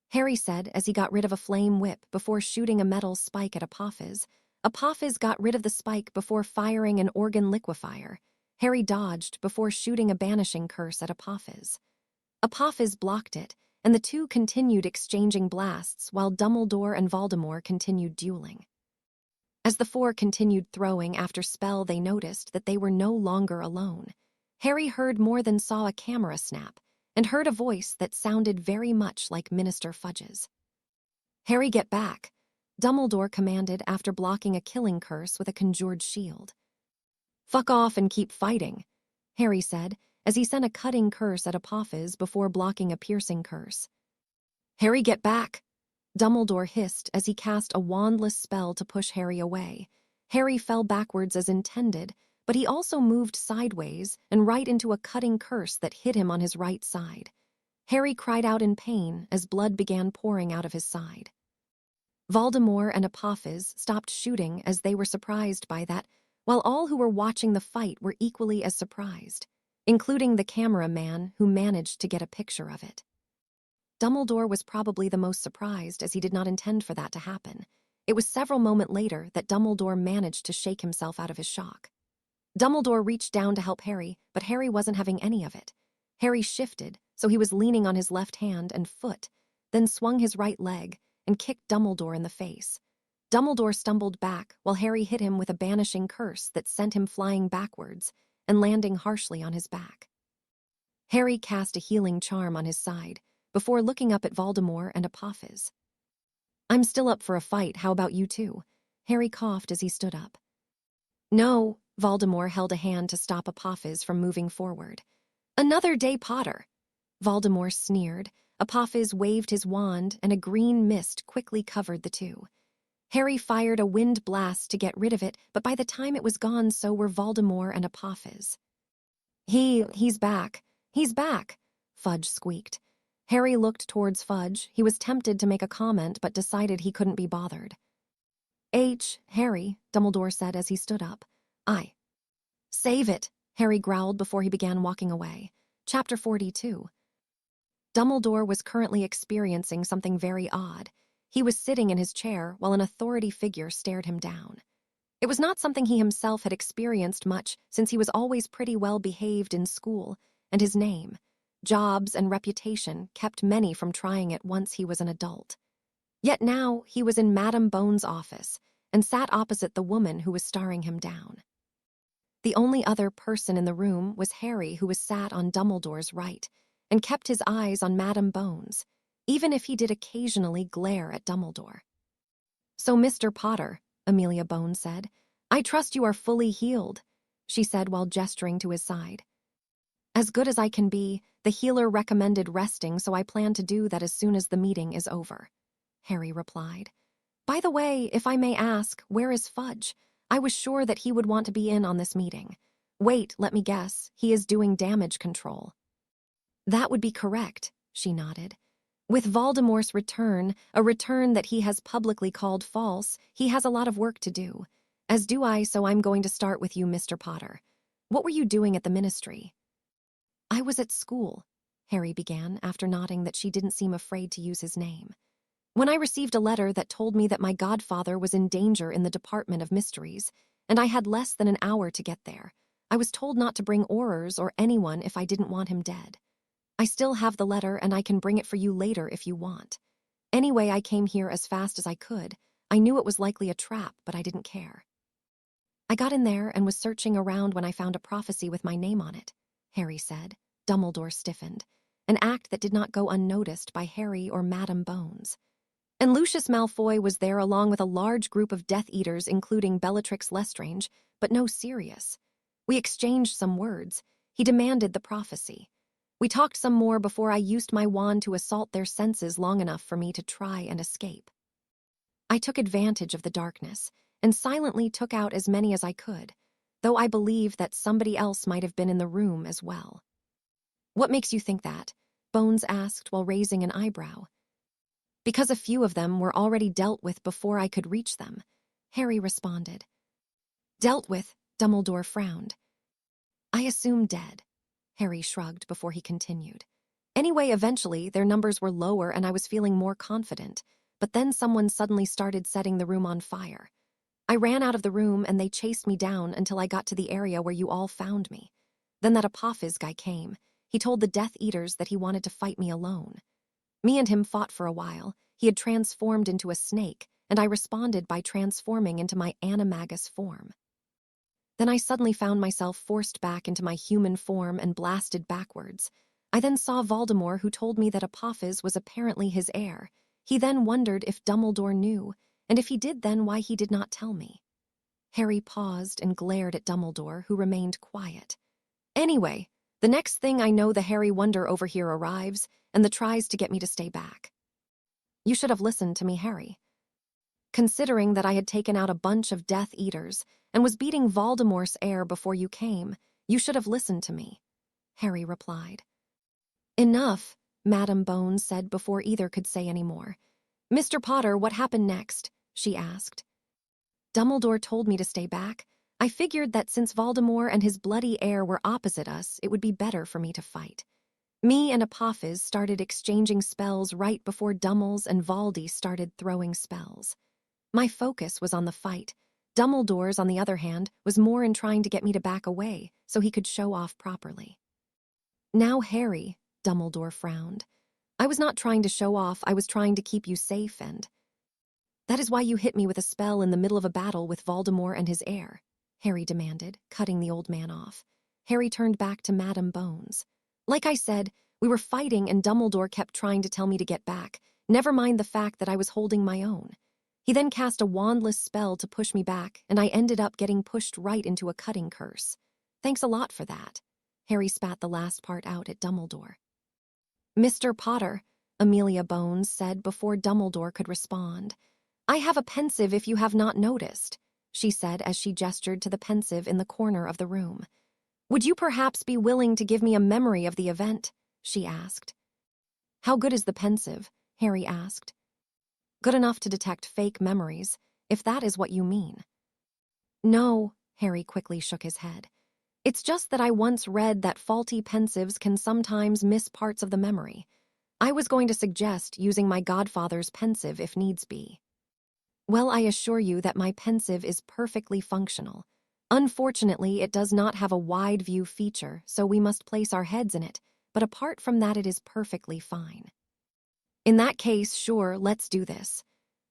Harry said as he got rid of a flame whip before shooting a metal spike at Apophis. Apophis got rid of the spike before firing an organ liquefier. Harry dodged before shooting a banishing curse at Apophis. Apophis blocked it, and the two continued exchanging blasts while Dumbledore and Voldemort continued dueling. As the four continued throwing after spell, they noticed that they were no longer alone. Harry heard more than saw a camera snap, and heard a voice that sounded very much like Minister Fudge's. "Harry, get back," Dumbledore commanded after blocking a killing curse with a conjured shield. "Fuck off and keep fighting," Harry said, as he sent a cutting curse at Apophis before blocking a piercing curse. "Harry, get back," Dumbledore hissed as he cast a wandless spell to push Harry away. Harry fell backwards as intended, but he also moved sideways and right into a cutting curse that hit him on his right side. Harry cried out in pain as blood began pouring out of his side. Voldemort and Apophis stopped shooting as they were surprised by that, while all who were watching the fight were equally as surprised, including the cameraman who managed to get a picture of it. Dumbledore was probably the most surprised, as he did not intend for that to happen. It was several moments later that Dumbledore managed to shake himself out of his shock. Dumbledore reached down to help Harry, but Harry wasn't having any of it. Harry shifted, so he was leaning on his left hand and foot, then swung his right leg and kicked Dumbledore in the face. Dumbledore stumbled back while Harry hit him with a banishing curse that sent him flying backwards and landing harshly on his back. Harry cast a healing charm on his side before looking up at Voldemort and Apophis. "I'm still up for a fight, how about you two?" Harry coughed as he stood up. "No," Voldemort held a hand to stop Apophis from moving forward. "Another day, Potter," Voldemort sneered. Apophis waved his wand and a green mist quickly covered the two. Harry fired a wind blast to get rid of it, but by the time it was gone, so were Voldemort and Apophis. He's back. He's back," Fudge squeaked. Harry looked towards Fudge. He was tempted to make a comment, but decided he couldn't be bothered. Harry," Dumbledore said as he stood up. "I." "Save it," Harry growled before he began walking away. Chapter 42. Dumbledore was currently experiencing something very odd. He was sitting in his chair while an authority figure stared him down. It was not something he himself had experienced much, since he was always pretty well behaved in school, and his name, jobs, and reputation kept many from trying it once he was an adult. Yet now he was in Madame Bone's office and sat opposite the woman who was staring him down. The only other person in the room was Harry, who was sat on Dumbledore's right and kept his eyes on Madame Bone's, even if he did occasionally glare at Dumbledore. "So, Mr. Potter," Amelia Bones said, "I trust you are fully healed," she said while gesturing to his side. "As good as I can be. The healer recommended resting, so I plan to do that as soon as the meeting is over," Harry replied. "By the way, if I may ask, where is Fudge? I was sure that he would want to be in on this meeting." "Wait, let me guess. He is doing damage control." "That would be correct," she nodded. "With Voldemort's return, a return that he has publicly called false, he has a lot of work to do. As do I, so I'm going to start with you, Mr. Potter. What were you doing at the ministry?" "I was at school," Harry began, after nodding that she didn't seem afraid to use his name. "When I received a letter that told me that my godfather was in danger in the Department of Mysteries, and I had less than an hour to get there. I was told not to bring Aurors or anyone if I didn't want him dead. I still have the letter, and I can bring it for you later if you want. Anyway, I came here as fast as I could. I knew it was likely a trap, but I didn't care. I got in there and was searching around when I found a prophecy with my name on it," Harry said. Dumbledore stiffened, an act that did not go unnoticed by Harry or Madame Bones. "And Lucius Malfoy was there along with a large group of Death Eaters, including Bellatrix Lestrange, but no Sirius. We exchanged some words. He demanded the prophecy. We talked some more before I used my wand to assault their senses long enough for me to try and escape. I took advantage of the darkness and silently took out as many as I could, though I believe that somebody else might have been in the room as well." "What makes you think that?" Bones asked while raising an eyebrow. "Because a few of them were already dealt with before I could reach them," Harry responded. "Dealt with?" Dumbledore frowned. "I assume dead." Harry shrugged before he continued. "Anyway, eventually, their numbers were lower and I was feeling more confident, but then someone suddenly started setting the room on fire. I ran out of the room and they chased me down until I got to the area where you all found me. Then that Apophis guy came. He told the Death Eaters that he wanted to fight me alone. Me and him fought for a while. He had transformed into a snake, and I responded by transforming into my animagus form. Then I suddenly found myself forced back into my human form and blasted backwards. I then saw Voldemort, who told me that Apophis was apparently his heir. He then wondered if Dumbledore knew, and if he did, then why he did not tell me. Harry paused and glared at Dumbledore, who remained quiet. Anyway, the next thing I know, the Harry Wonder over here arrives and tries to get me to stay back. You should have listened to me, Harry. Considering that I had taken out a bunch of Death Eaters and was beating Voldemort's heir before you came, you should have listened to me, Harry replied. Enough, Madam Bones said before either could say any more. Mr. Potter, what happened next? She asked. Dumbledore told me to stay back. I figured that since Voldemort and his bloody heir were opposite us, it would be better for me to fight. Me and Apophis started exchanging spells right before Dummels and Valdi started throwing spells. My focus was on the fight. Dumbledore's, on the other hand, was more in trying to get me to back away so he could show off properly. Now, Harry, Dumbledore frowned. I was not trying to show off, I was trying to keep you safe, and that is why you hit me with a spell in the middle of a battle with Voldemort and his heir, Harry demanded, cutting the old man off. Harry turned back to Madam Bones. Like I said, we were fighting and Dumbledore kept trying to tell me to get back, never mind the fact that I was holding my own. He then cast a wandless spell to push me back, and I ended up getting pushed right into a cutting curse. Thanks a lot for that. Harry spat the last part out at Dumbledore. Mr. Potter, Amelia Bones said before Dumbledore could respond. I have a pensive if you have not noticed, she said as she gestured to the pensive in the corner of the room. Would you perhaps be willing to give me a memory of the event? She asked. How good is the pensive? Harry asked. Good enough to detect fake memories, if that is what you mean. No, Harry quickly shook his head. It's just that I once read that faulty pensives can sometimes miss parts of the memory. I was going to suggest using my godfather's pensive if needs be. Well, I assure you that my pensive is perfectly functional. Unfortunately, it does not have a wide view feature, so we must place our heads in it, but apart from that it is perfectly fine. In that case, sure, let's do this,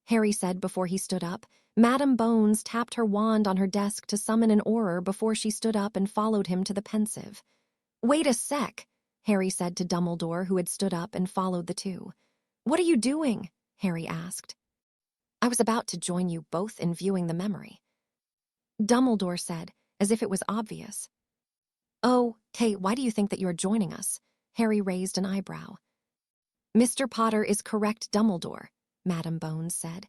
Harry said before he stood up. Madam Bones tapped her wand on her desk to summon an auror before she stood up and followed him to the pensive. Wait a sec, Harry said to Dumbledore, who had stood up and followed the two. What are you doing? Harry asked. I was about to join you both in viewing the memory, Dumbledore said, as if it was obvious. Oh, Kate, why do you think that you're joining us? Harry raised an eyebrow. Mr. Potter is correct, Dumbledore, Madam Bones said.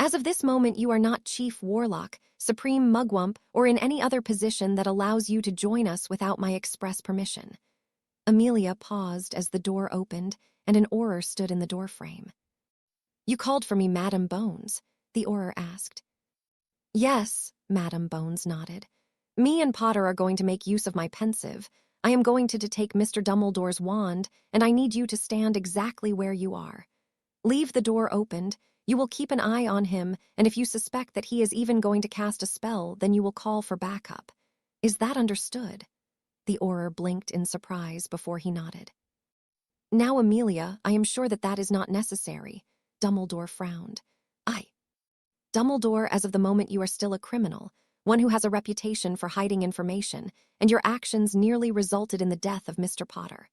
As of this moment, you are not Chief Warlock, Supreme Mugwump, or in any other position that allows you to join us without my express permission. Amelia paused as the door opened and an auror stood in the doorframe. You called for me, Madam Bones? The auror asked. Yes, Madam Bones nodded. Me and Potter are going to make use of my pensive. I am going to take Mr. Dumbledore's wand, and I need you to stand exactly where you are. Leave the door opened. You will keep an eye on him, and if you suspect that he is even going to cast a spell, then you will call for backup. Is that understood? The auror blinked in surprise before he nodded. Now, Amelia, I am sure that that is not necessary. Dumbledore frowned. Dumbledore, as of the moment you are still a criminal, one who has a reputation for hiding information, and your actions nearly resulted in the death of Mr. Potter.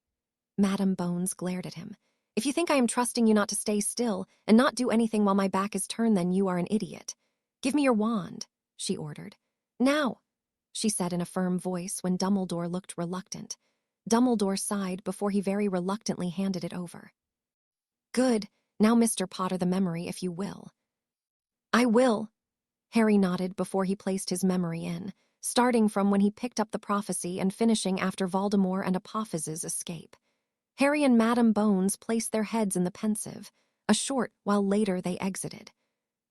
Madam Bones glared at him. If you think I am trusting you not to stay still and not do anything while my back is turned, then you are an idiot. Give me your wand, she ordered. Now, she said in a firm voice when Dumbledore looked reluctant. Dumbledore sighed before he very reluctantly handed it over. Good. Now, Mr. Potter, the memory, if you will. I will. Harry nodded before he placed his memory in, starting from when he picked up the prophecy and finishing after Voldemort and Apophis' escape. Harry and Madam Bones placed their heads in the pensive, a short while later they exited.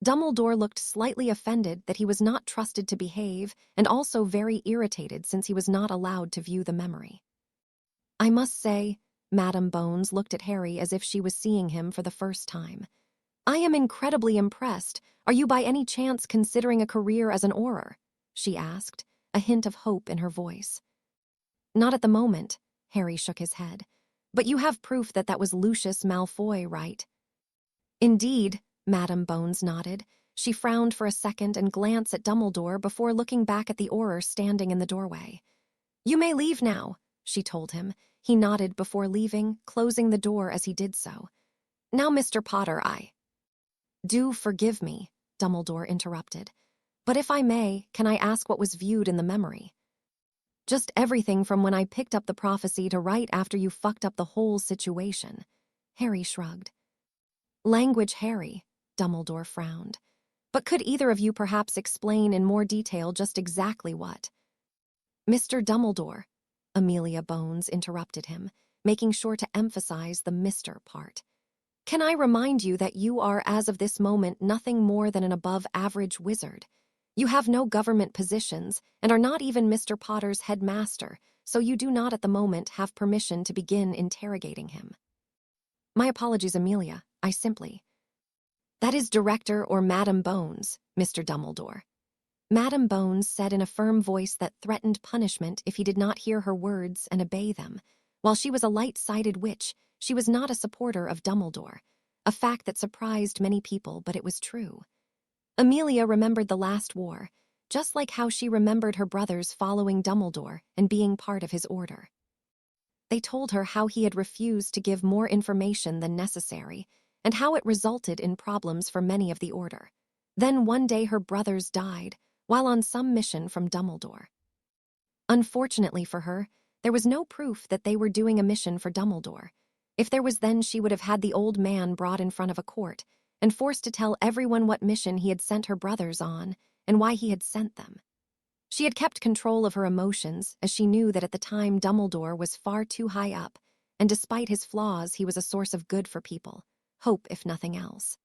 Dumbledore looked slightly offended that he was not trusted to behave and also very irritated since he was not allowed to view the memory. I must say, Madam Bones looked at Harry as if she was seeing him for the first time. I am incredibly impressed. Are you by any chance considering a career as an auror? She asked, a hint of hope in her voice. Not at the moment, Harry shook his head. But you have proof that that was Lucius Malfoy, right? Indeed, Madame Bones nodded. She frowned for a second and glanced at Dumbledore before looking back at the Auror standing in the doorway. You may leave now, she told him. He nodded before leaving, closing the door as he did so. Now, Mr. Potter, Do forgive me, Dumbledore interrupted. But if I may, can I ask what was viewed in the memory? Just everything from when I picked up the prophecy to right after you fucked up the whole situation. Harry shrugged. Language, Harry, Dumbledore frowned. But could either of you perhaps explain in more detail just exactly what? Mr. Dumbledore, Amelia Bones interrupted him, making sure to emphasize the Mr. part. Can I remind you that you are, as of this moment, nothing more than an above-average wizard? You have no government positions and are not even Mr. Potter's headmaster, so you do not at the moment have permission to begin interrogating him. My apologies, Amelia. I simply... That is Director or Madame Bones, Mr. Dumbledore. Madame Bones said in a firm voice that threatened punishment if he did not hear her words and obey them. While she was a light-sided witch, she was not a supporter of Dumbledore, a fact that surprised many people, but it was true. Amelia remembered the last war, just like how she remembered her brothers following Dumbledore and being part of his order. They told her how he had refused to give more information than necessary, and how it resulted in problems for many of the order. Then one day her brothers died, while on some mission from Dumbledore. Unfortunately for her, there was no proof that they were doing a mission for Dumbledore. If there was, then she would have had the old man brought in front of a court and forced to tell everyone what mission he had sent her brothers on and why he had sent them. She had kept control of her emotions, as she knew that at the time Dumbledore was far too high up, and despite his flaws he was a source of good for people, hope if nothing else.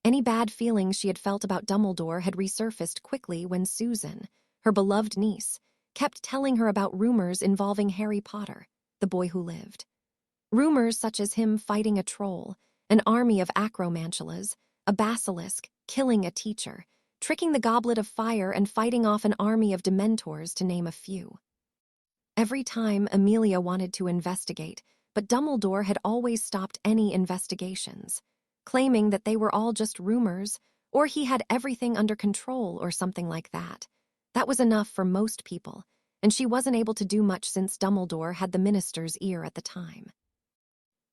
Any bad feelings she had felt about Dumbledore had resurfaced quickly when Susan, her beloved niece, kept telling her about rumors involving Harry Potter, the boy who lived. Rumors such as him fighting a troll, an army of acromantulas, a basilisk, killing a teacher, tricking the Goblet of Fire and fighting off an army of Dementors, to name a few. Every time Amelia wanted to investigate, but Dumbledore had always stopped any investigations, claiming that they were all just rumors, or he had everything under control or something like that. That was enough for most people, and she wasn't able to do much since Dumbledore had the minister's ear at the time.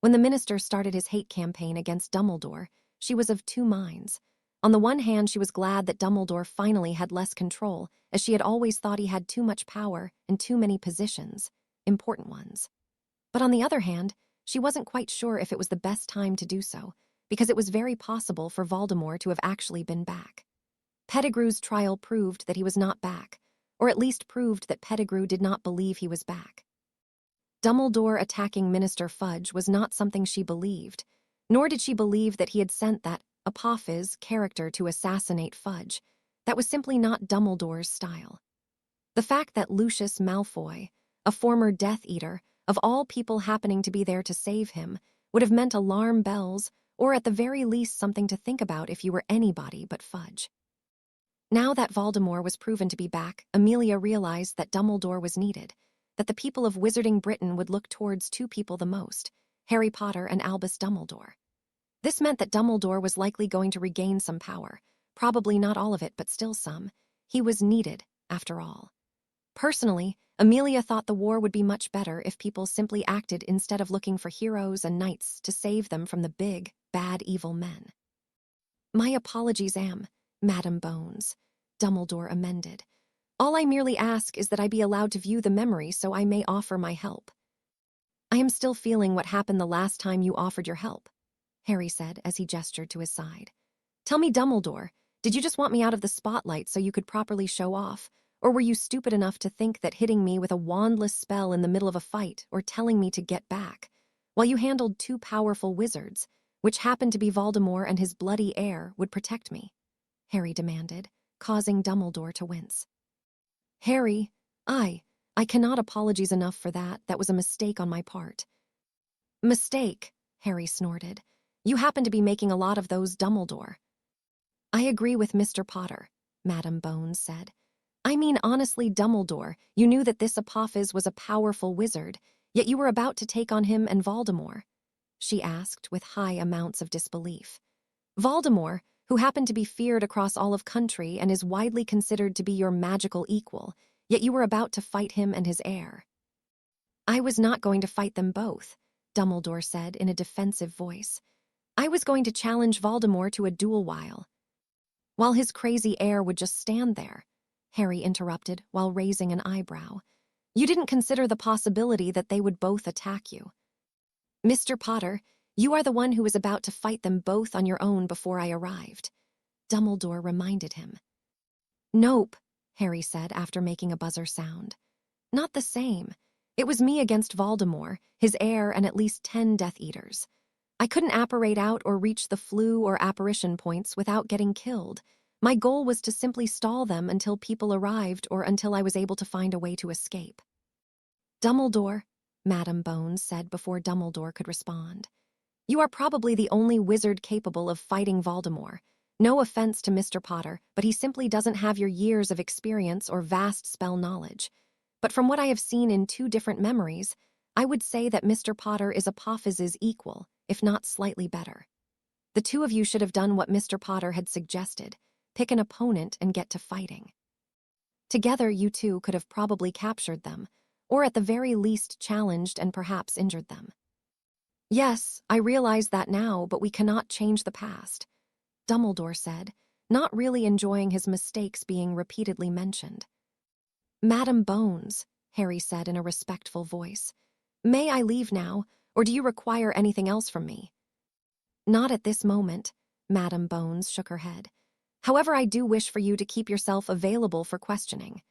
When the minister started his hate campaign against Dumbledore, she was of two minds. On the one hand, she was glad that Dumbledore finally had less control, as she had always thought he had too much power and too many positions, important ones. But on the other hand, she wasn't quite sure if it was the best time to do so, because it was very possible for Voldemort to have actually been back. Pettigrew's trial proved that he was not back, or at least proved that Pettigrew did not believe he was back. Dumbledore attacking Minister Fudge was not something she believed, nor did she believe that he had sent that Apophis character to assassinate Fudge. That was simply not Dumbledore's style. The fact that Lucius Malfoy, a former Death Eater, of all people happening to be there to save him, would have meant alarm bells, or at the very least something to think about if you were anybody but Fudge. Now that Voldemort was proven to be back, Amelia realized that Dumbledore was needed, that the people of Wizarding Britain would look towards two people the most, Harry Potter and Albus Dumbledore. This meant that Dumbledore was likely going to regain some power, probably not all of it, but still some. He was needed, after all. Personally, Amelia thought the war would be much better if people simply acted instead of looking for heroes and knights to save them from the big, bad, evil men. My apologies, Madame Bones, Dumbledore amended. All I merely ask is that I be allowed to view the memory so I may offer my help. I am still feeling what happened the last time you offered your help, Harry said as he gestured to his side. Tell me, Dumbledore, did you just want me out of the spotlight so you could properly show off, or were you stupid enough to think that hitting me with a wandless spell in the middle of a fight or telling me to get back, while you handled two powerful wizards, which happened to be Voldemort and his bloody heir, would protect me? Harry demanded, causing Dumbledore to wince. Harry, I cannot apologize enough for that. That was a mistake on my part. Mistake, Harry snorted. You happen to be making a lot of those, Dumbledore. I agree with Mr. Potter, Madame Bones said. I mean, honestly, Dumbledore, you knew that this Apophis was a powerful wizard. Yet you were about to take on him and Voldemort?" she asked with high amounts of disbelief. "Voldemort, who happened to be feared across all of country and is widely considered to be your magical equal, yet you were about to fight him and his heir." "I was not going to fight them both," Dumbledore said in a defensive voice. "I was going to challenge Voldemort to a duel while his crazy heir would just stand there," Harry interrupted while raising an eyebrow. "You didn't consider the possibility that they would both attack you." "Mr. Potter, you are the one who was about to fight them both on your own before I arrived," Dumbledore reminded him. "Nope," Harry said after making a buzzer sound. "Not the same. It was me against Voldemort, his heir, and at least 10 Death Eaters. I couldn't apparate out or reach the Fleur or apparition points without getting killed. My goal was to simply stall them until people arrived or until I was able to find a way to escape." "Dumbledore," Madam Bones said before Dumbledore could respond, "you are probably the only wizard capable of fighting Voldemort. No offense to Mr. Potter, but he simply doesn't have your years of experience or vast spell knowledge. But from what I have seen in 2 different memories, I would say that Mr. Potter is Apophyse's equal, if not slightly better. The 2 of you should have done what Mr. Potter had suggested, pick an opponent and get to fighting. Together, you 2 could have probably captured them, or at the very least challenged and perhaps injured them." "Yes, I realize that now, but we cannot change the past," Dumbledore said, not really enjoying his mistakes being repeatedly mentioned. "Madam Bones," Harry said in a respectful voice, "may I leave now, or do you require anything else from me?" "Not at this moment," Madam Bones shook her head. "However, I do wish for you to keep yourself available for questioning.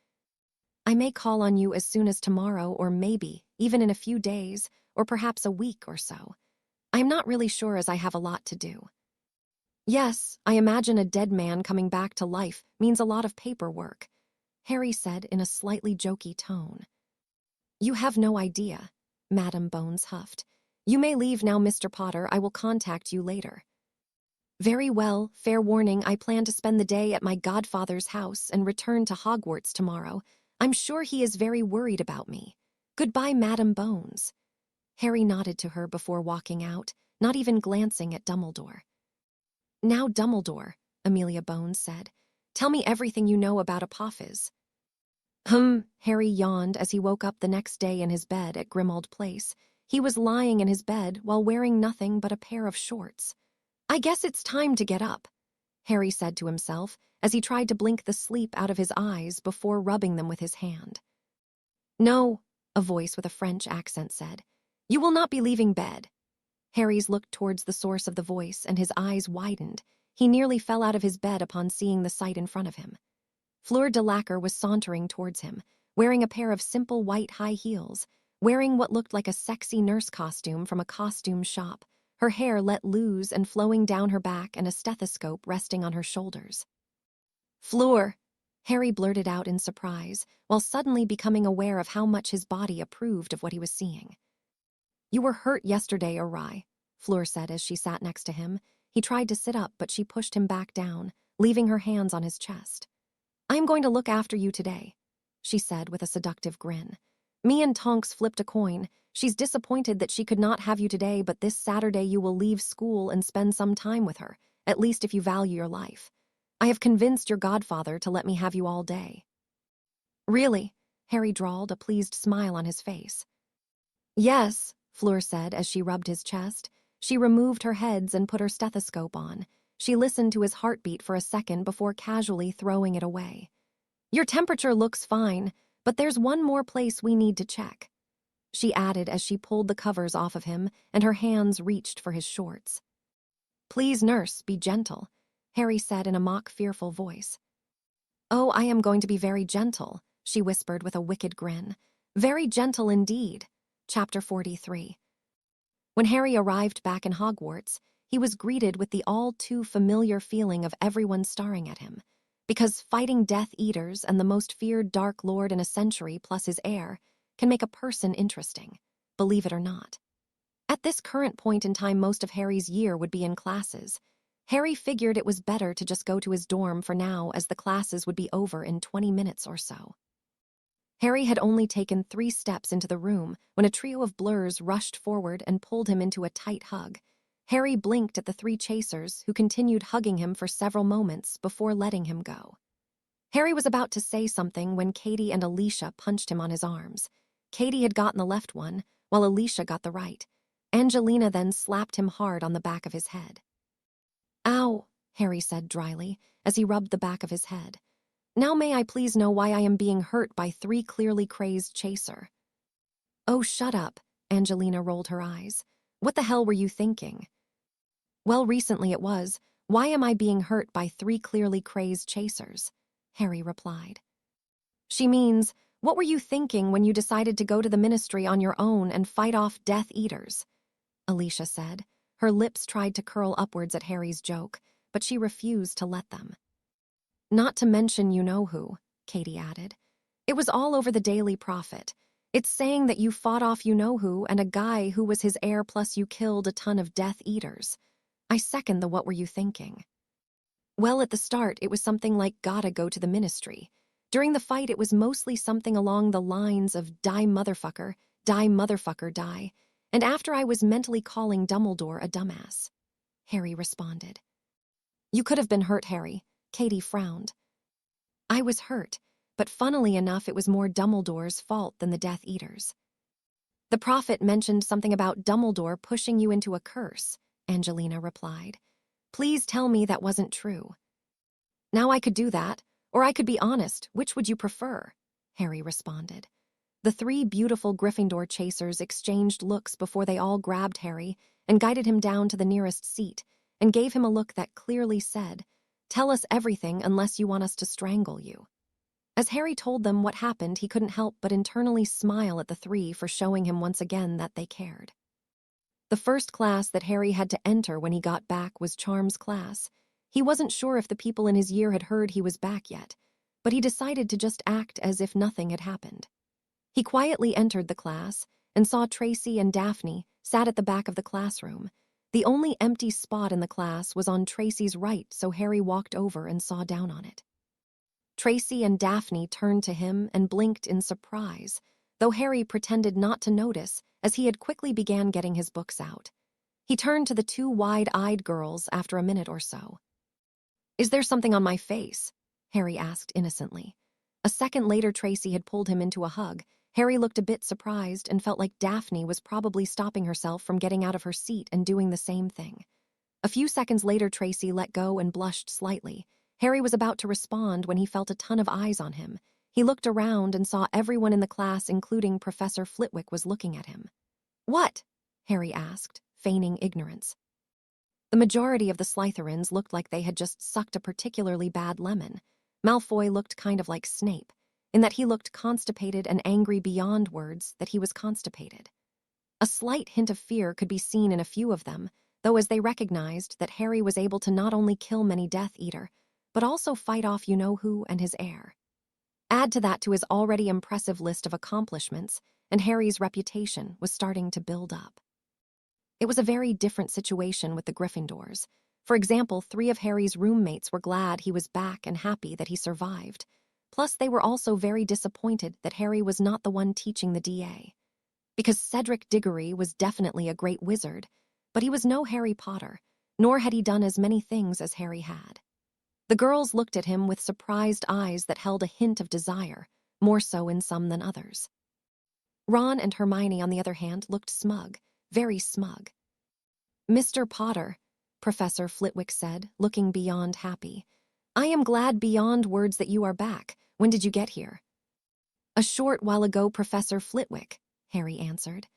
I may call on you as soon as tomorrow, or maybe even in a few days, or perhaps a week or so. I am not really sure as I have a lot to do." "Yes, I imagine a dead man coming back to life means a lot of paperwork," Harry said in a slightly jokey tone. "You have no idea," Madam Bones huffed. "You may leave now, Mr. Potter. I will contact you later." "Very well, fair warning, I plan to spend the day at my godfather's house and return to Hogwarts tomorrow. I'm sure he is very worried about me. Goodbye, Madam Bones." Harry nodded to her before walking out, not even glancing at Dumbledore. "Now, Dumbledore," Amelia Bones said, "tell me everything you know about Apophis." Harry yawned as he woke up the next day in his bed at Grimmauld Place. He was lying in his bed while wearing nothing but a pair of shorts. "I guess it's time to get up," Harry said to himself as he tried to blink the sleep out of his eyes before rubbing them with his hand. "No," a voice with a French accent said. "You will not be leaving bed." Harry's looked towards the source of the voice and his eyes widened. He nearly fell out of his bed upon seeing the sight in front of him. Fleur de Lacquer was sauntering towards him, wearing a pair of simple white high heels, wearing what looked like a sexy nurse costume from a costume shop, her hair let loose and flowing down her back and a stethoscope resting on her shoulders. "Fleur!" Harry blurted out in surprise, while suddenly becoming aware of how much his body approved of what he was seeing. "You were hurt yesterday, awry," Fleur said as she sat next to him. He tried to sit up, but she pushed him back down, leaving her hands on his chest. "I am going to look after you today," she said with a seductive grin. "Me and Tonks flipped a coin. She's disappointed that she could not have you today, but this Saturday you will leave school and spend some time with her, at least if you value your life. I have convinced your godfather to let me have you all day." "Really?" Harry drawled, a pleased smile on his face. "Yes," Fleur said as she rubbed his chest. She removed her heads and put her stethoscope on. She listened to his heartbeat for a second before casually throwing it away. "Your temperature looks fine, but there's one more place we need to check," she added as she pulled the covers off of him and her hands reached for his shorts. "Please, nurse, be gentle," Harry said in a mock fearful voice. "Oh, I am going to be very gentle," she whispered with a wicked grin. "Very gentle indeed." Chapter 43. When Harry arrived back in Hogwarts, he was greeted with the all-too-familiar feeling of everyone staring at him, because fighting Death Eaters and the most feared Dark Lord in a century plus his heir can make a person interesting, believe it or not. At this current point in time, most of Harry's year would be in classes. Harry figured it was better to just go to his dorm for now, as the classes would be over in 20 minutes or so. Harry had only taken 3 steps into the room when a trio of blurs rushed forward and pulled him into a tight hug. Harry blinked at the 3 chasers, who continued hugging him for several moments before letting him go. Harry was about to say something when Katie and Alicia punched him on his arms. Katie had gotten the left one, while Alicia got the right. Angelina then slapped him hard on the back of his head. "Ow," Harry said dryly, as he rubbed the back of his head. "Now may I please know why I am being hurt by 3 clearly crazed chaser?" "Oh, shut up," Angelina rolled her eyes. "What the hell were you thinking?" "Well, recently it was, why am I being hurt by 3 clearly crazed chasers?" Harry replied. "She means, what were you thinking when you decided to go to the ministry on your own and fight off Death Eaters?" Alicia said. Her lips tried to curl upwards at Harry's joke, but she refused to let them. "Not to mention you-know-who," Katie added. "It was all over the Daily Prophet. It's saying that you fought off you-know-who and a guy who was his heir, plus you killed a ton of Death Eaters. I second the what were you thinking." "Well, at the start, it was something like gotta go to the ministry. During the fight, it was mostly something along the lines of die motherfucker, die. And after I was mentally calling Dumbledore a dumbass," Harry responded. "You could have been hurt, Harry," Katie frowned. "I was hurt, but funnily enough it was more Dumbledore's fault than the Death Eaters." "The prophet mentioned something about Dumbledore pushing you into a curse," Angelina replied. "Please tell me that wasn't true." "Now I could do that, or I could be honest. Which would you prefer?" Harry responded. The 3 beautiful Gryffindor chasers exchanged looks before they all grabbed Harry and guided him down to the nearest seat and gave him a look that clearly said, "Tell us everything unless you want us to strangle you." As Harry told them what happened, he couldn't help but internally smile at the 3 for showing him once again that they cared. The first class that Harry had to enter when he got back was Charm's class. He wasn't sure if the people in his year had heard he was back yet, but he decided to just act as if nothing had happened. He quietly entered the class and saw Tracy and Daphne sat at the back of the classroom. The only empty spot in the class was on Tracy's right, so Harry walked over and saw down on it. Tracy and Daphne turned to him and blinked in surprise, though Harry pretended not to notice as he had quickly began getting his books out. He turned to the 2 wide-eyed girls after a minute or so. "Is there something on my face?" Harry asked innocently. A second later, Tracy had pulled him into a hug. Harry looked a bit surprised and felt like Daphne was probably stopping herself from getting out of her seat and doing the same thing. A few seconds later, Tracy let go and blushed slightly. Harry was about to respond when he felt a ton of eyes on him. He looked around and saw everyone in the class, including Professor Flitwick, was looking at him. "What?" Harry asked, feigning ignorance. The majority of the Slytherins looked like they had just sucked a particularly bad lemon. Malfoy looked kind of like Snape, in that he looked constipated and angry beyond words that he was constipated. A slight hint of fear could be seen in a few of them, though, as they recognized that Harry was able to not only kill many Death Eater, but also fight off you-know-who and his heir. Add to that to his already impressive list of accomplishments, and Harry's reputation was starting to build up. It was a very different situation with the Gryffindors. For example, 3 of Harry's roommates were glad he was back and happy that he survived. Plus, they were also very disappointed that Harry was not the one teaching the DA. Because Cedric Diggory was definitely a great wizard, but he was no Harry Potter, nor had he done as many things as Harry had. The girls looked at him with surprised eyes that held a hint of desire, more so in some than others. Ron and Hermione, on the other hand, looked smug, very smug. "Mr. Potter," Professor Flitwick said, looking beyond happy, "I am glad beyond words that you are back. When did you get here?" "A short while ago, Professor Flitwick," Harry answered.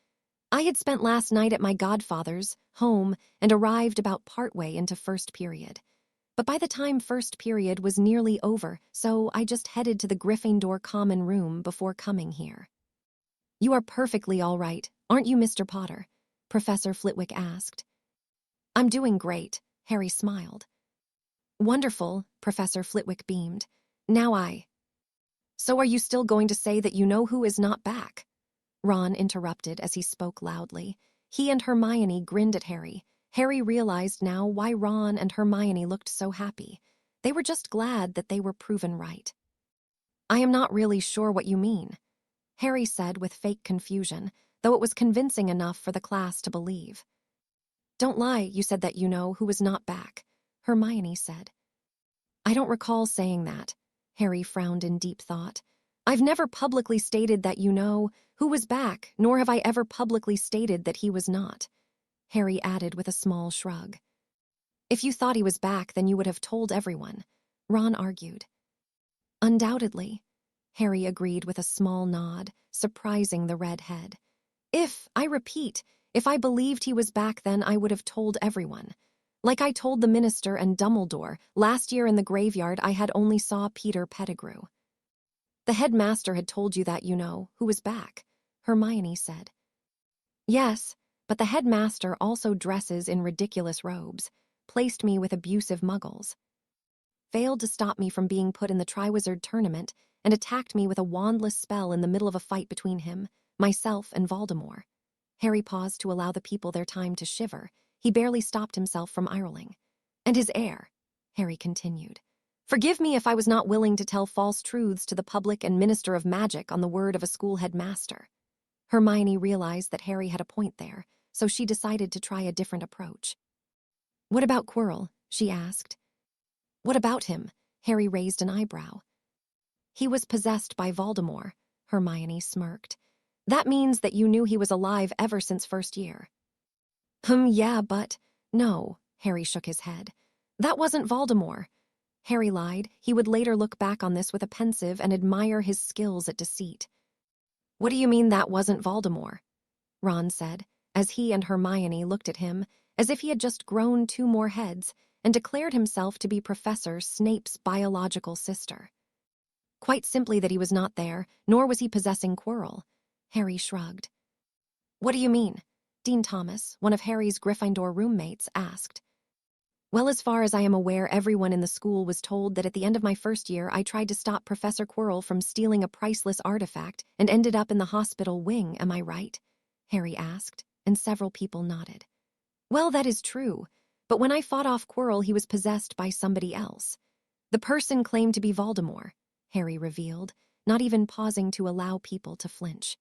"I had spent last night at my godfather's home and arrived about partway into first period. But by the time first period was nearly over, so I just headed to the Gryffindor common room before coming here." "You are perfectly all right, aren't you, Mr. Potter?" Professor Flitwick asked. "I'm doing great," Harry smiled. "Wonderful," Professor Flitwick beamed. "So are you still going to say that you-know-who is not back?" Ron interrupted as he spoke loudly. He and Hermione grinned at Harry. Harry realized now why Ron and Hermione looked so happy. They were just glad that they were proven right. "I am not really sure what you mean." Harry said with fake confusion, though it was convincing enough for the class to believe. Don't lie, you said that you know who was not back, Hermione said. I don't recall saying that, Harry frowned in deep thought. I've never publicly stated that you know who was back, nor have I ever publicly stated that he was not, Harry added with a small shrug. If you thought he was back, then you would have told everyone, Ron argued. Undoubtedly, Harry agreed with a small nod, surprising the redhead. I repeat, if I believed he was back, then I would have told everyone. Like I told the minister and Dumbledore, last year in the graveyard I had only saw Peter Pettigrew. The headmaster had told you that you know who was back, Hermione said. Yes, but the headmaster also dresses in ridiculous robes, placed me with abusive muggles, failed to stop me from being put in the Triwizard Tournament, and attacked me with a wandless spell in the middle of a fight between him, myself, and Voldemort. Harry paused to allow the people their time to shiver. He barely stopped himself from ironing. And his heir, Harry continued. Forgive me if I was not willing to tell false truths to the public and Minister of Magic on the word of a school headmaster. Hermione realized that Harry had a point there, so she decided to try a different approach. What about Quirrell? She asked. What about him? Harry raised an eyebrow. He was possessed by Voldemort, Hermione smirked. That means that you knew he was alive ever since first year. Yeah, but no, Harry shook his head. That wasn't Voldemort. Harry lied. He would later look back on this with a pensive and admire his skills at deceit. What do you mean that wasn't Voldemort? Ron said, as he and Hermione looked at him as if he had just grown 2 more heads and declared himself to be Professor Snape's biological sister. Quite simply that he was not there, nor was he possessing Quirrell. Harry shrugged. What do you mean? Dean Thomas, one of Harry's Gryffindor roommates, asked. Well, as far as I am aware, everyone in the school was told that at the end of my first year I tried to stop Professor Quirrell from stealing a priceless artifact and ended up in the hospital wing, am I right? Harry asked, and several people nodded. Well, that is true, but when I fought off Quirrell, he was possessed by somebody else. The person claimed to be Voldemort, Harry revealed, not even pausing to allow people to flinch.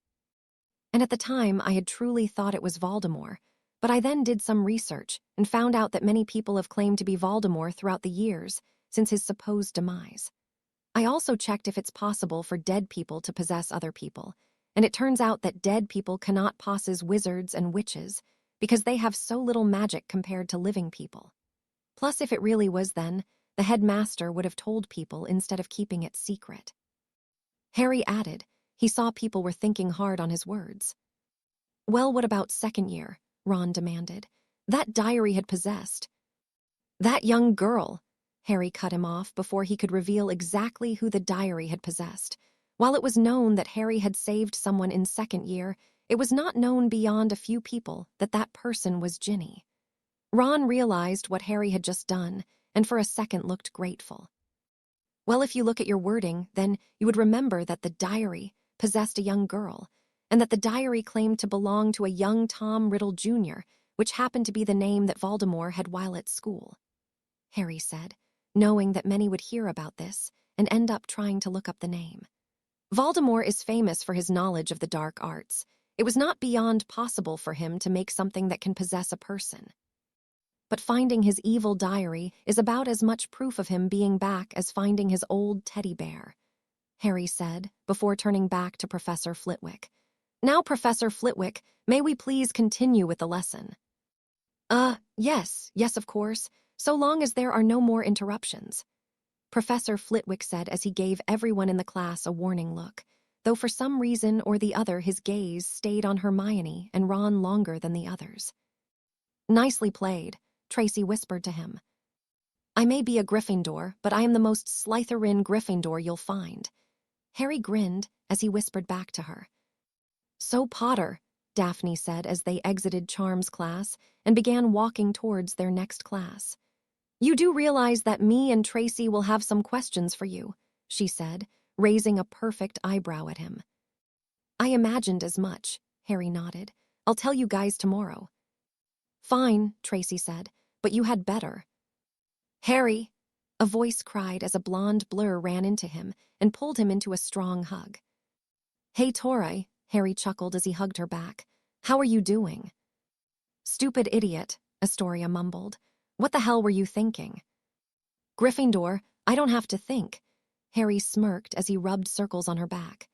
And at the time, I had truly thought it was Voldemort, but I then did some research and found out that many people have claimed to be Voldemort throughout the years since his supposed demise. I also checked if it's possible for dead people to possess other people, and it turns out that dead people cannot possess wizards and witches because they have so little magic compared to living people. Plus, if it really was then, the headmaster would have told people instead of keeping it secret. Harry added. He saw people were thinking hard on his words. Well, what about second year? Ron demanded. That diary had possessed. That young girl. Harry cut him off before he could reveal exactly who the diary had possessed. While it was known that Harry had saved someone in second year, it was not known beyond a few people that that person was Ginny. Ron realized what Harry had just done, and for a second looked grateful. Well, if you look at your wording, then you would remember that the diary possessed a young girl, and that the diary claimed to belong to a young Tom Riddle Jr., which happened to be the name that Voldemort had while at school. Harry said, knowing that many would hear about this and end up trying to look up the name. Voldemort is famous for his knowledge of the dark arts. It was not beyond possible for him to make something that can possess a person. But finding his evil diary is about as much proof of him being back as finding his old teddy bear, Harry said, before turning back to Professor Flitwick. Now, Professor Flitwick, may we please continue with the lesson? Yes, of course, so long as there are no more interruptions, Professor Flitwick said as he gave everyone in the class a warning look, though for some reason or the other his gaze stayed on Hermione and Ron longer than the others. Nicely played, Tracy whispered to him. I may be a Gryffindor, but I am the most Slytherin Gryffindor you'll find. Harry grinned as he whispered back to her. So Potter, Daphne said as they exited Charms class and began walking towards their next class. You do realize that me and Tracy will have some questions for you, she said, raising a perfect eyebrow at him. I imagined as much, Harry nodded. I'll tell you guys tomorrow. Fine, Tracy said, but you had better. Harry, a voice cried as a blonde blur ran into him and pulled him into a strong hug. Hey, Tori, Harry chuckled as he hugged her back. How are you doing? Stupid idiot, Astoria mumbled. What the hell were you thinking? Gryffindor, I don't have to think. Harry smirked as he rubbed circles on her back.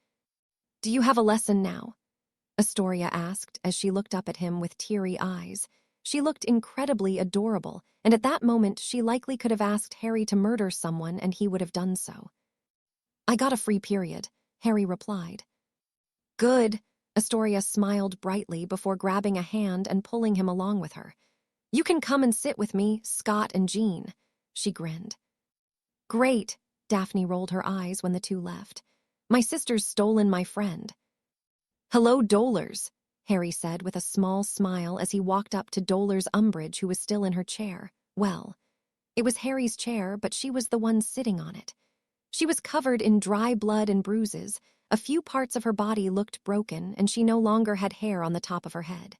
Do you have a lesson now? Astoria asked as she looked up at him with teary eyes. She looked incredibly adorable, and at that moment she likely could have asked Harry to murder someone and he would have done so. I got a free period, Harry replied. Good, Astoria smiled brightly before grabbing a hand and pulling him along with her. You can come and sit with me, Scott and Jean, she grinned. Great, Daphne rolled her eyes when the two left. My sister's stolen my friend. Hello, Dolors, Harry said with a small smile as he walked up to Dolors Umbridge, who was still in her chair. Well, it was Harry's chair, but she was the one sitting on it. She was covered in dry blood and bruises. A few parts of her body looked broken, and she no longer had hair on the top of her head.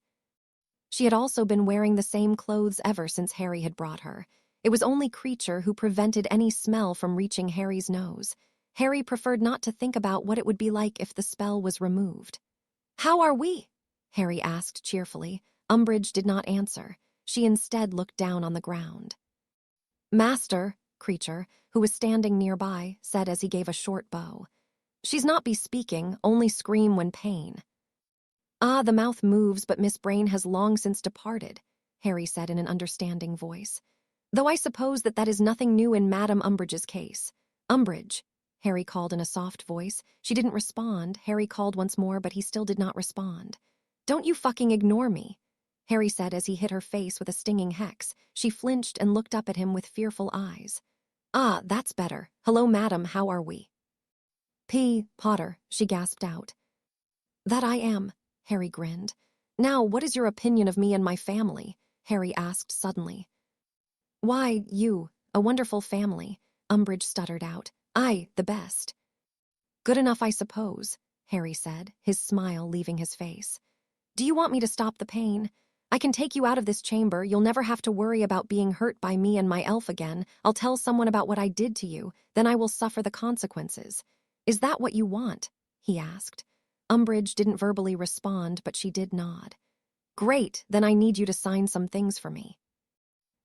She had also been wearing the same clothes ever since Harry had brought her. It was only Creature who prevented any smell from reaching Harry's nose. Harry preferred not to think about what it would be like if the spell was removed. How are we? Harry asked cheerfully. Umbridge did not answer. She instead looked down on the ground. Master, Creature, who was standing nearby, said as he gave a short bow. She's not bespeaking, only scream when pain. Ah, the mouth moves, but Miss Brain has long since departed, Harry said in an understanding voice. Though I suppose that is nothing new in Madame Umbridge's case. Umbridge, Harry called in a soft voice. She didn't respond. Harry called once more, but he still did not respond. Don't you fucking ignore me, Harry said as he hit her face with a stinging hex. She flinched and looked up at him with fearful eyes. Ah, that's better. Hello, madam, how are we? Potter, she gasped out. That I am, Harry grinned. Now, what is your opinion of me and my family? Harry asked suddenly. Why, a wonderful family, Umbridge stuttered out. I, the best. Good enough, I suppose, Harry said, his smile leaving his face. Do you want me to stop the pain? I can take you out of this chamber. You'll never have to worry about being hurt by me and my elf again. I'll tell someone about what I did to you, then I will suffer the consequences. Is that what you want? He asked. Umbridge didn't verbally respond, but she did nod. Great, then I need you to sign some things for me,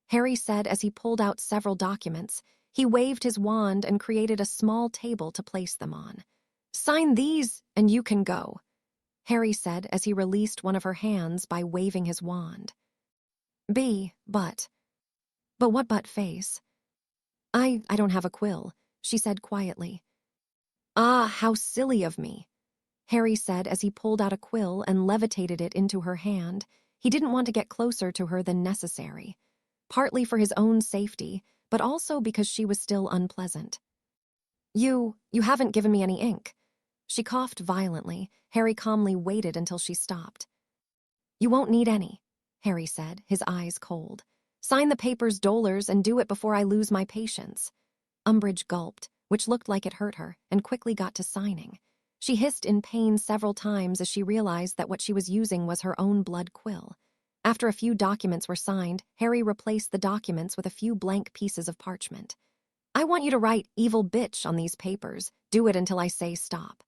Harry said as he pulled out several documents. He waved his wand and created a small table to place them on. Sign these, and you can go, Harry said as he released one of her hands by waving his wand. But what but face? I don't have a quill, she said quietly. Ah, how silly of me, Harry said as he pulled out a quill and levitated it into her hand. He didn't want to get closer to her than necessary, partly for his own safety, but also because she was still unpleasant. You haven't given me any ink. She coughed violently. Harry calmly waited until she stopped. You won't need any, Harry said, his eyes cold. Sign the papers, Dolors, and do it before I lose my patience. Umbridge gulped, which looked like it hurt her, and quickly got to signing. She hissed in pain several times as she realized that what she was using was her own blood quill. After a few documents were signed, Harry replaced the documents with a few blank pieces of parchment. I want you to write evil bitch on these papers. Do it until I say stop.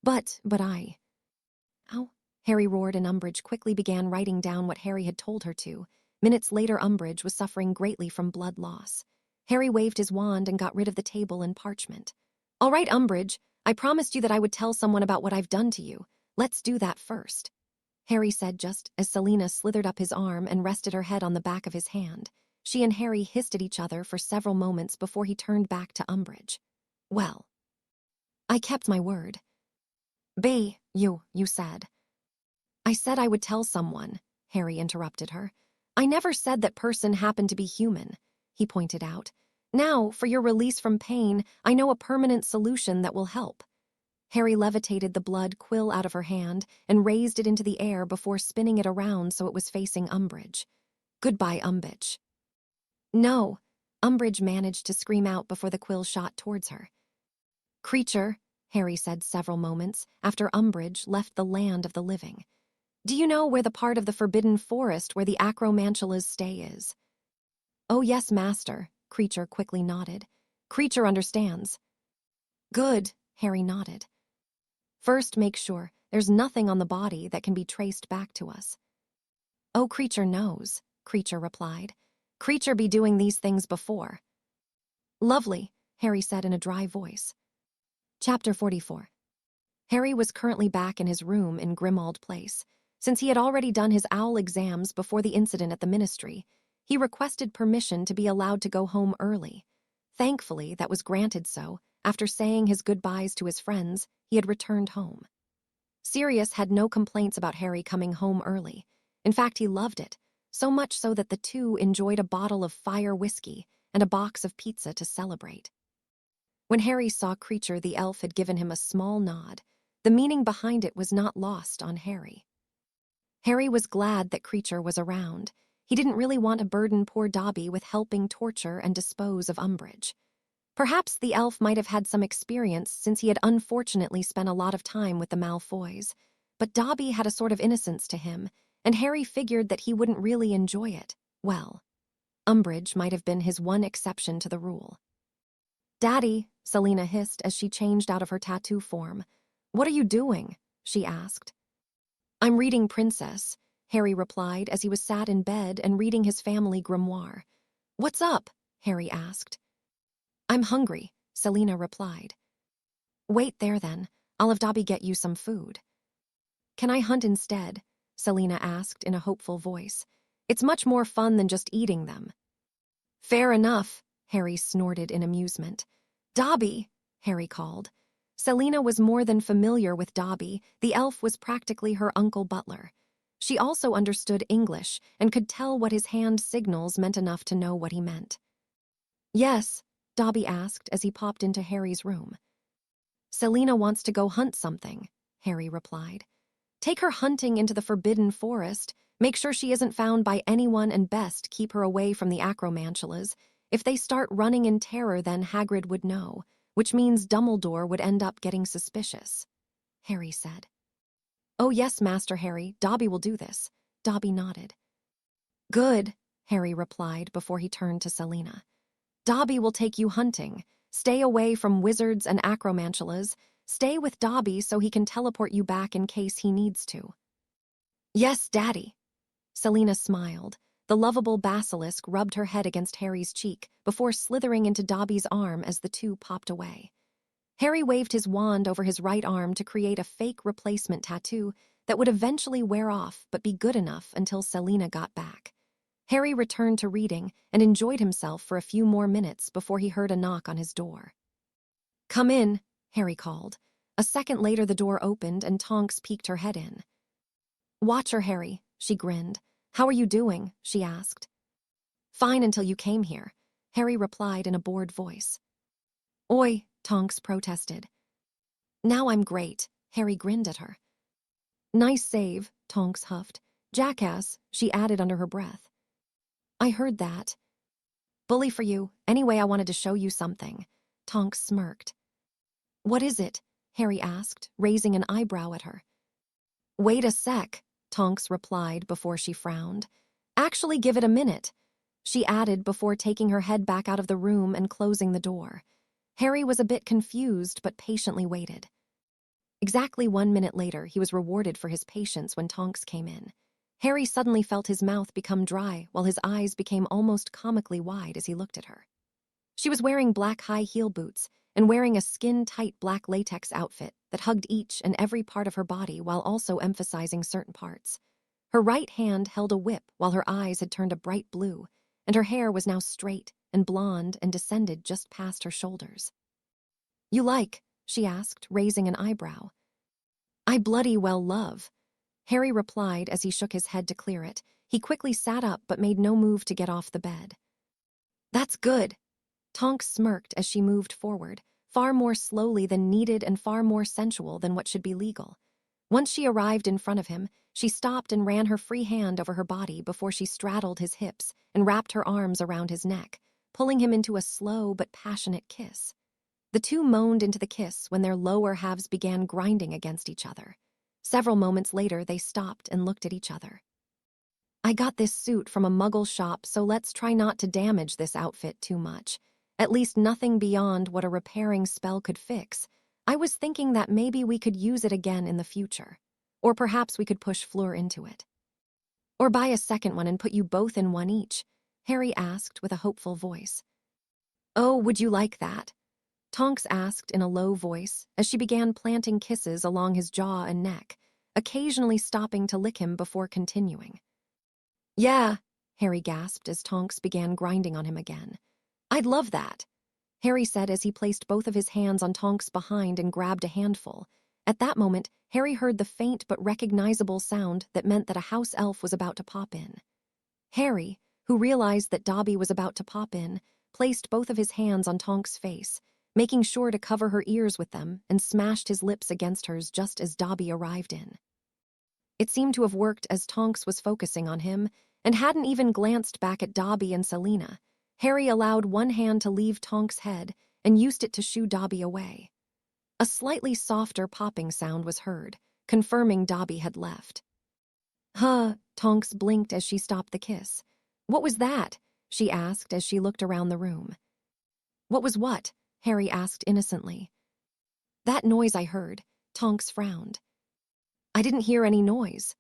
But I... Ow, Harry roared, and Umbridge quickly began writing down what Harry had told her to. Minutes later, Umbridge was suffering greatly from blood loss. Harry waved his wand and got rid of the table and parchment. All right, Umbridge, I promised you that I would tell someone about what I've done to you. Let's do that first, Harry said just as Selena slithered up his arm and rested her head on the back of his hand. She and Harry hissed at each other for several moments before he turned back to Umbridge. Well, I kept my word. You said. I said I would tell someone, Harry interrupted her. I never said that person happened to be human, he pointed out. Now, for your release from pain, I know a permanent solution that will help. Harry levitated the blood quill out of her hand and raised it into the air before spinning it around so it was facing Umbridge. Goodbye, Umbridge. No, Umbridge managed to scream out before the quill shot towards her. Creature, Harry said several moments after Umbridge left the land of the living. Do you know where the part of the forbidden forest where the acromantula's stay is? Oh yes, master, Creature quickly nodded. Creature understands. Good, Harry nodded. First, make sure there's nothing on the body that can be traced back to us." "Oh, Creature knows," Creature replied. "Creature be doing these things before." "Lovely," Harry said in a dry voice. Chapter 44. Harry was currently back in his room in Grimmauld Place. Since he had already done his owl exams before the incident at the ministry, he requested permission to be allowed to go home early. Thankfully, that was granted, so, after saying his goodbyes to his friends, he had returned home. Sirius had no complaints about Harry coming home early. In fact, he loved it, so much so that the two enjoyed a bottle of fire whiskey and a box of pizza to celebrate. When Harry saw Creature, the elf had given him a small nod. The meaning behind it was not lost on Harry. Harry was glad that Creature was around. He didn't really want to burden poor Dobby with helping torture and dispose of Umbridge. Perhaps the elf might have had some experience since he had unfortunately spent a lot of time with the Malfoys, but Dobby had a sort of innocence to him, and Harry figured that he wouldn't really enjoy it. Well, Umbridge might have been his one exception to the rule. "Daddy," Selina hissed as she changed out of her tattoo form. "What are you doing?" she asked. "I'm reading Princess," Harry replied as he was sat in bed and reading his family grimoire. "What's up?" Harry asked. "I'm hungry," Selina replied. "Wait there then. I'll have Dobby get you some food." "Can I hunt instead?" Selina asked in a hopeful voice. "It's much more fun than just eating them." "Fair enough," Harry snorted in amusement. "Dobby," Harry called. Selina was more than familiar with Dobby. The elf was practically her uncle butler. She also understood English and could tell what his hand signals meant enough to know what he meant. "Yes," Dobby asked as he popped into Harry's room. "Selina wants to go hunt something," Harry replied. "Take her hunting into the Forbidden Forest. Make sure she isn't found by anyone, and best keep her away from the acromantulas. If they start running in terror, then Hagrid would know, which means Dumbledore would end up getting suspicious," Harry said. "Oh yes, Master Harry, Dobby will do this," Dobby nodded. "Good," Harry replied before he turned to Selina. "Dobby will take you hunting. Stay away from wizards and acromantulas. Stay with Dobby so he can teleport you back in case he needs to." "Yes, Daddy." Selina smiled. The lovable basilisk rubbed her head against Harry's cheek before slithering into Dobby's arm as the two popped away. Harry waved his wand over his right arm to create a fake replacement tattoo that would eventually wear off but be good enough until Selina got back. Harry returned to reading and enjoyed himself for a few more minutes before he heard a knock on his door. "Come in," Harry called. A second later the door opened and Tonks peeked her head in. "Watch her, Harry," she grinned. "How are you doing?" she asked. "Fine until you came here," Harry replied in a bored voice. "Oi," Tonks protested. "Now I'm great," Harry grinned at her. "Nice save," Tonks huffed. "Jackass," she added under her breath. "I heard that." "Bully for you. Anyway, I wanted to show you something." Tonks smirked. "What is it?" Harry asked, raising an eyebrow at her. "Wait a sec," Tonks replied before she frowned. "Actually, give it a minute," she added before taking her head back out of the room and closing the door. Harry was a bit confused but patiently waited. Exactly 1 minute later, he was rewarded for his patience when Tonks came in. Harry suddenly felt his mouth become dry while his eyes became almost comically wide as he looked at her. She was wearing black high-heel boots and wearing a skin-tight black latex outfit that hugged each and every part of her body while also emphasizing certain parts. Her right hand held a whip while her eyes had turned a bright blue, and her hair was now straight and blonde and descended just past her shoulders. "You like?" she asked, raising an eyebrow. "I bloody well love," Harry replied as he shook his head to clear it. He quickly sat up but made no move to get off the bed. "That's good." Tonks smirked as she moved forward, far more slowly than needed and far more sensual than what should be legal. Once she arrived in front of him, she stopped and ran her free hand over her body before she straddled his hips and wrapped her arms around his neck, pulling him into a slow but passionate kiss. The two moaned into the kiss when their lower halves began grinding against each other. Several moments later, they stopped and looked at each other. "I got this suit from a muggle shop, so let's try not to damage this outfit too much. At least nothing beyond what a repairing spell could fix. I was thinking that maybe we could use it again in the future. Or perhaps we could push Fleur into it. Or buy a second one and put you both in one each, Harry asked with a hopeful voice. Oh, would you like that? Tonks asked in a low voice as she began planting kisses along his jaw and neck, occasionally stopping to lick him before continuing. Yeah, Harry gasped as Tonks began grinding on him again. I'd love that, Harry said as he placed both of his hands on Tonks' behind and grabbed a handful. At that moment, Harry heard the faint but recognizable sound that meant that a house elf was about to pop in. Harry, who realized that Dobby was about to pop in, placed both of his hands on Tonks' face, making sure to cover her ears with them, and smashed his lips against hers just as Dobby arrived in. It seemed to have worked as Tonks was focusing on him and hadn't even glanced back at Dobby and Selena. Harry allowed one hand to leave Tonks' head and used it to shoo Dobby away. A slightly softer popping sound was heard, confirming Dobby had left. Huh, Tonks blinked as she stopped the kiss. What was that? She asked as she looked around the room. What was what? Harry asked innocently. That noise I heard, Tonks frowned. I didn't hear any noise,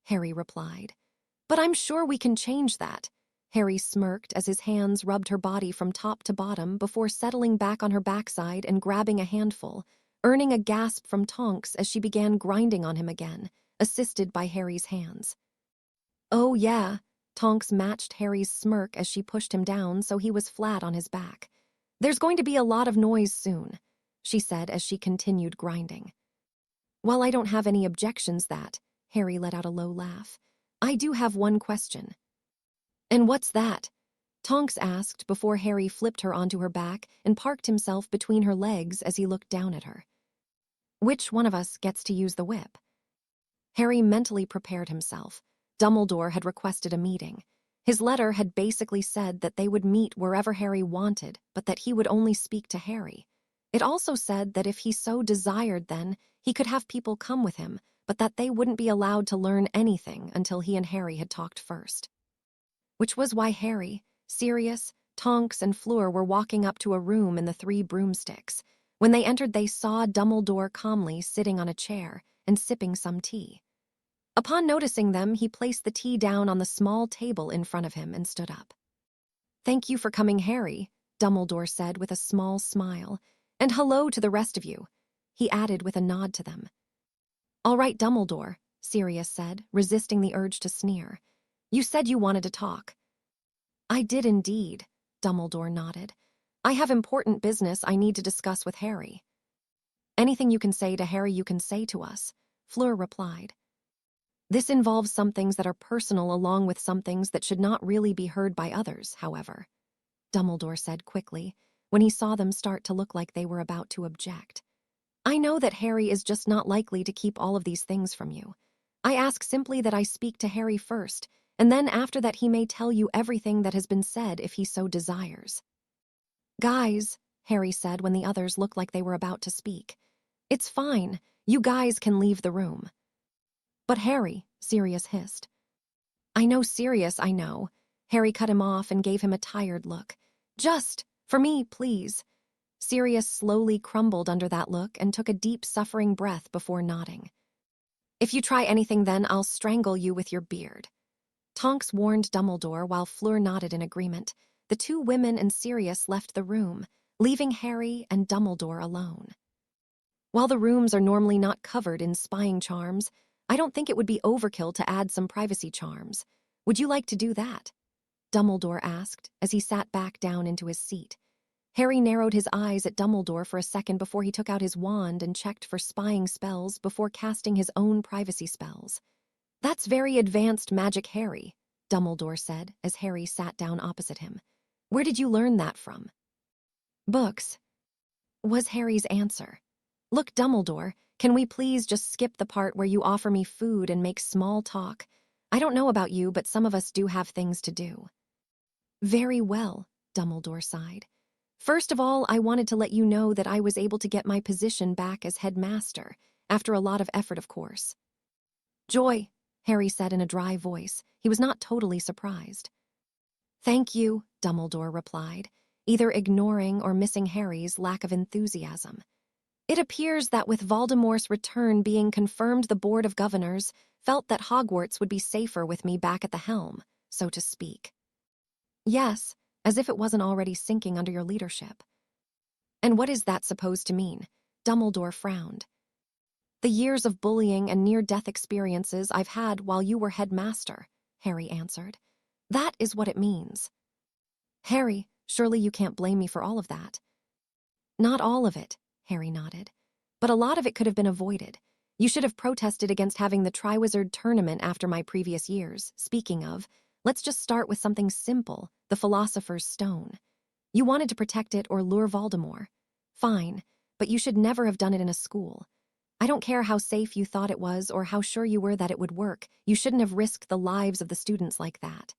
Harry replied. But I'm sure we can change that. Harry smirked as his hands rubbed her body from top to bottom before settling back on her backside and grabbing a handful, earning a gasp from Tonks as she began grinding on him again, assisted by Harry's hands. Oh yeah, Tonks matched Harry's smirk as she pushed him down so he was flat on his back. There's going to be a lot of noise soon, she said as she continued grinding. While I don't have any objections that, Harry let out a low laugh, I do have one question. And what's that? Tonks asked before Harry flipped her onto her back and parked himself between her legs as he looked down at her. Which one of us gets to use the whip? Harry mentally prepared himself. Dumbledore had requested a meeting. His letter had basically said that they would meet wherever Harry wanted, but that he would only speak to Harry. It also said that if he so desired then, he could have people come with him, but that they wouldn't be allowed to learn anything until he and Harry had talked first. Which was why Harry, Sirius, Tonks, and Fleur were walking up to a room in the Three Broomsticks. When they entered, they saw Dumbledore calmly sitting on a chair and sipping some tea. Upon noticing them, he placed the tea down on the small table in front of him and stood up. Thank you for coming, Harry, Dumbledore said with a small smile. And hello to the rest of you, he added with a nod to them. All right, Dumbledore, Sirius said, resisting the urge to sneer. You said you wanted to talk. I did indeed, Dumbledore nodded. I have important business I need to discuss with Harry. Anything you can say to Harry you can say to us, Fleur replied. This involves some things that are personal along with some things that should not really be heard by others, however, Dumbledore said quickly, when he saw them start to look like they were about to object. I know that Harry is just not likely to keep all of these things from you. I ask simply that I speak to Harry first, and then after that he may tell you everything that has been said if he so desires. Guys, Harry said when the others looked like they were about to speak. It's fine. You guys can leave the room. But Harry, Sirius hissed. I know, Sirius, I know. Harry cut him off and gave him a tired look. Just, for me, please. Sirius slowly crumbled under that look and took a deep, suffering breath before nodding. If you try anything then, I'll strangle you with your beard. Tonks warned Dumbledore while Fleur nodded in agreement. The two women and Sirius left the room, leaving Harry and Dumbledore alone. While the rooms are normally not covered in spying charms, I don't think it would be overkill to add some privacy charms. Would you like to do that? Dumbledore asked as he sat back down into his seat. Harry narrowed his eyes at Dumbledore for a second before he took out his wand and checked for spying spells before casting his own privacy spells. That's very advanced magic, Harry, Dumbledore said as Harry sat down opposite him. Where did you learn that from? Books, was Harry's answer. Look, Dumbledore, can we please just skip the part where you offer me food and make small talk? I don't know about you, but some of us do have things to do. Very well, Dumbledore sighed. First of all, I wanted to let you know that I was able to get my position back as headmaster, after a lot of effort, of course. Joy, Harry said in a dry voice. He was not totally surprised. Thank you, Dumbledore replied, either ignoring or missing Harry's lack of enthusiasm. It appears that with Voldemort's return being confirmed, the Board of Governors felt that Hogwarts would be safer with me back at the helm, so to speak. Yes, as if it wasn't already sinking under your leadership. And what is that supposed to mean? Dumbledore frowned. The years of bullying and near-death experiences I've had while you were headmaster, Harry answered. That is what it means. Harry, surely you can't blame me for all of that. Not all of it, Harry nodded. But a lot of it could have been avoided. You should have protested against having the Triwizard Tournament after my previous years. Speaking of, let's just start with something simple, the Philosopher's Stone. You wanted to protect it or lure Voldemort. Fine, but you should never have done it in a school. I don't care how safe you thought it was or how sure you were that it would work. You shouldn't have risked the lives of the students like that.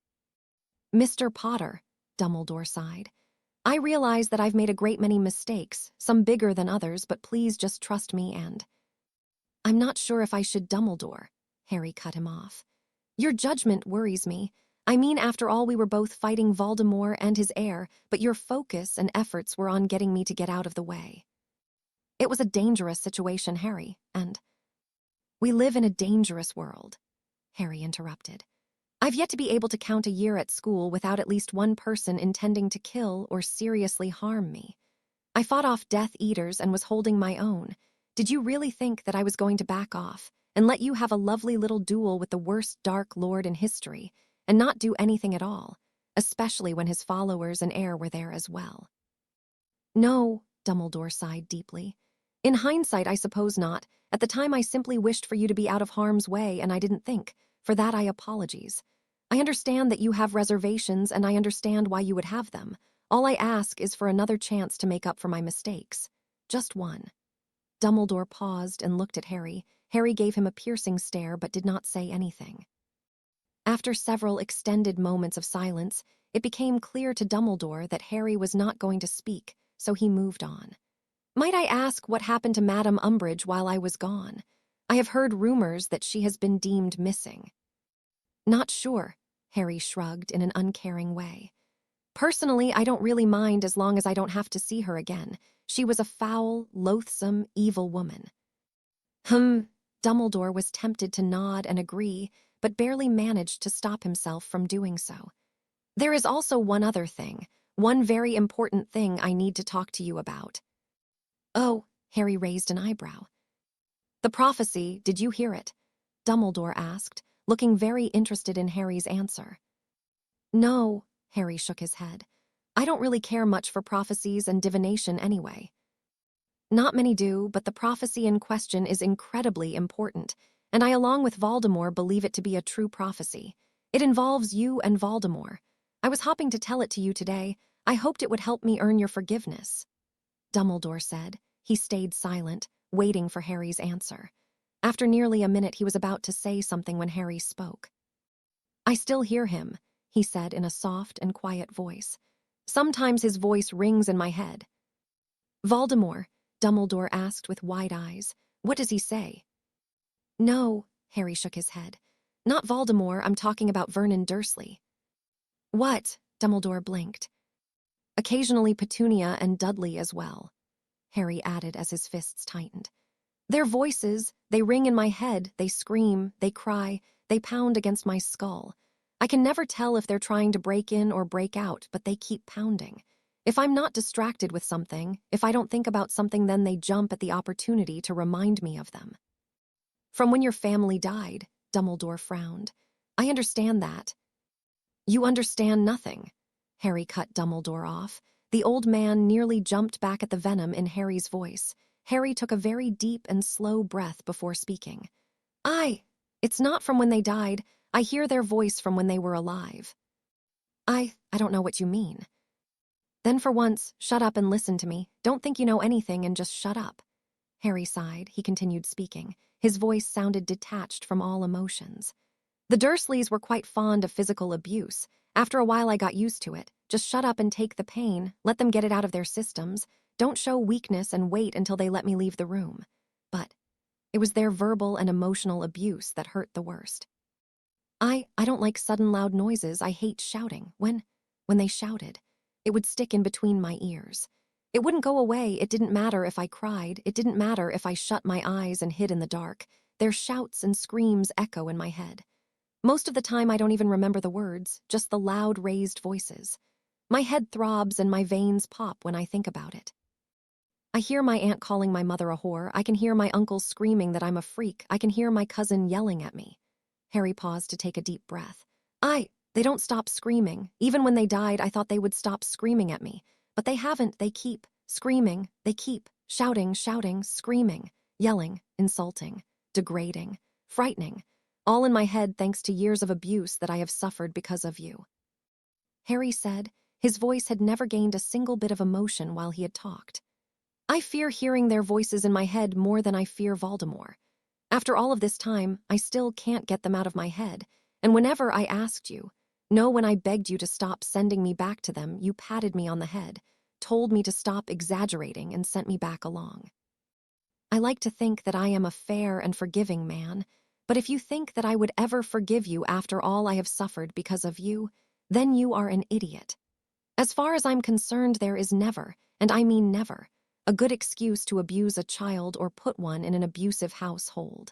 Mr. Potter, Dumbledore sighed. I realize that I've made a great many mistakes, some bigger than others, but please just trust me and… I'm not sure if I should. Dumbledore, Harry cut him off. Your judgment worries me. I mean, after all, we were both fighting Voldemort and his heir, but your focus and efforts were on getting me to get out of the way. It was a dangerous situation, Harry, and… We live in a dangerous world, Harry interrupted. I've yet to be able to count a year at school without at least one person intending to kill or seriously harm me. I fought off Death Eaters and was holding my own. Did you really think that I was going to back off and let you have a lovely little duel with the worst Dark Lord in history and not do anything at all, especially when his followers and heir were there as well? No, Dumbledore sighed deeply. In hindsight, I suppose not. At the time, I simply wished for you to be out of harm's way, and I didn't think. For that, I apologize. I understand that you have reservations, and I understand why you would have them. All I ask is for another chance to make up for my mistakes. Just one. Dumbledore paused and looked at Harry. Harry gave him a piercing stare but did not say anything. After several extended moments of silence, it became clear to Dumbledore that Harry was not going to speak, so he moved on. Might I ask what happened to Madame Umbridge while I was gone? I have heard rumors that she has been deemed missing. Not sure, Harry shrugged in an uncaring way. Personally, I don't really mind as long as I don't have to see her again. She was a foul, loathsome, evil woman. Dumbledore was tempted to nod and agree, but barely managed to stop himself from doing so. There is also one other thing, one very important thing I need to talk to you about. Oh, Harry raised an eyebrow. The prophecy, did you hear it? Dumbledore asked, looking very interested in Harry's answer. No, Harry shook his head. I don't really care much for prophecies and divination anyway. Not many do, but the prophecy in question is incredibly important, and I, along with Voldemort, believe it to be a true prophecy. It involves you and Voldemort. I was hoping to tell it to you today. I hoped it would help me earn your forgiveness. Dumbledore said. He stayed silent, waiting for Harry's answer. After nearly a minute, he was about to say something when Harry spoke. I still hear him, he said in a soft and quiet voice. Sometimes his voice rings in my head. Voldemort, Dumbledore asked with wide eyes. What does he say? No, Harry shook his head. Not Voldemort, I'm talking about Vernon Dursley. What? Dumbledore blinked. Occasionally Petunia and Dudley as well, Harry added as his fists tightened. Their voices, they ring in my head, they scream, they cry, they pound against my skull. I can never tell if they're trying to break in or break out, but they keep pounding. If I'm not distracted with something, if I don't think about something, then they jump at the opportunity to remind me of them. From when your family died, Dumbledore frowned. I understand that. You understand nothing, Harry cut Dumbledore off. The old man nearly jumped back at the venom in Harry's voice. Harry took a very deep and slow breath before speaking. It's not from when they died. I hear their voice from when they were alive. I don't know what you mean. Then for once, shut up and listen to me. Don't think you know anything and just shut up. Harry sighed. He continued speaking. His voice sounded detached from all emotions. The Dursleys were quite fond of physical abuse. After a while, I got used to it. Just shut up and take the pain. Let them get it out of their systems. Don't show weakness and wait until they let me leave the room. But it was their verbal and emotional abuse that hurt the worst. I don't like sudden loud noises. I hate shouting. When they shouted, it would stick in between my ears. It wouldn't go away. It didn't matter if I cried. It didn't matter if I shut my eyes and hid in the dark. Their shouts and screams echo in my head. Most of the time, I don't even remember the words, just the loud, raised voices. My head throbs and my veins pop when I think about it. I hear my aunt calling my mother a whore. I can hear my uncle screaming that I'm a freak. I can hear my cousin yelling at me. Harry paused to take a deep breath. They don't stop screaming. Even when they died, I thought they would stop screaming at me. But they haven't. They keep screaming. They keep shouting, screaming, yelling, insulting, degrading, frightening. All in my head thanks to years of abuse that I have suffered because of you. Harry said. His voice had never gained a single bit of emotion while he had talked. I fear hearing their voices in my head more than I fear Voldemort. After all of this time, I still can't get them out of my head, and whenever I asked you, no, when I begged you to stop sending me back to them, you patted me on the head, told me to stop exaggerating, and sent me back along. I like to think that I am a fair and forgiving man, but if you think that I would ever forgive you after all I have suffered because of you, then you are an idiot. As far as I'm concerned, there is never, and I mean never, a good excuse to abuse a child or put one in an abusive household.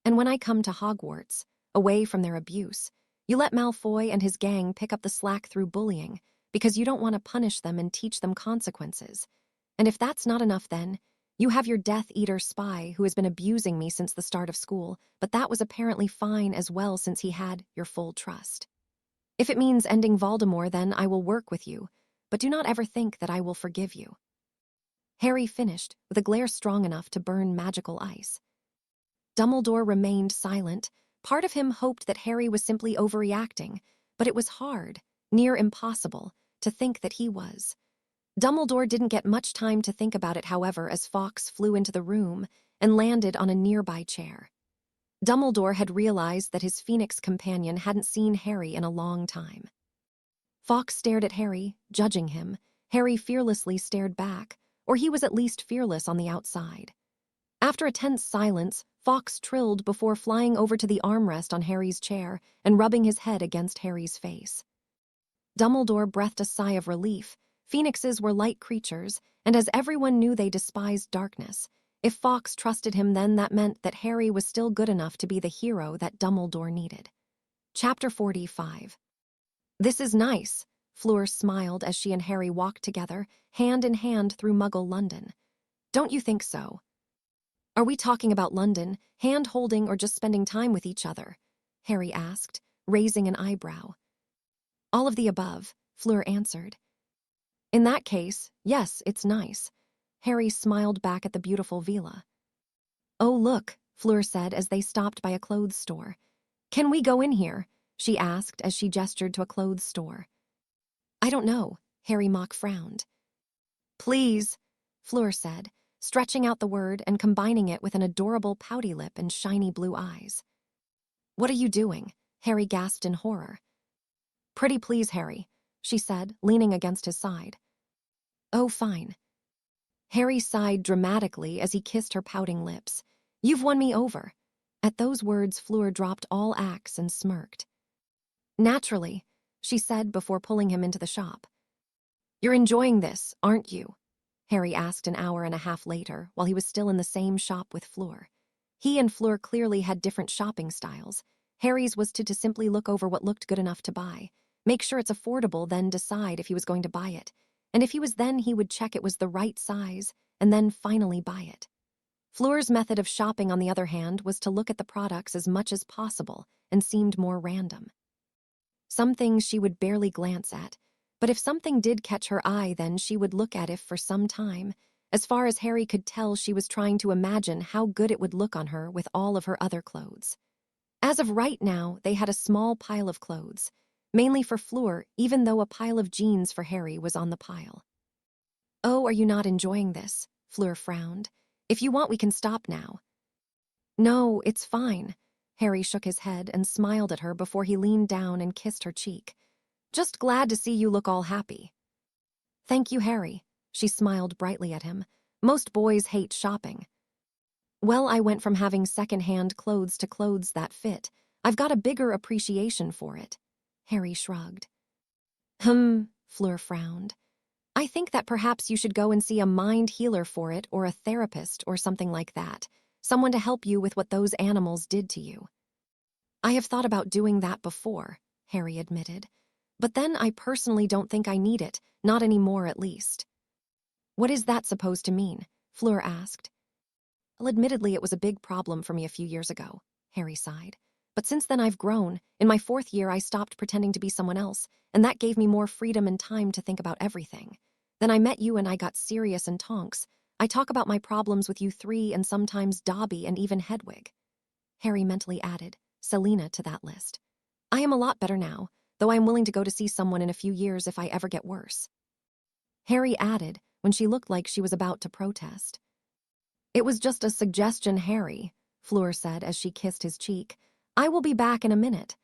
And when I come to Hogwarts, away from their abuse, you let Malfoy and his gang pick up the slack through bullying because you don't want to punish them and teach them consequences. And if that's not enough, then you have your Death Eater spy who has been abusing me since the start of school, but that was apparently fine as well since he had your full trust. If it means ending Voldemort, then I will work with you, but do not ever think that I will forgive you. Harry finished, with a glare strong enough to burn magical ice. Dumbledore remained silent. Part of him hoped that Harry was simply overreacting, but it was hard, near impossible, to think that he was. Dumbledore didn't get much time to think about it, however, as Fawkes flew into the room and landed on a nearby chair. Dumbledore had realized that his Phoenix companion hadn't seen Harry in a long time. Fawkes stared at Harry, judging him. Harry fearlessly stared back, or he was at least fearless on the outside. After a tense silence, Fawkes trilled before flying over to the armrest on Harry's chair and rubbing his head against Harry's face. Dumbledore breathed a sigh of relief. Phoenixes were light creatures, and as everyone knew, they despised darkness. If Fawkes trusted him, then that meant that Harry was still good enough to be the hero that Dumbledore needed. Chapter 45. This is nice, Fleur smiled as she and Harry walked together, hand in hand through Muggle London. Don't you think so? Are we talking about London, hand-holding, or just spending time with each other? Harry asked, raising an eyebrow. All of the above, Fleur answered. In that case, yes, it's nice. Harry smiled back at the beautiful villa. Oh, look, Fleur said as they stopped by a clothes store. Can we go in here? She asked as she gestured to a clothes store. I don't know, Harry mock frowned. Please, Fleur said, stretching out the word and combining it with an adorable pouty lip and shiny blue eyes. What are you doing? Harry gasped in horror. Pretty please, Harry, she said, leaning against his side. Oh, fine. Harry sighed dramatically as he kissed her pouting lips. You've won me over. At those words, Fleur dropped all acts and smirked. Naturally, she said before pulling him into the shop. You're enjoying this, aren't you? Harry asked an hour and a half later, while he was still in the same shop with Fleur. He and Fleur clearly had different shopping styles. Harry's was to simply look over what looked good enough to buy, make sure it's affordable, then decide if he was going to buy it. And if he was, then he would check it was the right size, and then finally buy it. Fleur's method of shopping, on the other hand, was to look at the products as much as possible and seemed more random. Some things she would barely glance at, but if something did catch her eye, then she would look at it for some time. As far as Harry could tell, she was trying to imagine how good it would look on her with all of her other clothes. As of right now, they had a small pile of clothes, mainly for Fleur, even though a pile of jeans for Harry was on the pile. Oh, are you not enjoying this? Fleur frowned. If you want, we can stop now. No, it's fine. Harry shook his head and smiled at her before he leaned down and kissed her cheek. Just glad to see you look all happy. Thank you, Harry. She smiled brightly at him. Most boys hate shopping. Well, I went from having second-hand clothes to clothes that fit. I've got a bigger appreciation for it. Harry shrugged. Fleur frowned. I think that perhaps you should go and see a mind healer for it or a therapist or something like that. Someone to help you with what those animals did to you. I have thought about doing that before, Harry admitted. But then I personally don't think I need it, not anymore at least. What is that supposed to mean? Fleur asked. Well, admittedly, it was a big problem for me a few years ago, Harry sighed. But since then I've grown. In my 4th year, I stopped pretending to be someone else, and that gave me more freedom and time to think about everything. Then I met you and I got serious and Tonks. I talk about my problems with you 3 and sometimes Dobby and even Hedwig. Harry mentally added Selena to that list. I am a lot better now, though I am willing to go to see someone in a few years if I ever get worse. Harry added when she looked like she was about to protest. It was just a suggestion, Harry, Fleur said as she kissed his cheek. I will be back in a minute,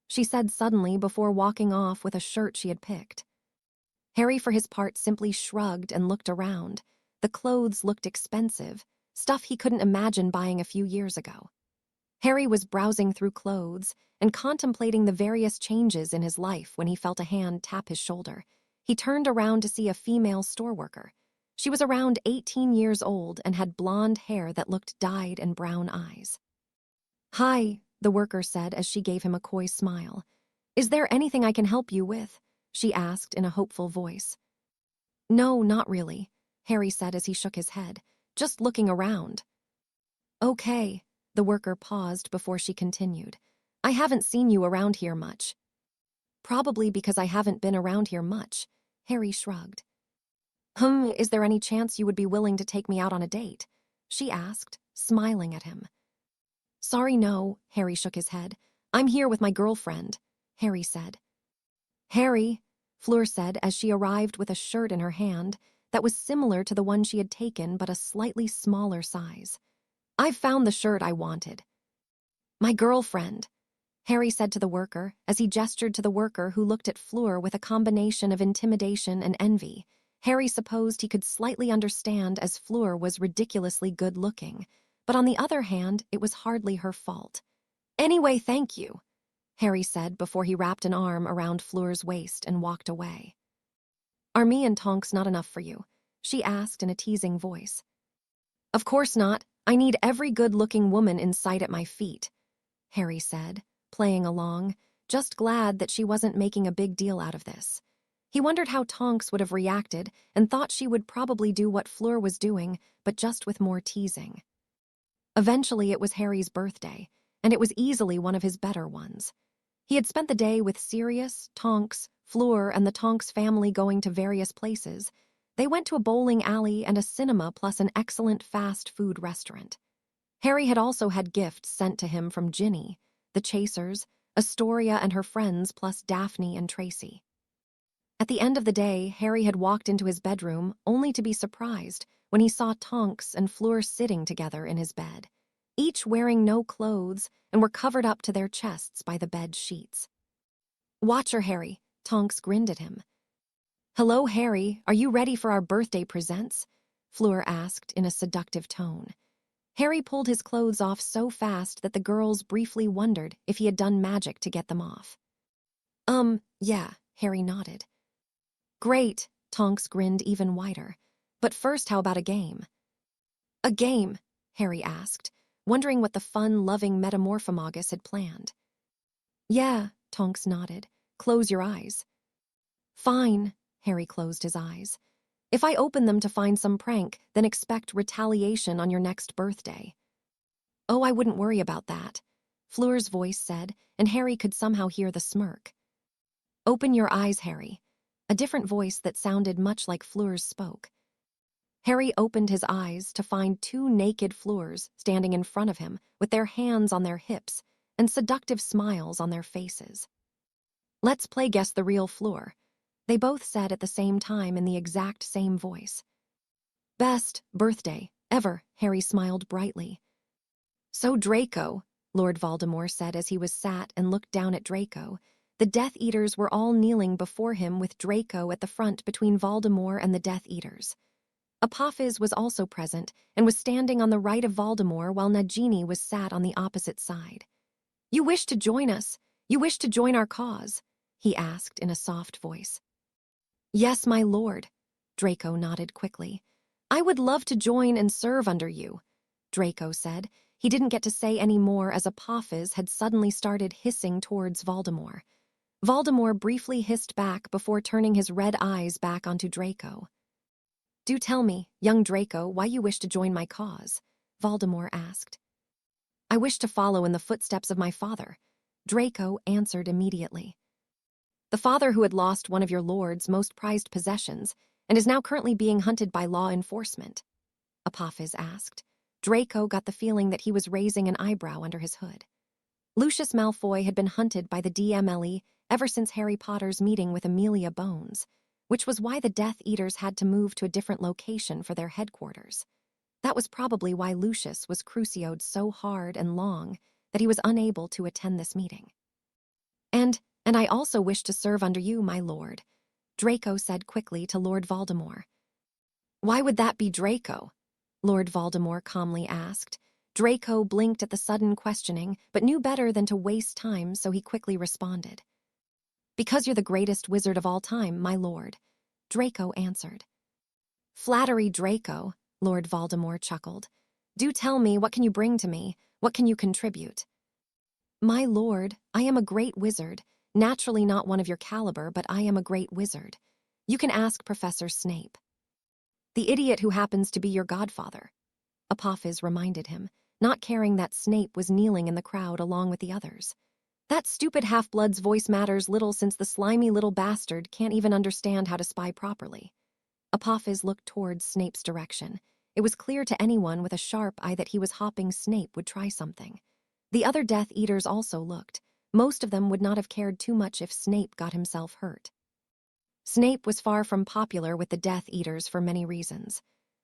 she said suddenly before walking off with a shirt she had picked. Harry, for his part, simply shrugged and looked around. The clothes looked expensive, stuff he couldn't imagine buying a few years ago. Harry was browsing through clothes and contemplating the various changes in his life when he felt a hand tap his shoulder. He turned around to see a female store worker. She was around 18 years old and had blonde hair that looked dyed and brown eyes. Hi, the worker said as she gave him a coy smile. Is there anything I can help you with? She asked in a hopeful voice. No, not really, Harry said as he shook his head, just looking around. Okay, the worker paused before she continued. I haven't seen you around here much. Probably because I haven't been around here much, Harry shrugged. Is there any chance you would be willing to take me out on a date? She asked, smiling at him. Sorry, no, Harry shook his head. I'm here with my girlfriend, Harry said. Harry, Fleur said as she arrived with a shirt in her hand that was similar to the one she had taken but a slightly smaller size. I've found the shirt I wanted. My girlfriend, Harry said to the worker as he gestured to the worker who looked at Fleur with a combination of intimidation and envy. Harry supposed he could slightly understand as Fleur was ridiculously good-looking, but on the other hand, it was hardly her fault. Anyway, thank you, Harry said before he wrapped an arm around Fleur's waist and walked away. Are me and Tonks not enough for you? She asked in a teasing voice. Of course not. I need every good-looking woman in sight at my feet, Harry said, playing along, just glad that she wasn't making a big deal out of this. He wondered how Tonks would have reacted and thought she would probably do what Fleur was doing, but just with more teasing. Eventually, it was Harry's birthday, and it was easily one of his better ones. He had spent the day with Sirius, Tonks, Fleur, and the Tonks family going to various places. They went to a bowling alley and a cinema plus an excellent fast food restaurant. Harry had also had gifts sent to him from Ginny, the Chasers, Astoria and her friends plus Daphne and Tracy. At the end of the day, Harry had walked into his bedroom only to be surprised when he saw Tonks and Fleur sitting together in his bed, each wearing no clothes and were covered up to their chests by the bed sheets. Watch her, Harry, Tonks grinned at him. Hello, Harry, are you ready for our birthday presents? Fleur asked in a seductive tone. Harry pulled his clothes off so fast that the girls briefly wondered if he had done magic to get them off. Yeah, Harry nodded. Great, Tonks grinned even wider. But first, how about a game? A game, Harry asked, wondering what the fun-loving metamorphomagus had planned. Yeah, Tonks nodded. Close your eyes. Fine, Harry closed his eyes. If I open them to find some prank, then expect retaliation on your next birthday. Oh, I wouldn't worry about that, Fleur's voice said, and Harry could somehow hear the smirk. Open your eyes, Harry. A different voice that sounded much like Fleur's spoke. Harry opened his eyes to find 2 naked Fleurs standing in front of him with their hands on their hips and seductive smiles on their faces. Let's play Guess the Real Fleur, they both said at the same time in the exact same voice. Best birthday ever, Harry smiled brightly. So Draco, Lord Voldemort said as he was sat and looked down at Draco. The Death Eaters were all kneeling before him with Draco at the front between Voldemort and the Death Eaters. Apophis was also present and was standing on the right of Voldemort while Nagini was sat on the opposite side. You wish to join us? You wish to join our cause? He asked in a soft voice. Yes, my lord, Draco nodded quickly. I would love to join and serve under you, Draco said. He didn't get to say any more as Apophis had suddenly started hissing towards Voldemort. Voldemort briefly hissed back before turning his red eyes back onto Draco. Do tell me, young Draco, why you wish to join my cause, Voldemort asked. I wish to follow in the footsteps of my father, Draco answered immediately. The father who had lost one of your lord's most prized possessions and is now currently being hunted by law enforcement, Apophis asked. Draco got the feeling that he was raising an eyebrow under his hood. Lucius Malfoy had been hunted by the DMLE ever since Harry Potter's meeting with Amelia Bones, which was why the Death Eaters had to move to a different location for their headquarters. That was probably why Lucius was crucioed so hard and long that he was unable to attend this meeting. And I also wish to serve under you, my lord, Draco said quickly to Lord Voldemort. Why would that be Draco? Lord Voldemort calmly asked. Draco blinked at the sudden questioning, but knew better than to waste time, so he quickly responded. Because you're the greatest wizard of all time, my lord, Draco answered. Flattery, Draco, Lord Voldemort chuckled. Do tell me, what can you bring to me? What can you contribute? My lord, I am a great wizard, naturally not one of your caliber, but I am a great wizard. You can ask Professor Snape. The idiot who happens to be your godfather, Apophis reminded him, not caring that Snape was kneeling in the crowd along with the others. That stupid half-blood's voice matters little since the slimy little bastard can't even understand how to spy properly. Apophis looked towards Snape's direction. It was clear to anyone with a sharp eye that he was hoping Snape would try something. The other Death Eaters also looked. Most of them would not have cared too much if Snape got himself hurt. Snape was far from popular with the Death Eaters for many reasons.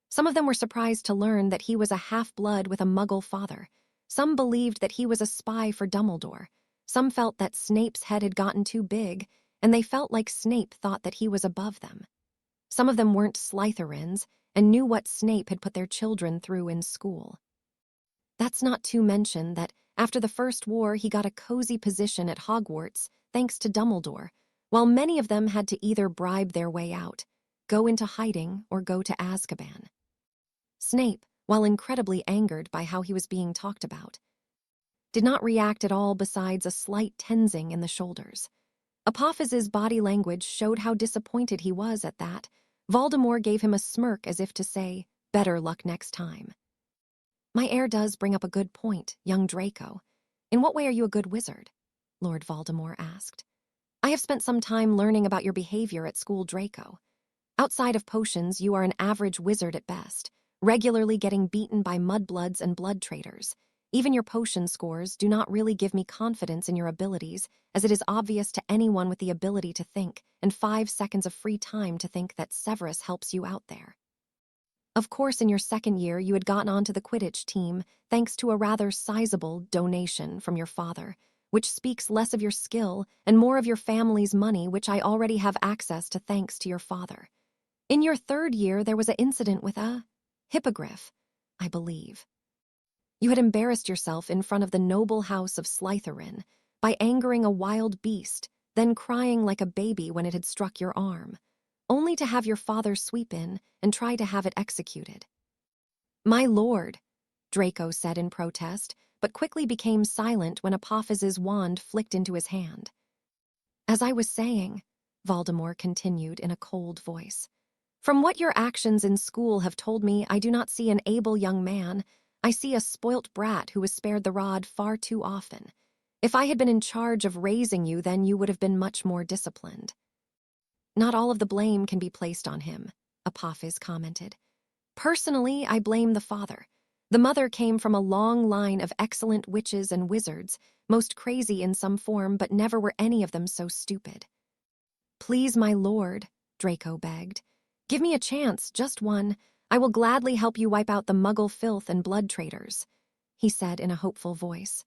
Some of them were surprised to learn that he was a half-blood with a Muggle father. Some believed that he was a spy for Dumbledore. Some felt that Snape's head had gotten too big, and they felt like Snape thought that he was above them. Some of them weren't Slytherins and knew what Snape had put their children through in school. That's not to mention that after the First War he got a cozy position at Hogwarts thanks to Dumbledore, while many of them had to either bribe their way out, go into hiding, or go to Azkaban. Snape, while incredibly angered by how he was being talked about, did not react at all besides a slight tensing in the shoulders. Apophis's body language showed how disappointed he was at that. Voldemort gave him a smirk as if to say, better luck next time. My heir does bring up a good point, young Draco. In what way are you a good wizard? Lord Voldemort asked. I have spent some time learning about your behavior at school, Draco. Outside of potions, you are an average wizard at best, regularly getting beaten by mudbloods and blood traitors. Even your potion scores do not really give me confidence in your abilities, as it is obvious to anyone with the ability to think, and 5 seconds of free time to think that Severus helps you out there. Of course, in your second year, you had gotten onto the Quidditch team, thanks to a rather sizable donation from your father, which speaks less of your skill and more of your family's money, which I already have access to thanks to your father. In your third year, there was an incident with a hippogriff, I believe. You had embarrassed yourself in front of the noble house of Slytherin by angering a wild beast, then crying like a baby when it had struck your arm, only to have your father sweep in and try to have it executed. My lord, Draco said in protest, but quickly became silent when Apophis's wand flicked into his hand. As I was saying, Voldemort continued in a cold voice, from what your actions in school have told me, I do not see an able young man. I see a spoilt brat who was spared the rod far too often. If I had been in charge of raising you, then you would have been much more disciplined. Not all of the blame can be placed on him, Apophis commented. Personally, I blame the father. The mother came from a long line of excellent witches and wizards, most crazy in some form, but never were any of them so stupid. Please, my lord, Draco begged. Give me a chance, just one. I will gladly help you wipe out the Muggle filth and blood traitors, he said in a hopeful voice.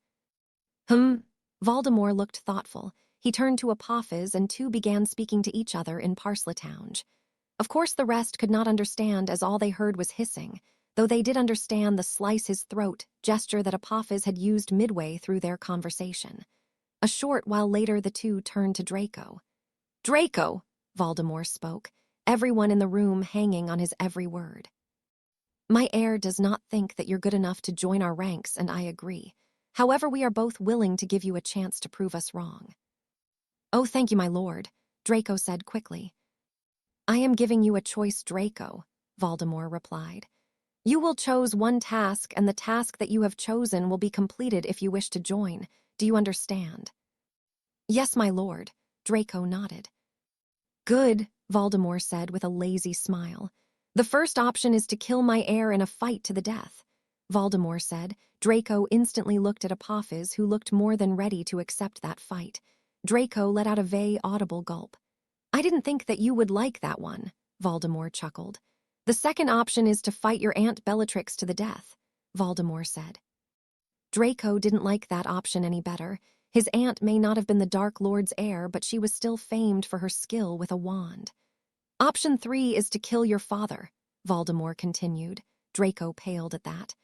Voldemort looked thoughtful. He turned to Apophis, and two began speaking to each other in Parseltongue. Of course the rest could not understand, as all they heard was hissing, though they did understand the slice-his-throat gesture that Apophis had used midway through their conversation. A short while later the two turned to Draco. Draco, Voldemort spoke. everyone in the room hanging on his every word. My heir does not think that you're good enough to join our ranks, and I agree. However, we are both willing to give you a chance to prove us wrong. Oh, thank you, my lord, Draco said quickly. I am giving you a choice, Draco, Voldemort replied. You will choose one task, and the task that you have chosen will be completed if you wish to join. Do you understand? Yes, my lord, Draco nodded. Good, Voldemort said with a lazy smile. The first option is to kill my heir in a fight to the death. Voldemort said. Draco instantly looked at Apophis, who looked more than ready to accept that fight. Draco let out a vague, audible gulp. I didn't think that you would like that one, Voldemort chuckled. The second option is to fight your Aunt Bellatrix to the death, Voldemort said. Draco didn't like that option any better. His aunt may not have been the Dark Lord's heir, but she was still famed for her skill with a wand. Option 3 is to kill your father, Voldemort continued. Draco paled at that.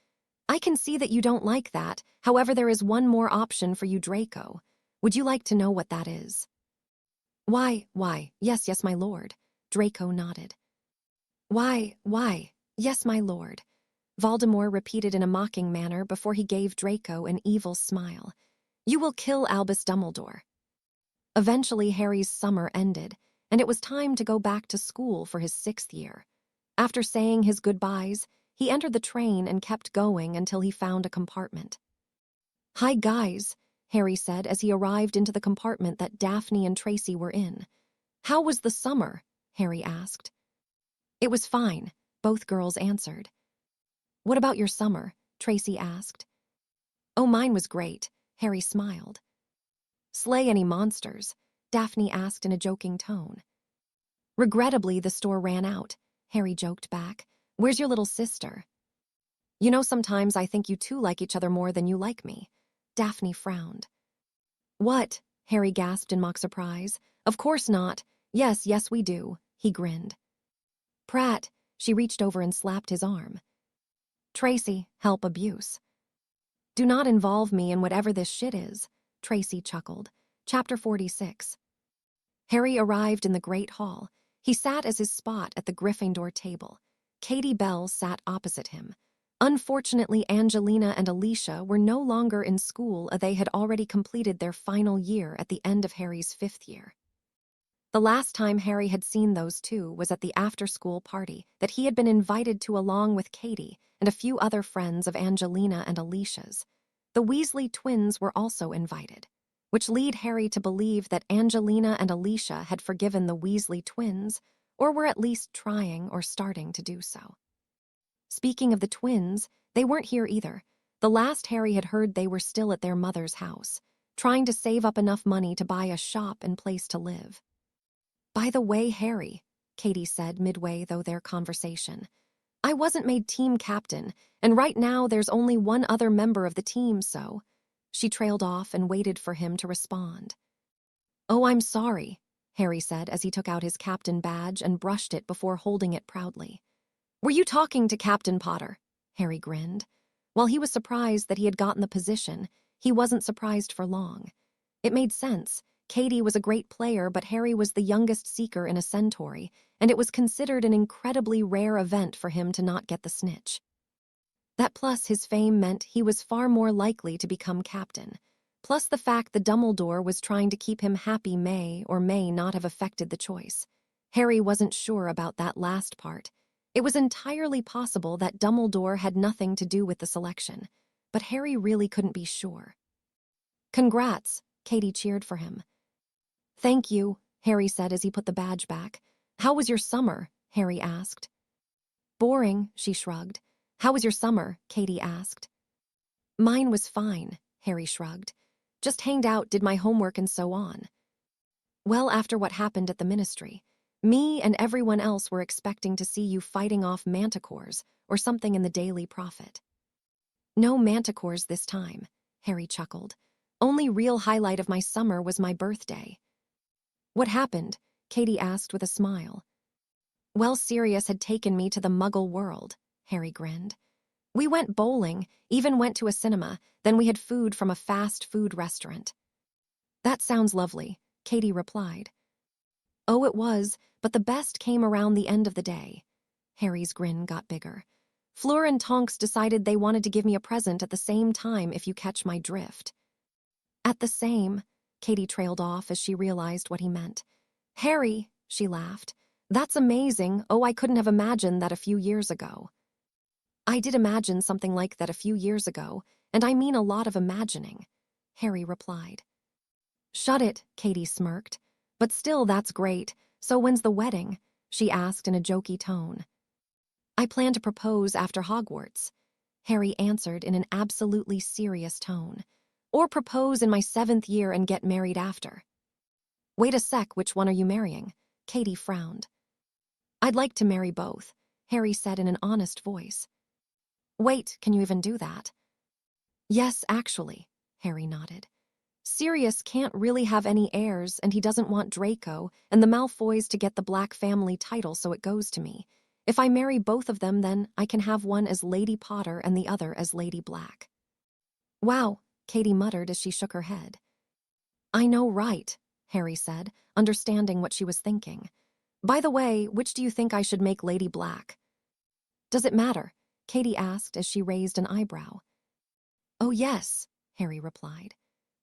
I can see that you don't like that. However, there is one more option for you, Draco. Would you like to know what that is? Why, yes, my lord, Draco nodded. Why, yes, my lord, Voldemort repeated in a mocking manner before he gave Draco an evil smile. You will kill Albus Dumbledore. Eventually, Harry's summer ended, and it was time to go back to school for his 6th year. After saying his goodbyes, he entered the train and kept going until he found a compartment. Hi, guys, Harry said as he arrived into the compartment that Daphne and Tracy were in. How was the summer? Harry asked. It was fine, both girls answered. What about your summer? Tracy asked. Oh, mine was great, Harry smiled. Slay any monsters? Daphne asked in a joking tone. Regrettably, the store ran out, Harry joked back. Where's your little sister? You know, sometimes I think you two like each other more than you like me. Daphne frowned. What? Harry gasped in mock surprise. Of course not. Yes, we do, he grinned. Pratt, she reached over and slapped his arm. Tracy, help abuse. Do not involve me in whatever this shit is, Tracy chuckled. Chapter 46. Harry arrived in the Great Hall. He sat as his spot at the Gryffindor table. Katie Bell sat opposite him. Unfortunately, Angelina and Alicia were no longer in school, as they had already completed their final year at the end of Harry's 5th year. The last time Harry had seen those two was at the after-school party that he had been invited to along with Katie and a few other friends of Angelina and Alicia's. The Weasley twins were also invited, which led Harry to believe that Angelina and Alicia had forgiven the Weasley twins, or were at least trying or starting to do so. Speaking of the twins, they weren't here either. The last Harry had heard, they were still at their mother's house, trying to save up enough money to buy a shop and place to live. By the way, Harry, Katie said midway through their conversation, I wasn't made team captain, and right now there's only one other member of the team, so... She trailed off and waited for him to respond. Oh, I'm sorry, Harry said as he took out his captain badge and brushed it before holding it proudly. Were you talking to Captain Potter? Harry grinned. While he was surprised that he had gotten the position, he wasn't surprised for long. It made sense. Katie was a great player, but Harry was the youngest Seeker in a Centauri, and it was considered an incredibly rare event for him to not get the snitch. That plus his fame meant he was far more likely to become captain. Plus the fact that Dumbledore was trying to keep him happy may or may not have affected the choice. Harry wasn't sure about that last part. It was entirely possible that Dumbledore had nothing to do with the selection, but Harry really couldn't be sure. Congrats, Katie cheered for him. Thank you, Harry said as he put the badge back. How was your summer? Harry asked. Boring, she shrugged. How was your summer? Katie asked. Mine was fine, Harry shrugged. Just hanged out, did my homework and so on. Well, after what happened at the ministry, me and everyone else were expecting to see you fighting off manticores or something in the Daily Prophet. No manticores this time, Harry chuckled. Only real highlight of my summer was my birthday. What happened? Katie asked with a smile. Well, Sirius had taken me to the Muggle world, Harry grinned. We went bowling, even went to a cinema, then we had food from a fast food restaurant. That sounds lovely, Katie replied. Oh, it was, but the best came around the end of the day. Harry's grin got bigger. Fleur and Tonks decided they wanted to give me a present at the same time, if you catch my drift. At the same, Katie trailed off as she realized what he meant. Harry, she laughed. That's amazing. Oh, I couldn't have imagined that a few years ago. I did imagine something like that a few years ago, and I mean a lot of imagining, Harry replied. Shut it, Katie smirked. But still, that's great. So when's the wedding? She asked in a jokey tone. I plan to propose after Hogwarts, Harry answered in an absolutely serious tone. Or propose in my 7th year and get married after. Wait a sec, which one are you marrying? Katie frowned. I'd like to marry both, Harry said in an honest voice. Wait, can you even do that? Yes, actually, Harry nodded. Sirius can't really have any heirs, and he doesn't want Draco and the Malfoys to get the Black family title, so it goes to me. If I marry both of them, then I can have one as Lady Potter and the other as Lady Black. Wow, Katie muttered as she shook her head. I know, right, Harry said, understanding what she was thinking. By the way, which do you think I should make Lady Black? Does it matter? Katie asked as she raised an eyebrow. Oh yes, Harry replied.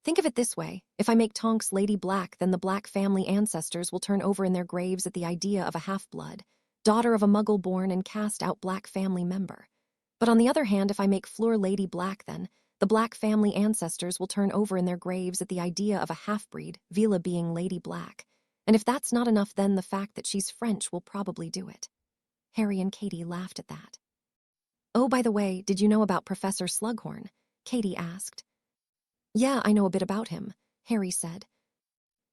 Think of it this way, if I make Tonks Lady Black, then the Black family ancestors will turn over in their graves at the idea of a half-blood, daughter of a muggle born and cast-out Black family member. But on the other hand, if I make Fleur Lady Black, then the Black family ancestors will turn over in their graves at the idea of a half-breed, Vila being Lady Black. And if that's not enough, then the fact that she's French will probably do it. Harry and Katie laughed at that. Oh, by the way, did you know about Professor Slughorn? Katie asked. Yeah, I know a bit about him, Harry said.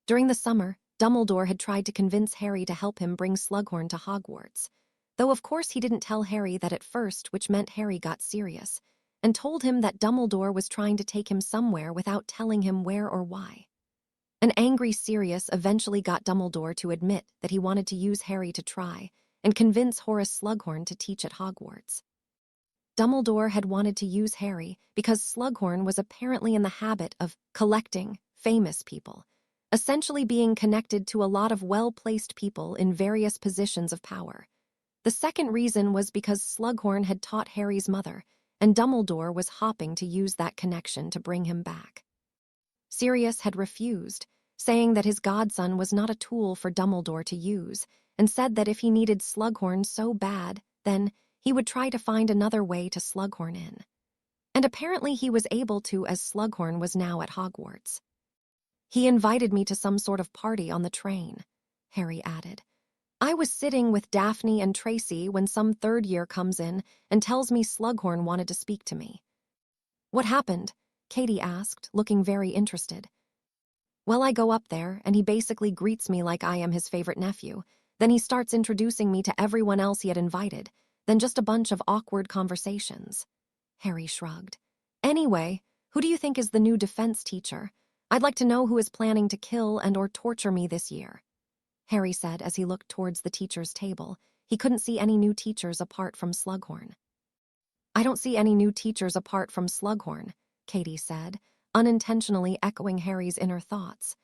During the summer, Dumbledore had tried to convince Harry to help him bring Slughorn to Hogwarts. Though of course he didn't tell Harry that at first, which meant Harry got serious, and told him that Dumbledore was trying to take him somewhere without telling him where or why. An angry Sirius eventually got Dumbledore to admit that he wanted to use Harry to try and convince Horace Slughorn to teach at Hogwarts. Dumbledore had wanted to use Harry because Slughorn was apparently in the habit of collecting famous people, essentially being connected to a lot of well-placed people in various positions of power. The second reason was because Slughorn had taught Harry's mother, and Dumbledore was hoping to use that connection to bring him back. Sirius had refused, saying that his godson was not a tool for Dumbledore to use, and said that if he needed Slughorn so bad, then he would try to find another way to Slughorn in. And apparently he was able to, as Slughorn was now at Hogwarts. He invited me to some sort of party on the train, Harry added. I was sitting with Daphne and Tracy when some third year comes in and tells me Slughorn wanted to speak to me. What happened? Katie asked, looking very interested. Well, I go up there, and he basically greets me like I am his favorite nephew. Then he starts introducing me to everyone else he had invited, then just a bunch of awkward conversations. Harry shrugged. Anyway, who do you think is the new defense teacher? I'd like to know who is planning to kill and or torture me this year, Harry said as he looked towards the teacher's table. He couldn't see any new teachers apart from Slughorn. I don't see any new teachers apart from Slughorn, Katie said, unintentionally echoing Harry's inner thoughts.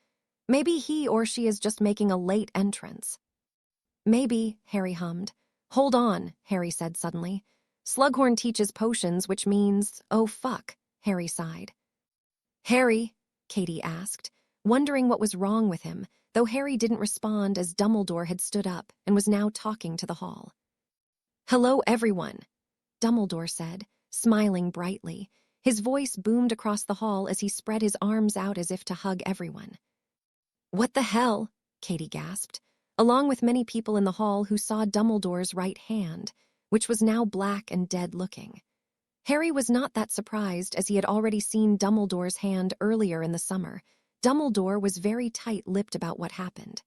Maybe he or she is just making a late entrance. Maybe, Harry hummed. Hold on, Harry said suddenly. Slughorn teaches potions, which means, oh fuck, Harry sighed. Harry, Katie asked, wondering what was wrong with him, though Harry didn't respond as Dumbledore had stood up and was now talking to the hall. Hello, everyone, Dumbledore said, smiling brightly. His voice boomed across the hall as he spread his arms out as if to hug everyone. What the hell? Katie gasped, along with many people in the hall who saw Dumbledore's right hand, which was now black and dead-looking. Harry was not that surprised, as he had already seen Dumbledore's hand earlier in the summer. Dumbledore was very tight-lipped about what happened.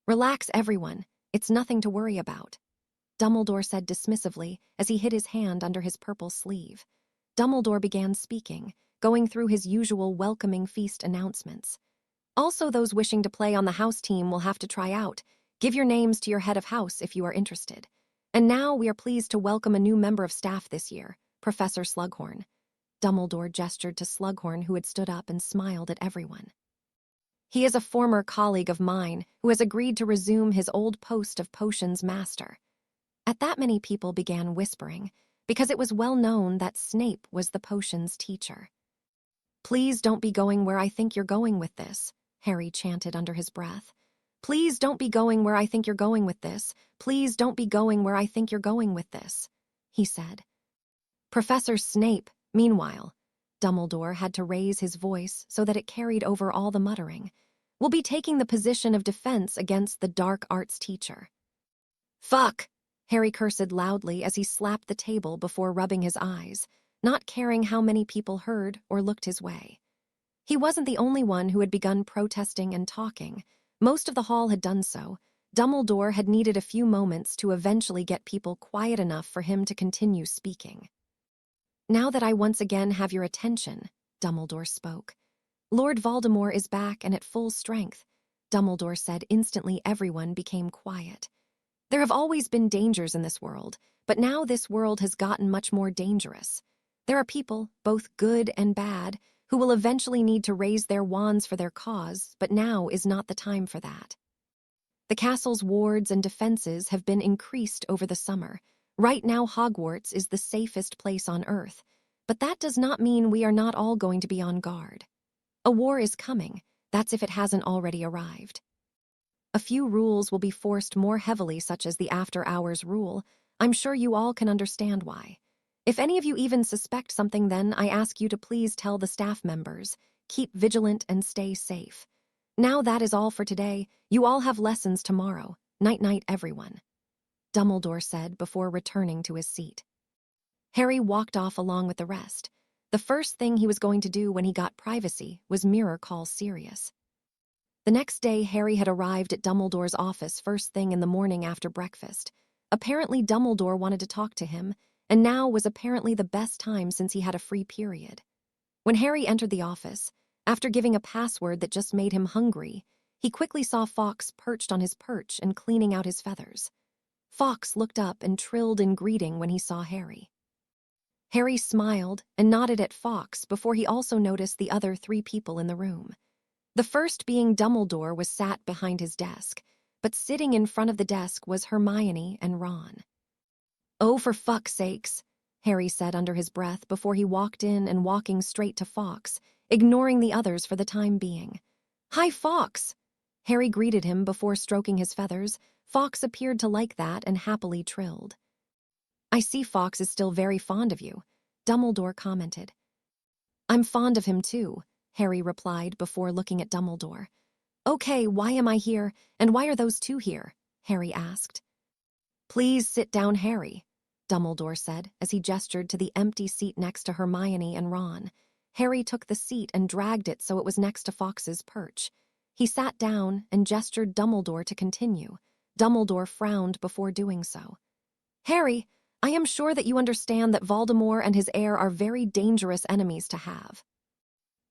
Relax, everyone. It's nothing to worry about, Dumbledore said dismissively as he hid his hand under his purple sleeve. Dumbledore began speaking, going through his usual welcoming feast announcements. Also, those wishing to play on the house team will have to try out. Give your names to your head of house if you are interested. And now we are pleased to welcome a new member of staff this year, Professor Slughorn. Dumbledore gestured to Slughorn, who had stood up and smiled at everyone. He is a former colleague of mine who has agreed to resume his old post of potions master." At that, many people began whispering, because it was well known that Snape was the potions teacher. "Please don't be going where I think you're going with this," Harry chanted under his breath. "Please don't be going where I think you're going with this. Please don't be going where I think you're going with this," he said. Professor Snape, meanwhile, Dumbledore had to raise his voice so that it carried over all the muttering, "will be taking the position of defense against the dark arts teacher." "Fuck!" Harry cursed loudly as he slapped the table before rubbing his eyes, not caring how many people heard or looked his way. He wasn't the only one who had begun protesting and talking. Most of the hall had done so. Dumbledore had needed a few moments to eventually get people quiet enough for him to continue speaking. "Now that I once again have your attention," Dumbledore spoke. "Lord Voldemort is back and at full strength," Dumbledore said. Instantly everyone became quiet. "There have always been dangers in this world, but now this world has gotten much more dangerous. There are people, both good and bad, who will eventually need to raise their wands for their cause, but now is not the time for that. The castle's wards and defenses have been increased over the summer. Right now Hogwarts is the safest place on Earth, but that does not mean we are not all going to be on guard. A war is coming, that's if it hasn't already arrived. A few rules will be forced more heavily, such as the after-hours rule. I'm sure you all can understand why. If any of you even suspect something, then I ask you to please tell the staff members. Keep vigilant and stay safe. Now that is all for today. You all have lessons tomorrow. Night-night, everyone," Dumbledore said before returning to his seat. Harry walked off along with the rest. The first thing he was going to do when he got privacy was mirror call Sirius. The next day, Harry had arrived at Dumbledore's office first thing in the morning after breakfast. Apparently, Dumbledore wanted to talk to him, and now was apparently the best time since he had a free period. When Harry entered the office, after giving a password that just made him hungry, he quickly saw Fawkes perched on his perch and cleaning out his feathers. Fawkes looked up and trilled in greeting when he saw Harry. Harry smiled and nodded at Fawkes before he also noticed the other 3 people in the room. The first being Dumbledore was sat behind his desk, but sitting in front of the desk was Hermione and Ron. "Oh, for fuck's sakes," Harry said under his breath before he walked in and walking straight to Fawkes, ignoring the others for the time being. "Hi, Fawkes!" Harry greeted him before stroking his feathers. Fawkes appeared to like that and happily trilled. "I see Fawkes is still very fond of you," Dumbledore commented. "I'm fond of him too," Harry replied before looking at Dumbledore. "Okay, why am I here, and why are those 2 here?" Harry asked. "Please sit down, Harry," Dumbledore said as he gestured to the empty seat next to Hermione and Ron. Harry took the seat and dragged it so it was next to Fawkes's perch. He sat down and gestured Dumbledore to continue. Dumbledore frowned before doing so. "Harry, I am sure that you understand that Voldemort and his heir are very dangerous enemies to have."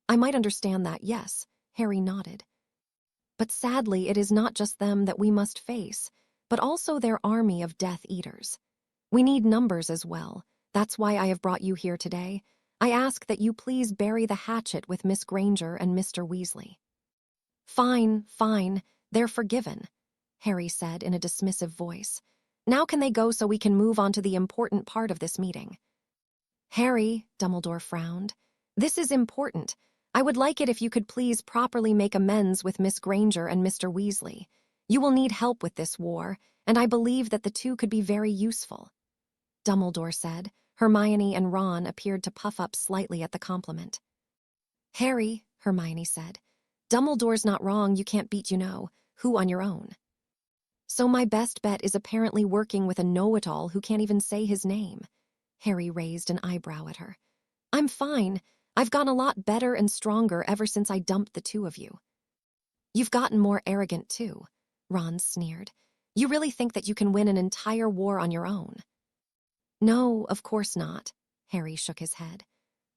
"I might understand that, yes," Harry nodded. "But sadly, it is not just them that we must face, but also their army of Death Eaters. We need numbers as well. That's why I have brought you here today. I ask that you please bury the hatchet with Miss Granger and Mr. Weasley." "Fine, fine, they're forgiven," Harry said in a dismissive voice. "Now can they go so we can move on to the important part of this meeting?" "Harry," Dumbledore frowned, "this is important. I would like it if you could please properly make amends with Miss Granger and Mr. Weasley. You will need help with this war, and I believe that the 2 could be very useful," Dumbledore said. Hermione and Ron appeared to puff up slightly at the compliment. "Harry," Hermione said, "Dumbledore's not wrong. You can't beat who on your own. So my best bet is apparently working with a know-it-all who can't even say his name." Harry raised an eyebrow at her. "I'm fine. I've gotten a lot better and stronger ever since I dumped the 2 of you." "You've gotten more arrogant too," Ron sneered. "You really think that you can win an entire war on your own?" "No, of course not," Harry shook his head.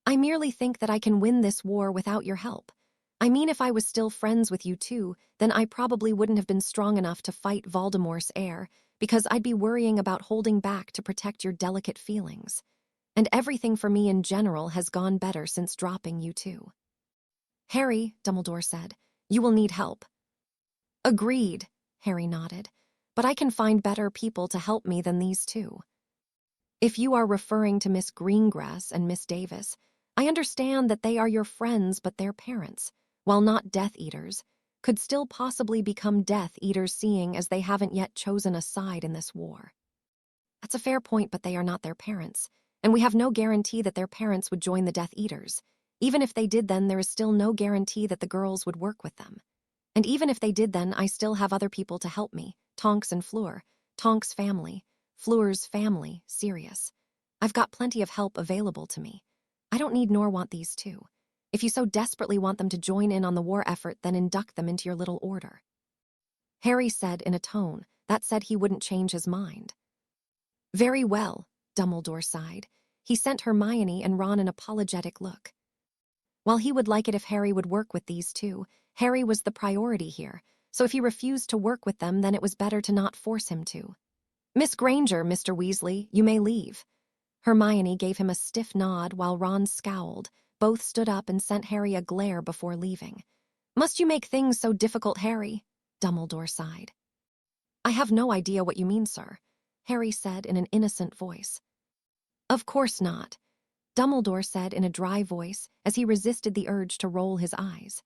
"I merely think that I can win this war without your help. I mean, if I was still friends with you 2, then I probably wouldn't have been strong enough to fight Voldemort's heir, because I'd be worrying about holding back to protect your delicate feelings. And everything for me in general has gone better since dropping you 2. "Harry," Dumbledore said, You will need help. Agreed, Harry nodded. But I can find better people to help me than these two. If you are referring to Miss Greengrass and Miss Davis, I understand that they are your friends, but their parents, while not Death Eaters, could still possibly become Death Eaters, seeing as they haven't yet chosen a side in this war. That's a fair point, but they are not their parents, and we have no guarantee that their parents would join the Death Eaters. Even if they did, then there is still no guarantee that the girls would work with them. And even if they did, then I still have other people to help me, Tonks and Fleur, Tonks' family, Fleur's family, Sirius. I've got plenty of help available to me. I don't need nor want these two. If you so desperately want them to join in on the war effort, then induct them into your little order. Harry said in a tone that said he wouldn't change his mind. Very well, Dumbledore sighed. He sent Hermione and Ron an apologetic look. While he would like it if Harry would work with these two, Harry was the priority here, so if he refused to work with them, then it was better to not force him to. Miss Granger, Mr. Weasley, you may leave. Hermione gave him a stiff nod while Ron scowled. Both stood up and sent Harry a glare before leaving. Must you make things so difficult, Harry? Dumbledore sighed. I have no idea what you mean, sir, Harry said in an innocent voice. Of course not, Dumbledore said in a dry voice as he resisted the urge to roll his eyes.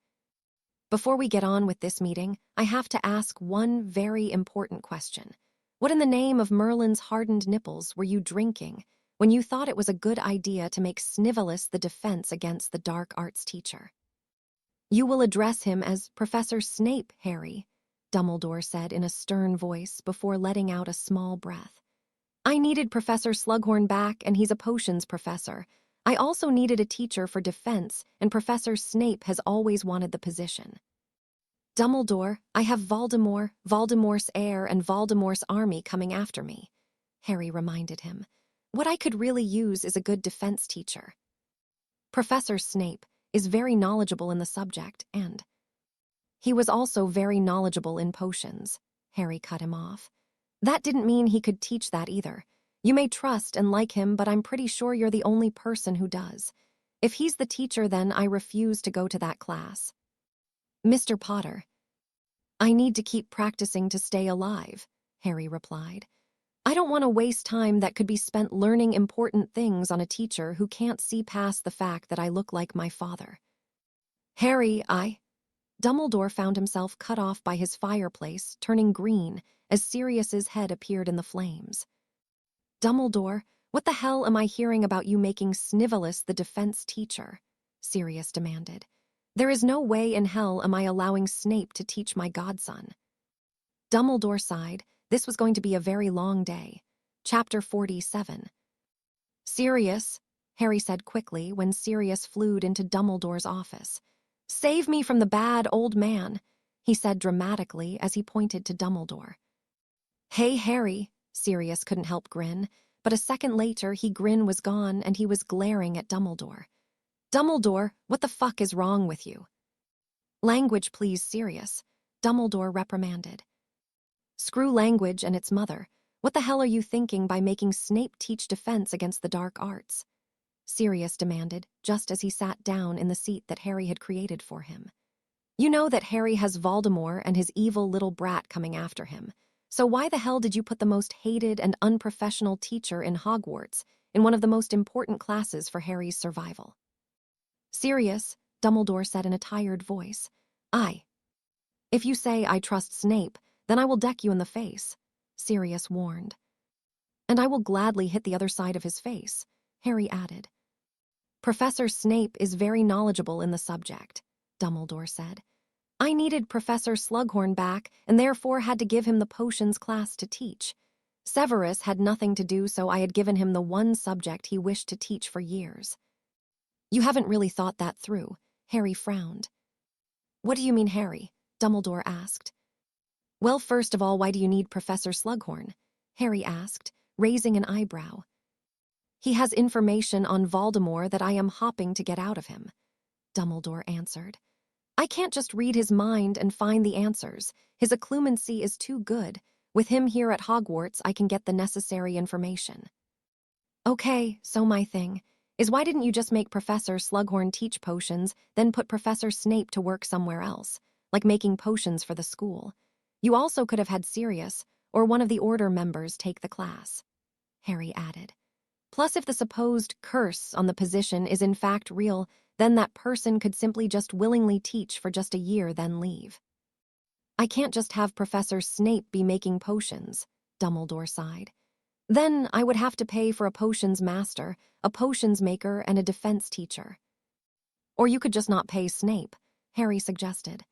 Before we get on with this meeting, I have to ask one very important question. What in the name of Merlin's hardened nipples were you drinking when you thought it was a good idea to make Snivellus the defense against the dark arts teacher? You will address him as Professor Snape, Harry, Dumbledore said in a stern voice before letting out a small breath. I needed Professor Slughorn back, and he's a potions professor. I also needed a teacher for defense, and Professor Snape has always wanted the position. Dumbledore, I have Voldemort, Voldemort's heir, and Voldemort's army coming after me, Harry reminded him. What I could really use is a good defense teacher. Professor Snape is very knowledgeable in the subject, and he was also very knowledgeable in potions, Harry cut him off. That didn't mean he could teach that either. You may trust and like him, but I'm pretty sure you're the only person who does. If he's the teacher, then I refuse to go to that class. Mr. Potter. I need to keep practicing to stay alive, Harry replied. I don't want to waste time that could be spent learning important things on a teacher who can't see past the fact that I look like my father. Harry, Dumbledore found himself cut off by his fireplace, turning green as Sirius's head appeared in the flames. Dumbledore, what the hell am I hearing about you making Snivellus the defense teacher? Sirius demanded. There is no way in hell am I allowing Snape to teach my godson. Dumbledore sighed. This was going to be a very long day. Chapter 47. Sirius, Harry said quickly when Sirius flew into Dumbledore's office. Save me from the bad old man, he said dramatically as he pointed to Dumbledore. Hey, Harry, Sirius couldn't help grin, but a second later his grin was gone and he was glaring at Dumbledore. Dumbledore, what the fuck is wrong with you? Language, please, Sirius, Dumbledore reprimanded. Screw language and its mother. What the hell are you thinking by making Snape teach defense against the dark arts? Sirius demanded, just as he sat down in the seat that Harry had created for him. You know that Harry has Voldemort and his evil little brat coming after him. So why the hell did you put the most hated and unprofessional teacher in Hogwarts in one of the most important classes for Harry's survival? Sirius, Dumbledore said in a tired voice. If you say I trust Snape, then I will deck you in the face, Sirius warned. And I will gladly hit the other side of his face, Harry added. Professor Snape is very knowledgeable in the subject, Dumbledore said. I needed Professor Slughorn back and therefore had to give him the potions class to teach. Severus had nothing to do, so I had given him the one subject he wished to teach for years. You haven't really thought that through, Harry frowned. What do you mean, Harry? Dumbledore asked. Well, first of all, why do you need Professor Slughorn? Harry asked, raising an eyebrow. He has information on Voldemort that I am hopping to get out of him, Dumbledore answered. I can't just read his mind and find the answers. His occlumency is too good. With him here at Hogwarts, I can get the necessary information. Okay, so my thing is, why didn't you just make Professor Slughorn teach potions, then put Professor Snape to work somewhere else? like making potions for the school. You also could have had Sirius or one of the order members take the class," Harry added. "Plus, if the supposed curse on the position is in fact real, then that person could simply just willingly teach for just a year, then leave." "I can't just have Professor Snape be making potions," Dumbledore sighed. "Then I would have to pay for a potions master, a potions maker, and a defense teacher." "Or you could just not pay Snape," Harry suggested.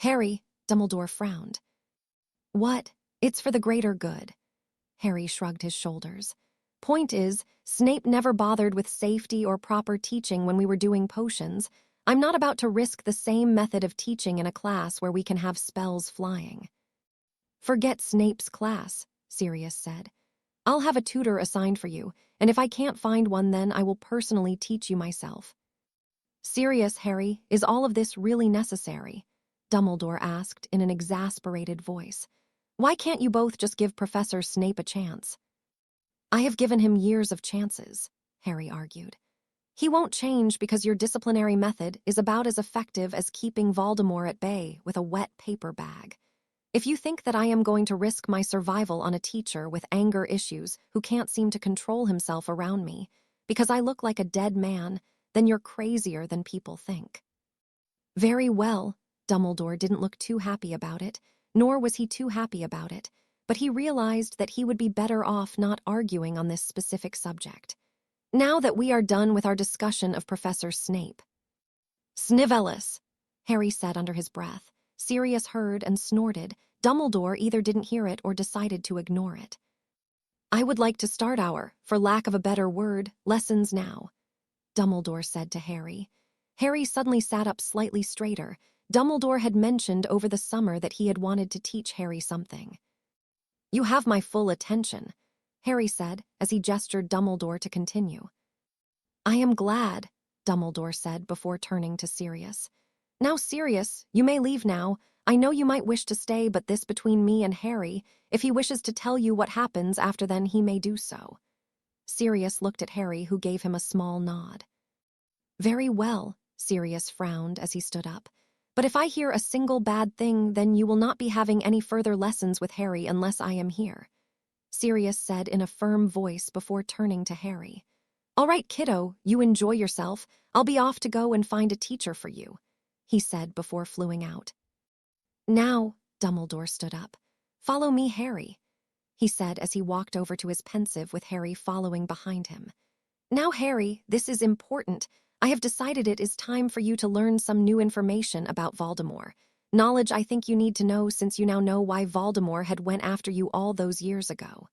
"Harry," Dumbledore frowned. "What? It's for the greater good." Harry shrugged his shoulders. "Point is, Snape never bothered with safety or proper teaching when we were doing potions. I'm not about to risk the same method of teaching in a class where we can have spells flying." "Forget Snape's class," Sirius said. "I'll have a tutor assigned for you, and if I can't find one, then I will personally teach you myself." "Serious, Harry, is all of this really necessary?" Dumbledore asked in an exasperated voice. "Why can't you both just give Professor Snape a chance?" "I have given him years of chances," Harry argued. "He won't change because your disciplinary method is about as effective as keeping Voldemort at bay with a wet paper bag. If you think that I am going to risk my survival on a teacher with anger issues who can't seem to control himself around me because I look like a dead man, then you're crazier than people think." "Very well." Dumbledore didn't look too happy about it, nor was he too happy about it, but he realized that he would be better off not arguing on this specific subject. "Now that we are done with our discussion of Professor Snape." "Snivellis," Harry said under his breath. Sirius heard and snorted. Dumbledore either didn't hear it or decided to ignore it. "I would like to start our, for lack of a better word, lessons now," Dumbledore said to Harry. Harry suddenly sat up slightly straighter. Dumbledore had mentioned over the summer that he had wanted to teach Harry something. "You have my full attention," Harry said as he gestured Dumbledore to continue. "I am glad," Dumbledore said before turning to Sirius. "Now, Sirius, you may leave now. I know you might wish to stay, but this between me and Harry. If he wishes to tell you what happens after then, he may do so." Sirius looked at Harry, who gave him a small nod. "Very well," Sirius frowned as he stood up. "But if I hear a single bad thing, then you will not be having any further lessons with Harry unless I am here," Sirius said in a firm voice before turning to Harry. "All right, kiddo, you enjoy yourself. I'll be off to go and find a teacher for you," he said before fluing out. "Now," Dumbledore stood up. "Follow me, Harry," he said as he walked over to his pensive with Harry following behind him. "Now, Harry, this is important. I have decided it is time for you to learn some new information about Voldemort. Knowledge I think you need to know since you now know why Voldemort had went after you all those years ago."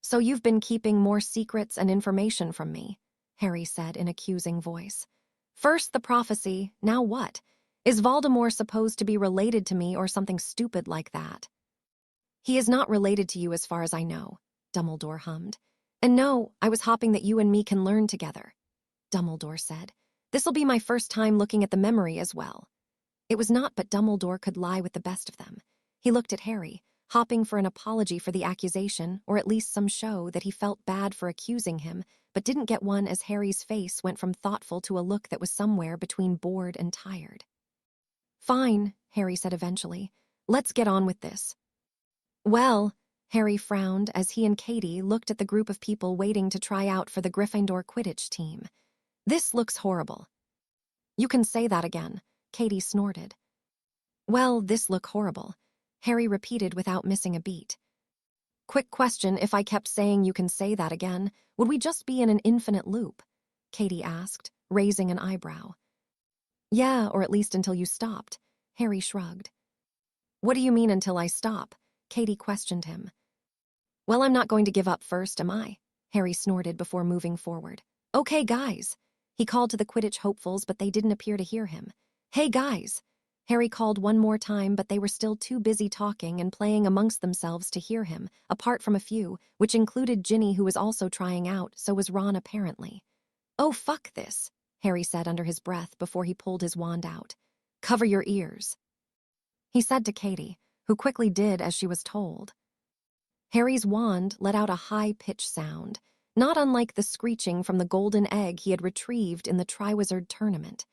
"So you've been keeping more secrets and information from me," Harry said in accusing voice. "First the prophecy, now what? Is Voldemort supposed to be related to me or something stupid like that?" "He is not related to you as far as I know," Dumbledore hummed. "And no, I was hoping that you and me can learn together," Dumbledore said. "This'll be my first time looking at the memory as well." It was not, but Dumbledore could lie with the best of them. He looked at Harry, hoping for an apology for the accusation, or at least some show that he felt bad for accusing him, but didn't get one as Harry's face went from thoughtful to a look that was somewhere between bored and tired. "Fine," Harry said eventually. "Let's get on with this." "Well," Harry frowned as he and Katie looked at the group of people waiting to try out for the Gryffindor Quidditch team. "This looks horrible." "You can say that again," Katie snorted. "Well, this look horrible," Harry repeated without missing a beat. "Quick question, if I kept saying you can say that again, would we just be in an infinite loop?" Katie asked, raising an eyebrow. "Yeah, or at least until you stopped," Harry shrugged. "What do you mean until I stop?" Katie questioned him. "Well, I'm not going to give up first, am I?" Harry snorted before moving forward. "Okay, guys." He called to the Quidditch hopefuls, but they didn't appear to hear him. "Hey, guys." Harry called one more time, but they were still too busy talking and playing amongst themselves to hear him, apart from a few, which included Ginny, who was also trying out, so was Ron apparently. "Oh, fuck this," Harry said under his breath before he pulled his wand out. "Cover your ears," he said to Katie, who quickly did as she was told. Harry's wand let out a high-pitched sound, not unlike the screeching from the golden egg he had retrieved in the Triwizard Tournament.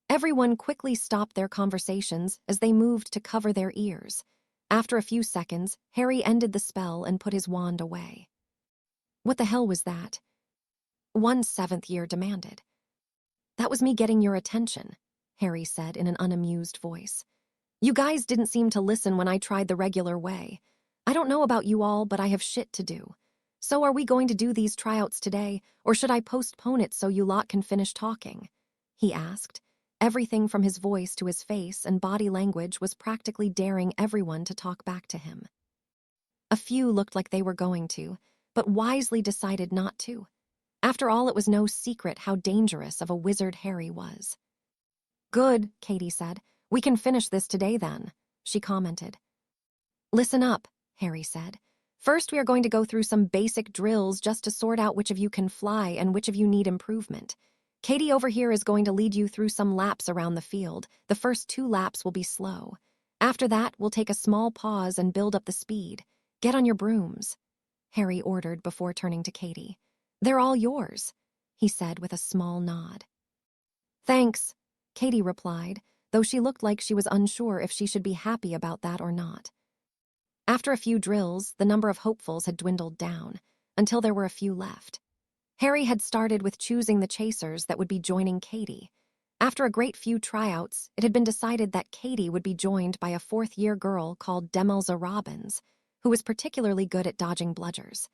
Everyone quickly stopped their conversations as they moved to cover their ears. After a few seconds, Harry ended the spell and put his wand away. What the hell was that? One seventh year demanded. That was me getting your attention, Harry said in an unamused voice. You guys didn't seem to listen when I tried the regular way. I don't know about you all, but I have shit to do. So are we going to do these tryouts today, or should I postpone it so you lot can finish talking? He asked. Everything from his voice to his face and body language was practically daring everyone to talk back to him. A few looked like they were going to, but wisely decided not to. After all, it was no secret how dangerous of a wizard Harry was. Good, Katie said. We can finish this today then, she commented. Listen up, Harry said. First, we are going to go through some basic drills just to sort out which of you can fly and which of you need improvement. Katie over here is going to lead you through some laps around the field. The first 2 laps will be slow. After that, we'll take a small pause and build up the speed. Get on your brooms, Harry ordered before turning to Katie. They're all yours, he said with a small nod. Thanks, Katie replied, though she looked like she was unsure if she should be happy about that or not. After a few drills, the number of hopefuls had dwindled down, until there were a few left. Harry had started with choosing the chasers that would be joining Katie. After a great few tryouts, it had been decided that Katie would be joined by a 4th-year girl called Demelza Robbins, who was particularly good at dodging bludgers,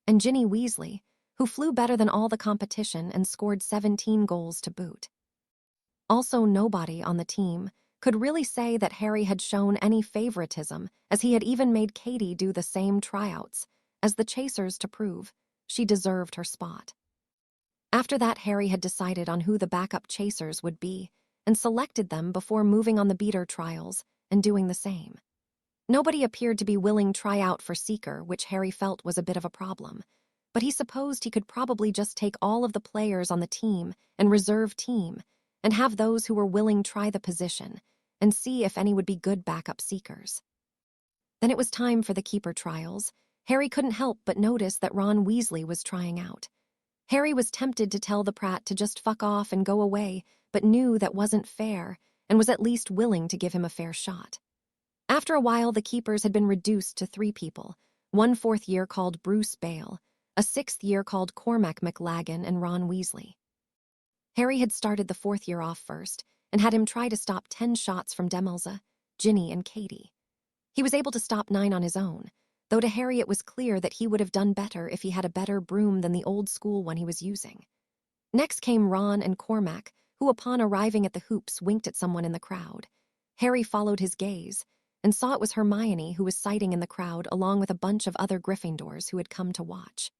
and Ginny Weasley, who flew better than all the competition and scored 17 goals to boot. Also, nobody on the team could really say that Harry had shown any favoritism, as he had even made Katie do the same tryouts, as the chasers to prove she deserved her spot. After that, Harry had decided on who the backup chasers would be, and selected them before moving on the beater trials and doing the same. Nobody appeared to be willing try out for Seeker, which Harry felt was a bit of a problem, but he supposed he could probably just take all of the players on the team and reserve team, and have those who were willing try the position, and see if any would be good backup seekers. Then it was time for the keeper trials. Harry couldn't help but notice that Ron Weasley was trying out. Harry was tempted to tell the Prat to just fuck off and go away, but knew that wasn't fair, and was at least willing to give him a fair shot. After a while, the keepers had been reduced to 3 people, one 4th-year called Bruce Bale, a 6th-year called Cormac McLagan, and Ron Weasley. Harry had started the 4th-year off first, and had him try to stop 10 shots from Demelza, Ginny, and Katie. He was able to stop 9 on his own, though to Harry it was clear that he would have done better if he had a better broom than the old-school one he was using. Next came Ron and Cormac, who upon arriving at the hoops winked at someone in the crowd. Harry followed his gaze, and saw it was Hermione who was sighting in the crowd along with a bunch of other Gryffindors who had come to watch.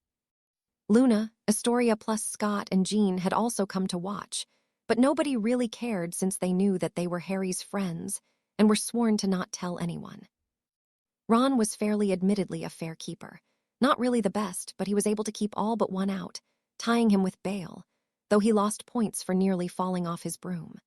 Luna, Astoria plus Scott and Jean had also come to watch, but nobody really cared since they knew that they were Harry's friends and were sworn to not tell anyone. Ron was fairly admittedly a fair keeper. Not really the best, but he was able to keep all but one out, tying him with Bale, though he lost points for nearly falling off his broom.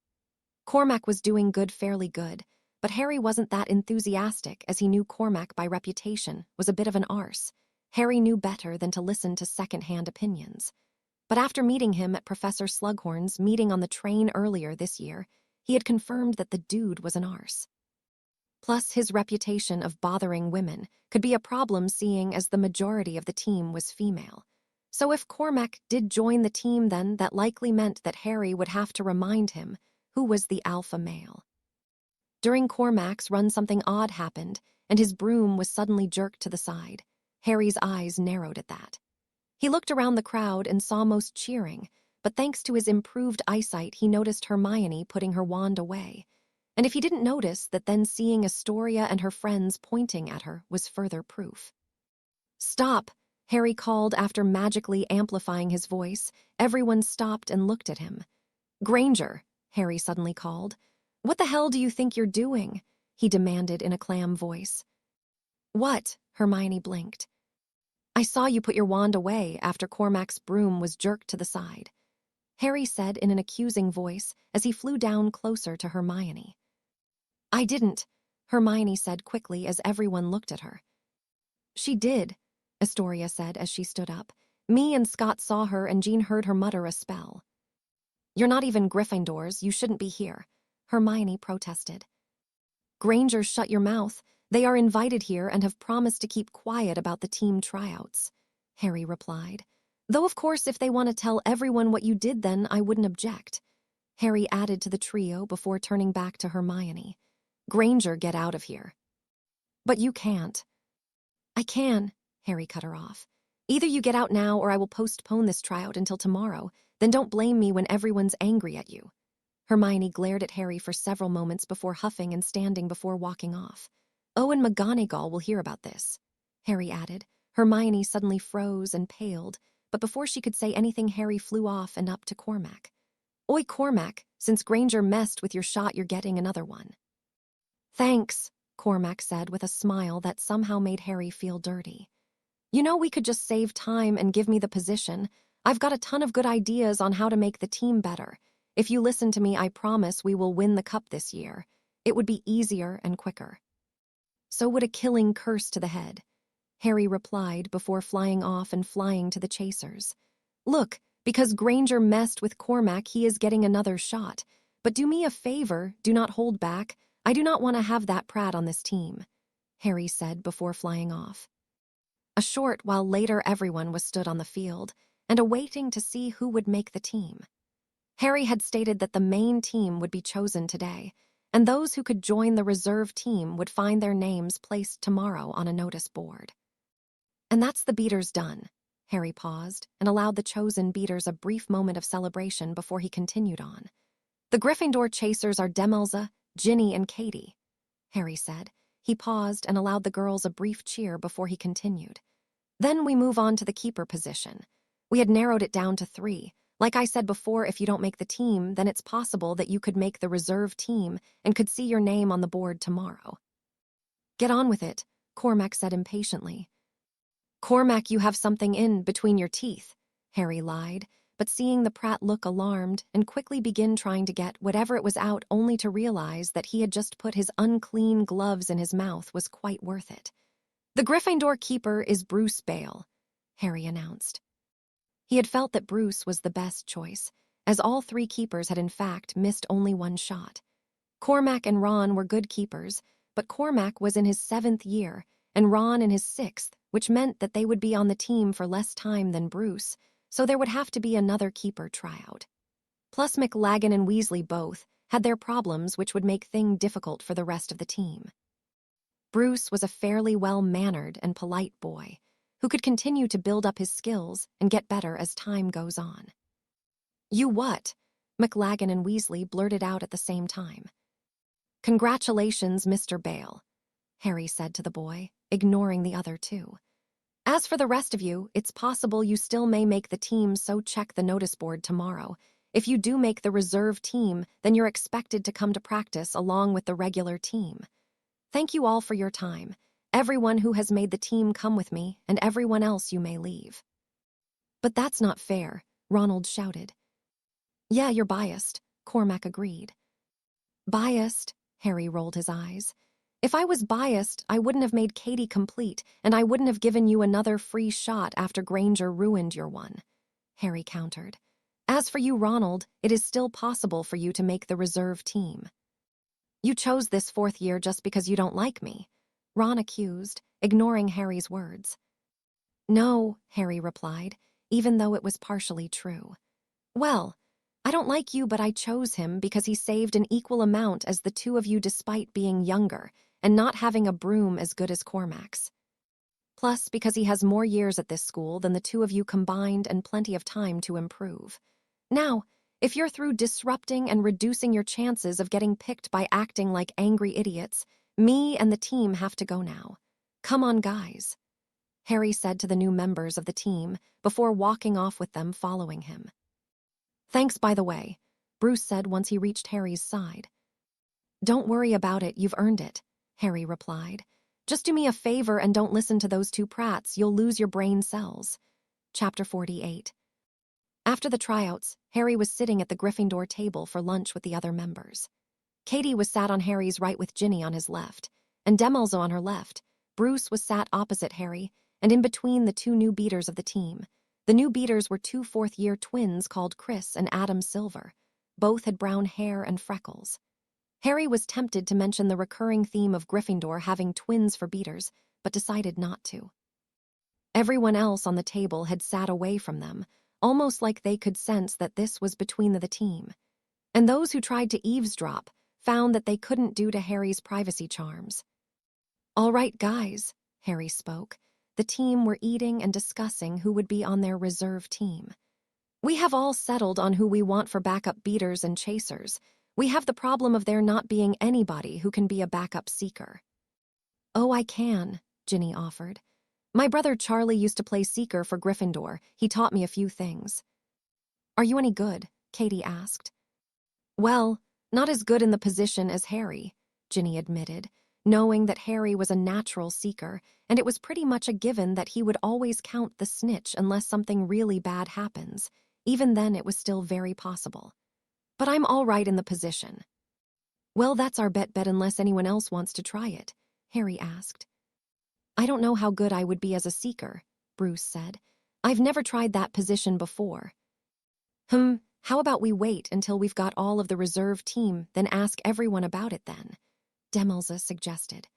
Cormac was doing good, fairly good, but Harry wasn't that enthusiastic, as he knew Cormac by reputation was a bit of an arse. Harry knew better than to listen to second-hand opinions. But after meeting him at Professor Slughorn's meeting on the train earlier this year, he had confirmed that the dude was an arse. Plus, his reputation of bothering women could be a problem, seeing as the majority of the team was female. So if Cormac did join the team, then that likely meant that Harry would have to remind him who was the alpha male. During Cormac's run, something odd happened, and his broom was suddenly jerked to the side. Harry's eyes narrowed at that. He looked around the crowd and saw most cheering, but thanks to his improved eyesight, he noticed Hermione putting her wand away. And if he didn't notice that, then seeing Astoria and her friends pointing at her was further proof. "Stop," Harry called after magically amplifying his voice. Everyone stopped and looked at him. "Granger," Harry suddenly called. "What the hell do you think you're doing?" he demanded in a clam voice. "What?" Hermione blinked. "I saw you put your wand away after Cormac's broom was jerked to the side," Harry said in an accusing voice as he flew down closer to Hermione. "I didn't," Hermione said quickly as everyone looked at her. "She did," Astoria said as she stood up. "Me and Scott saw her, and Jean heard her mutter a spell." You're not even Gryffindors, you shouldn't be here, Hermione protested. Granger, shut your mouth. They are invited here and have promised to keep quiet about the team tryouts, Harry replied. Though of course if they want to tell everyone what you did then I wouldn't object. Harry added to the trio before turning back to Hermione. Granger, get out of here. But you can't. I can, Harry cut her off. Either you get out now or I will postpone this tryout until tomorrow. Then don't blame me when everyone's angry at you. Hermione glared at Harry for several moments before huffing and standing before walking off. Owen McGonagall will hear about this, Harry added. Hermione suddenly froze and paled, but before she could say anything Harry flew off and up to Cormac. Oi, Cormac, since Granger messed with your shot you're getting another one. Thanks, Cormac said with a smile that somehow made Harry feel dirty. You know, we could just save time and give me the position. I've got a ton of good ideas on how to make the team better. If you listen to me, I promise we will win the cup this year. It would be easier and quicker. So would a killing curse to the head, Harry replied before flying off and flying to the chasers. Look, because Granger messed with Cormac, he is getting another shot. But do me a favor, do not hold back. I do not want to have that prat on this team, Harry said before flying off. A short while later everyone was stood on the field and awaiting to see who would make the team. Harry had stated that the main team would be chosen today, and those who could join the reserve team would find their names placed tomorrow on a notice board. And that's the beaters done. Harry paused and allowed the chosen beaters a brief moment of celebration before he continued on. The Gryffindor chasers are Demelza, Ginny, and Katie, Harry said. He paused and allowed the girls a brief cheer before he continued. Then we move on to the keeper position. We had narrowed it down to 3. Like I said before, if you don't make the team, then it's possible that you could make the reserve team and could see your name on the board tomorrow. Get on with it, Cormac said impatiently. Cormac, you have something in between your teeth, Harry lied, but seeing the prat look alarmed and quickly begin trying to get whatever it was out only to realize that he had just put his unclean gloves in his mouth was quite worth it. The Gryffindor keeper is Bruce Bale, Harry announced. He had felt that Bruce was the best choice, as all 3 keepers had in fact missed only one shot. Cormac and Ron were good keepers, but Cormac was in his 7th year and Ron in his 6th, which meant that they would be on the team for less time than Bruce, so there would have to be another keeper tryout. Plus McLaggen and Weasley both had their problems which would make things difficult for the rest of the team. Bruce was a fairly well-mannered and polite boy, who could continue to build up his skills and get better as time goes on. You what? McLaggen and Weasley blurted out at the same time. Congratulations, Mr. Bale, Harry said to the boy, ignoring the other 2. As for the rest of you, it's possible you still may make the team, so check the notice board tomorrow. If you do make the reserve team, then you're expected to come to practice along with the regular team. Thank you all for your time. Everyone who has made the team come with me, and everyone else you may leave. But that's not fair, Ronald shouted. Yeah, you're biased, Cormac agreed. Biased? Harry rolled his eyes. If I was biased, I wouldn't have made Katie complete, and I wouldn't have given you another free shot after Granger ruined your one, Harry countered. As for you, Ronald, it is still possible for you to make the reserve team. You chose this 4th year just because you don't like me, Ron accused, ignoring Harry's words. No, Harry replied, even though it was partially true. Well, I don't like you, but I chose him because he saved an equal amount as the 2 of you despite being younger and not having a broom as good as Cormac's. Plus, because he has more years at this school than the 2 of you combined and plenty of time to improve. Now, if you're through disrupting and reducing your chances of getting picked by acting like angry idiots, me and the team have to go now. Come on, guys, Harry said to the new members of the team before walking off with them following him. Thanks, by the way, Bruce said once he reached Harry's side. Don't worry about it, you've earned it, Harry replied. Just do me a favor and don't listen to those 2 prats, you'll lose your brain cells. Chapter 48. After the tryouts, Harry was sitting at the Gryffindor table for lunch with the other members. Katie was sat on Harry's right with Ginny on his left, and Demelza on her left. Bruce was sat opposite Harry, and in between the 2 new beaters of the team. The new beaters were 2 4th-year twins called Chris and Adam Silver. Both had brown hair and freckles. Harry was tempted to mention the recurring theme of Gryffindor having twins for beaters, but decided not to. Everyone else on the table had sat away from them, almost like they could sense that this was between the team. And those who tried to eavesdrop found that they couldn't due to Harry's privacy charms. "All right, guys," Harry spoke. The team were eating and discussing who would be on their reserve team. "We have all settled on who we want for backup beaters and chasers. We have the problem of there not being anybody who can be a backup seeker." "Oh, I can," Ginny offered. "My brother Charlie used to play seeker for Gryffindor. He taught me a few things." "Are you any good?" Katie asked. "Well, not as good in the position as Harry," Ginny admitted, knowing that Harry was a natural seeker, and it was pretty much a given that he would always count the snitch unless something really bad happens. Even then, it was still very possible. "But I'm all right in the position." "Well, that's our bet unless anyone else wants to try it," Harry asked. "I don't know how good I would be as a seeker," Bruce said. "I've never tried that position before." How about we wait until we've got all of the reserve team, then ask everyone about it then?" Demelza suggested.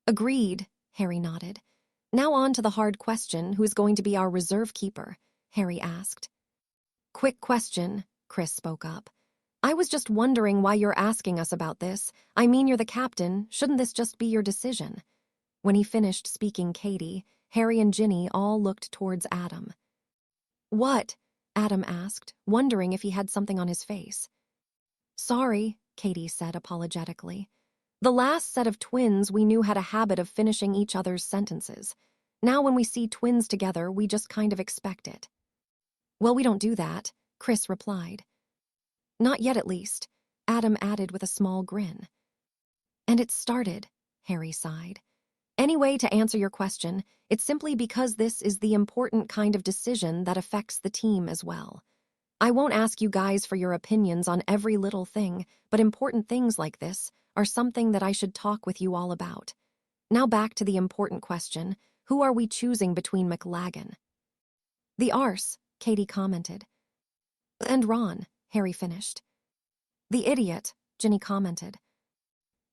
"Agreed," Harry nodded. "Now on to the hard question, who's going to be our reserve keeper?" Harry asked. "Quick question," Chris spoke up. "I was just wondering why you're asking us about this. I mean, you're the captain. Shouldn't this just be your decision?" When he finished speaking Katie, Harry and Ginny all looked towards Adam. "What?" Adam asked, wondering if he had something on his face. "Sorry," Katie said apologetically. "The last set of twins we knew had a habit of finishing each other's sentences. Now when we see twins together, we just kind of expect it." "Well, we don't do that," Chris replied. "Not yet, at least," Adam added with a small grin. "And it started," Harry sighed. "Anyway, to answer your question, it's simply because this is the important kind of decision that affects the team as well. I won't ask you guys for your opinions on every little thing, but important things like this are something that I should talk with you all about. Now back to the important question, who are we choosing between McLagan?" "The arse," Katie commented. "And Ron," Harry finished. "The idiot," Ginny commented.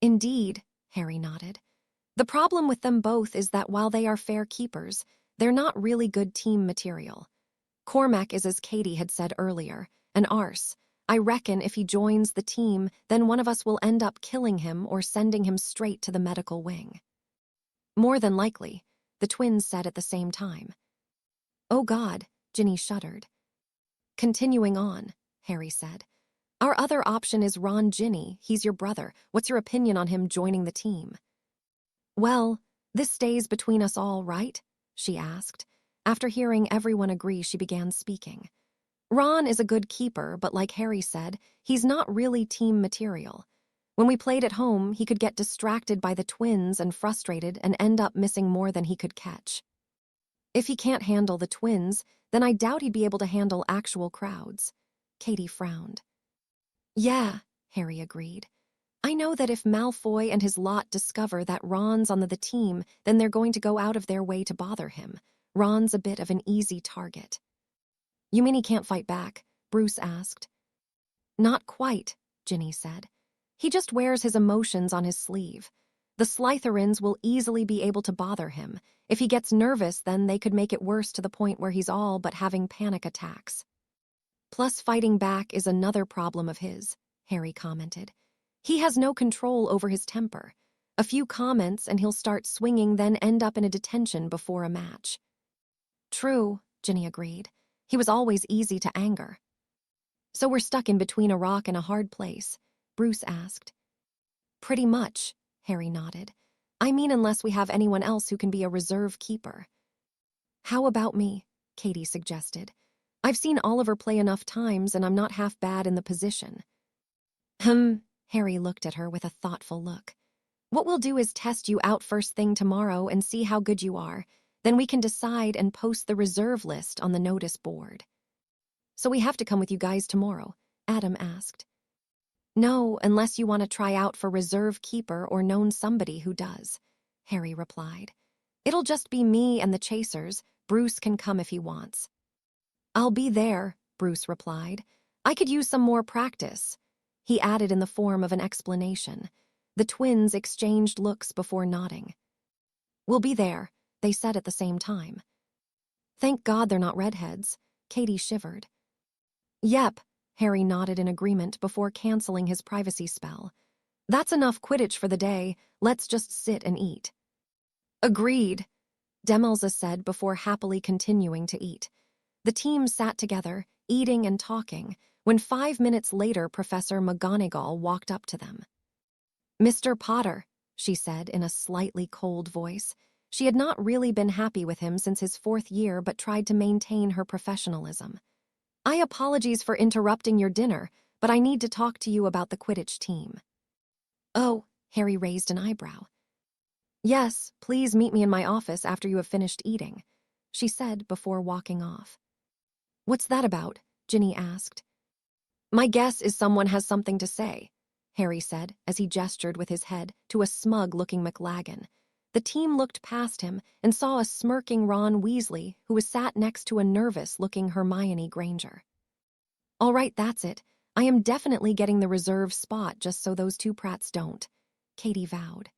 "Indeed," Harry nodded. "The problem with them both is that while they are fair keepers, they're not really good team material. Cormac is, as Katie had said earlier, an arse. I reckon if he joins the team, then one of us will end up killing him or sending him straight to the medical wing." "More than likely," the twins said at the same time. "Oh God," Ginny shuddered. "Continuing on," Harry said. "Our other option is Ron Ginny. He's your brother. What's your opinion on him joining the team?" "Well, this stays between us all, right?" she asked. After hearing everyone agree, she began speaking. "Ron is a good keeper, but like Harry said, he's not really team material. When we played at home, he could get distracted by the twins and frustrated and end up missing more than he could catch. If he can't handle the twins, then I doubt he'd be able to handle actual crowds." Katie frowned. "Yeah," Harry agreed. "I know that if Malfoy and his lot discover that Ron's on the team, then they're going to go out of their way to bother him. Ron's a bit of an easy target." "You mean he can't fight back?" Bruce asked. "Not quite," Ginny said. "He just wears his emotions on his sleeve. The Slytherins will easily be able to bother him. If he gets nervous, then they could make it worse to the point where he's all but having panic attacks." "Plus fighting back is another problem of his," Harry commented. "He has no control over his temper. A few comments and he'll start swinging, then end up in a detention before a match." "True," Ginny agreed. "He was always easy to anger." "So we're stuck in between a rock and a hard place?" Bruce asked. "Pretty much," Harry nodded. "I mean, unless we have anyone else who can be a reserve keeper." "How about me?" Katie suggested. "I've seen Oliver play enough times and I'm not half bad in the position." Harry looked at her with a thoughtful look. "What we'll do is test you out first thing tomorrow and see how good you are. Then we can decide and post the reserve list on the notice board." "So we have to come with you guys tomorrow?" Adam asked. "No, unless you want to try out for reserve keeper or known somebody who does," Harry replied. "It'll just be me and the chasers. Bruce can come if he wants." "I'll be there," Bruce replied. I could use some more practice, he added in the form of an explanation. The twins exchanged looks before nodding. We'll be there, they said at the same time. Thank God they're not redheads, Katie shivered. Yep, Harry nodded in agreement before canceling his privacy spell. That's enough Quidditch for the day, let's just sit and eat. Agreed, Demelza said before happily continuing to eat. The team sat together, eating and talking, when 5 minutes later Professor McGonagall walked up to them. Mr. Potter, she said in a slightly cold voice. She had not really been happy with him since his 4th year but tried to maintain her professionalism. I apologize for interrupting your dinner, but I need to talk to you about the Quidditch team. Oh, Harry raised an eyebrow. Yes, please meet me in my office after you have finished eating, she said before walking off. What's that about? Ginny asked. My guess is someone has something to say, Harry said as he gestured with his head to a smug-looking McLaggen. The team looked past him and saw a smirking Ron Weasley who was sat next to a nervous-looking Hermione Granger. All right, that's it. I am definitely getting the reserve spot just so those two prats don't, Katie vowed.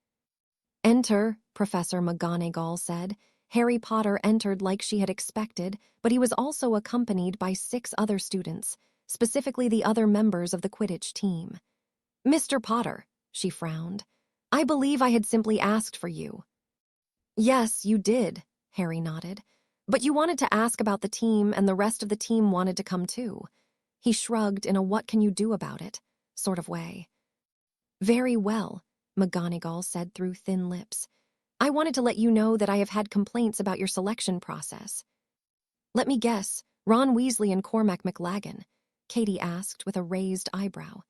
Enter, Professor McGonagall said. Harry Potter entered like she had expected, but he was also accompanied by 6 other students, specifically the other members of the Quidditch team. Mr. Potter, she frowned. I believe I had simply asked for you. Yes, you did, Harry nodded. But you wanted to ask about the team and the rest of the team wanted to come too. He shrugged in a what can you do about it sort of way. Very well, McGonagall said through thin lips. I wanted to let you know that I have had complaints about your selection process. Let me guess, Ron Weasley and Cormac McLaggen, Katie asked with a raised eyebrow.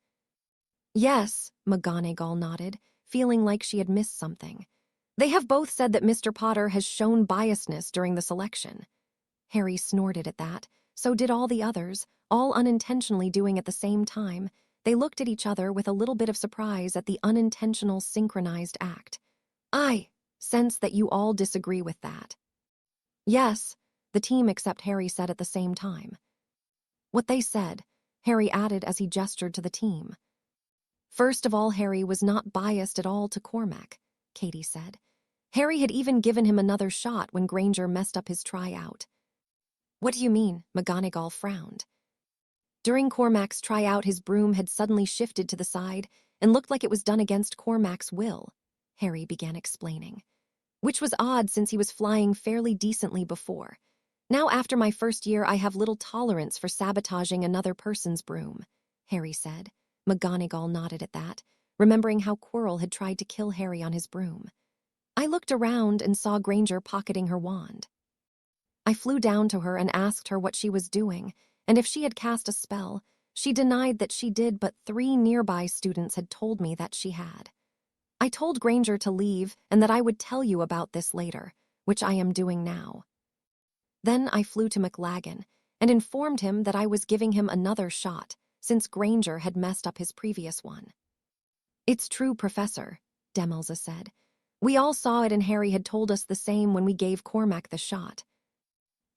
Yes, McGonagall nodded, feeling like she had missed something. They have both said that Mr. Potter has shown biasness during the selection. Harry snorted at that, so did all the others, all unintentionally doing at the same time. They looked at each other with a little bit of surprise at the unintentional synchronized act. I sense that you all disagree with that. Yes, the team except Harry said at the same time. What they said, Harry added as he gestured to the team. First of all, Harry was not biased at all to Cormac, Katie said. Harry had even given him another shot when Granger messed up his tryout. What do you mean? McGonagall frowned. During Cormac's tryout, his broom had suddenly shifted to the side and looked like it was done against Cormac's will, Harry began explaining. Which was odd since he was flying fairly decently before. Now after my 1st year, I have little tolerance for sabotaging another person's broom, Harry said. McGonagall nodded at that, remembering how Quirrell had tried to kill Harry on his broom. I looked around and saw Granger pocketing her wand. I flew down to her and asked her what she was doing, and if she had cast a spell. She denied that she did, but 3 nearby students had told me that she had. I told Granger to leave and that I would tell you about this later, which I am doing now. Then I flew to McLaggen and informed him that I was giving him another shot, since Granger had messed up his previous one. It's true, Professor, Demelza said. We all saw it and Harry had told us the same when we gave Cormac the shot.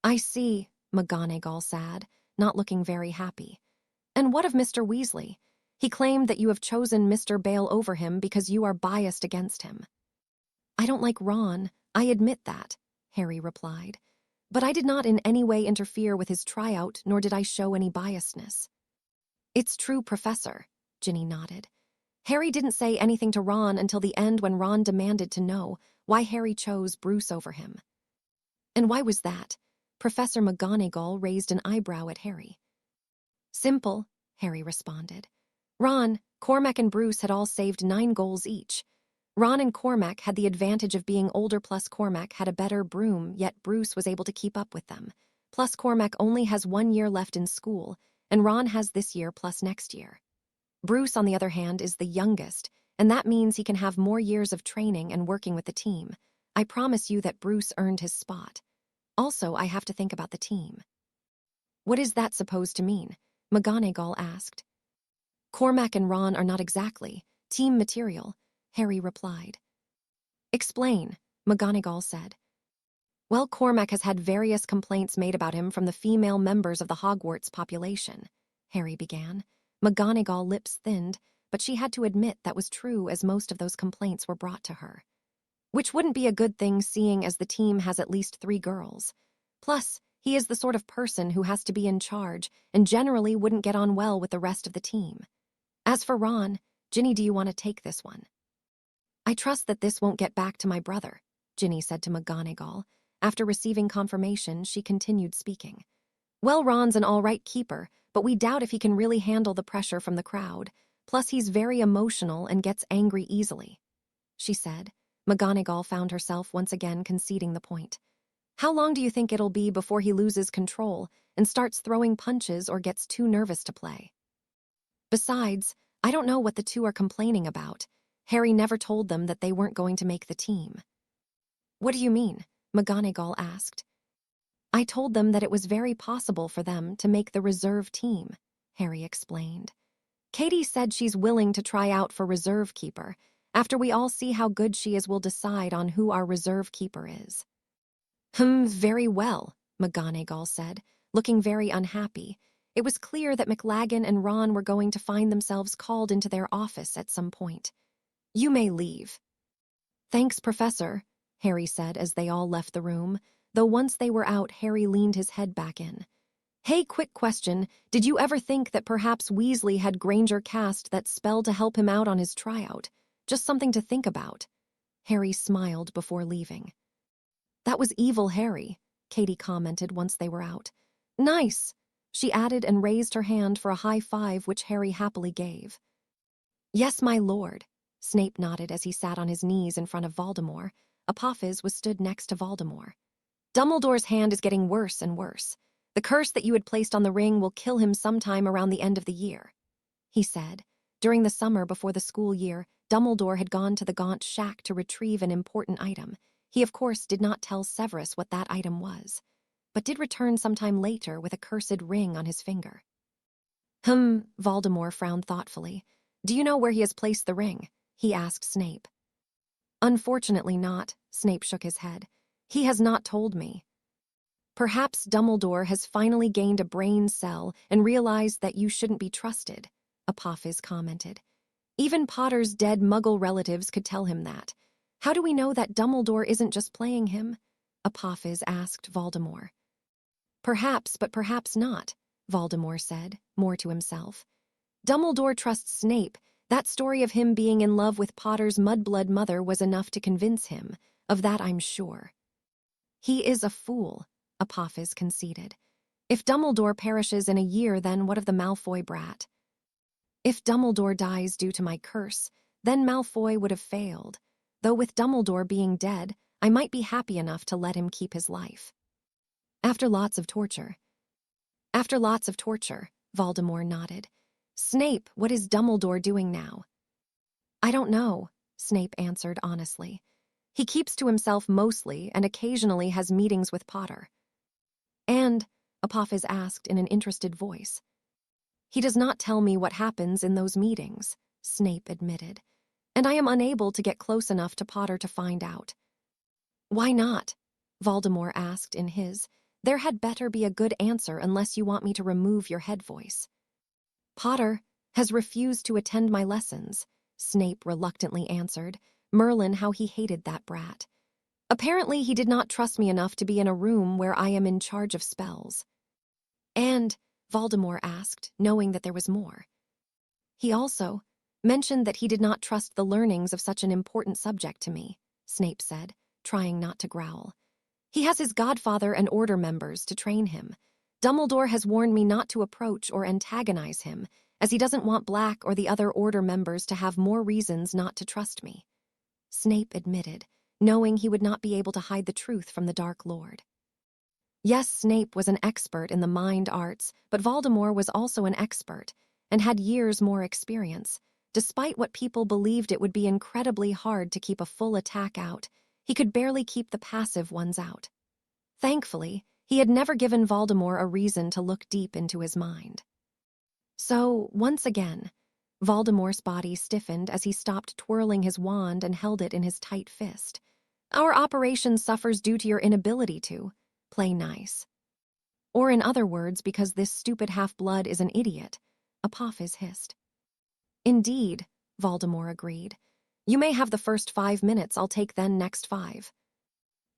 I see, McGonagall said, not looking very happy. And what of Mr. Weasley? He claimed that you have chosen Mr. Bale over him because you are biased against him. I don't like Ron, I admit that, Harry replied. But I did not in any way interfere with his tryout, nor did I show any biasness. It's true, Professor, Ginny nodded. Harry didn't say anything to Ron until the end when Ron demanded to know why Harry chose Bruce over him. And why was that? Professor McGonagall raised an eyebrow at Harry. Simple, Harry responded. Ron, Cormac and Bruce had all saved 9 goals each. Ron and Cormac had the advantage of being older, plus Cormac had a better broom, yet Bruce was able to keep up with them. Plus Cormac only has 1 year left in school, and Ron has this year plus next year. Bruce, on the other hand, is the youngest, and that means he can have more years of training and working with the team. I promise you that Bruce earned his spot. Also, I have to think about the team. What is that supposed to mean? McGonagall asked. Cormac and Ron are not exactly team material, Harry replied. Explain, McGonagall said. Well, Cormac has had various complaints made about him from the female members of the Hogwarts population, Harry began. McGonagall lips thinned, but she had to admit that was true as most of those complaints were brought to her. Which wouldn't be a good thing seeing as the team has at least 3 girls. Plus, he is the sort of person who has to be in charge and generally wouldn't get on well with the rest of the team. As for Ron, Ginny, do you want to take this one? I trust that this won't get back to my brother, Ginny said to McGonagall. After receiving confirmation, she continued speaking. Well, Ron's an all-right keeper, but we doubt if he can really handle the pressure from the crowd. Plus, he's very emotional and gets angry easily, she said. McGonagall found herself once again conceding the point. How long do you think it'll be before he loses control and starts throwing punches or gets too nervous to play? Besides, I don't know what the two are complaining about. Harry never told them that they weren't going to make the team. What do you mean? McGonagall asked. I told them that it was very possible for them to make the reserve team, Harry explained. Katie said she's willing to try out for reserve keeper. After we all see how good she is, we'll decide on who our reserve keeper is. Very well, McGonagall said, looking very unhappy. It was clear that McLaggen and Ron were going to find themselves called into their office at some point. You may leave. Thanks, Professor, Harry said as they all left the room, though once they were out, Harry leaned his head back in. Hey, quick question, did you ever think that perhaps Weasley had Granger cast that spell to help him out on his tryout? Just something to think about. Harry smiled before leaving. That was evil, Harry, Katie commented once they were out. Nice, she added and raised her hand for a high five which Harry happily gave. Yes, my lord, Snape nodded as he sat on his knees in front of Voldemort. Apophis was stood next to Voldemort. Dumbledore's hand is getting worse and worse. The curse that you had placed on the ring will kill him sometime around the end of the year, he said. During the summer before the school year, Dumbledore had gone to the Gaunt shack to retrieve an important item. He, of course, did not tell Severus what that item was, but did return sometime later with a cursed ring on his finger. Voldemort frowned thoughtfully. Do you know where he has placed the ring? He asked Snape. Unfortunately not, Snape shook his head. He has not told me. Perhaps Dumbledore has finally gained a brain cell and realized that you shouldn't be trusted, Apophis commented. Even Potter's dead Muggle relatives could tell him that. How do we know that Dumbledore isn't just playing him? Apophis asked Voldemort. Perhaps, but perhaps not, Voldemort said, more to himself. Dumbledore trusts Snape. That story of him being in love with Potter's mudblood mother was enough to convince him. Of that I'm sure. He is a fool, Apophis conceded. If Dumbledore perishes in a year, then what of the Malfoy brat? If Dumbledore dies due to my curse, then Malfoy would have failed. Though with Dumbledore being dead, I might be happy enough to let him keep his life. After lots of torture, Voldemort nodded. Snape, what is Dumbledore doing now? I don't know, Snape answered honestly. He keeps to himself mostly and occasionally has meetings with Potter. And, Apophis asked in an interested voice. He does not tell me what happens in those meetings, Snape admitted, and I am unable to get close enough to Potter to find out. Why not? Voldemort asked in his. There had better be a good answer unless you want me to remove your head voice. Potter has refused to attend my lessons, Snape reluctantly answered. Merlin, how he hated that brat. Apparently he did not trust me enough to be in a room where I am in charge of spells. And, Voldemort asked, knowing that there was more. He also mentioned that he did not trust the learnings of such an important subject to me, Snape said, trying not to growl. He has his godfather and order members to train him. Dumbledore has warned me not to approach or antagonize him, as he doesn't want Black or the other order members to have more reasons not to trust me, Snape admitted, knowing he would not be able to hide the truth from the Dark Lord. Yes, Snape was an expert in the mind arts, but Voldemort was also an expert and had years more experience. Despite what people believed, it would be incredibly hard to keep a full attack out. He could barely keep the passive ones out. Thankfully, he had never given Voldemort a reason to look deep into his mind. So, once again, Voldemort's body stiffened as he stopped twirling his wand and held it in his tight fist. Our operation suffers due to your inability to play nice. Or in other words, because this stupid half-blood is an idiot, Apophis hissed. Indeed, Voldemort agreed. You may have the first 5 minutes, I'll take then next 5.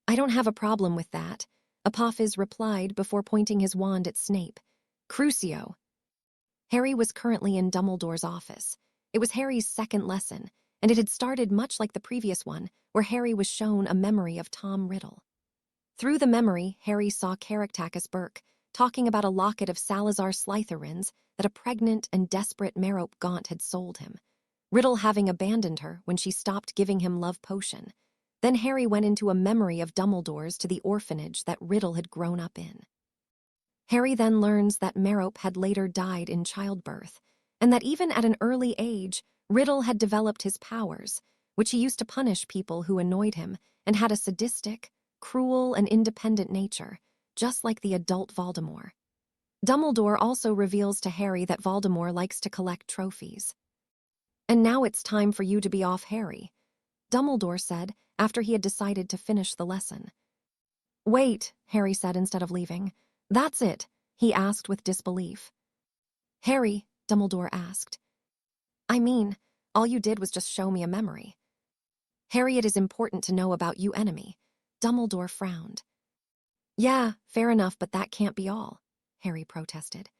I don't have a problem with that, Apophis replied before pointing his wand at Snape. Crucio. Harry was currently in Dumbledore's office. It was Harry's second lesson, and it had started much like the previous one, where Harry was shown a memory of Tom Riddle. Through the memory, Harry saw Caractacus Burke talking about a locket of Salazar Slytherins that a pregnant and desperate Merope Gaunt had sold him, Riddle having abandoned her when she stopped giving him love potion. Then Harry went into a memory of Dumbledore's to the orphanage that Riddle had grown up in. Harry then learns that Merope had later died in childbirth, and that even at an early age, Riddle had developed his powers, which he used to punish people who annoyed him, and had a sadistic, cruel, and independent nature, just like the adult Voldemort. Dumbledore also reveals to Harry that Voldemort likes to collect trophies. And now it's time for you to be off, Harry, Dumbledore said after he had decided to finish the lesson. Wait, Harry said instead of leaving. That's it, he asked with disbelief. Harry, Dumbledore asked. I mean, all you did was just show me a memory. Harry, it is important to know about you enemy. Dumbledore frowned. Yeah, fair enough, but that can't be all, Harry protested.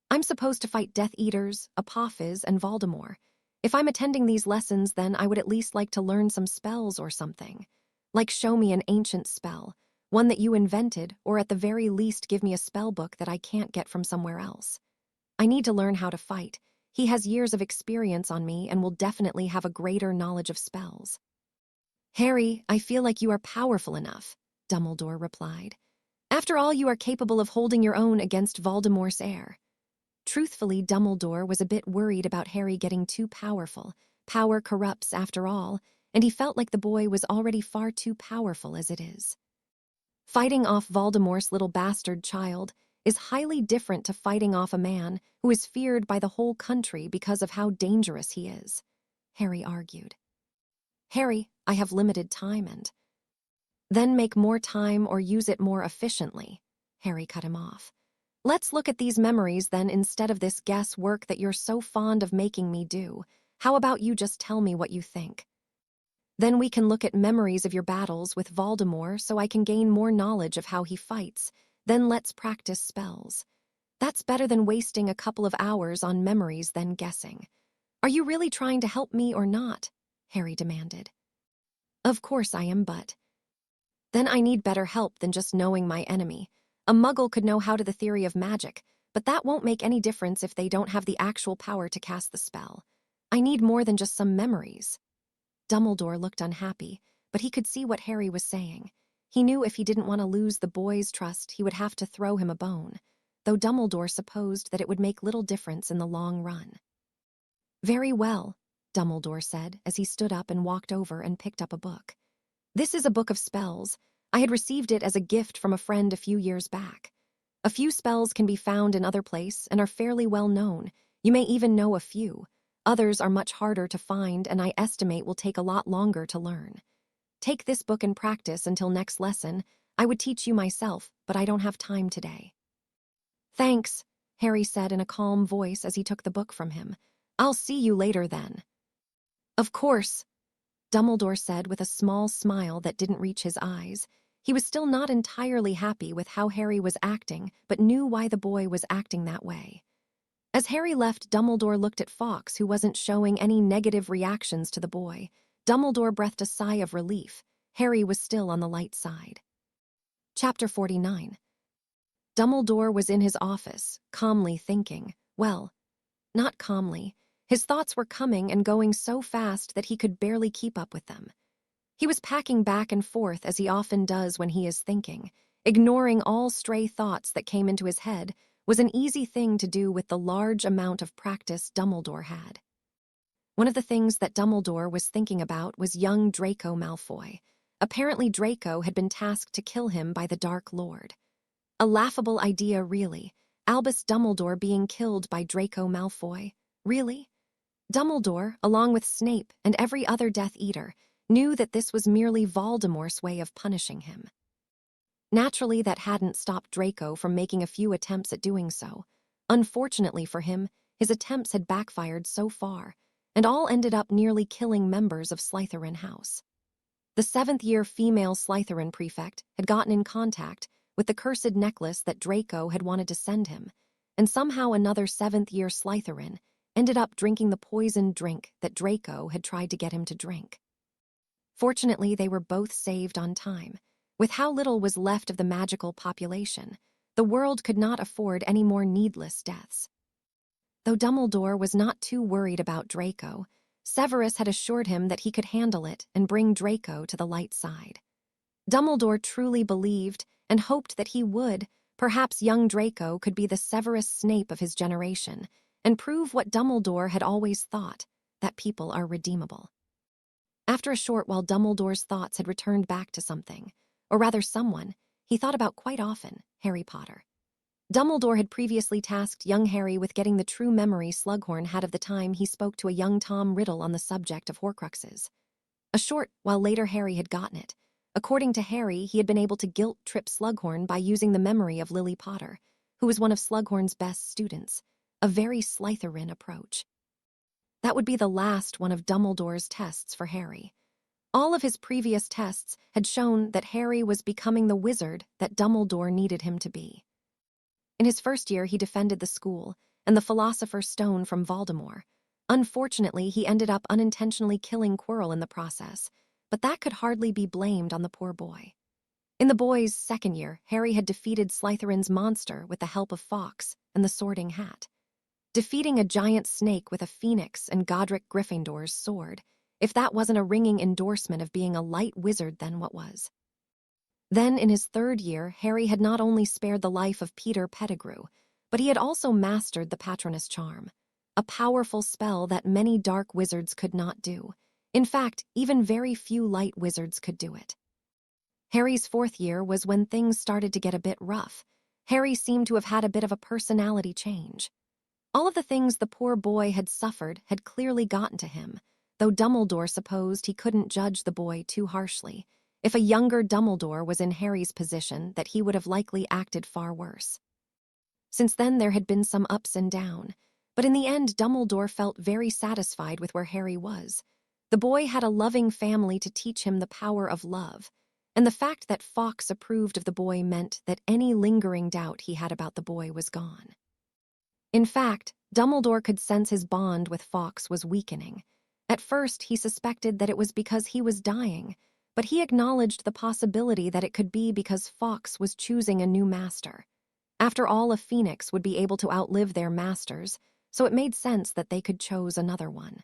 I'm supposed to fight Death Eaters, Apophis, and Voldemort. If I'm attending these lessons, then I would at least like to learn some spells or something. Like show me an ancient spell, one that you invented, or at the very least give me a spell book that I can't get from somewhere else. I need to learn how to fight. He has years of experience on me and will definitely have a greater knowledge of spells. Harry, I feel like you are powerful enough, Dumbledore replied. After all, you are capable of holding your own against Voldemort's heir. Truthfully, Dumbledore was a bit worried about Harry getting too powerful. Power corrupts, after all, and he felt like the boy was already far too powerful as it is. Fighting off Voldemort's little bastard child is highly different to fighting off a man who is feared by the whole country because of how dangerous he is, Harry argued. Harry, I have limited time and... Then make more time or use it more efficiently, Harry cut him off. Let's look at these memories then instead of this guesswork that you're so fond of making me do. How about you just tell me what you think? Then we can look at memories of your battles with Voldemort so I can gain more knowledge of how he fights. Then let's practice spells. That's better than wasting a couple of hours on memories then guessing. Are you really trying to help me or not? Harry demanded. Of course I am, but... Then I need better help than just knowing my enemy. A muggle could know how to the theory of magic, but that won't make any difference if they don't have the actual power to cast the spell. I need more than just some memories. Dumbledore looked unhappy, but he could see what Harry was saying. He knew if he didn't want to lose the boy's trust, he would have to throw him a bone, though Dumbledore supposed that it would make little difference in the long run. Very well, Dumbledore said as he stood up and walked over and picked up a book. This is a book of spells. I had received it as a gift from a friend a few years back. A few spells can be found in other places and are fairly well known. You may even know a few. Others are much harder to find and I estimate will take a lot longer to learn. Take this book and practice until next lesson. I would teach you myself, but I don't have time today. Thanks, Harry said in a calm voice as he took the book from him. I'll see you later then. Of course, Dumbledore said with a small smile that didn't reach his eyes. He was still not entirely happy with how Harry was acting, but knew why the boy was acting that way. As Harry left, Dumbledore looked at Fawkes, who wasn't showing any negative reactions to the boy. Dumbledore breathed a sigh of relief. Harry was still on the light side. Chapter 49. Dumbledore was in his office, calmly thinking. Well, not calmly. His thoughts were coming and going so fast that he could barely keep up with them. He was packing back and forth as he often does when he is thinking. Ignoring all stray thoughts that came into his head was an easy thing to do with the large amount of practice Dumbledore had. One of the things that Dumbledore was thinking about was young Draco Malfoy. Apparently Draco had been tasked to kill him by the Dark Lord. A laughable idea, really. Albus Dumbledore being killed by Draco Malfoy. Really? Dumbledore, along with Snape and every other Death Eater, knew that this was merely Voldemort's way of punishing him. Naturally, that hadn't stopped Draco from making a few attempts at doing so. Unfortunately for him, his attempts had backfired so far, and all ended up nearly killing members of Slytherin House. The seventh-year female Slytherin prefect had gotten in contact with the cursed necklace that Draco had wanted to send him, and somehow another seventh-year Slytherin ended up drinking the poisoned drink that Draco had tried to get him to drink. Fortunately, they were both saved on time. With how little was left of the magical population, the world could not afford any more needless deaths. Though Dumbledore was not too worried about Draco, Severus had assured him that he could handle it and bring Draco to the light side. Dumbledore truly believed and hoped that he would. Perhaps young Draco could be the Severus Snape of his generation and prove what Dumbledore had always thought, that people are redeemable. After a short while, Dumbledore's thoughts had returned back to something, or rather someone, he thought about quite often, Harry Potter. Dumbledore had previously tasked young Harry with getting the true memory Slughorn had of the time he spoke to a young Tom Riddle on the subject of Horcruxes. A short while later, Harry had gotten it. According to Harry, he had been able to guilt-trip Slughorn by using the memory of Lily Potter, who was one of Slughorn's best students, a very Slytherin approach. That would be the last one of Dumbledore's tests for Harry. All of his previous tests had shown that Harry was becoming the wizard that Dumbledore needed him to be. In his first year, he defended the school and the Philosopher's Stone from Voldemort. Unfortunately, he ended up unintentionally killing Quirrell in the process, but that could hardly be blamed on the poor boy. In the boy's second year, Harry had defeated Slytherin's monster with the help of Fawkes and the Sorting Hat. Defeating a giant snake with a phoenix and Godric Gryffindor's sword, if that wasn't a ringing endorsement of being a light wizard, then what was? Then, in his third year, Harry had not only spared the life of Peter Pettigrew, but he had also mastered the Patronus Charm, a powerful spell that many dark wizards could not do. In fact, even very few light wizards could do it. Harry's fourth year was when things started to get a bit rough. Harry seemed to have had a bit of a personality change. All of the things the poor boy had suffered had clearly gotten to him, though Dumbledore supposed he couldn't judge the boy too harshly. If a younger Dumbledore was in Harry's position, that he would have likely acted far worse. Since then, there had been some ups and downs, but in the end, Dumbledore felt very satisfied with where Harry was. The boy had a loving family to teach him the power of love, and the fact that Fawkes approved of the boy meant that any lingering doubt he had about the boy was gone. In fact, Dumbledore could sense his bond with Fawkes was weakening. At first, he suspected that it was because he was dying, but he acknowledged the possibility that it could be because Fawkes was choosing a new master. After all, a phoenix would be able to outlive their masters, so it made sense that they could choose another one.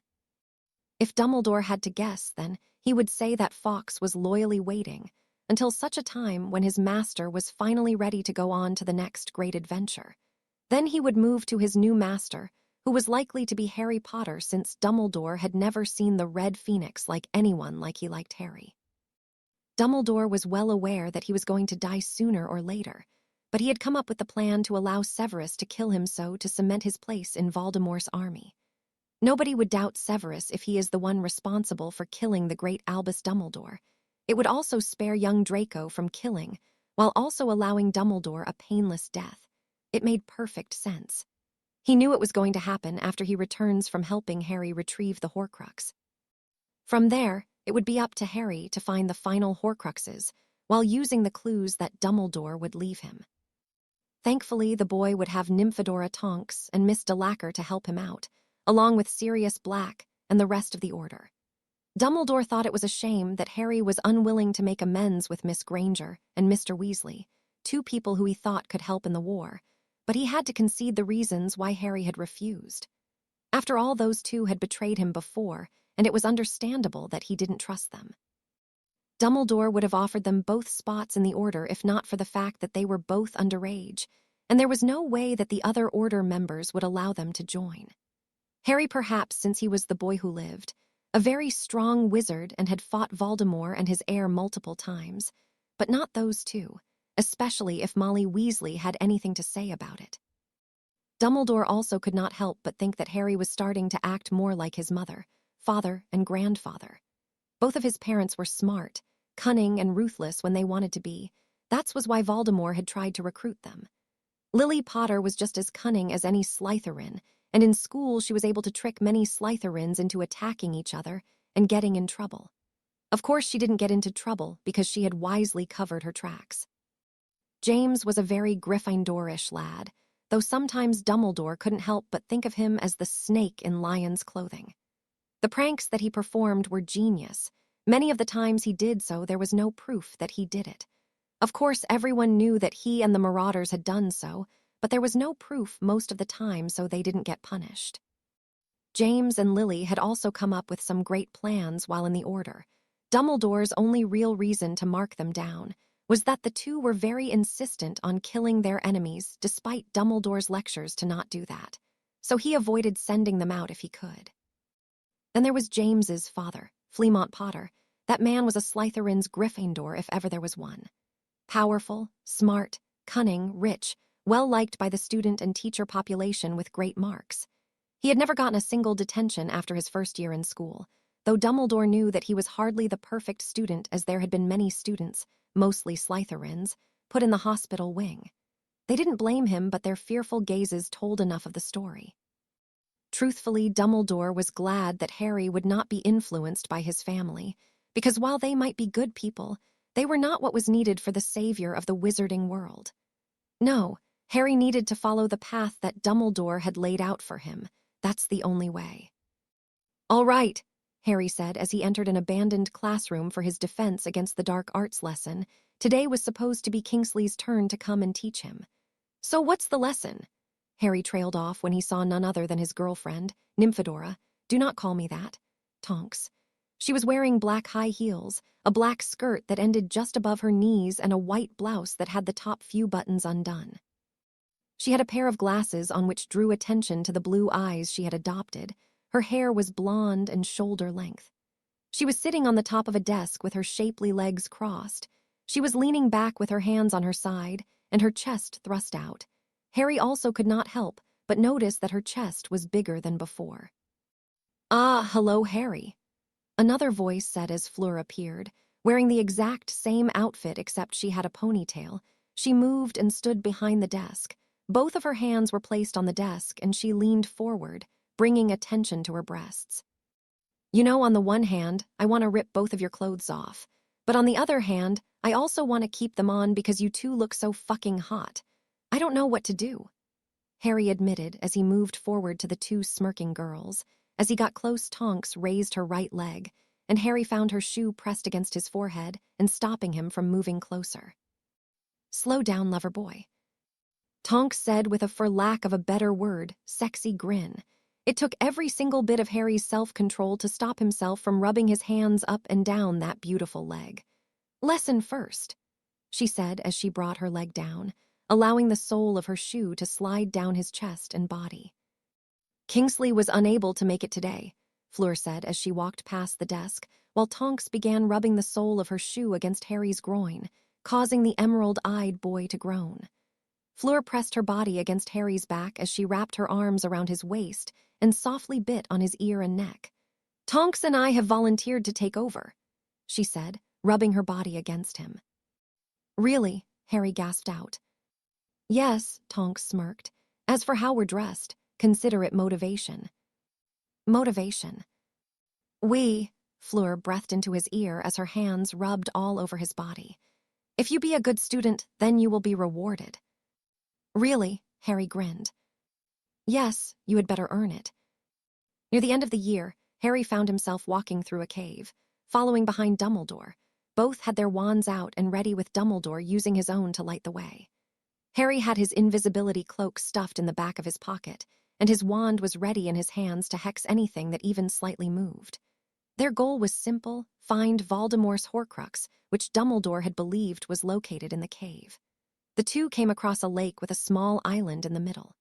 If Dumbledore had to guess, then he would say that Fawkes was loyally waiting until such a time when his master was finally ready to go on to the next great adventure. Then he would move to his new master, who was likely to be Harry Potter, since Dumbledore had never seen the Red Phoenix like anyone like he liked Harry. Dumbledore was well aware that he was going to die sooner or later, but he had come up with the plan to allow Severus to kill him so to cement his place in Voldemort's army. Nobody would doubt Severus if he is the one responsible for killing the great Albus Dumbledore. It would also spare young Draco from killing, while also allowing Dumbledore a painless death. It made perfect sense. He knew it was going to happen after he returns from helping Harry retrieve the Horcrux. From there, it would be up to Harry to find the final Horcruxes, while using the clues that Dumbledore would leave him. Thankfully, the boy would have Nymphadora Tonks and Miss Delacour to help him out, along with Sirius Black and the rest of the Order. Dumbledore thought it was a shame that Harry was unwilling to make amends with Miss Granger and Mr. Weasley, two people who he thought could help in the war, but he had to concede the reasons why Harry had refused. After all, those two had betrayed him before, and it was understandable that he didn't trust them. Dumbledore would have offered them both spots in the Order if not for the fact that they were both underage, and there was no way that the other Order members would allow them to join. Harry, perhaps since he was the boy who lived, a very strong wizard and had fought Voldemort and his heir multiple times, but not those two, especially if Molly Weasley had anything to say about it. Dumbledore also could not help but think that Harry was starting to act more like his mother, father, and grandfather. Both of his parents were smart, cunning, and ruthless when they wanted to be. That was why Voldemort had tried to recruit them. Lily Potter was just as cunning as any Slytherin, and in school she was able to trick many Slytherins into attacking each other and getting in trouble. Of course, she didn't get into trouble because she had wisely covered her tracks. James was a very Gryffindorish lad, though sometimes Dumbledore couldn't help but think of him as the snake in lion's clothing. The pranks that he performed were genius. Many of the times he did so, there was no proof that he did it. Of course, everyone knew that he and the Marauders had done so, but there was no proof most of the time, so they didn't get punished. James and Lily had also come up with some great plans while in the Order. Dumbledore's only real reason to mark them down was that the two were very insistent on killing their enemies despite Dumbledore's lectures to not do that, so he avoided sending them out if he could. Then there was James's father, Fleur Potter. That man was a Slytherin's Gryffindor if ever there was one. Powerful, smart, cunning, rich, well-liked by the student and teacher population with great marks. He had never gotten a single detention after his first year in school, though Dumbledore knew that he was hardly the perfect student, as there had been many students, mostly Slytherins, put in the hospital wing. They didn't blame him, but their fearful gazes told enough of the story. Truthfully, Dumbledore was glad that Harry would not be influenced by his family, because while they might be good people, they were not what was needed for the savior of the wizarding world. No, Harry needed to follow the path that Dumbledore had laid out for him. That's the only way. "All right," Harry said as he entered an abandoned classroom for his defense against the dark arts lesson. Today was supposed to be Kingsley's turn to come and teach him. "So what's the lesson?" Harry trailed off when he saw none other than his girlfriend, Nymphadora. Do not call me that. Tonks. She was wearing black high heels, a black skirt that ended just above her knees, and a white blouse that had the top few buttons undone. She had a pair of glasses on which drew attention to the blue eyes she had adopted. Her hair was blonde and shoulder length. She was sitting on the top of a desk with her shapely legs crossed. She was leaning back with her hands on her side and her chest thrust out. Harry also could not help but notice that her chest was bigger than before. "Ah, hello, Harry," another voice said as Fleur appeared, wearing the exact same outfit except she had a ponytail. She moved and stood behind the desk. Both of her hands were placed on the desk, and she leaned forward, bringing attention to her breasts. "You know, on the one hand, I want to rip both of your clothes off. But on the other hand, I also want to keep them on because you two look so fucking hot. I don't know what to do," Harry admitted as he moved forward to the two smirking girls. As he got close, Tonks raised her right leg, and Harry found her shoe pressed against his forehead and stopping him from moving closer. "Slow down, lover boy," Tonks said with a, for lack of a better word, sexy grin. It took every single bit of Harry's self-control to stop himself from rubbing his hands up and down that beautiful leg. "Lesson first," she said as she brought her leg down, allowing the sole of her shoe to slide down his chest and body. "Kingsley was unable to make it today," Fleur said as she walked past the desk, while Tonks began rubbing the sole of her shoe against Harry's groin, causing the emerald-eyed boy to groan. Fleur pressed her body against Harry's back as she wrapped her arms around his waist and softly bit on his ear and neck. "Tonks and I have volunteered to take over," she said, rubbing her body against him. "Really?" Harry gasped out. "Yes," Tonks smirked. "As for how we're dressed, consider it motivation." "Motivation." Fleur breathed into his ear as her hands rubbed all over his body. "If you be a good student, then you will be rewarded." "Really?" Harry grinned. "Yes, you had better earn it." Near the end of the year, Harry found himself walking through a cave, following behind Dumbledore. Both had their wands out and ready, with Dumbledore using his own to light the way. Harry had his invisibility cloak stuffed in the back of his pocket, and his wand was ready in his hands to hex anything that even slightly moved. Their goal was simple: find Voldemort's Horcrux, which Dumbledore had believed was located in the cave. The two came across a lake with a small island in the middle.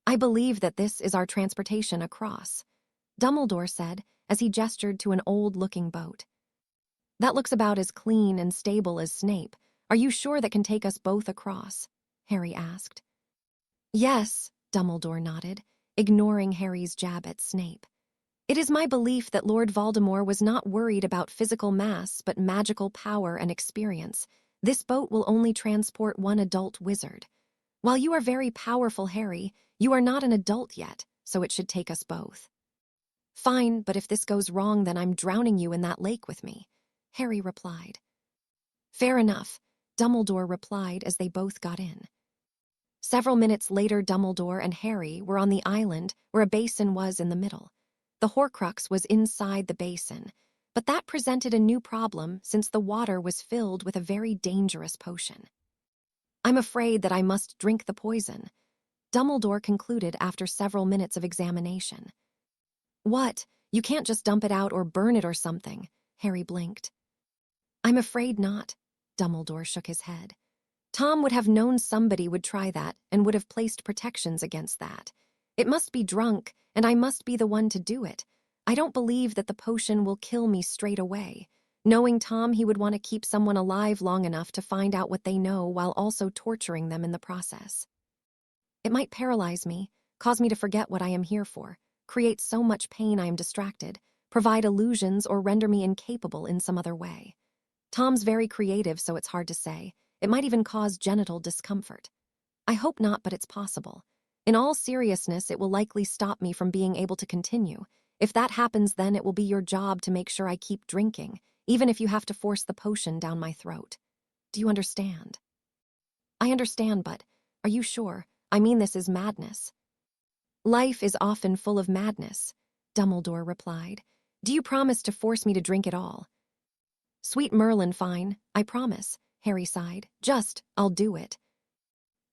"I believe that this is our transportation across," Dumbledore said as he gestured to an old-looking boat. "That looks about as clean and stable as Snape. Are you sure that can take us both across?" Harry asked. "Yes," Dumbledore nodded, ignoring Harry's jab at Snape. "It is my belief that Lord Voldemort was not worried about physical mass but magical power and experience. This boat will only transport one adult wizard. While you are very powerful, Harry, you are not an adult yet, so it should take us both. Fine, but if this goes wrong, then I'm drowning you in that lake with me, Harry replied. Fair enough, Dumbledore replied as they both got in. Several minutes later, Dumbledore and Harry were on the island where a basin was in the middle. The Horcrux was inside the basin, but that presented a new problem since the water was filled with a very dangerous potion. I'm afraid that I must drink the poison, Dumbledore concluded after several minutes of examination. What? You can't just dump it out or burn it or something, Harry blinked. I'm afraid not, Dumbledore shook his head. Tom would have known somebody would try that and would have placed protections against that. It must be drunk, and I must be the one to do it. I don't believe that the potion will kill me straight away. Knowing Tom, he would want to keep someone alive long enough to find out what they know while also torturing them in the process. It might paralyze me, cause me to forget what I am here for, create so much pain I am distracted, provide illusions, or render me incapable in some other way. Tom's very creative, so it's hard to say. It might even cause genital discomfort. I hope not, but it's possible. In all seriousness, it will likely stop me from being able to continue. If that happens, then it will be your job to make sure I keep drinking, even if you have to force the potion down my throat. Do you understand? I understand, but are you sure? I mean, this is madness. Life is often full of madness, Dumbledore replied. Do you promise to force me to drink it all? Sweet Merlin, fine, I promise, Harry sighed. I'll do it.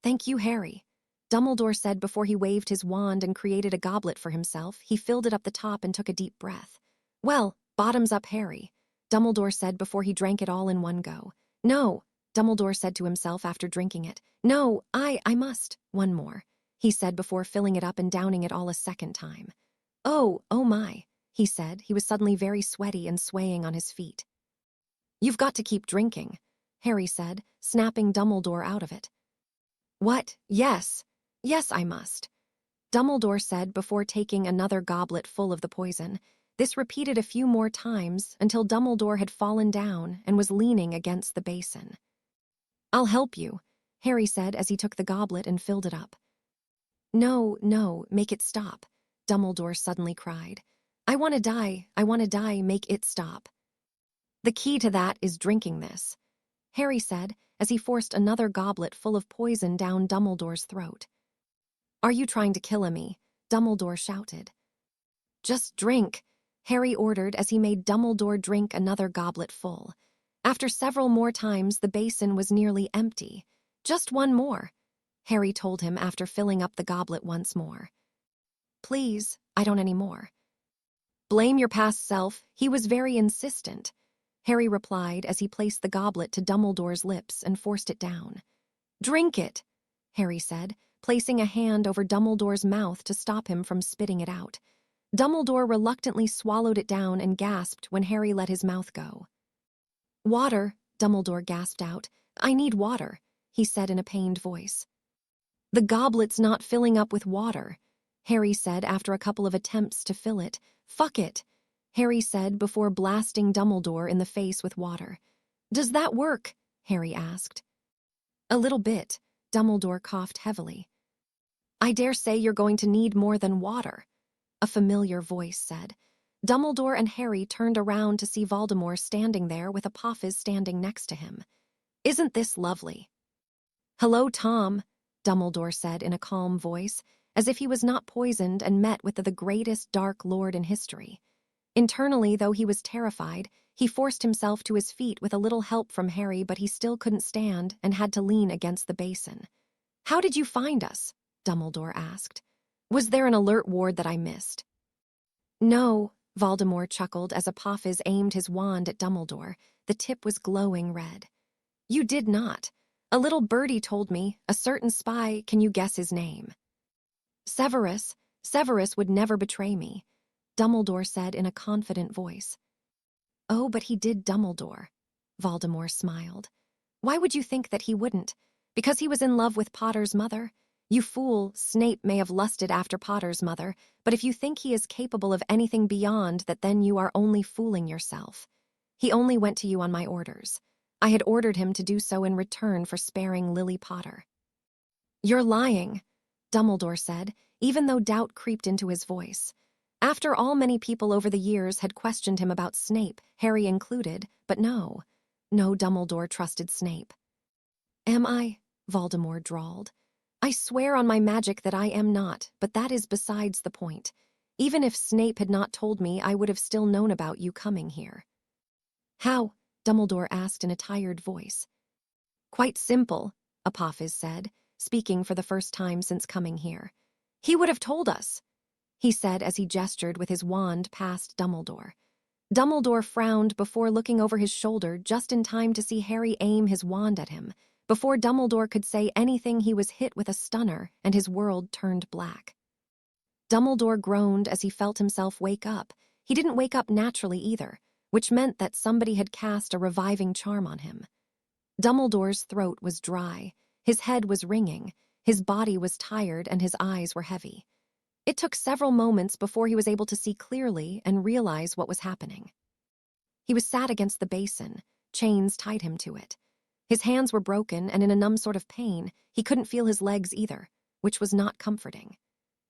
Thank you, Harry, Dumbledore said before he waved his wand and created a goblet for himself. He filled it up the top and took a deep breath. Well, bottoms up, Harry, Dumbledore said before he drank it all in one go. No, Dumbledore said to himself after drinking it. No, I must. One more, he said before filling it up and downing it all a second time. Oh my, he said. He was suddenly very sweaty and swaying on his feet. You've got to keep drinking, Harry said, snapping Dumbledore out of it. What? Yes, I must, Dumbledore said before taking another goblet full of the poison. This repeated a few more times until Dumbledore had fallen down and was leaning against the basin. I'll help you, Harry said as he took the goblet and filled it up. No, make it stop, Dumbledore suddenly cried. I want to die, make it stop. The key to that is drinking this, Harry said as he forced another goblet full of poison down Dumbledore's throat. Are you trying to kill me? Dumbledore shouted. Just drink, Harry ordered as he made Dumbledore drink another goblet full. After several more times, the basin was nearly empty. Just one more, Harry told him after filling up the goblet once more. Please, I don't anymore. Blame your past self, he was very insistent, Harry replied as he placed the goblet to Dumbledore's lips and forced it down. Drink it, Harry said, placing a hand over Dumbledore's mouth to stop him from spitting it out. Dumbledore reluctantly swallowed it down and gasped when Harry let his mouth go. Water, Dumbledore gasped out. I need water, he said in a pained voice. The goblet's not filling up with water, Harry said after a couple of attempts to fill it. Fuck it, Harry said before blasting Dumbledore in the face with water. Does that work? Harry asked. A little bit, Dumbledore coughed heavily. I dare say you're going to need more than water, a familiar voice said. Dumbledore and Harry turned around to see Voldemort standing there with Apophis standing next to him. Isn't this lovely? Hello, Tom, Dumbledore said in a calm voice, as if he was not poisoned and met with the greatest Dark Lord in history. Internally, though he was terrified, he forced himself to his feet with a little help from Harry, but he still couldn't stand and had to lean against the basin. How did you find us? Dumbledore asked. Was there an alert ward that I missed? No, Voldemort chuckled as Apophis aimed his wand at Dumbledore. The tip was glowing red. You did not. A little birdie told me, a certain spy, can you guess his name? Severus. Severus would never betray me, Dumbledore said in a confident voice. Oh, but he did, Dumbledore, Voldemort smiled. Why would you think that he wouldn't? Because he was in love with Potter's mother? You fool, Snape may have lusted after Potter's mother, but if you think he is capable of anything beyond that, then you are only fooling yourself. He only went to you on my orders. I had ordered him to do so in return for sparing Lily Potter. "You're lying," Dumbledore said, even though doubt creeped into his voice. After all, many people over the years had questioned him about Snape, Harry included, but no, Dumbledore trusted Snape. "Am I?" Voldemort drawled. "I swear on my magic that I am not, but that is besides the point. Even if Snape had not told me, I would have still known about you coming here." "How?" Dumbledore asked in a tired voice. "Quite simple," Apophis said, speaking for the first time since coming here. "He would have told us," he said as he gestured with his wand past Dumbledore. Dumbledore frowned before looking over his shoulder just in time to see Harry aim his wand at him. Before Dumbledore could say anything, he was hit with a stunner and his world turned black. Dumbledore groaned as he felt himself wake up. He didn't wake up naturally either, which meant that somebody had cast a reviving charm on him. Dumbledore's throat was dry, his head was ringing, his body was tired, and his eyes were heavy. It took several moments before he was able to see clearly and realize what was happening. He was sat against the basin, chains tied him to it. His hands were broken, and in a numb sort of pain, he couldn't feel his legs either, which was not comforting.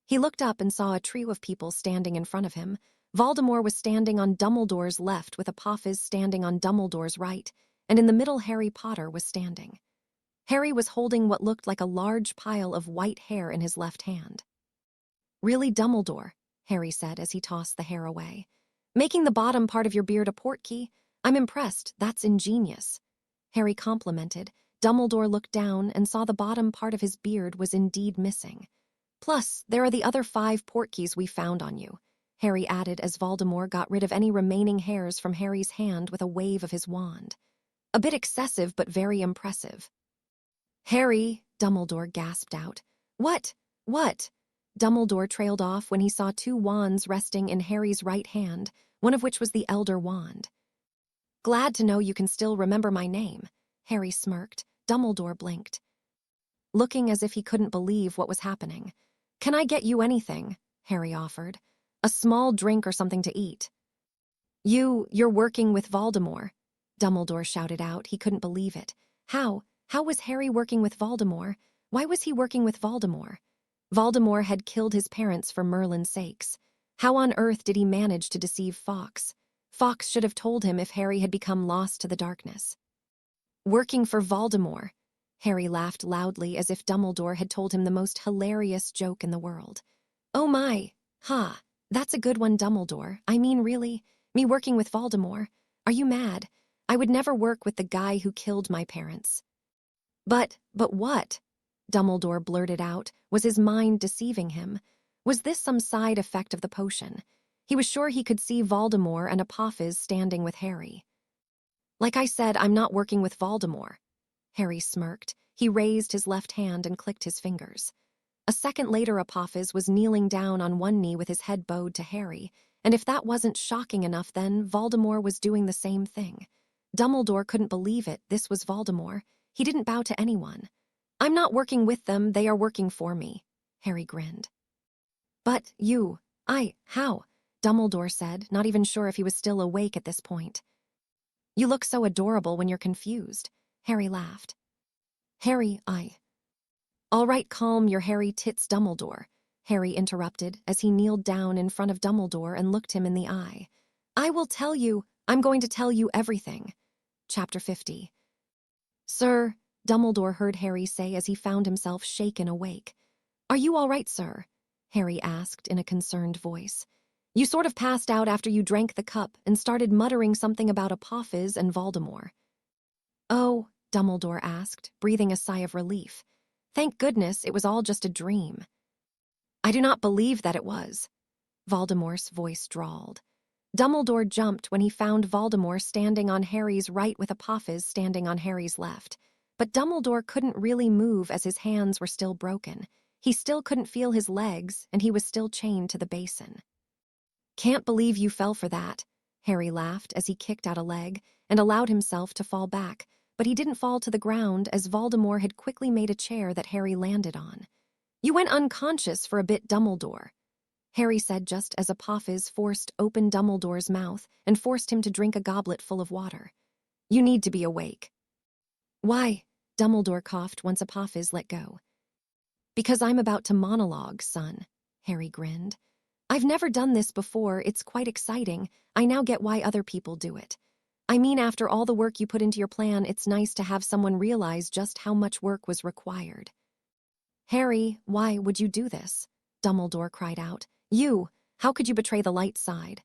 He looked up and saw a trio of people standing in front of him. Voldemort was standing on Dumbledore's left with Apophis standing on Dumbledore's right, and in the middle Harry Potter was standing. Harry was holding what looked like a large pile of white hair in his left hand. "Really, Dumbledore," Harry said as he tossed the hair away. "Making the bottom part of your beard a portkey? I'm impressed, that's ingenious." Harry complimented. Dumbledore looked down and saw the bottom part of his beard was indeed missing. "Plus, there are the other 5 portkeys we found on you," Harry added as Voldemort got rid of any remaining hairs from Harry's hand with a wave of his wand. "A bit excessive, but very impressive." "Harry," Dumbledore gasped out. What? Dumbledore trailed off when he saw 2 wands resting in Harry's right hand, one of which was the Elder Wand. "Glad to know you can still remember my name," Harry smirked. Dumbledore blinked, looking as if he couldn't believe what was happening. "Can I get you anything?" Harry offered. "A small drink or something to eat." You're working with Voldemort," Dumbledore shouted out. He couldn't believe it. How was Harry working with Voldemort? Why was he working with Voldemort? Voldemort had killed his parents for Merlin's sakes. How on earth did he manage to deceive Fawkes? Fawkes should have told him if Harry had become lost to the darkness. "Working for Voldemort." Harry laughed loudly as if Dumbledore had told him the most hilarious joke in the world. "Oh my, that's a good one, Dumbledore. I mean, really? Me working with Voldemort? Are you mad? I would never work with the guy who killed my parents." But what?" Dumbledore blurted out. Was his mind deceiving him? Was this some side effect of the potion? He was sure he could see Voldemort and Apophis standing with Harry. "Like I said, I'm not working with Voldemort." Harry smirked. He raised his left hand and clicked his fingers. A second later, Apophis was kneeling down on one knee with his head bowed to Harry, and if that wasn't shocking enough, then Voldemort was doing the same thing. Dumbledore couldn't believe it. This was Voldemort. He didn't bow to anyone. "I'm not working with them, they are working for me," Harry grinned. "But how?" Dumbledore said, not even sure if he was still awake at this point. "You look so adorable when you're confused," Harry laughed. "Harry, All right, calm your hairy tits, Dumbledore," Harry interrupted as he kneeled down in front of Dumbledore and looked him in the eye. I'm going to tell you everything." Chapter 50. "Sir," Dumbledore heard Harry say as he found himself shaken awake. "Are you all right, sir?" Harry asked in a concerned voice. "You sort of passed out after you drank the cup and started muttering something about Apophis and Voldemort." "Oh," Dumbledore asked, breathing a sigh of relief. "Thank goodness it was all just a dream." "I do not believe that it was," Voldemort's voice drawled. Dumbledore jumped when he found Voldemort standing on Harry's right with Apophis standing on Harry's left. But Dumbledore couldn't really move as his hands were still broken. He still couldn't feel his legs, and he was still chained to the basin. "Can't believe you fell for that," Harry laughed as he kicked out a leg and allowed himself to fall back, but he didn't fall to the ground as Voldemort had quickly made a chair that Harry landed on. "You went unconscious for a bit, Dumbledore," Harry said just as Apophis forced open Dumbledore's mouth and forced him to drink a goblet full of water. "You need to be awake." Why? Dumbledore coughed once Apophis let go. Because I'm about to monologue, son, Harry grinned. I've never done this before, it's quite exciting. I now get why other people do it. I mean, after all the work you put into your plan, it's nice to have someone realize just how much work was required. Harry, why would you do this? Dumbledore cried out. You! How could you betray the light side?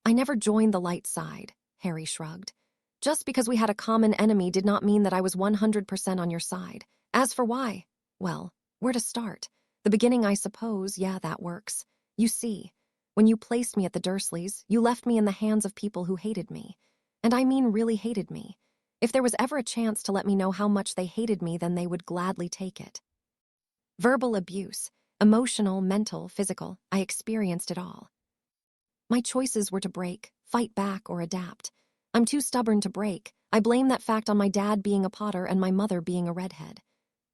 I never joined the light side, Harry shrugged. Just because we had a common enemy did not mean that I was 100% on your side. As for why, well, where to start? The beginning, I suppose, yeah, that works. You see, when you placed me at the Dursleys, you left me in the hands of people who hated me. And I mean really hated me. If there was ever a chance to let me know how much they hated me, then they would gladly take it. Verbal abuse, emotional, mental, physical, I experienced it all. My choices were to break, fight back, or adapt. I'm too stubborn to break. I blame that fact on my dad being a Potter and my mother being a redhead.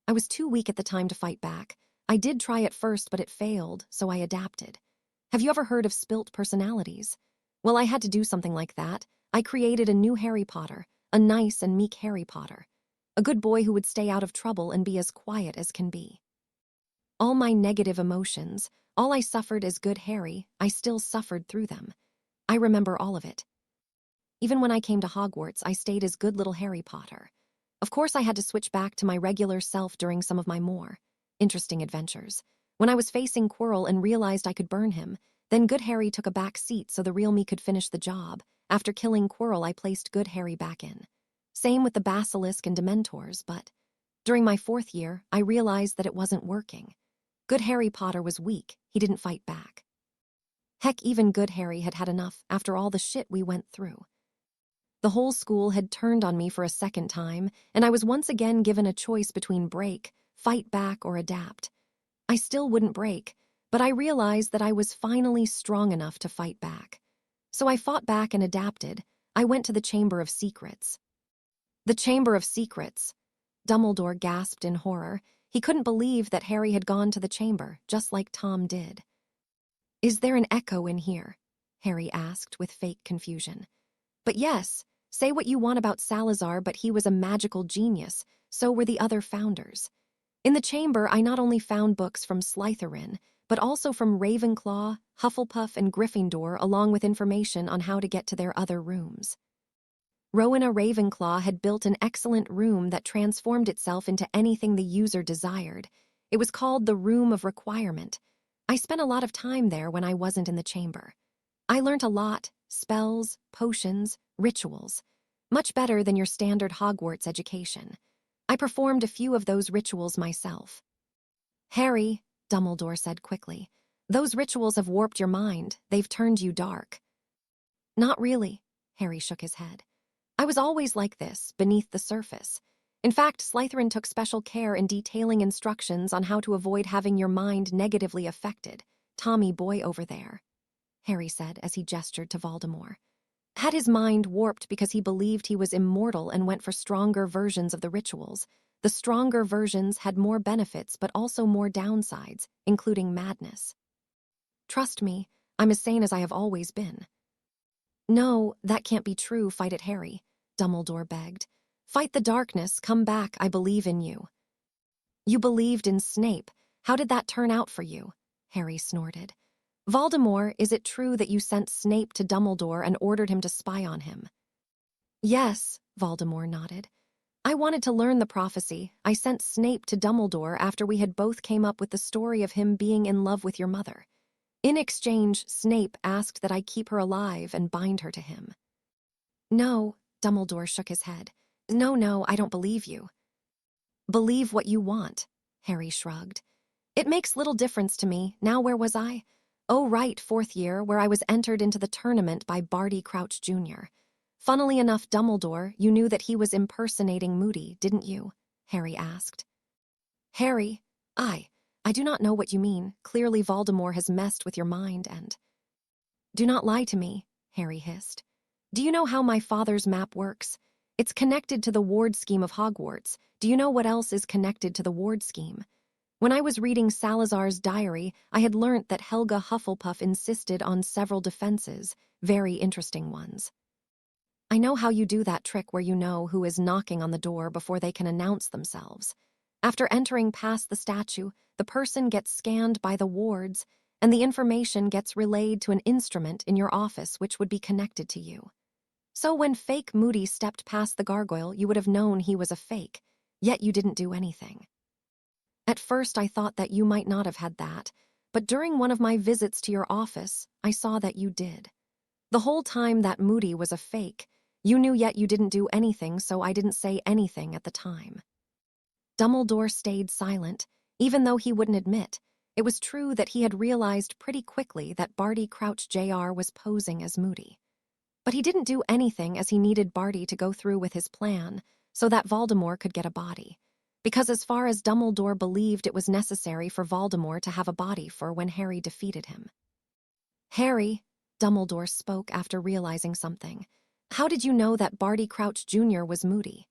I was too weak at the time to fight back. I did try at first, but it failed, so I adapted. Have you ever heard of spilt personalities? Well, I had to do something like that. I created a new Harry Potter, a nice and meek Harry Potter. A good boy who would stay out of trouble and be as quiet as can be. All my negative emotions, all I suffered as good Harry, I still suffered through them. I remember all of it. Even when I came to Hogwarts, I stayed as good little Harry Potter. Of course, I had to switch back to my regular self during some of my more interesting adventures. When I was facing Quirrell and realized I could burn him, then good Harry took a back seat so the real me could finish the job. After killing Quirrell, I placed good Harry back in. Same with the Basilisk and Dementors, but during my 4th year, I realized that it wasn't working. Good Harry Potter was weak, he didn't fight back. Heck, even good Harry had had enough after all the shit we went through. The whole school had turned on me for a second time, and I was once again given a choice between break, fight back, or adapt. I still wouldn't break, but I realized that I was finally strong enough to fight back. So I fought back and adapted. I went to the Chamber of Secrets. The Chamber of Secrets. Dumbledore gasped in horror. He couldn't believe that Harry had gone to the chamber, just like Tom did. Is there an echo in here? Harry asked with fake confusion. But yes, say what you want about Salazar, but he was a magical genius, so were the other founders. In the chamber, I not only found books from Slytherin, but also from Ravenclaw, Hufflepuff, and Gryffindor, along with information on how to get to their other rooms. Rowena Ravenclaw had built an excellent room that transformed itself into anything the user desired. It was called the Room of Requirement. I spent a lot of time there when I wasn't in the chamber. I learnt a lot, spells, potions, rituals. Much better than your standard Hogwarts education. I performed a few of those rituals myself. Harry, Dumbledore said quickly, those rituals have warped your mind. They've turned you dark. Not really, Harry shook his head. I was always like this, beneath the surface. In fact, Slytherin took special care in detailing instructions on how to avoid having your mind negatively affected. Tommy boy over there, Harry said as he gestured to Voldemort, had his mind warped because he believed he was immortal and went for stronger versions of the rituals. The stronger versions had more benefits but also more downsides, including madness. Trust me, I'm as sane as I have always been. No, that can't be true, fight it, Harry, Dumbledore begged. Fight the darkness, come back, I believe in you. You believed in Snape. How did that turn out for you? Harry snorted. Voldemort, is it true that you sent Snape to Dumbledore and ordered him to spy on him? Yes, Voldemort nodded. I wanted to learn the prophecy. I sent Snape to Dumbledore after we had both came up with the story of him being in love with your mother. In exchange, Snape asked that I keep her alive and bind her to him. No, Dumbledore shook his head. No, I don't believe you. Believe what you want, Harry shrugged. It makes little difference to me. Now where was I? Oh, right, 4th year, where I was entered into the tournament by Barty Crouch Jr. Funnily enough, Dumbledore, you knew that he was impersonating Moody, didn't you? Harry asked. Harry, I do not know what you mean. Clearly Voldemort has messed with your mind and... Do not lie to me, Harry hissed. Do you know how my father's map works? It's connected to the ward scheme of Hogwarts. Do you know what else is connected to the ward scheme? When I was reading Salazar's diary, I had learnt that Helga Hufflepuff insisted on several defenses, very interesting ones. I know how you do that trick where you know who is knocking on the door before they can announce themselves. After entering past the statue, the person gets scanned by the wards, and the information gets relayed to an instrument in your office which would be connected to you. So when fake Moody stepped past the gargoyle, you would have known he was a fake, yet you didn't do anything. At first I thought that you might not have had that, but during one of my visits to your office, I saw that you did. The whole time that Moody was a fake, you knew yet you didn't do anything, so I didn't say anything at the time. Dumbledore stayed silent, even though he wouldn't admit. It was true that he had realized pretty quickly that Barty Crouch Jr. was posing as Moody. But he didn't do anything as he needed Barty to go through with his plan so that Voldemort could get a body. Because as far as Dumbledore believed it was necessary for Voldemort to have a body for when Harry defeated him. Harry, Dumbledore spoke after realizing something. How did you know that Barty Crouch Jr. was Moody?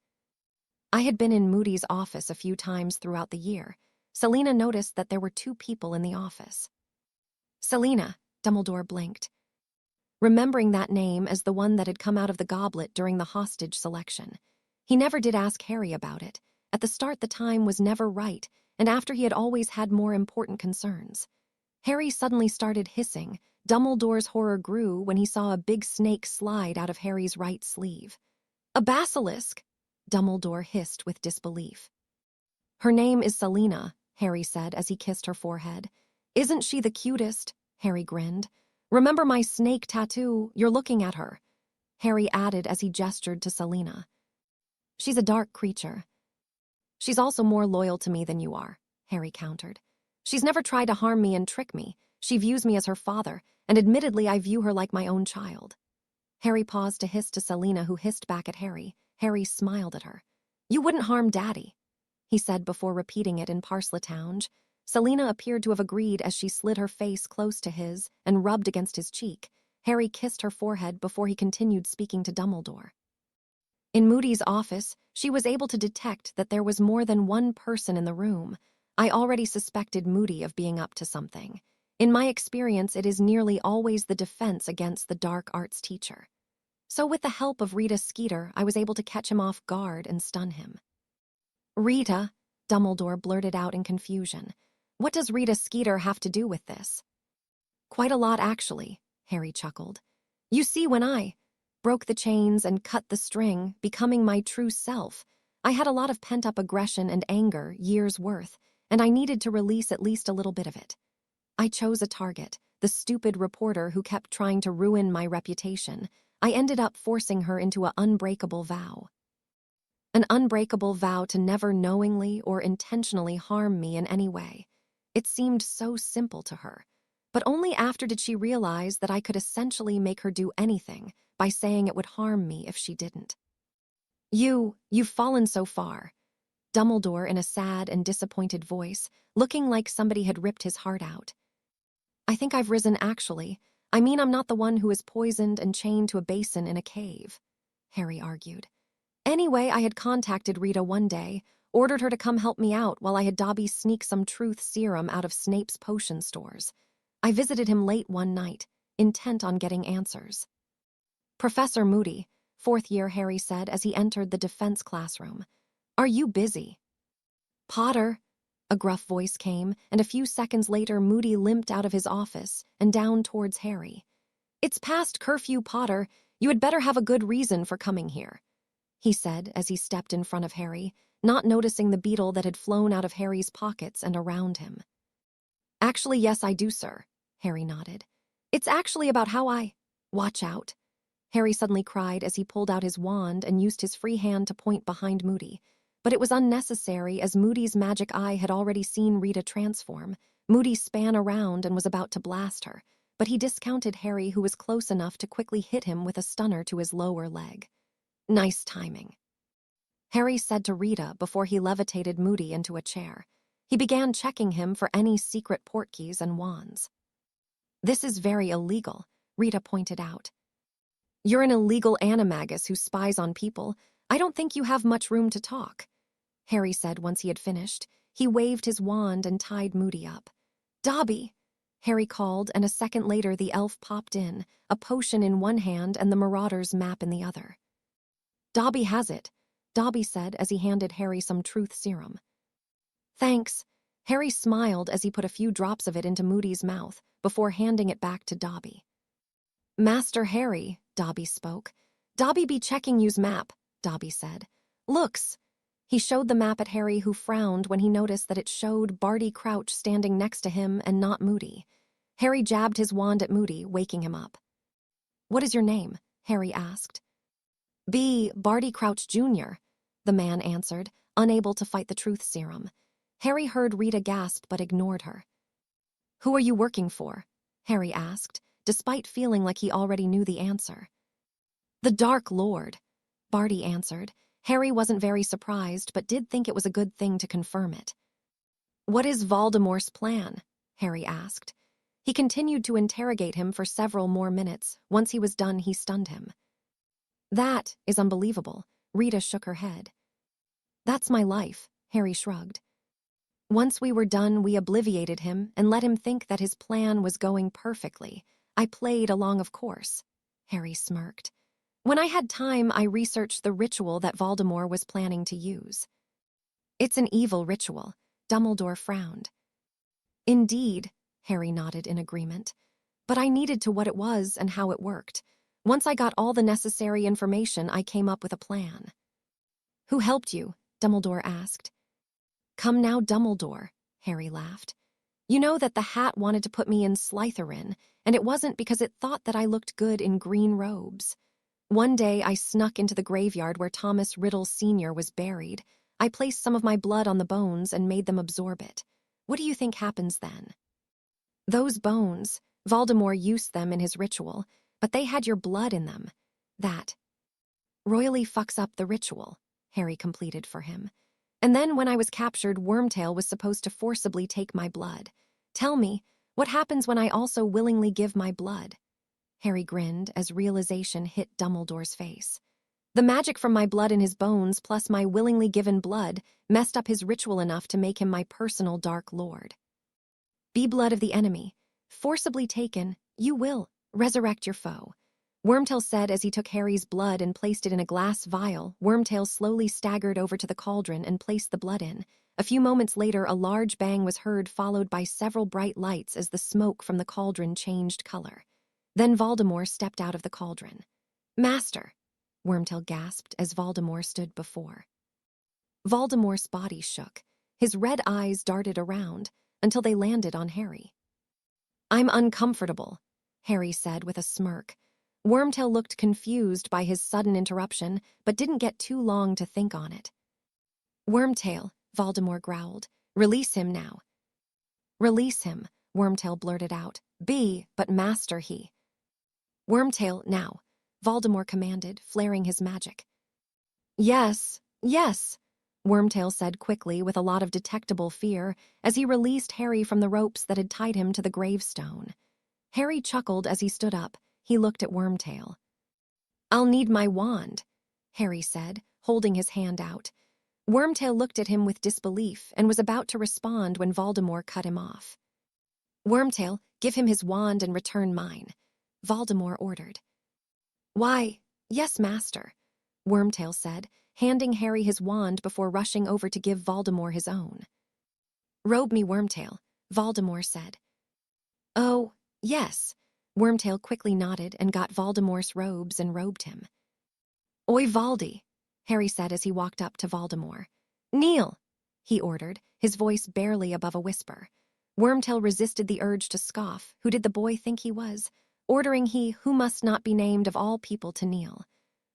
I had been in Moody's office a few times throughout the year. Selina noticed that there were 2 people in the office. Selina, Dumbledore blinked, remembering that name as the one that had come out of the goblet during the hostage selection. He never did ask Harry about it. At the start, the time was never right, and after he had always had more important concerns. Harry suddenly started hissing. Dumbledore's horror grew when he saw a big snake slide out of Harry's right sleeve. A basilisk, Dumbledore hissed with disbelief. Her name is Selina, Harry said as he kissed her forehead. Isn't she the cutest? Harry grinned. Remember my snake tattoo? You're looking at her, Harry added as he gestured to Selina. She's a dark creature. She's also more loyal to me than you are, Harry countered. She's never tried to harm me and trick me. She views me as her father, and admittedly I view her like my own child. Harry paused to hiss to Selina, who hissed back at Harry. Harry smiled at her. You wouldn't harm Daddy, he said before repeating it in Parsletown. Selina appeared to have agreed as she slid her face close to his and rubbed against his cheek. Harry kissed her forehead before he continued speaking to Dumbledore. In Moody's office, she was able to detect that there was more than one person in the room. I already suspected Moody of being up to something. In my experience, it is nearly always the defense against the dark arts teacher. So with the help of Rita Skeeter, I was able to catch him off guard and stun him. Rita, Dumbledore blurted out in confusion. What does Rita Skeeter have to do with this? Quite a lot, actually, Harry chuckled. You see, when I broke the chains and cut the string, becoming my true self, I had a lot of pent-up aggression and anger, years' worth, and I needed to release at least a little bit of it. I chose a target, the stupid reporter who kept trying to ruin my reputation. I ended up forcing her into an unbreakable vow. An unbreakable vow to never knowingly or intentionally harm me in any way. It seemed so simple to her, but only after did she realize that I could essentially make her do anything by saying it would harm me if she didn't. You've fallen so far, Dumbledore in a sad and disappointed voice, looking like somebody had ripped his heart out. I think I've risen, actually. I mean, I'm not the one who is poisoned and chained to a basin in a cave, Harry argued. Anyway, I had contacted Rita one day, ordered her to come help me out while I had Dobby sneak some truth serum out of Snape's potion stores. I visited him late one night, intent on getting answers. Professor Moody, 4th year, Harry said as he entered the defense classroom. Are you busy? Potter, a gruff voice came, and a few seconds later Moody limped out of his office and down towards Harry. It's past curfew, Potter. You had better have a good reason for coming here, he said as he stepped in front of Harry, not noticing the beetle that had flown out of Harry's pockets and around him. Actually, yes, I do, sir, Harry nodded. It's actually about how I... Watch out, Harry suddenly cried as he pulled out his wand and used his free hand to point behind Moody. But it was unnecessary as Moody's magic eye had already seen Rita transform. Moody span around and was about to blast her, but he discounted Harry, who was close enough to quickly hit him with a stunner to his lower leg. Nice timing, Harry said to Rita before he levitated Moody into a chair. He began checking him for any secret portkeys and wands. This is very illegal, Rita pointed out. You're an illegal animagus who spies on people. I don't think you have much room to talk, Harry said once he had finished. He waved his wand and tied Moody up. Dobby, Harry called, and a second later the elf popped in, a potion in one hand and the Marauder's map in the other. Dobby has it, Dobby said as he handed Harry some truth serum. Thanks. Harry smiled as he put a few drops of it into Moody's mouth before handing it back to Dobby. Master Harry, Dobby spoke. Dobby be checking you's map, Dobby said. Looks. He showed the map at Harry, who frowned when he noticed that it showed Barty Crouch standing next to him and not Moody. Harry jabbed his wand at Moody, waking him up. What is your name? Harry asked. Barty Crouch Jr., the man answered, unable to fight the truth serum. Harry heard Rita gasp but ignored her. Who are you working for? Harry asked, despite feeling like he already knew the answer. The Dark Lord, Barty answered. Harry wasn't very surprised but did think it was a good thing to confirm it. What is Voldemort's plan? Harry asked. He continued to interrogate him for several more minutes. Once he was done, he stunned him. That is unbelievable, Rita shook her head. That's my life, Harry shrugged. Once we were done, we obliviated him and let him think that his plan was going perfectly. I played along, of course. Harry smirked. When I had time, I researched the ritual that Voldemort was planning to use. It's an evil ritual, Dumbledore frowned. Indeed, Harry nodded in agreement. But I needed to what it was and how it worked. Once I got all the necessary information, I came up with a plan. Who helped you? Dumbledore asked. Come now, Dumbledore, Harry laughed. You know that the hat wanted to put me in Slytherin, and it wasn't because it thought that I looked good in green robes. One day I snuck into the graveyard where Thomas Riddle Sr. was buried. I placed some of my blood on the bones and made them absorb it. What do you think happens then? Those bones, Voldemort used them in his ritual, but they had your blood in them. That royally fucks up the ritual, Harry completed for him. And then when I was captured, Wormtail was supposed to forcibly take my blood. Tell me, what happens when I also willingly give my blood? Harry grinned as realization hit Dumbledore's face. The magic from my blood in his bones plus my willingly given blood messed up his ritual enough to make him my personal Dark Lord. Be blood of the enemy. Forcibly taken, you will resurrect your foe. Wormtail said as he took Harry's blood and placed it in a glass vial. Wormtail slowly staggered over to the cauldron and placed the blood in. A few moments later, a large bang was heard, followed by several bright lights as the smoke from the cauldron changed color. Then Voldemort stepped out of the cauldron. Master, Wormtail gasped as Voldemort stood before. Voldemort's body shook. His red eyes darted around until they landed on Harry. I'm uncomfortable, Harry said with a smirk. Wormtail looked confused by his sudden interruption, but didn't get too long to think on it. Wormtail, Voldemort growled. Release him now. Release him, Wormtail blurted out. But master he. Wormtail, now, Voldemort commanded, flaring his magic. Yes, Wormtail said quickly with a lot of detectable fear as he released Harry from the ropes that had tied him to the gravestone. Harry chuckled as he stood up. He looked at Wormtail. I'll need my wand, Harry said, holding his hand out. Wormtail looked at him with disbelief and was about to respond when Voldemort cut him off. Wormtail, give him his wand and return mine, Voldemort ordered. Why, yes, master, Wormtail said, handing Harry his wand before rushing over to give Voldemort his own. Robe me, Wormtail, Voldemort said. Oh, yes. Wormtail quickly nodded and got Voldemort's robes and robed him. Oi, Valdi, Harry said as he walked up to Voldemort. Kneel, he ordered, his voice barely above a whisper. Wormtail resisted the urge to scoff. Who did the boy think he was? Ordering he who must not be named of all people to kneel.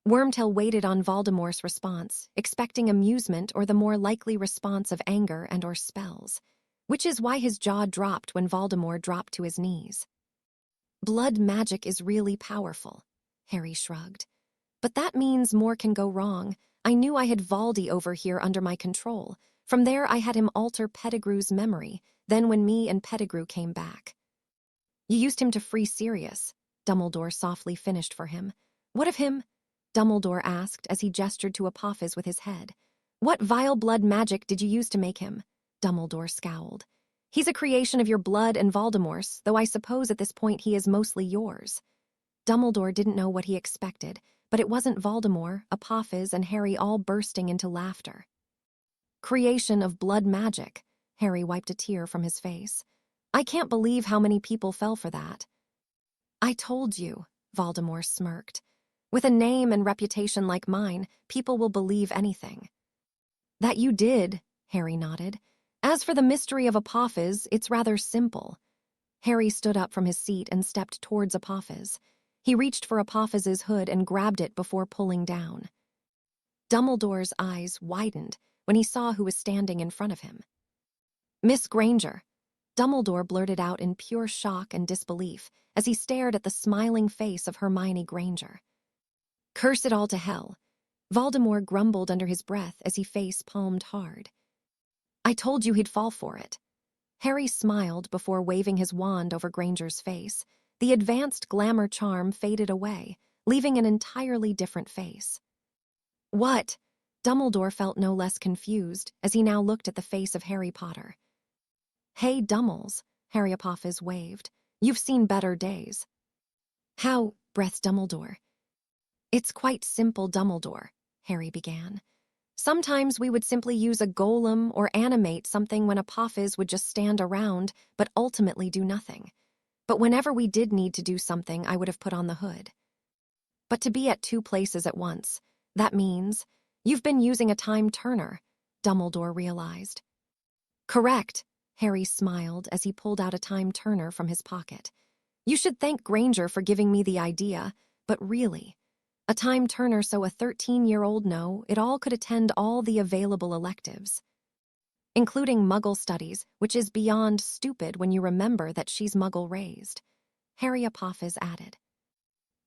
Wormtail waited on Voldemort's response, expecting amusement or the more likely response of anger and or spells, which is why his jaw dropped when Voldemort dropped to his knees. Blood magic is really powerful, Harry shrugged. But that means more can go wrong. I knew I had Valdi over here under my control. From there I had him alter Pettigrew's memory, then when me and Pettigrew came back. You used him to free Sirius, Dumbledore softly finished for him. What of him? Dumbledore asked as he gestured to Apophis with his head. What vile blood magic did you use to make him? Dumbledore scowled. He's a creation of your blood and Voldemort's, though I suppose at this point he is mostly yours. Dumbledore didn't know what he expected, But it wasn't Voldemort, Apophis, and Harry all bursting into laughter. Creation of blood magic. Harry wiped a tear from his face. I can't believe how many people fell for that. I told you, Voldemort smirked. With a name and reputation like mine, people will believe anything. That you did, Harry nodded. As for the mystery of Apophis, it's rather simple. Harry stood up from his seat and stepped towards Apophis. He reached for Apophis's hood and grabbed it before pulling down. Dumbledore's eyes widened when he saw who was standing in front of him. Miss Granger, Dumbledore blurted out in pure shock and disbelief as he stared at the smiling face of Hermione Granger. Curse it all to hell, Voldemort grumbled under his breath as he face-palmed hard. I told you he'd fall for it. Harry smiled before waving his wand over Granger's face. The advanced glamour charm faded away, leaving an entirely different face. What? Dumbledore felt no less confused as he now looked at the face of Harry Potter. Hey, Dummels, Harry Apophis waved. You've seen better days. How? Breathed Dumbledore. It's quite simple, Dumbledore, Harry began. Sometimes we would simply use a golem or animate something when Apophis would just stand around, but ultimately do nothing. But whenever we did need to do something, I would have put on the hood. But to be at two places at once, that means you've been using a time turner, Dumbledore realized. Correct, Harry smiled as he pulled out a time turner from his pocket. You should thank Granger for giving me the idea, but really, a time turner so a 13-year-old it all could attend all the available electives, including Muggle studies, which is beyond stupid when you remember that she's Muggle-raised, Harry Apophis added.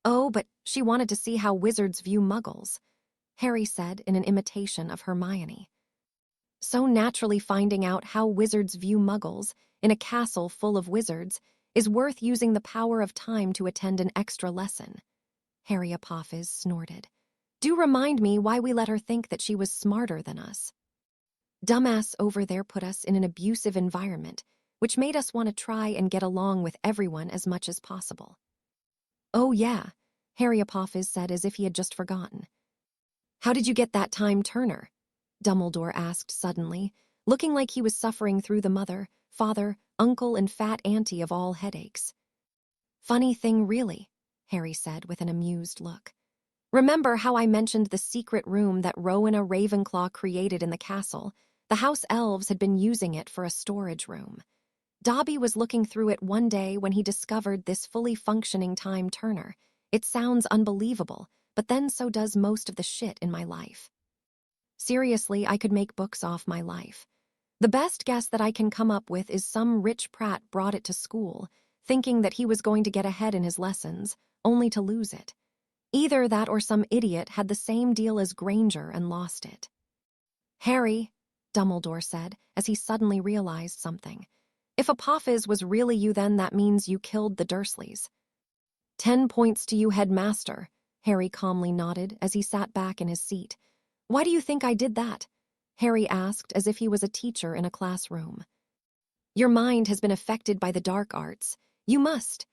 Oh, but she wanted to see how wizards view Muggles, Harry said in an imitation of Hermione. So naturally finding out how wizards view Muggles in a castle full of wizards is worth using the power of time to attend an extra lesson, Harry Apophis snorted. Do remind me why we let her think that she was smarter than us. Dumbass over there put us in an abusive environment, which made us want to try and get along with everyone as much as possible. Oh yeah, Harry Apophis said as if he had just forgotten. How did you get that time turner? Dumbledore asked suddenly, looking like he was suffering through the mother, father, uncle, and fat auntie of all headaches. Funny thing, really, Harry said with an amused look. Remember how I mentioned the secret room that Rowena Ravenclaw created in the castle? The house elves had been using it for a storage room. Dobby was looking through it one day when he discovered this fully functioning time turner. It sounds unbelievable, but then so does most of the shit in my life. Seriously, I could make books off my life. The best guess that I can come up with is some rich prat brought it to school, thinking that he was going to get ahead in his lessons, only to lose it. Either that or some idiot had the same deal as Granger and lost it. Harry, Dumbledore said, as he suddenly realized something. If Apophis was really you, then that means you killed the Dursleys. 10 points to you, headmaster, Harry calmly nodded as he sat back in his seat. Why do you think I did that? Harry asked as if he was a teacher in a classroom. Your mind has been affected by the dark arts. You must.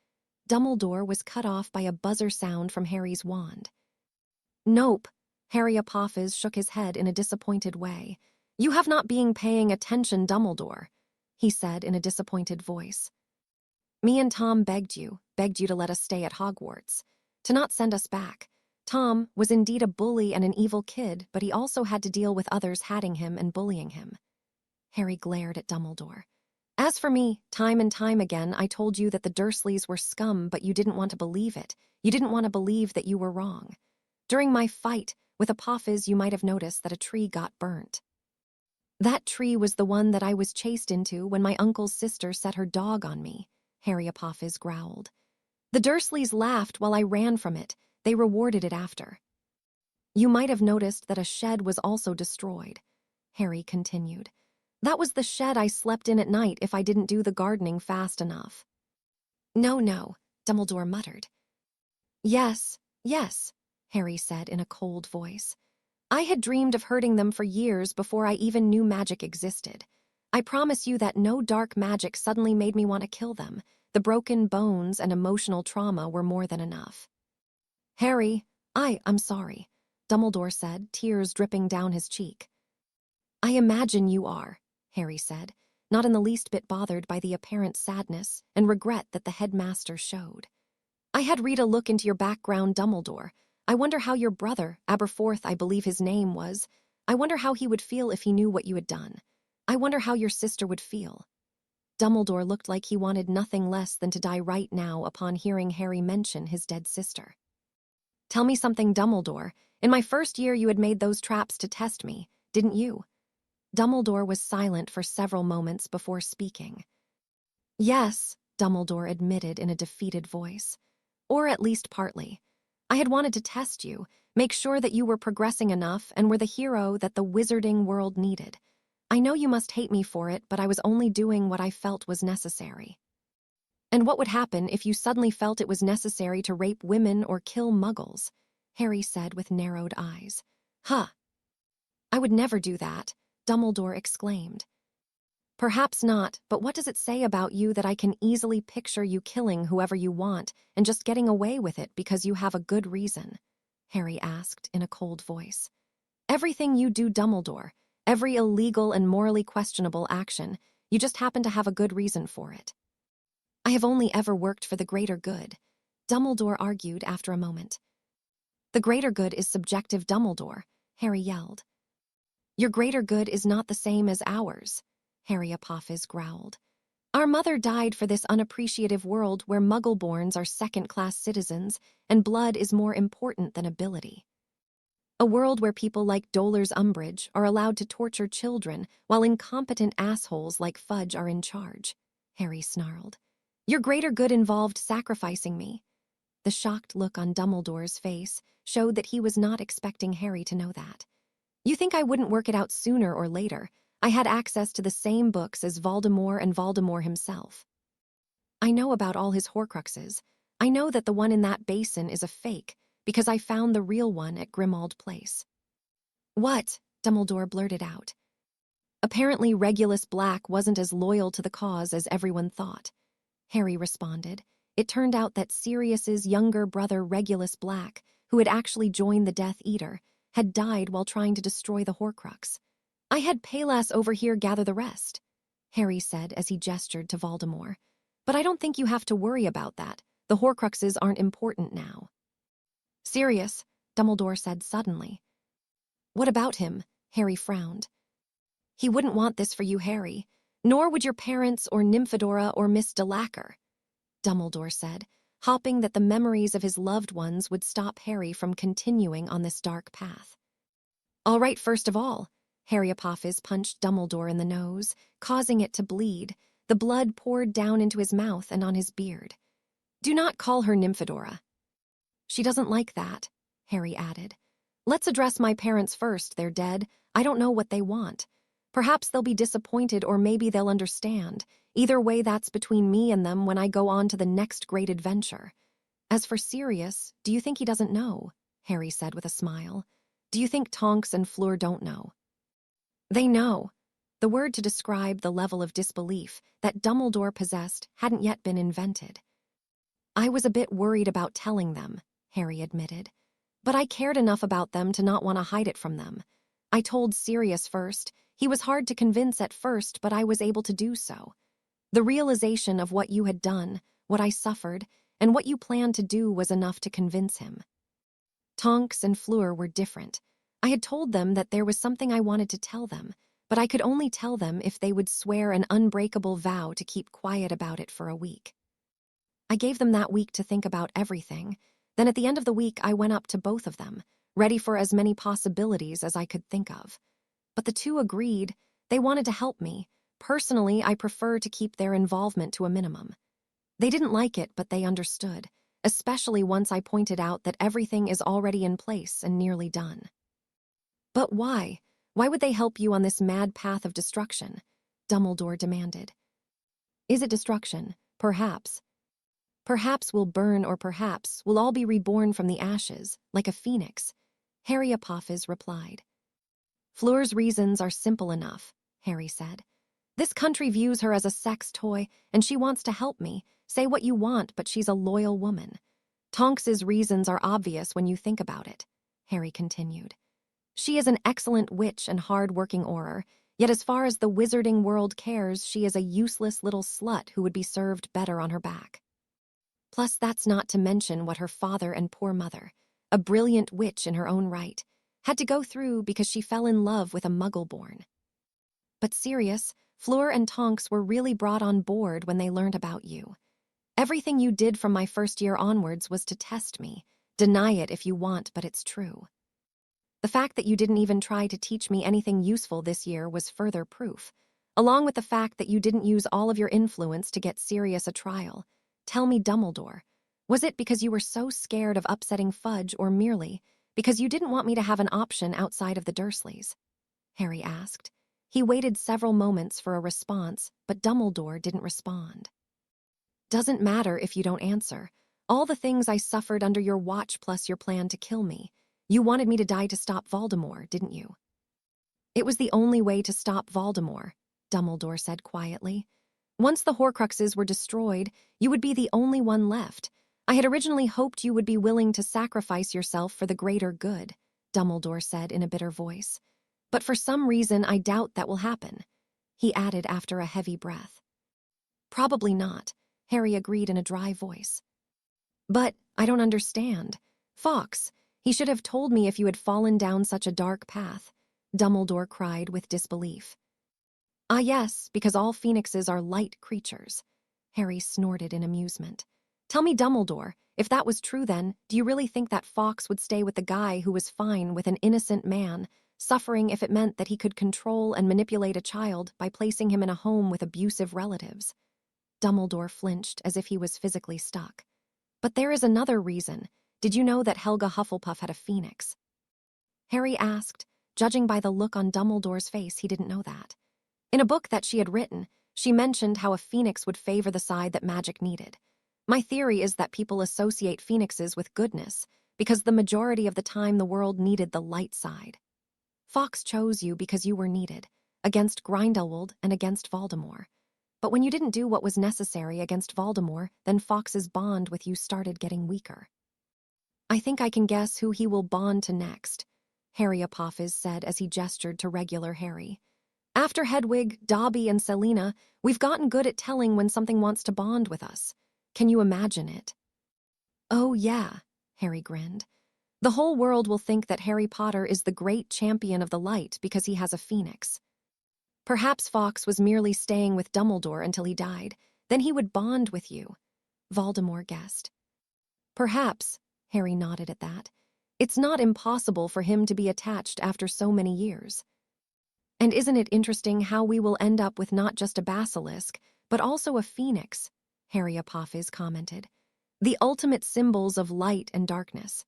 Dumbledore was cut off by a buzzer sound from Harry's wand. Nope, Harry Apophis shook his head in a disappointed way. You have not been paying attention, Dumbledore, he said in a disappointed voice. Me and Tom begged you to let us stay at Hogwarts, to not send us back. Tom was indeed a bully and an evil kid, but he also had to deal with others hatting him and bullying him. Harry glared at Dumbledore. As for me, time and time again, I told you that the Dursleys were scum, but you didn't want to believe it. You didn't want to believe that you were wrong. During my fight with Apophis, you might have noticed that a tree got burnt. That tree was the one that I was chased into when my uncle's sister set her dog on me, Harry Apophis growled. The Dursleys laughed while I ran from it. They rewarded it after. You might have noticed that a shed was also destroyed, Harry continued. That was the shed I slept in at night if I didn't do the gardening fast enough. No, Dumbledore muttered. Yes, Harry said in a cold voice. I had dreamed of hurting them for years before I even knew magic existed. I promise you that no dark magic suddenly made me want to kill them. The broken bones and emotional trauma were more than enough. Harry, I'm sorry, Dumbledore said, tears dripping down his cheek. I imagine you are, Harry said, not in the least bit bothered by the apparent sadness and regret that the headmaster showed. I had Rita look into your background, Dumbledore. I wonder how your brother, Aberforth, I believe his name was, I wonder how he would feel if he knew what you had done. I wonder how your sister would feel. Dumbledore looked like he wanted nothing less than to die right now upon hearing Harry mention his dead sister. Tell me something, Dumbledore. In my first year you had made those traps to test me, didn't you? Dumbledore was silent for several moments before speaking. Yes, Dumbledore admitted in a defeated voice. Or at least partly. I had wanted to test you, make sure that you were progressing enough and were the hero that the wizarding world needed. I know you must hate me for it, but I was only doing what I felt was necessary. And what would happen if you suddenly felt it was necessary to rape women or kill muggles? Harry said with narrowed eyes. Huh. I would never do that, Dumbledore exclaimed. Perhaps not, but what does it say about you that I can easily picture you killing whoever you want and just getting away with it because you have a good reason? Harry asked in a cold voice. Everything you do, Dumbledore, every illegal and morally questionable action, you just happen to have a good reason for it. I have only ever worked for the greater good, Dumbledore argued after a moment. The greater good is subjective, Dumbledore, Harry yelled. Your greater good is not the same as ours, Harry Apophis growled. Our mother died for this unappreciative world where Muggle-borns are second-class citizens and blood is more important than ability. A world where people like Dolar's Umbridge are allowed to torture children while incompetent assholes like Fudge are in charge, Harry snarled. Your greater good involved sacrificing me. The shocked look on Dumbledore's face showed that he was not expecting Harry to know that. You think I wouldn't work it out sooner or later? I had access to the same books as Voldemort and Voldemort himself. I know about all his Horcruxes. I know that the one in that basin is a fake, because I found the real one at Grimmauld Place. What? Dumbledore blurted out. Apparently Regulus Black wasn't as loyal to the cause as everyone thought. Harry responded. It turned out that Sirius's younger brother Regulus Black, who had actually joined the Death Eater, had died while trying to destroy the Horcrux. I had Palas over here gather the rest, Harry said as he gestured to Voldemort. But I don't think you have to worry about that. The Horcruxes aren't important now. Sirius, Dumbledore said suddenly. What about him? Harry frowned. He wouldn't want this for you, Harry. Nor would your parents or Nymphadora or Miss Delacour, Dumbledore said, hoping that the memories of his loved ones would stop Harry from continuing on this dark path. All right, first of all, Harry Apophis punched Dumbledore in the nose, causing it to bleed. The blood poured down into his mouth and on his beard. Do not call her Nymphadora. She doesn't like that, Harry added. Let's address my parents first. They're dead. I don't know what they want. Perhaps they'll be disappointed or maybe they'll understand. Either way, that's between me and them when I go on to the next great adventure. As for Sirius, do you think he doesn't know? Harry said with a smile. Do you think Tonks and Fleur don't know? They know. The word to describe the level of disbelief that Dumbledore possessed hadn't yet been invented. I was a bit worried about telling them, Harry admitted. But I cared enough about them to not want to hide it from them. I told Sirius first. He was hard to convince at first, but I was able to do so. The realization of what you had done, what I suffered, and what you planned to do was enough to convince him. Tonks and Fleur were different. I had told them that there was something I wanted to tell them, but I could only tell them if they would swear an unbreakable vow to keep quiet about it for a week. I gave them that week to think about everything. Then at the end of the week, I went up to both of them, ready for as many possibilities as I could think of. But the two agreed. They wanted to help me. Personally, I prefer to keep their involvement to a minimum. They didn't like it, but they understood, especially once I pointed out that everything is already in place and nearly done. But why? Why would they help you on this mad path of destruction? Dumbledore demanded. Is it destruction? Perhaps. Perhaps we'll burn or perhaps we'll all be reborn from the ashes, like a phoenix, Harry Apophis replied. Fleur's reasons are simple enough, Harry said. This country views her as a sex toy, and she wants to help me. Say what you want, but she's a loyal woman. Tonks's reasons are obvious when you think about it, Harry continued. She is an excellent witch and hard-working Auror, yet as far as the wizarding world cares, she is a useless little slut who would be served better on her back. Plus, that's not to mention what her father and poor mother, a brilliant witch in her own right, had to go through because she fell in love with a muggle-born. But serious, Fleur and Tonks were really brought on board when they learned about you. Everything you did from my first year onwards was to test me. Deny it if you want, but it's true. The fact that you didn't even try to teach me anything useful this year was further proof, along with the fact that you didn't use all of your influence to get Sirius a trial. Tell me, Dumbledore, was it because you were so scared of upsetting Fudge or merely because you didn't want me to have an option outside of the Dursleys? Harry asked. He waited several moments for a response, but Dumbledore didn't respond. Doesn't matter if you don't answer. All the things I suffered under your watch plus your plan to kill me. You wanted me to die to stop Voldemort, didn't you? It was the only way to stop Voldemort, Dumbledore said quietly. Once the Horcruxes were destroyed, you would be the only one left. I had originally hoped you would be willing to sacrifice yourself for the greater good, Dumbledore said in a bitter voice. But for some reason, I doubt that will happen, he added after a heavy breath. Probably not, Harry agreed in a dry voice. But I don't understand. Fawkes, he should have told me if you had fallen down such a dark path, Dumbledore cried with disbelief. Ah yes, because all phoenixes are light creatures, Harry snorted in amusement. Tell me, Dumbledore, if that was true then, do you really think that Fawkes would stay with the guy who was fine with an innocent man, suffering if it meant that he could control and manipulate a child by placing him in a home with abusive relatives? Dumbledore flinched as if he was physically stuck. But there is another reason. Did you know that Helga Hufflepuff had a phoenix? Harry asked. Judging by the look on Dumbledore's face, he didn't know that. In a book that she had written, she mentioned how a phoenix would favor the side that magic needed. My theory is that people associate phoenixes with goodness, because the majority of the time the world needed the light side. Fawkes chose you because you were needed, against Grindelwald and against Voldemort. But when you didn't do what was necessary against Voldemort, then Fawkes's bond with you started getting weaker. I think I can guess who he will bond to next, Harry Apophis said as he gestured to regular Harry. After Hedwig, Dobby, and Selena, we've gotten good at telling when something wants to bond with us. Can you imagine it? Oh, yeah, Harry grinned. The whole world will think that Harry Potter is the great champion of the light because he has a phoenix. Perhaps Fawkes was merely staying with Dumbledore until he died. Then he would bond with you, Voldemort guessed. Perhaps, Harry nodded at that. It's not impossible for him to be attached after so many years. And isn't it interesting how we will end up with not just a basilisk, but also a phoenix, Harry Apophis commented. The ultimate symbols of light and darkness.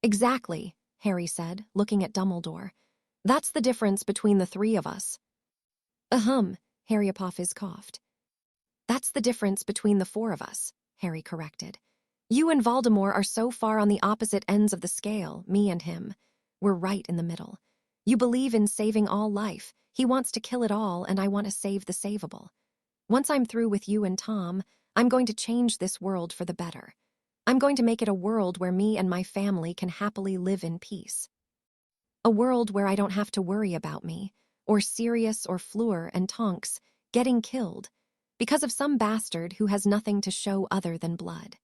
Exactly, Harry said, looking at Dumbledore. That's the difference between the three of us. Harry Apophis coughed. That's the difference between the four of us, Harry corrected. You and Voldemort are so far on the opposite ends of the scale, me and him. We're right in the middle. You believe in saving all life. He wants to kill it all, and I want to save the savable. Once I'm through with you and Tom, I'm going to change this world for the better. I'm going to make it a world where me and my family can happily live in peace. A world where I don't have to worry about me, or Sirius or Fleur and Tonks, getting killed, because of some bastard who has nothing to show other than blood.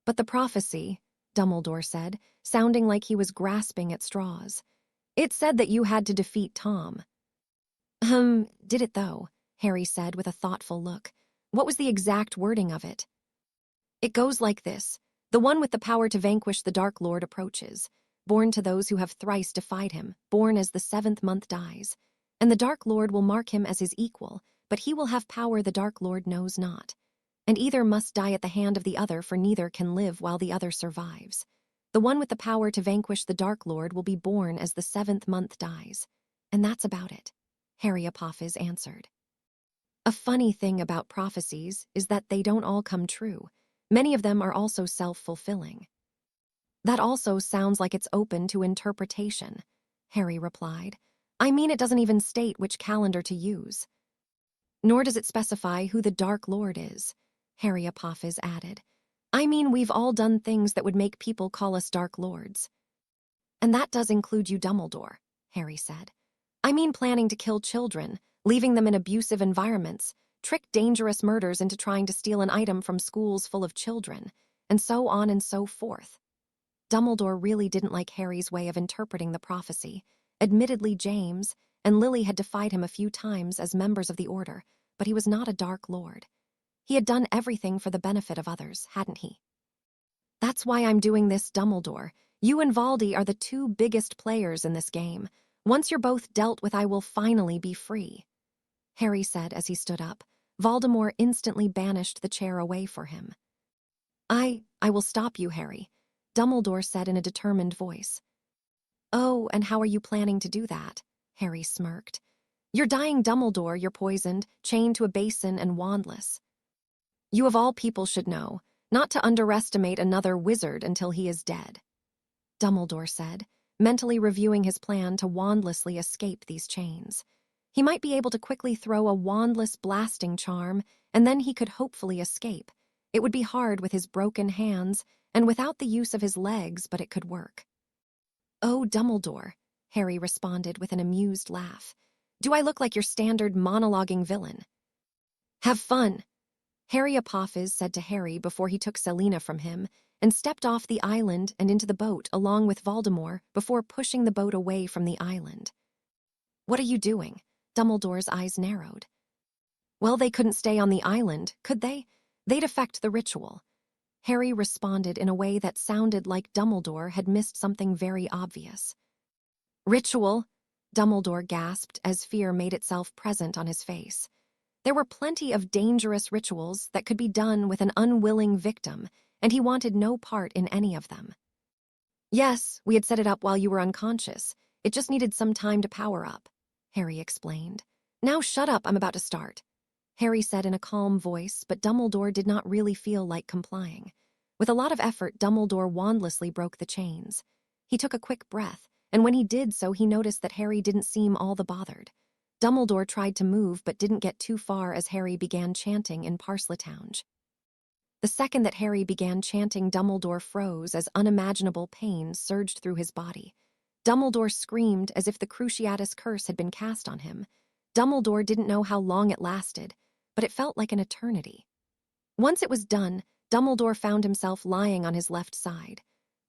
But the prophecy, Dumbledore said, sounding like he was grasping at straws. It said that you had to defeat Tom. Did it though? Harry said with a thoughtful look. What was the exact wording of it? It goes like this. The one with the power to vanquish the Dark Lord approaches, born to those who have thrice defied him, born as the 7th month dies. And the Dark Lord will mark him as his equal, but he will have power the Dark Lord knows not. And either must die at the hand of the other, for neither can live while the other survives. The one with the power to vanquish the Dark Lord will be born as the 7th month dies. And that's about it, Harry Apophis answered. A funny thing about prophecies is that they don't all come true. Many of them are also self-fulfilling. That also sounds like it's open to interpretation, Harry replied. I mean, it doesn't even state which calendar to use. Nor does it specify who the Dark Lord is, Harry Apophis added. I mean, we've all done things that would make people call us Dark Lords. And that does include you, Dumbledore, Harry said. I mean planning to kill children, leaving them in abusive environments, trick dangerous murders into trying to steal an item from schools full of children, and so on and so forth. Dumbledore really didn't like Harry's way of interpreting the prophecy. Admittedly, James and Lily had defied him a few times as members of the Order, but he was not a Dark Lord. He had done everything for the benefit of others, hadn't he? That's why I'm doing this, Dumbledore. You and Valdi are the two biggest players in this game. Once you're both dealt with, I will finally be free, Harry said as he stood up. Voldemort instantly banished the chair away for him. I will stop you, Harry, Dumbledore said in a determined voice. Oh, and how are you planning to do that? Harry smirked. You're dying, Dumbledore, you're poisoned, chained to a basin and wandless. You of all people should know, not to underestimate another wizard until he is dead, Dumbledore said, mentally reviewing his plan to wandlessly escape these chains. He might be able to quickly throw a wandless blasting charm, and then he could hopefully escape. It would be hard with his broken hands and without the use of his legs, but it could work. Oh, Dumbledore, Harry responded with an amused laugh. Do I look like your standard monologuing villain? Have fun, Harry Apophis said to Harry before he took Selina from him and stepped off the island and into the boat along with Voldemort before pushing the boat away from the island. What are you doing? Dumbledore's eyes narrowed. Well, they couldn't stay on the island, could they? They'd affect the ritual. Harry responded in a way that sounded like Dumbledore had missed something very obvious. Ritual? Dumbledore gasped as fear made itself present on his face. There were plenty of dangerous rituals that could be done with an unwilling victim, and he wanted no part in any of them. Yes, we had set it up while you were unconscious. It just needed some time to power up, Harry explained. Now shut up, I'm about to start, Harry said in a calm voice, but Dumbledore did not really feel like complying. With a lot of effort, Dumbledore wandlessly broke the chains. He took a quick breath, and when he did so, he noticed that Harry didn't seem all the bothered. Dumbledore tried to move but didn't get too far as Harry began chanting in Parseltongue. The second that Harry began chanting, Dumbledore froze as unimaginable pain surged through his body. Dumbledore screamed as if the Cruciatus curse had been cast on him. Dumbledore didn't know how long it lasted, but it felt like an eternity. Once it was done, Dumbledore found himself lying on his left side,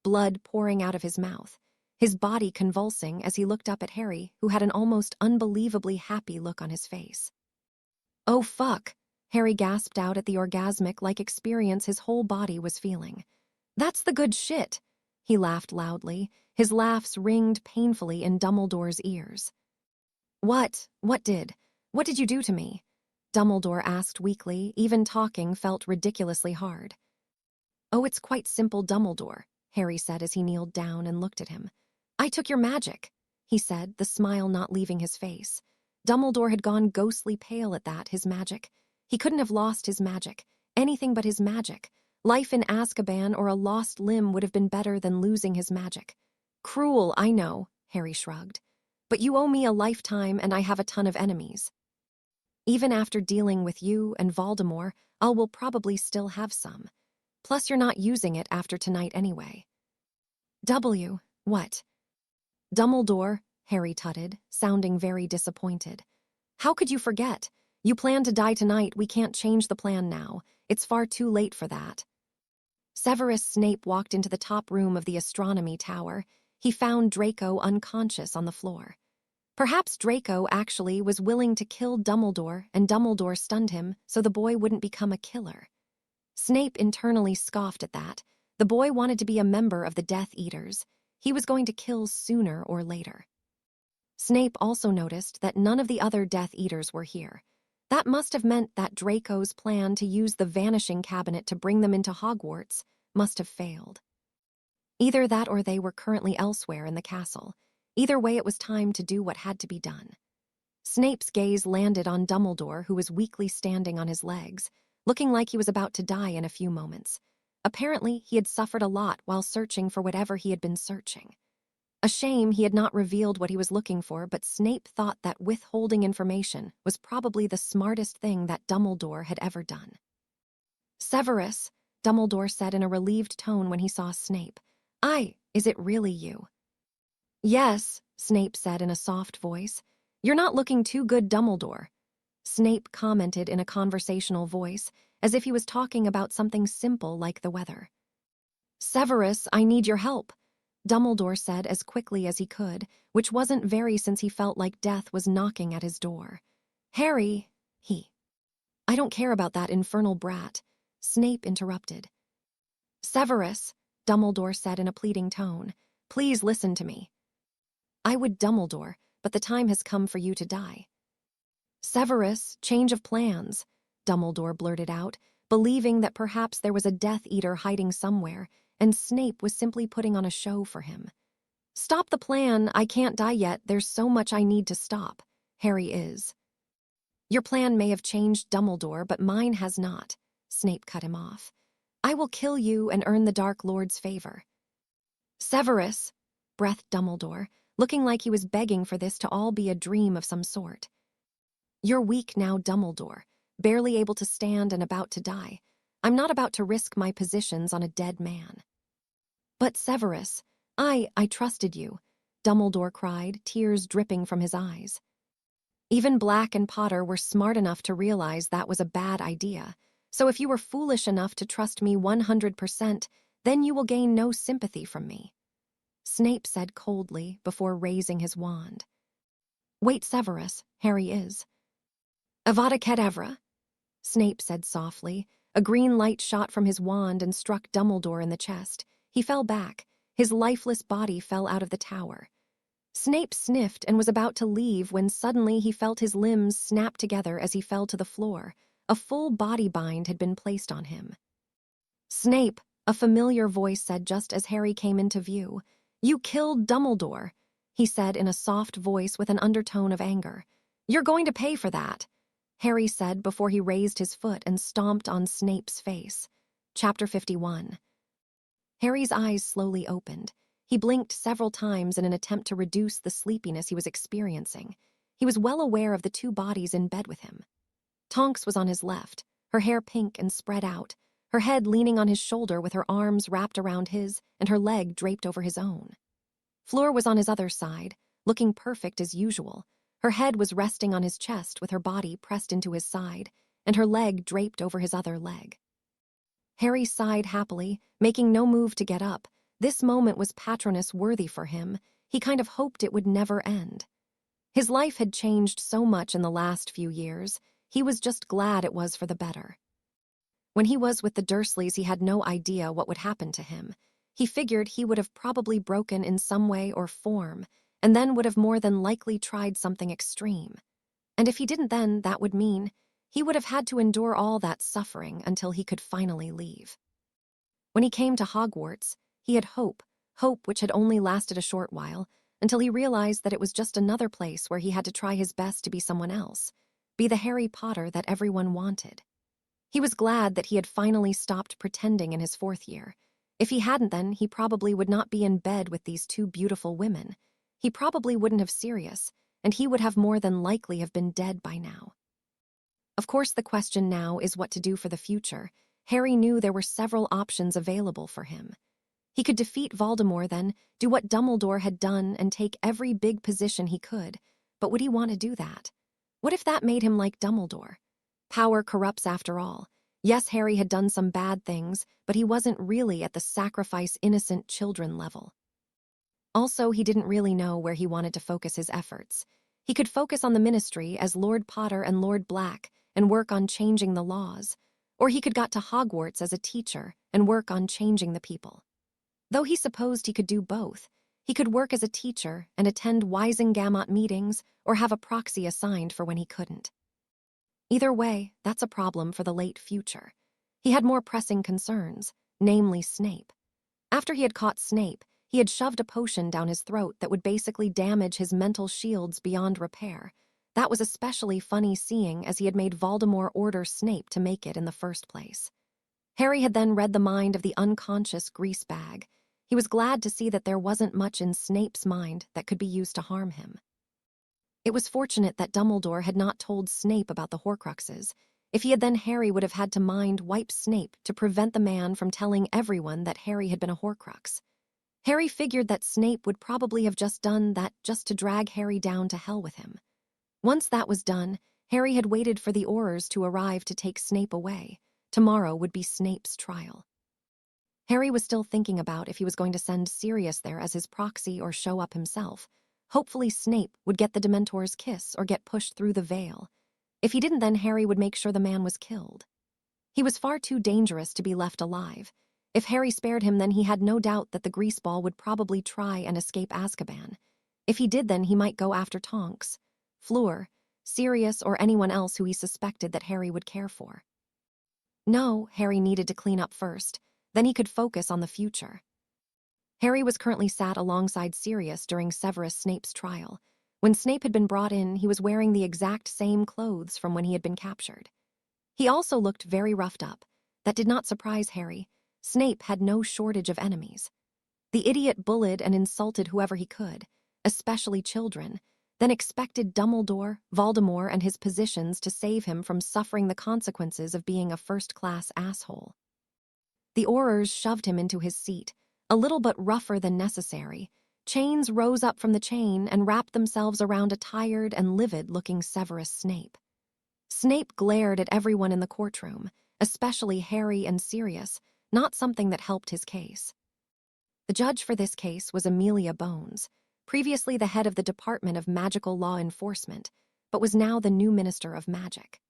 blood pouring out of his mouth, his body convulsing as he looked up at Harry, who had an almost unbelievably happy look on his face. Oh, fuck, Harry gasped out at the orgasmic-like experience his whole body was feeling. That's the good shit, he laughed loudly. His laughs ringed painfully in Dumbledore's ears. What did you do to me? Dumbledore asked weakly. Even talking felt ridiculously hard. Oh, it's quite simple, Dumbledore, Harry said as he kneeled down and looked at him. I took your magic, he said, the smile not leaving his face. Dumbledore had gone ghostly pale at that, his magic. He couldn't have lost his magic, anything but his magic. Life in Azkaban or a lost limb would have been better than losing his magic. Cruel, I know, Harry shrugged. But you owe me a lifetime and I have a ton of enemies. Even after dealing with you and Voldemort, I will probably still have some. Plus you're not using it after tonight anyway. What? Dumbledore, Harry tutted, sounding very disappointed. How could you forget? You plan to die tonight, we can't change the plan now. It's far too late for that. Severus Snape walked into the top room of the astronomy tower. He found Draco unconscious on the floor. Perhaps Draco actually was willing to kill Dumbledore and Dumbledore stunned him so the boy wouldn't become a killer. Snape internally scoffed at that. The boy wanted to be a member of the Death Eaters. He was going to kill sooner or later. Snape also noticed that none of the other Death Eaters were here. That must have meant that Draco's plan to use the Vanishing Cabinet to bring them into Hogwarts must have failed. Either that or they were currently elsewhere in the castle. Either way, it was time to do what had to be done. Snape's gaze landed on Dumbledore, who was weakly standing on his legs, looking like he was about to die in a few moments. Apparently, he had suffered a lot while searching for whatever he had been searching. A shame he had not revealed what he was looking for, but Snape thought that withholding information was probably the smartest thing that Dumbledore had ever done. Severus, Dumbledore said in a relieved tone when he saw Snape. Is it really you? Yes, Snape said in a soft voice. You're not looking too good, Dumbledore. Snape commented in a conversational voice, as if he was talking about something simple like the weather. Severus, I need your help, Dumbledore said as quickly as he could, which wasn't very since he felt like death was knocking at his door. Harry, I don't care about that infernal brat, Snape interrupted. Severus, Dumbledore said in a pleading tone, please listen to me. I would, Dumbledore, but the time has come for you to die. Severus, change of plans, Dumbledore blurted out, believing that perhaps there was a Death Eater hiding somewhere, and Snape was simply putting on a show for him. Stop the plan, I can't die yet, there's so much I need to stop. Harry is. Your plan may have changed, Dumbledore, but mine has not, Snape cut him off. I will kill you and earn the Dark Lord's favor. Severus, breathed Dumbledore, looking like he was begging for this to all be a dream of some sort. You're weak now, Dumbledore, barely able to stand and about to die. I'm not about to risk my positions on a dead man. But Severus, I trusted you, Dumbledore cried, tears dripping from his eyes. Even Black and Potter were smart enough to realize that was a bad idea, so if you were foolish enough to trust me 100%, then you will gain no sympathy from me, Snape said coldly before raising his wand. Wait, Severus, Harry is. Avada Kedavra, Snape said softly. A green light shot from his wand and struck Dumbledore in the chest. He fell back. His lifeless body fell out of the tower. Snape sniffed and was about to leave when suddenly he felt his limbs snap together as he fell to the floor. A full body bind had been placed on him. Snape, a familiar voice said just as Harry came into view. You killed Dumbledore, he said in a soft voice with an undertone of anger. You're going to pay for that, Harry said before he raised his foot and stomped on Snape's face. Chapter 51. Harry's eyes slowly opened. He blinked several times in an attempt to reduce the sleepiness he was experiencing. He was well aware of the two bodies in bed with him. Tonks was on his left, her hair pink and spread out, her head leaning on his shoulder with her arms wrapped around his and her leg draped over his own. Fleur was on his other side, looking perfect as usual. Her head was resting on his chest with her body pressed into his side, and her leg draped over his other leg. Harry sighed happily, making no move to get up. This moment was Patronus-worthy for him. He kind of hoped it would never end. His life had changed so much in the last few years. He was just glad it was for the better. When he was with the Dursleys, he had no idea what would happen to him. He figured he would have probably broken in some way or form, and then would have more than likely tried something extreme. And if he didn't then, that would mean he would have had to endure all that suffering until he could finally leave. When he came to Hogwarts, he had hope which had only lasted a short while, until he realized that it was just another place where he had to try his best to be someone else, be the Harry Potter that everyone wanted. He was glad that he had finally stopped pretending in his 4th year. If he hadn't then, he probably would not be in bed with these two beautiful women. He probably wouldn't have Sirius, and he would have more than likely have been dead by now. Of course, the question now is what to do for the future. Harry knew there were several options available for him. He could defeat Voldemort then, do what Dumbledore had done and take every big position he could. But would he want to do that? What if that made him like Dumbledore? Power corrupts after all. Yes, Harry had done some bad things, but he wasn't really at the sacrifice innocent children level. Also, he didn't really know where he wanted to focus his efforts. He could focus on the Ministry as Lord Potter and Lord Black and work on changing the laws, or he could go to Hogwarts as a teacher and work on changing the people. Though he supposed he could do both, he could work as a teacher and attend Wisengamot meetings or have a proxy assigned for when he couldn't. Either way, that's a problem for the late future. He had more pressing concerns, namely Snape. After he had caught Snape, he had shoved a potion down his throat that would basically damage his mental shields beyond repair. That was especially funny seeing as he had made Voldemort order Snape to make it in the first place. Harry had then read the mind of the unconscious greasebag. He was glad to see that there wasn't much in Snape's mind that could be used to harm him. It was fortunate that Dumbledore had not told Snape about the Horcruxes. If he had, then Harry would have had to mind-wipe Snape to prevent the man from telling everyone that Harry had been a Horcrux. Harry figured that Snape would probably have just done that just to drag Harry down to hell with him. Once that was done, Harry had waited for the Aurors to arrive to take Snape away. Tomorrow would be Snape's trial. Harry was still thinking about if he was going to send Sirius there as his proxy or show up himself. Hopefully Snape would get the Dementor's kiss or get pushed through the veil. If he didn't, then Harry would make sure the man was killed. He was far too dangerous to be left alive. If Harry spared him, then he had no doubt that the greaseball would probably try and escape Azkaban. If he did, then he might go after Tonks, Fleur, Sirius, or anyone else who he suspected that Harry would care for. No, Harry needed to clean up first. Then he could focus on the future. Harry was currently sat alongside Sirius during Severus Snape's trial. When Snape had been brought in, he was wearing the exact same clothes from when he had been captured. He also looked very roughed up. That did not surprise Harry. Snape had no shortage of enemies. The idiot bullied and insulted whoever he could, especially children, then expected Dumbledore, Voldemort, and his positions to save him from suffering the consequences of being a first-class asshole. The Aurors shoved him into his seat, a little but rougher than necessary. Chains rose up from the chain and wrapped themselves around a tired and livid-looking Severus Snape. Snape glared at everyone in the courtroom, especially Harry and Sirius, not something that helped his case. The judge for this case was Amelia Bones, previously the head of the Department of Magical Law Enforcement, but was now the new Minister of Magic.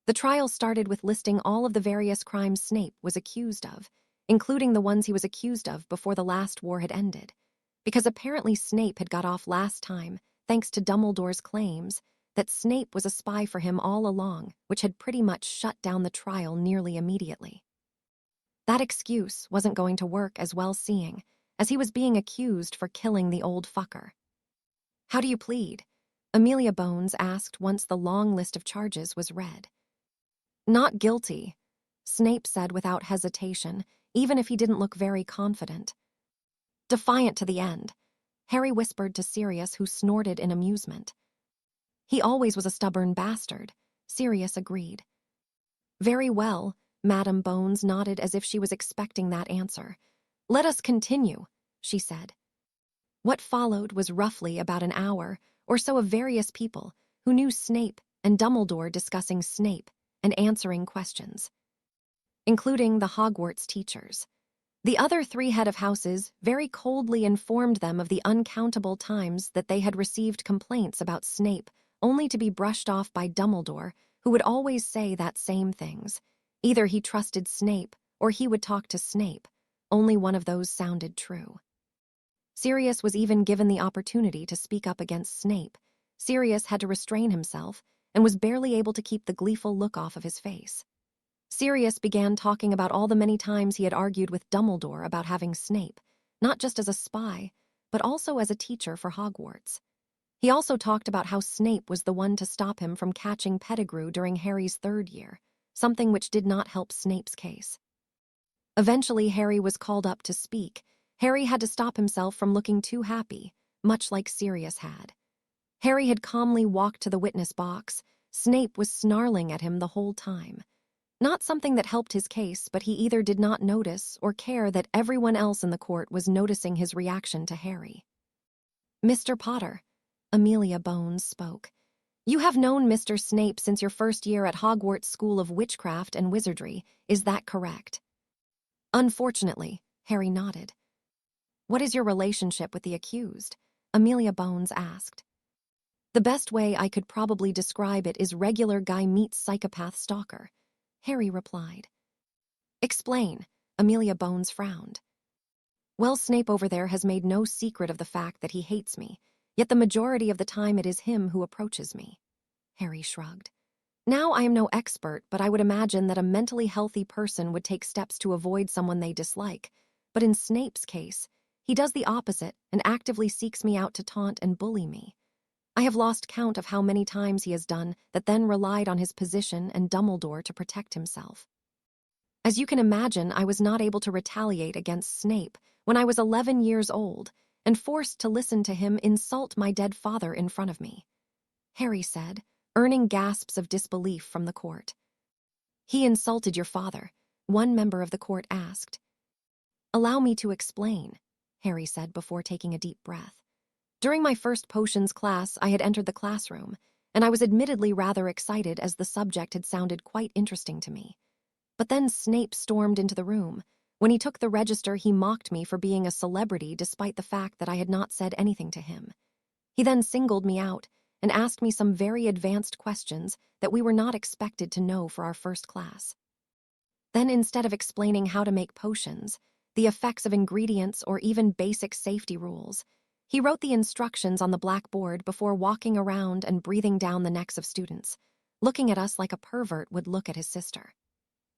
The trial started with listing all of the various crimes Snape was accused of, including the ones he was accused of before the last war had ended. Because apparently Snape had got off last time, thanks to Dumbledore's claims that Snape was a spy for him all along, which had pretty much shut down the trial nearly immediately. That excuse wasn't going to work as well, seeing as he was being accused for killing the old fucker. "How do you plead?" Amelia Bones asked once the long list of charges was read. "Not guilty," Snape said without hesitation, even if he didn't look very confident. "Defiant to the end," Harry whispered to Sirius, who snorted in amusement. "He always was a stubborn bastard," Sirius agreed. "Very well," Madame Bones nodded as if she was expecting that answer. "Let us continue," she said. What followed was roughly about an hour or so of various people who knew Snape and Dumbledore discussing Snape and answering questions, including the Hogwarts teachers. The other three head of houses very coldly informed them of the uncountable times that they had received complaints about Snape, only to be brushed off by Dumbledore, who would always say that same things. Either he trusted Snape or he would talk to Snape. Only one of those sounded true. Sirius was even given the opportunity to speak up against Snape. Sirius had to restrain himself and was barely able to keep the gleeful look off of his face. Sirius began talking about all the many times he had argued with Dumbledore about having Snape, not just as a spy, but also as a teacher for Hogwarts. He also talked about how Snape was the one to stop him from catching Pettigrew during Harry's third year, something which did not help Snape's case. Eventually, Harry was called up to speak. Harry had to stop himself from looking too happy, much like Sirius had. Harry had calmly walked to the witness box. Snape was snarling at him the whole time. Not something that helped his case, but he either did not notice or care that everyone else in the court was noticing his reaction to Harry. "Mr. Potter," Amelia Bones spoke, "you have known Mr. Snape since your first year at Hogwarts School of Witchcraft and Wizardry, is that correct?" "Unfortunately," Harry nodded. "What is your relationship with the accused?" Amelia Bones asked. "The best way I could probably describe it is regular guy meets psychopath stalker," Harry replied. "Explain," Amelia Bones frowned. "Well, Snape over there has made no secret of the fact that he hates me, yet the majority of the time it is him who approaches me," Harry shrugged. "Now, I am no expert, but I would imagine that a mentally healthy person would take steps to avoid someone they dislike, but in Snape's case, he does the opposite and actively seeks me out to taunt and bully me. I have lost count of how many times he has done that, then relied on his position and Dumbledore to protect himself. As you can imagine, I was not able to retaliate against Snape when I was 11 years old and forced to listen to him insult my dead father in front of me," Harry said, earning gasps of disbelief from the court. He insulted your father, one member of the court asked. Allow me to explain, Harry said before taking a deep breath. During my first potions class, I had entered the classroom, and I was admittedly rather excited as the subject had sounded quite interesting to me. But then Snape stormed into the room. When he took the register, he mocked me for being a celebrity despite the fact that I had not said anything to him. He then singled me out and asked me some very advanced questions that we were not expected to know for our first class. Then, instead of explaining how to make potions, the effects of ingredients, or even basic safety rules, he wrote the instructions on the blackboard before walking around and breathing down the necks of students, looking at us like a pervert would look at his sister.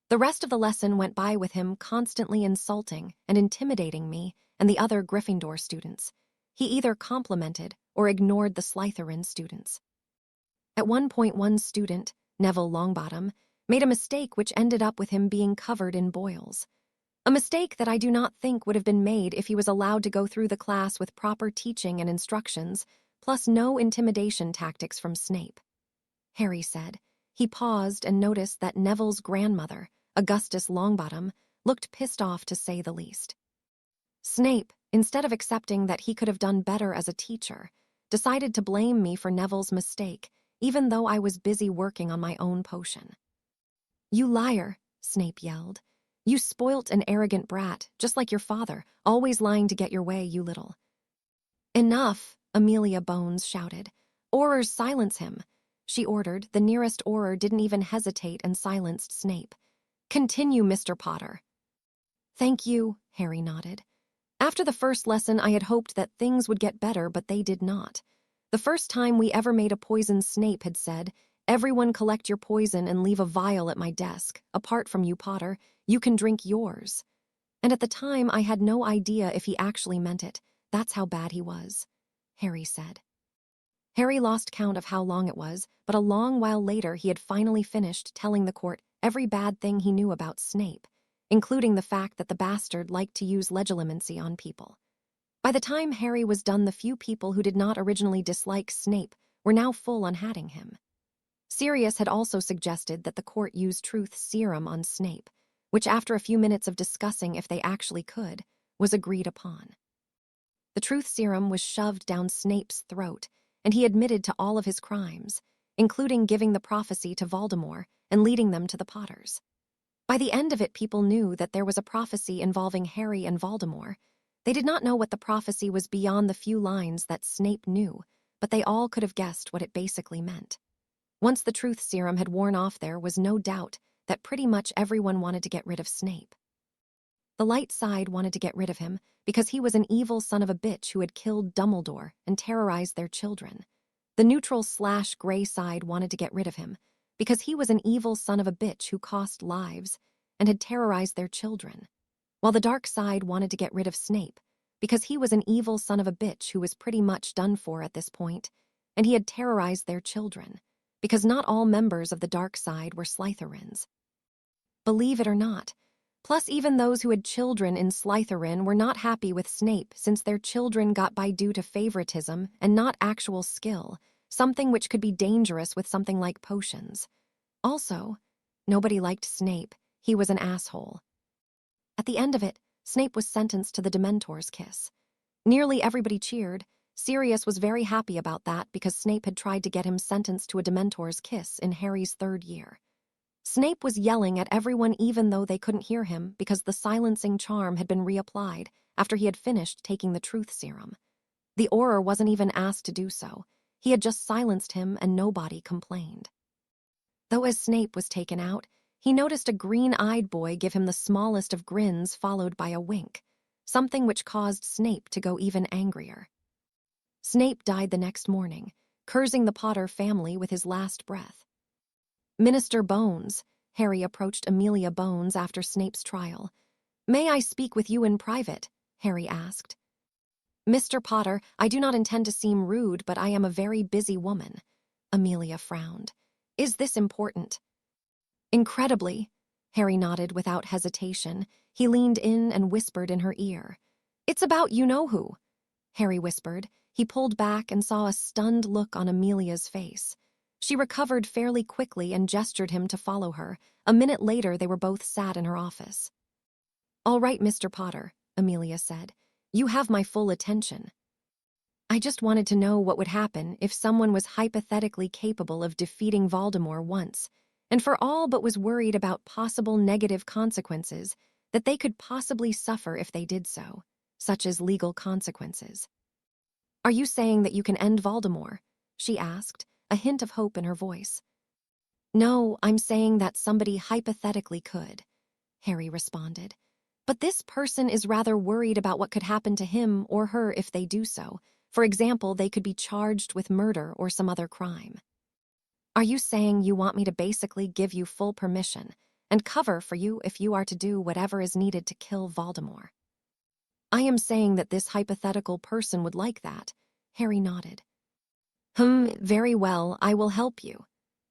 The rest of the lesson went by with him constantly insulting and intimidating me and the other Gryffindor students. He either complimented or ignored the Slytherin students. At one point, one student, Neville Longbottom, made a mistake which ended up with him being covered in boils. A mistake that I do not think would have been made if he was allowed to go through the class with proper teaching and instructions, plus no intimidation tactics from Snape. Harry said. He paused and noticed that Neville's grandmother, Augustus Longbottom, looked pissed off to say the least. Snape, instead of accepting that he could have done better as a teacher, decided to blame me for Neville's mistake, even though I was busy working on my own potion. You liar, Snape yelled. You spoilt and arrogant brat, just like your father, always lying to get your way, you little. Enough, Amelia Bones shouted. Aurors, silence him. She ordered. The nearest Auror didn't even hesitate and silenced Snape. Continue, Mr. Potter. Thank you, Harry nodded. After the first lesson, I had hoped that things would get better, but they did not. The first time we ever made a poison, Snape had said, Everyone collect your poison and leave a vial at my desk. Apart from you, Potter, you can drink yours. And at the time, I had no idea if he actually meant it. That's how bad he was, Harry said. Harry lost count of how long it was, but a long while later he had finally finished telling the court every bad thing he knew about Snape, including the fact that the bastard liked to use legilimency on people. By the time Harry was done, the few people who did not originally dislike Snape were now full on hating him. Sirius had also suggested that the court use truth serum on Snape, which after a few minutes of discussing if they actually could, was agreed upon. The truth serum was shoved down Snape's throat, and he admitted to all of his crimes, including giving the prophecy to Voldemort and leading them to the Potters. By the end of it, people knew that there was a prophecy involving Harry and Voldemort. They did not know what the prophecy was beyond the few lines that Snape knew, but they all could have guessed what it basically meant. Once the truth serum had worn off, there was no doubt that pretty much everyone wanted to get rid of Snape. The light side wanted to get rid of him because he was an evil son of a bitch who had killed Dumbledore and terrorized their children. The neutral/gray side wanted to get rid of him because he was an evil son of a bitch who cost lives and had terrorized their children, while the dark side wanted to get rid of Snape because he was an evil son of a bitch who was pretty much done for at this point, and he had terrorized their children, because not all members of the dark side were Slytherins. Believe it or not, plus even those who had children in Slytherin were not happy with Snape since their children got by due to favoritism and not actual skill, something which could be dangerous with something like potions. Also, nobody liked Snape. He was an asshole. At the end of it, Snape was sentenced to the Dementor's kiss. Nearly everybody cheered. Sirius was very happy about that because Snape had tried to get him sentenced to a Dementor's kiss in Harry's 3rd year. Snape was yelling at everyone even though they couldn't hear him because the silencing charm had been reapplied after he had finished taking the truth serum. The Auror wasn't even asked to do so. He had just silenced him and nobody complained. Though as Snape was taken out, he noticed a green-eyed boy give him the smallest of grins followed by a wink, something which caused Snape to go even angrier. Snape died the next morning, cursing the Potter family with his last breath. Minister Bones, Harry approached Amelia Bones after Snape's trial. May I speak with you in private? Harry asked. Mr. Potter, I do not intend to seem rude, but I am a very busy woman. Amelia frowned. Is this important? Incredibly, Harry nodded without hesitation. He leaned in and whispered in her ear. It's about you-know-who. Harry whispered. He pulled back and saw a stunned look on Amelia's face. She recovered fairly quickly and gestured him to follow her. A minute later, they were both sat in her office. "All right, Mr. Potter," Amelia said. "You have my full attention. I just wanted to know what would happen if someone was hypothetically capable of defeating Voldemort once, and for all but was worried about possible negative consequences that they could possibly suffer if they did so, such as legal consequences." "Are you saying that you can end Voldemort?" she asked, a hint of hope in her voice. "No, I'm saying that somebody hypothetically could," Harry responded. "But this person is rather worried about what could happen to him or her if they do so. For example, they could be charged with murder or some other crime." "Are you saying you want me to basically give you full permission and cover for you if you are to do whatever is needed to kill Voldemort?" "I am saying that this hypothetical person would like that," Harry nodded. Very well, I will help you,"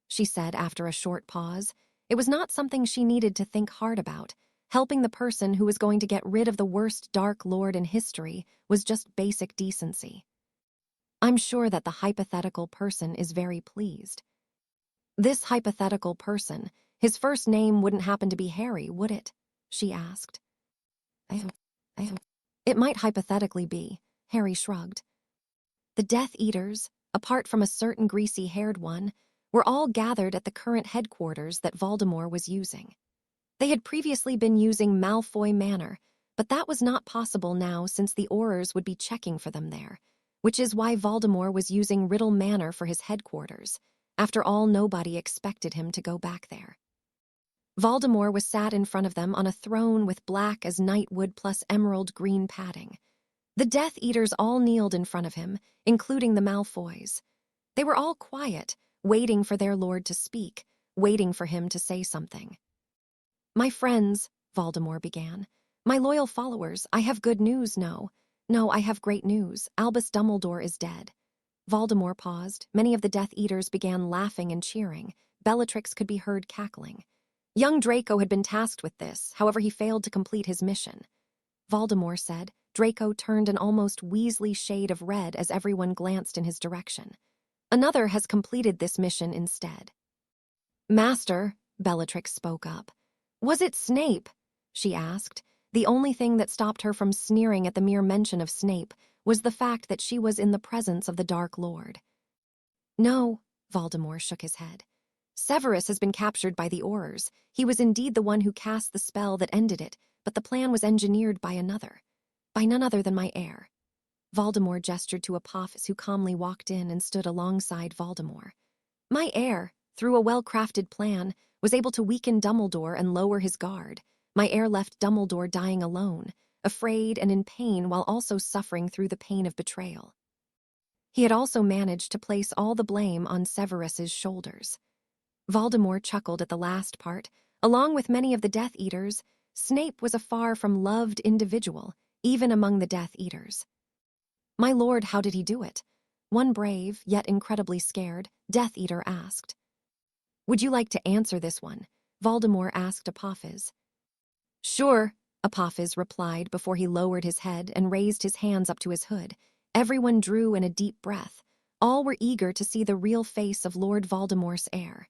she said after a short pause. It was not something she needed to think hard about. Helping the person who was going to get rid of the worst Dark Lord in history was just basic decency. "I'm sure that the hypothetical person is very pleased." "This hypothetical person, his first name wouldn't happen to be Harry, would it?" she asked. I It might hypothetically be," Harry shrugged. The Death Eaters, apart from a certain greasy-haired one, were all gathered at the current headquarters that Voldemort was using. They had previously been using Malfoy Manor, but that was not possible now since the Aurors would be checking for them there, which is why Voldemort was using Riddle Manor for his headquarters. After all, nobody expected him to go back there. Voldemort was sat in front of them on a throne with black as night wood plus emerald green padding. The Death Eaters all kneeled in front of him, including the Malfoys. They were all quiet, waiting for their lord to speak, waiting for him to say something. "My friends," Voldemort began, "my loyal followers, I have good news, no, I have great news. Albus Dumbledore is dead." Voldemort paused. Many of the Death Eaters began laughing and cheering. Bellatrix could be heard cackling. Young Draco had been tasked with this, however he failed to complete his mission. Voldemort said. Draco turned an almost Weasley shade of red as everyone glanced in his direction. "Another has completed this mission instead." "Master," Bellatrix spoke up. "Was it Snape?" she asked. The only thing that stopped her from sneering at the mere mention of Snape was the fact that she was in the presence of the Dark Lord. "No," Voldemort shook his head. "Severus has been captured by the Aurors. He was indeed the one who cast the spell that ended it, but the plan was engineered by another. By none other than my heir." Voldemort gestured to Apophis, who calmly walked in and stood alongside Voldemort. "My heir, through a well-crafted plan, was able to weaken Dumbledore and lower his guard. My heir left Dumbledore dying alone, afraid and in pain while also suffering through the pain of betrayal. He had also managed to place all the blame on Severus's shoulders." Voldemort chuckled at the last part. Along with many of the Death Eaters, Snape was a far from loved individual, even among the Death Eaters. "My lord, how did he do it?" one brave, yet incredibly scared, Death Eater asked. "Would you like to answer this one?" Voldemort asked Apophis. "Sure," Apophis replied before he lowered his head and raised his hands up to his hood. Everyone drew in a deep breath. All were eager to see the real face of Lord Voldemort's heir.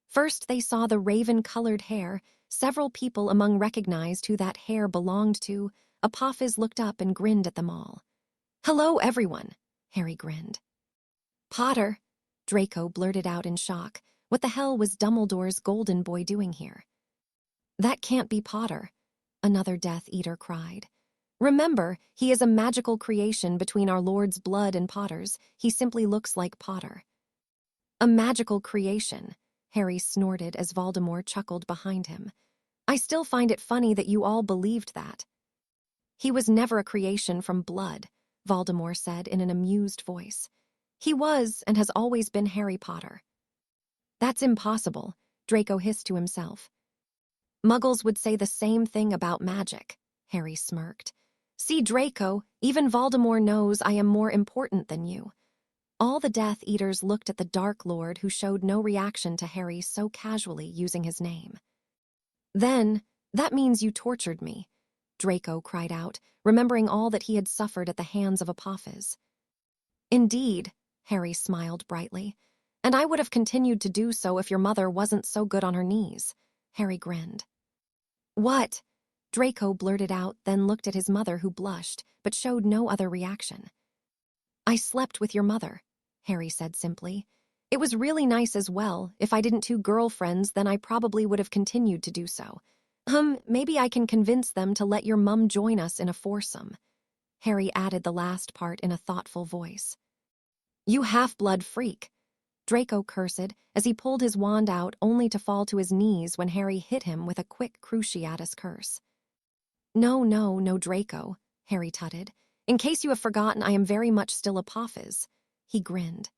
First they saw the raven-colored hair. Several people among recognized who that hair belonged to. Apophis looked up and grinned at them all. "Hello, everyone," Harry grinned. "Potter," Draco blurted out in shock. What the hell was Dumbledore's golden boy doing here? "That can't be Potter," another Death Eater cried. "Remember, he is a magical creation between our Lord's blood and Potter's. He simply looks like Potter." "A magical creation," Harry snorted as Voldemort chuckled behind him. "I still find it funny that you all believed that." "He was never a creation from blood," Voldemort said in an amused voice. "He was and has always been Harry Potter." "That's impossible," Draco hissed to himself. "Muggles would say the same thing about magic," Harry smirked. "See, Draco, even Voldemort knows I am more important than you." All the Death Eaters looked at the Dark Lord, who showed no reaction to Harry so casually using his name. "Then, that means you tortured me," Draco cried out, remembering all that he had suffered at the hands of Apophis. "Indeed," Harry smiled brightly, And I would have continued to do so if your mother wasn't so good on her knees. Harry grinned. What? Draco blurted out, then looked at his mother, who blushed, but showed no other reaction. I slept with your mother, Harry said simply. It was really nice as well. If I didn't two girlfriends, then I probably would have continued to do so. Maybe I can convince them to let your mum join us in a foursome. Harry added the last part in a thoughtful voice. You half-blood freak, Draco cursed as he pulled his wand out, only to fall to his knees when Harry hit him with a quick Cruciatus curse. No, Draco, Harry tutted. In case you have forgotten, I am very much still Apophis. He grinned.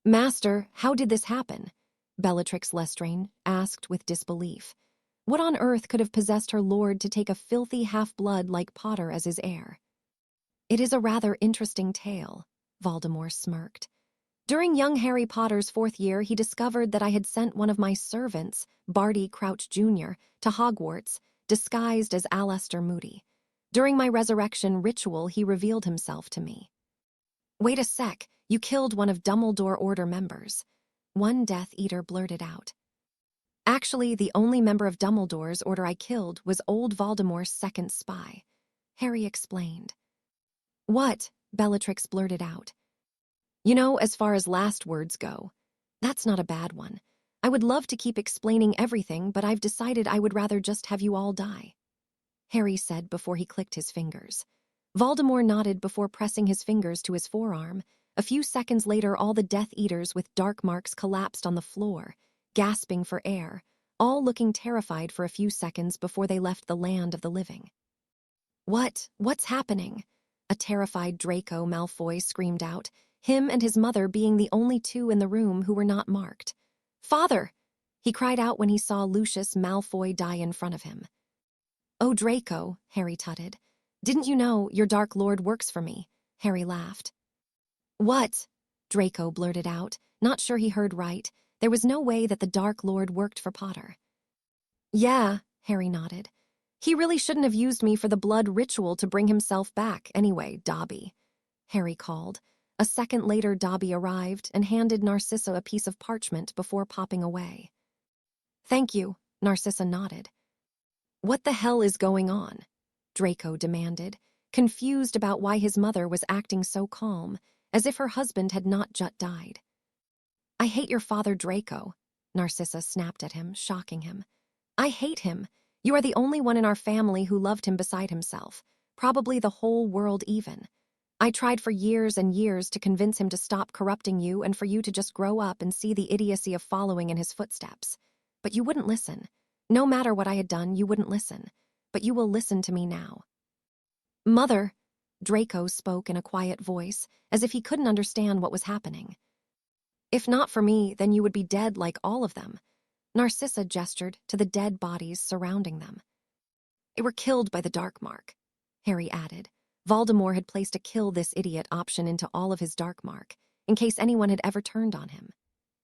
Master, how did this happen? Bellatrix Lestrange asked with disbelief. What on earth could have possessed her lord to take a filthy half-blood like Potter as his heir? It is a rather interesting tale, Voldemort smirked. During young Harry Potter's 4th year, he discovered that I had sent one of my servants, Barty Crouch Jr., to Hogwarts, disguised as Aleister Moody. During my resurrection ritual, he revealed himself to me. Wait a sec, you killed one of Dumbledore Order members. One Death Eater blurted out. Actually, the only member of Dumbledore's Order I killed was old Voldemort's second spy. Harry explained. What? Bellatrix blurted out. You know, as far as last words go, that's not a bad one. I would love to keep explaining everything, but I've decided I would rather just have you all die, Harry said before he clicked his fingers. Voldemort nodded before pressing his fingers to his forearm. A few seconds later, all the Death Eaters with dark marks collapsed on the floor, gasping for air, all looking terrified for a few seconds before they left the land of the living. What's happening? A terrified Draco Malfoy screamed out, him and his mother being the only two in the room who were not marked. Father! He cried out when he saw Lucius Malfoy die in front of him. Oh, Draco, Harry tutted. Didn't you know your Dark Lord works for me? Harry laughed. What? Draco blurted out, not sure he heard right. There was no way that the Dark Lord worked for Potter. Yeah, Harry nodded. He really shouldn't have used me for the blood ritual to bring himself back anyway, Dobby, Harry called. A second later, Dobby arrived and handed Narcissa a piece of parchment before popping away. Thank you, Narcissa nodded. What the hell is going on? Draco demanded, confused about why his mother was acting so calm, as if her husband had not just died. I hate your father, Draco, Narcissa snapped at him, shocking him. I hate him. You are the only one in our family who loved him beside himself, probably the whole world even. I tried for years and years to convince him to stop corrupting you and for you to just grow up and see the idiocy of following in his footsteps. But you wouldn't listen. No matter what I had done, you wouldn't listen. But you will listen to me now. Mother, Draco spoke in a quiet voice, as if he couldn't understand what was happening. If not for me, then you would be dead like all of them. Narcissa gestured to the dead bodies surrounding them. They were killed by the Dark Mark, Harry added. Voldemort had placed a kill this idiot option into all of his Dark Mark, in case anyone had ever turned on him.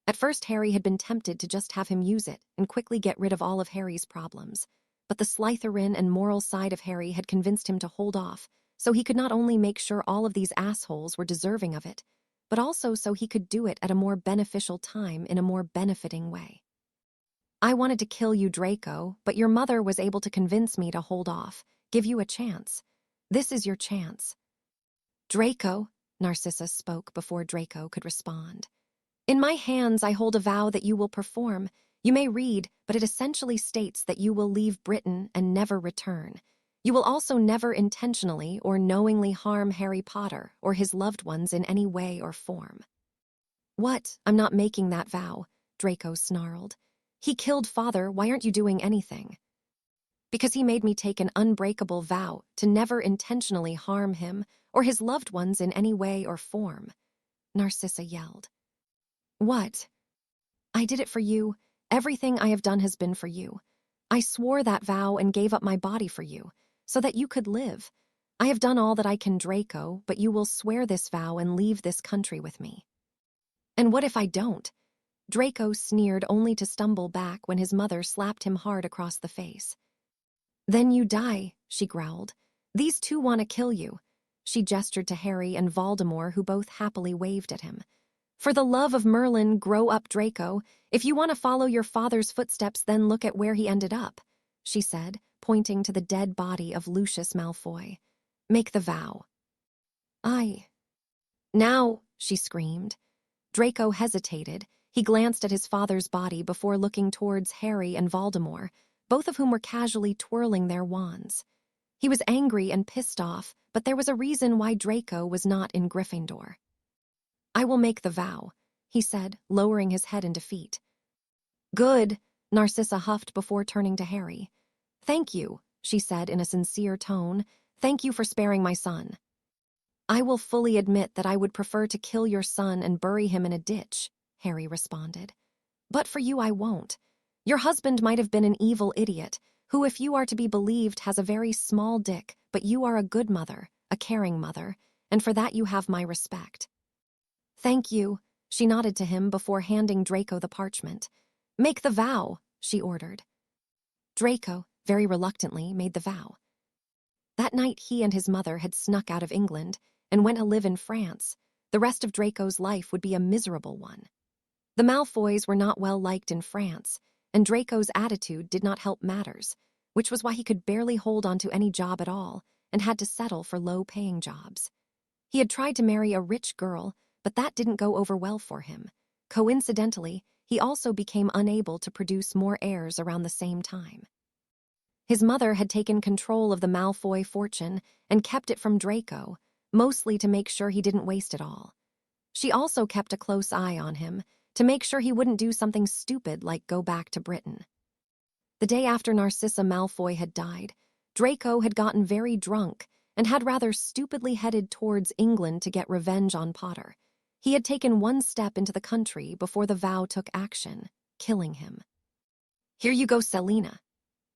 At first, Harry had been tempted to just have him use it and quickly get rid of all of Harry's problems. But the Slytherin and moral side of Harry had convinced him to hold off, so he could not only make sure all of these assholes were deserving of it, but also so he could do it at a more beneficial time in a more benefiting way. I wanted to kill you, Draco, but your mother was able to convince me to hold off, give you a chance. This is your chance. Draco, Narcissa spoke before Draco could respond. In my hands I hold a vow that you will perform. You may read, but it essentially states that you will leave Britain and never return. You will also never intentionally or knowingly harm Harry Potter or his loved ones in any way or form. What? I'm not making that vow, Draco snarled. He killed Father, why aren't you doing anything? Because he made me take an unbreakable vow to never intentionally harm him or his loved ones in any way or form, Narcissa yelled. What? I did it for you. Everything I have done has been for you. I swore that vow and gave up my body for you, so that you could live. I have done all that I can, Draco, but you will swear this vow and leave this country with me. And what if I don't? Draco sneered only to stumble back when his mother slapped him hard across the face. Then you die, she growled. These two want to kill you. She gestured to Harry and Voldemort, who both happily waved at him. For the love of Merlin, grow up, Draco. If you want to follow your father's footsteps, then look at where he ended up, she said, pointing to the dead body of Lucius Malfoy. Make the vow. I. Now, she screamed. Draco hesitated. He glanced at his father's body before looking towards Harry and Voldemort, both of whom were casually twirling their wands. He was angry and pissed off, but there was a reason why Draco was not in Gryffindor. I will make the vow, he said, lowering his head in defeat. Good, Narcissa huffed before turning to Harry. Thank you, she said in a sincere tone. Thank you for sparing my son. I will fully admit that I would prefer to kill your son and bury him in a ditch, Harry responded. But for you I won't. Your husband might have been an evil idiot, who, if you are to be believed, has a very small dick, but you are a good mother, a caring mother, and for that you have my respect. Thank you, she nodded to him before handing Draco the parchment. Make the vow, she ordered. Draco, very reluctantly, made the vow. That night he and his mother had snuck out of England and went to live in France. The rest of Draco's life would be a miserable one. The Malfoys were not well liked in France, and Draco's attitude did not help matters, which was why he could barely hold on to any job at all and had to settle for low-paying jobs. He had tried to marry a rich girl, but that didn't go over well for him. Coincidentally, he also became unable to produce more heirs around the same time. His mother had taken control of the Malfoy fortune and kept it from Draco, mostly to make sure he didn't waste it all. She also kept a close eye on him, to make sure he wouldn't do something stupid like go back to Britain. The day after Narcissa Malfoy had died, Draco had gotten very drunk and had rather stupidly headed towards England to get revenge on Potter. He had taken one step into the country before the vow took action, killing him. Here you go, Selina.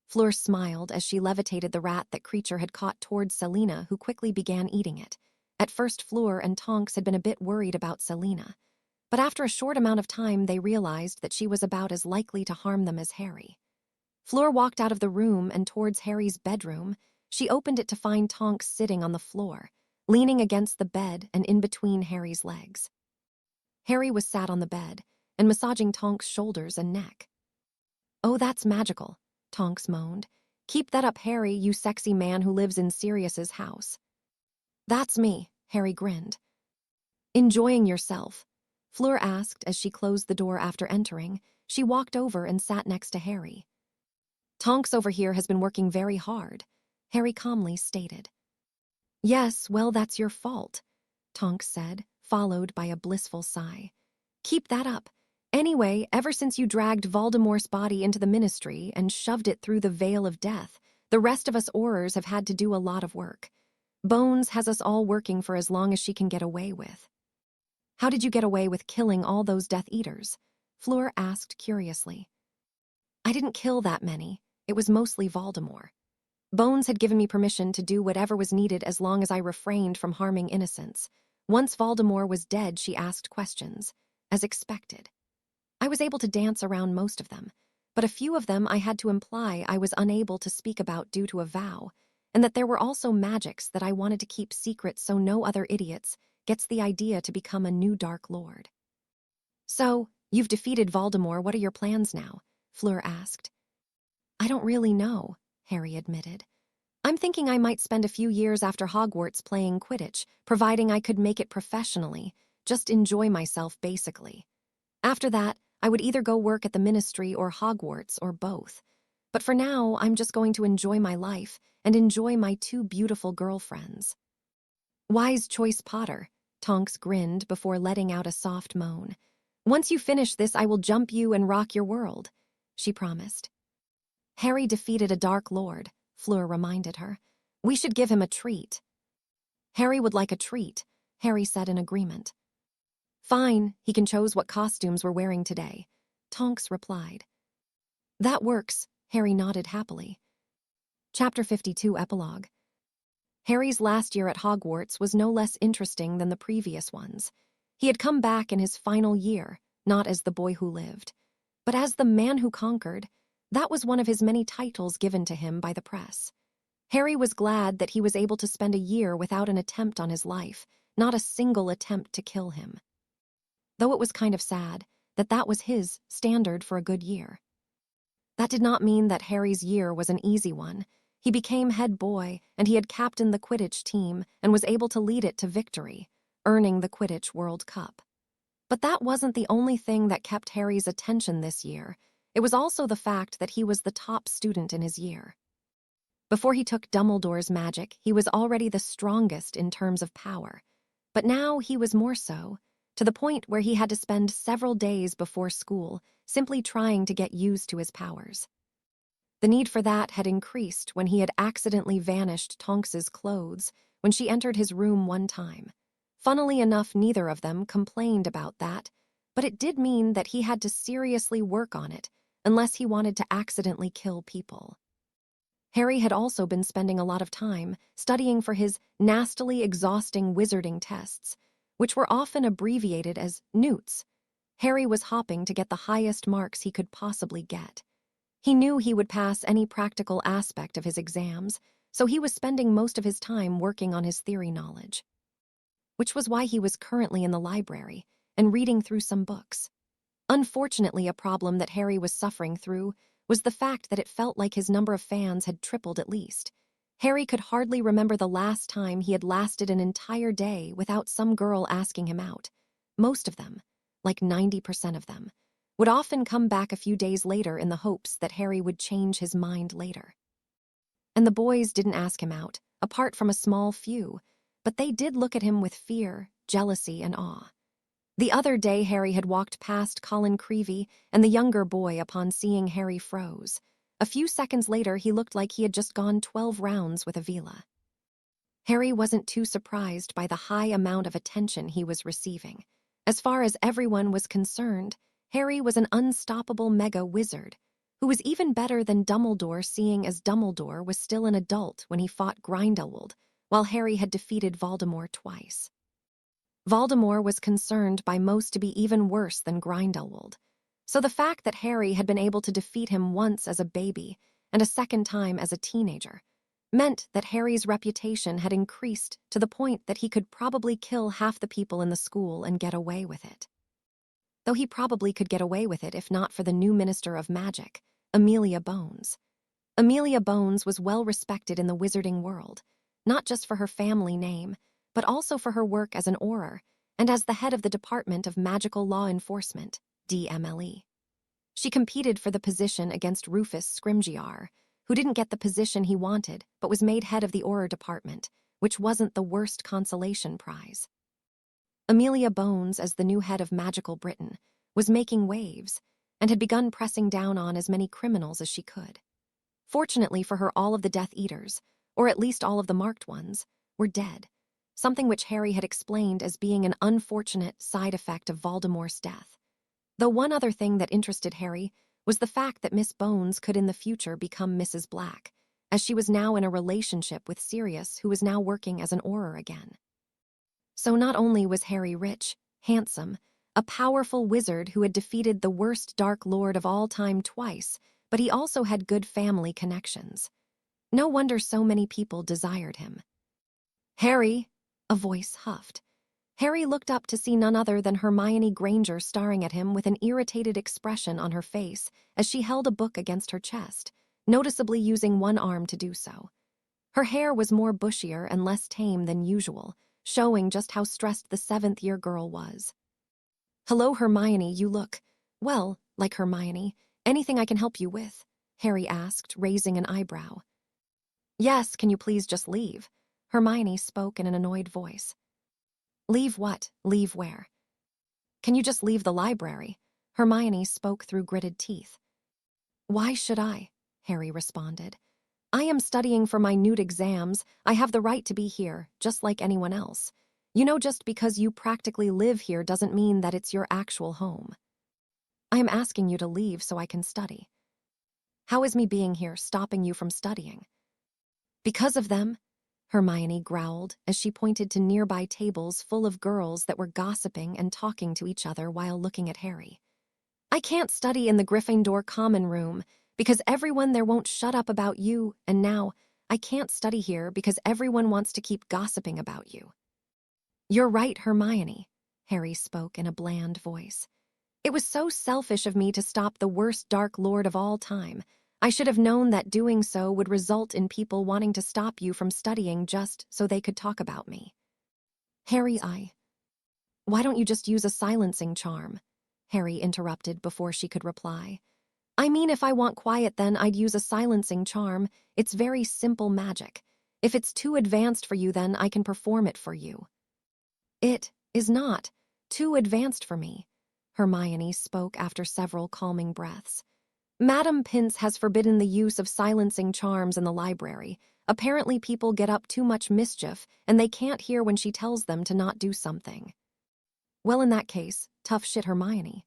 Fleur smiled as she levitated the rat that Creature had caught towards Selina, who quickly began eating it. At first, Fleur and Tonks had been a bit worried about Selina, but after a short amount of time they realized that she was about as likely to harm them as Harry. Fleur walked out of the room and towards Harry's bedroom. She opened it to find Tonks sitting on the floor, leaning against the bed and in between Harry's legs. Harry was sat on the bed and massaging Tonks' shoulders and neck. Oh, that's magical, Tonks moaned. Keep that up, Harry, you sexy man who lives in Sirius's house. That's me, Harry grinned. Enjoying yourself? Fleur asked as she closed the door after entering. She walked over and sat next to Harry. Tonks over here has been working very hard, Harry calmly stated. Yes, well, that's your fault, Tonks said, followed by a blissful sigh. Keep that up. Anyway, ever since you dragged Voldemort's body into the Ministry and shoved it through the Veil of Death, the rest of us Aurors have had to do a lot of work. Bones has us all working for as long as she can get away with. How did you get away with killing all those Death Eaters? Fleur asked curiously. I didn't kill that many. It was mostly Voldemort. Bones had given me permission to do whatever was needed as long as I refrained from harming innocents. Once Voldemort was dead, she asked questions, as expected. I was able to dance around most of them, but a few of them I had to imply I was unable to speak about due to a vow, and that there were also magics that I wanted to keep secret so no other idiots gets the idea to become a new Dark Lord. So, you've defeated Voldemort, what are your plans now? Fleur asked. I don't really know, Harry admitted. I'm thinking I might spend a few years after Hogwarts playing Quidditch, providing I could make it professionally, just enjoy myself basically. After that, I would either go work at the Ministry or Hogwarts or both. But for now, I'm just going to enjoy my life and enjoy my two beautiful girlfriends. Wise choice, Potter, Tonks grinned before letting out a soft moan. Once you finish this, I will jump you and rock your world, she promised. Harry defeated a Dark Lord, Fleur reminded her. We should give him a treat. Harry would like a treat, Harry said in agreement. Fine, he can choose what costumes we're wearing today, Tonks replied. That works, Harry nodded happily. Chapter 52 Epilogue. Harry's last year at Hogwarts was no less interesting than the previous ones. He had come back in his final year, not as the boy who lived, but as the man who conquered. That was one of his many titles given to him by the press. Harry was glad that he was able to spend a year without an attempt on his life, not a single attempt to kill him. though it was kind of sad that was his standard for a good year. That did not mean that Harry's year was an easy one. He became head boy, and he had captained the Quidditch team and was able to lead it to victory, earning the Quidditch World Cup. But that wasn't the only thing that kept Harry's attention this year. It was also the fact that he was the top student in his year. Before he took Dumbledore's magic, he was already the strongest in terms of power. But now he was more so, to the point where he had to spend several days before school simply trying to get used to his powers. The need for that had increased when he had accidentally vanished Tonks's clothes when she entered his room one time. Funnily enough, neither of them complained about that, but it did mean that he had to seriously work on it unless he wanted to accidentally kill people. Harry had also been spending a lot of time studying for his nastily exhausting wizarding tests, which were often abbreviated as newts. Harry was hopping to get the highest marks he could possibly get. He knew he would pass any practical aspect of his exams, so he was spending most of his time working on his theory knowledge, which was why he was currently in the library and reading through some books. Unfortunately, a problem that Harry was suffering through was the fact that it felt like his number of fans had tripled at least. Harry could hardly remember the last time he had lasted an entire day without some girl asking him out. Most of them, like 90% of them, would often come back a few days later in the hopes that Harry would change his mind later. And the boys didn't ask him out, apart from a small few, but they did look at him with fear, jealousy, and awe. The other day, Harry had walked past Colin Creevey, and the younger boy, upon seeing Harry, froze. A few seconds later, he looked like he had just gone 12 rounds with Avila. Harry wasn't too surprised by the high amount of attention he was receiving. As far as everyone was concerned, Harry was an unstoppable mega wizard, who was even better than Dumbledore, seeing as Dumbledore was still an adult when he fought Grindelwald, while Harry had defeated Voldemort twice. Voldemort was concerned by most to be even worse than Grindelwald, so the fact that Harry had been able to defeat him once as a baby and a second time as a teenager meant that Harry's reputation had increased to the point that he could probably kill half the people in the school and get away with it. Though he probably could get away with it if not for the new Minister of Magic, Amelia Bones. Amelia Bones was well respected in the wizarding world, not just for her family name, but also for her work as an Auror and as the head of the Department of Magical Law Enforcement, DMLE. She competed for the position against Rufus Scrimgeour, who didn't get the position he wanted but was made head of the Auror Department, which wasn't the worst consolation prize. Amelia Bones, as the new head of Magical Britain, was making waves and had begun pressing down on as many criminals as she could. Fortunately for her, all of the Death Eaters, or at least all of the marked ones, were dead, something which Harry had explained as being an unfortunate side effect of Voldemort's death. Though one other thing that interested Harry was the fact that Miss Bones could in the future become Mrs. Black, as she was now in a relationship with Sirius, who was now working as an Auror again. So not only was Harry rich, handsome, a powerful wizard who had defeated the worst Dark Lord of all time twice, but he also had good family connections. No wonder so many people desired him. "Harry," a voice huffed. Harry looked up to see none other than Hermione Granger staring at him with an irritated expression on her face as she held a book against her chest, noticeably using one arm to do so. Her hair was more bushier and less tame than usual, showing just how stressed the seventh-year girl was. "Hello, Hermione, you look, well, like Hermione. Anything I can help you with?" Harry asked, raising an eyebrow. "Yes, can you please just leave?" Hermione spoke in an annoyed voice. "Leave what? Leave where?" "Can you just leave the library?" Hermione spoke through gritted teeth. "Why should I?" Harry responded. "I am studying for my newt exams. I have the right to be here, just like anyone else. You know, just because you practically live here doesn't mean that it's your actual home. I am asking you to leave so I can study." "How is me being here stopping you from studying?" "Because of them," Hermione growled as she pointed to nearby tables full of girls that were gossiping and talking to each other while looking at Harry. "I can't study in the Gryffindor common room because everyone there won't shut up about you, and now I can't study here because everyone wants to keep gossiping about you." "You're right, Hermione," Harry spoke in a bland voice. It was so selfish of me to stop the worst Dark Lord of all time. I should have known that doing so would result in people wanting to stop you from studying just so they could talk about me. Harry, Why don't you just use a silencing charm? Harry interrupted before she could reply. I mean, if I want quiet, then I'd use a silencing charm. It's very simple magic. If it's too advanced for you, then I can perform it for you. It is not too advanced for me, Hermione spoke after several calming breaths. Madame Pince has forbidden the use of silencing charms in the library. Apparently people get up too much mischief, and they can't hear when she tells them to not do something. Well, in that case, tough shit, Hermione.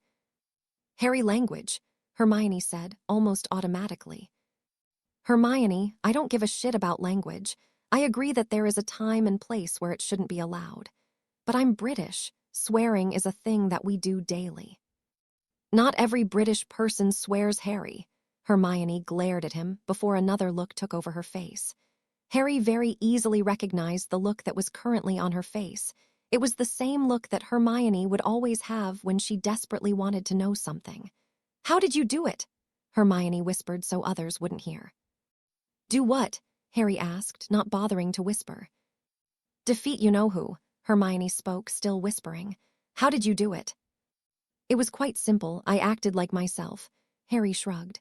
Harry, language, Hermione said, almost automatically. Hermione, I don't give a shit about language. I agree that there is a time and place where it shouldn't be allowed. But I'm British. Swearing is a thing that we do daily. Not every British person swears, Harry. Hermione glared at him before another look took over her face. Harry very easily recognized the look that was currently on her face. It was the same look that Hermione would always have when she desperately wanted to know something. How did you do it? Hermione whispered so others wouldn't hear. Do what? Harry asked, not bothering to whisper. Defeat you-know-who, Hermione spoke, still whispering. How did you do it? It was quite simple. I acted like myself. Harry shrugged.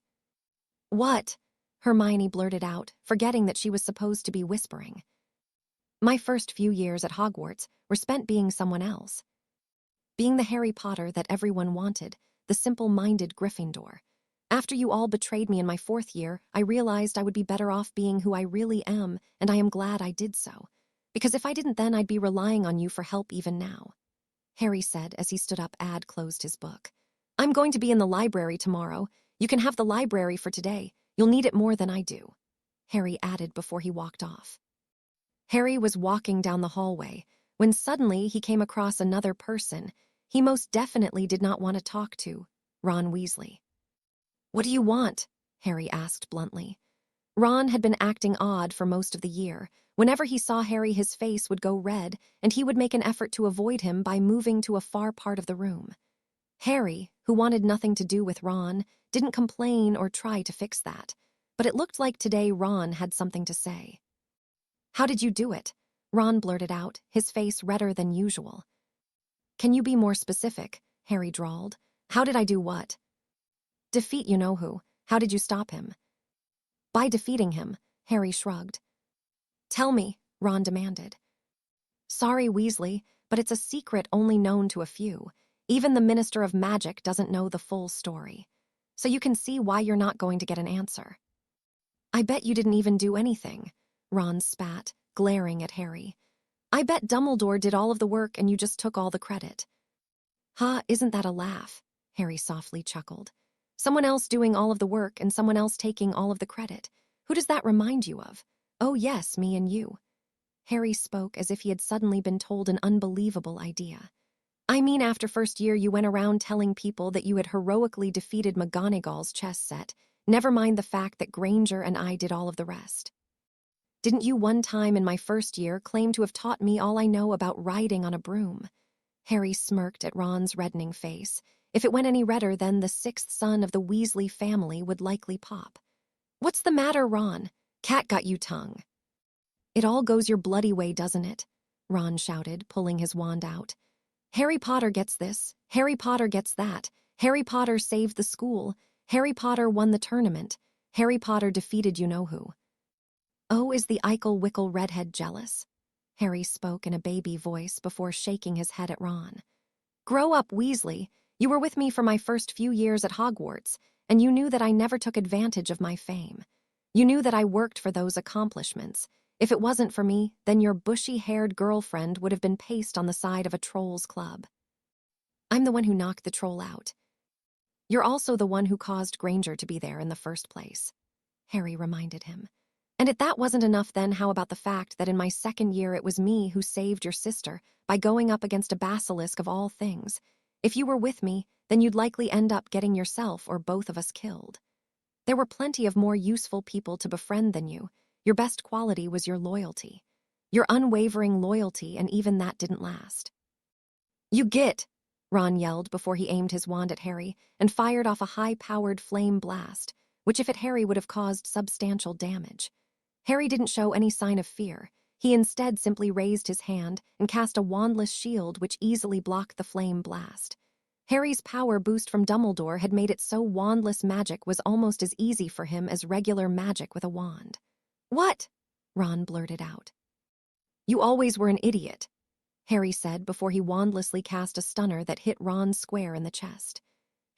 What? Hermione blurted out, forgetting that she was supposed to be whispering. My first few years at Hogwarts were spent being someone else. Being the Harry Potter that everyone wanted, the simple-minded Gryffindor. After you all betrayed me in my 4th year, I realized I would be better off being who I really am, and I am glad I did so. Because if I didn't then, I'd be relying on you for help even now. Harry said as he stood up and closed his book. I'm going to be in the library tomorrow. You can have the library for today. You'll need it more than I do, Harry added before he walked off. Harry was walking down the hallway when suddenly he came across another person he most definitely did not want to talk to, Ron Weasley. What do you want? Harry asked bluntly. Ron had been acting odd for most of the year. Whenever he saw Harry, his face would go red, and he would make an effort to avoid him by moving to a far part of the room. Harry, who wanted nothing to do with Ron, didn't complain or try to fix that, but it looked like today Ron had something to say. How did you do it? Ron blurted out, his face redder than usual. Can you be more specific? Harry drawled. How did I do what? Defeat you-know-who. How did you stop him? By defeating him, Harry shrugged. Tell me, Ron demanded. Sorry, Weasley, but it's a secret only known to a few. Even the Minister of Magic doesn't know the full story. So you can see why you're not going to get an answer. I bet you didn't even do anything, Ron spat, glaring at Harry. I bet Dumbledore did all of the work and you just took all the credit. Ha, isn't that a laugh? Harry softly chuckled. Someone else doing all of the work and someone else taking all of the credit. Who does that remind you of? Oh yes, me and you. Harry spoke as if he had suddenly been told an unbelievable idea. I mean, after first year you went around telling people that you had heroically defeated McGonagall's chess set, never mind the fact that Granger and I did all of the rest. Didn't you one time in my first year claim to have taught me all I know about riding on a broom? Harry smirked at Ron's reddening face. If it went any redder, then the 6th son of the Weasley family would likely pop. What's the matter, Ron? Cat got you tongue. It all goes your bloody way, doesn't it? Ron shouted, pulling his wand out. Harry Potter gets this. Harry Potter gets that. Harry Potter saved the school. Harry Potter won the tournament. Harry Potter defeated you-know-who. Oh, is the Eichel-Wickle redhead jealous? Harry spoke in a baby voice before shaking his head at Ron. Grow up, Weasley. You were with me for my first few years at Hogwarts, and you knew that I never took advantage of my fame. You knew that I worked for those accomplishments. If it wasn't for me, then your bushy-haired girlfriend would have been pasted on the side of a troll's club. I'm the one who knocked the troll out. You're also the one who caused Granger to be there in the first place, Harry reminded him. And if that wasn't enough, then how about the fact that in my 2nd year it was me who saved your sister by going up against a basilisk of all things? If you were with me, then you'd likely end up getting yourself or both of us killed. There were plenty of more useful people to befriend than you. Your best quality was your loyalty. Your unwavering loyalty, and even that didn't last. You get, Ron yelled before he aimed his wand at Harry and fired off a high-powered flame blast, which if it Harry would have caused substantial damage. Harry didn't show any sign of fear. He instead simply raised his hand and cast a wandless shield which easily blocked the flame blast. Harry's power boost from Dumbledore had made it so wandless magic was almost as easy for him as regular magic with a wand. What? Ron blurted out. You always were an idiot, Harry said before he wandlessly cast a stunner that hit Ron square in the chest.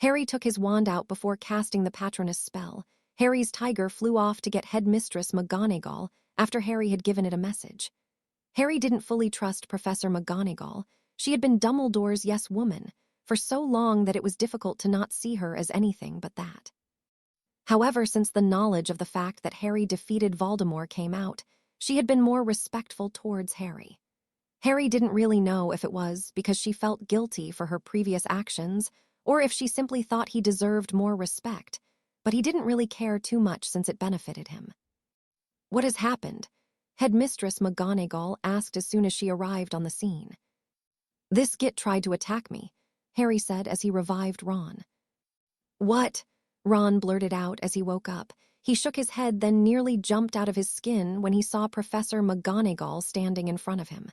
Harry took his wand out before casting the Patronus spell. Harry's tiger flew off to get Headmistress McGonagall after Harry had given it a message. Harry didn't fully trust Professor McGonagall. She had been Dumbledore's yes woman for so long that it was difficult to not see her as anything but that. However, since the knowledge of the fact that Harry defeated Voldemort came out, she had been more respectful towards Harry. Harry didn't really know if it was because she felt guilty for her previous actions or if she simply thought he deserved more respect, but he didn't really care too much since it benefited him. What has happened? Headmistress McGonagall asked as soon as she arrived on the scene. This git tried to attack me, Harry said as he revived Ron. What? Ron blurted out as he woke up. He shook his head, then nearly jumped out of his skin when he saw Professor McGonagall standing in front of him.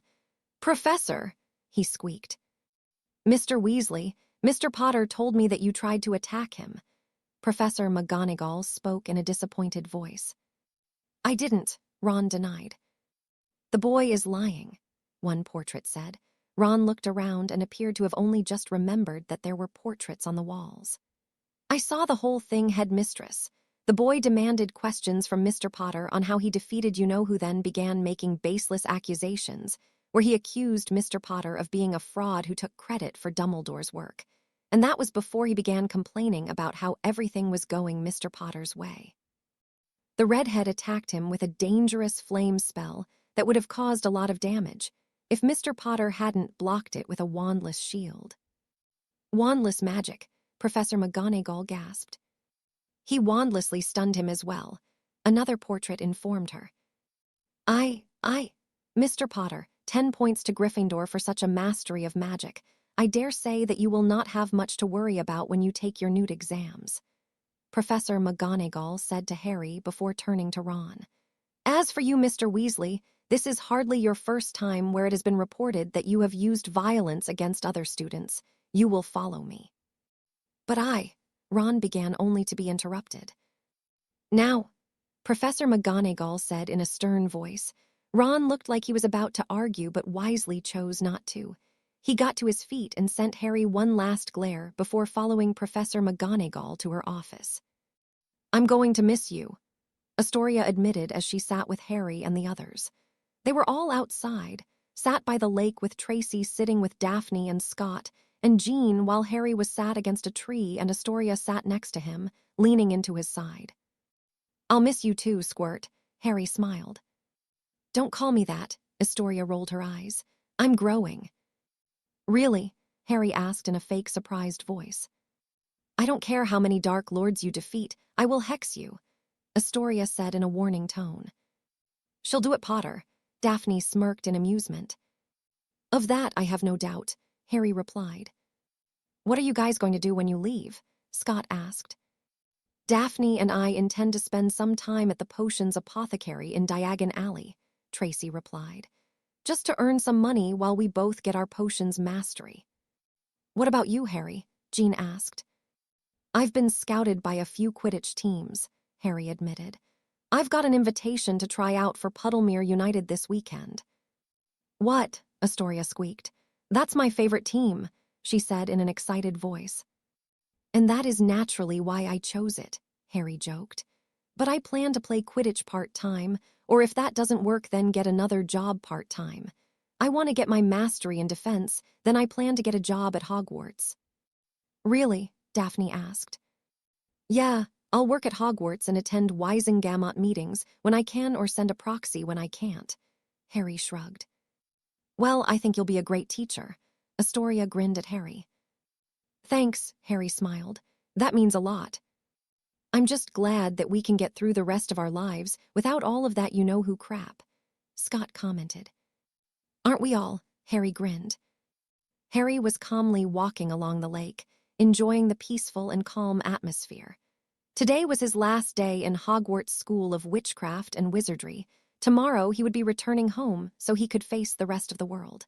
Professor, he squeaked. Mr. Weasley, Mr. Potter told me that you tried to attack him. Professor McGonagall spoke in a disappointed voice. I didn't, Ron denied. The boy is lying, one portrait said. Ron looked around and appeared to have only just remembered that there were portraits on the walls. I saw the whole thing, Headmistress. The boy demanded questions from Mr. Potter on how he defeated you-know-who, then began making baseless accusations, where he accused Mr. Potter of being a fraud who took credit for Dumbledore's work. And that was before he began complaining about how everything was going Mr. Potter's way. The redhead attacked him with a dangerous flame spell that would have caused a lot of damage if Mr. Potter hadn't blocked it with a wandless shield. Wandless magic, Professor McGonagall gasped. He wandlessly stunned him as well, another portrait informed her. Mr. Potter, 10 points to Gryffindor for such a mastery of magic. I dare say that you will not have much to worry about when you take your Newt exams, Professor McGonagall said to Harry before turning to Ron. As for you, Mr. Weasley, this is hardly your first time where it has been reported that you have used violence against other students. You will follow me. But Ron began only to be interrupted. Now, Professor McGonagall said in a stern voice. Ron looked like he was about to argue but wisely chose not to. He got to his feet and sent Harry one last glare before following Professor McGonagall to her office. I'm going to miss you, Astoria admitted as she sat with Harry and the others. They were all outside, sat by the lake with Tracy sitting with Daphne and Scott, and Jean while Harry was sat against a tree and Astoria sat next to him, leaning into his side. I'll miss you too, Squirt, Harry smiled. Don't call me that, Astoria rolled her eyes. I'm growing. Really? Harry asked in a fake surprised voice. I don't care how many Dark Lords you defeat, I will hex you, Astoria said in a warning tone. She'll do it, Potter, Daphne smirked in amusement. Of that I have no doubt, Harry replied. What are you guys going to do when you leave? Scott asked. Daphne and I intend to spend some time at the potions apothecary in Diagon Alley, Tracy replied. Just to earn some money while we both get our potions mastery. What about you, Harry? Jean asked. I've been scouted by a few Quidditch teams, Harry admitted. I've got an invitation to try out for Puddlemere United this weekend. What? Astoria squeaked. That's my favorite team, she said in an excited voice. And that is naturally why I chose it, Harry joked. But I plan to play Quidditch part-time, or if that doesn't work, then get another job part-time. I want to get my mastery in defense, then I plan to get a job at Hogwarts. Really? Daphne asked. Yeah, I'll work at Hogwarts and attend Wisengamot meetings when I can or send a proxy when I can't. Harry shrugged. Well, I think you'll be a great teacher. Astoria grinned at Harry. Thanks, Harry smiled. That means a lot. I'm just glad that we can get through the rest of our lives without all of that you-know-who crap, Scott commented. Aren't we all? Harry grinned. Harry was calmly walking along the lake, enjoying the peaceful and calm atmosphere. Today was his last day in Hogwarts School of Witchcraft and Wizardry. Tomorrow he would be returning home so he could face the rest of the world.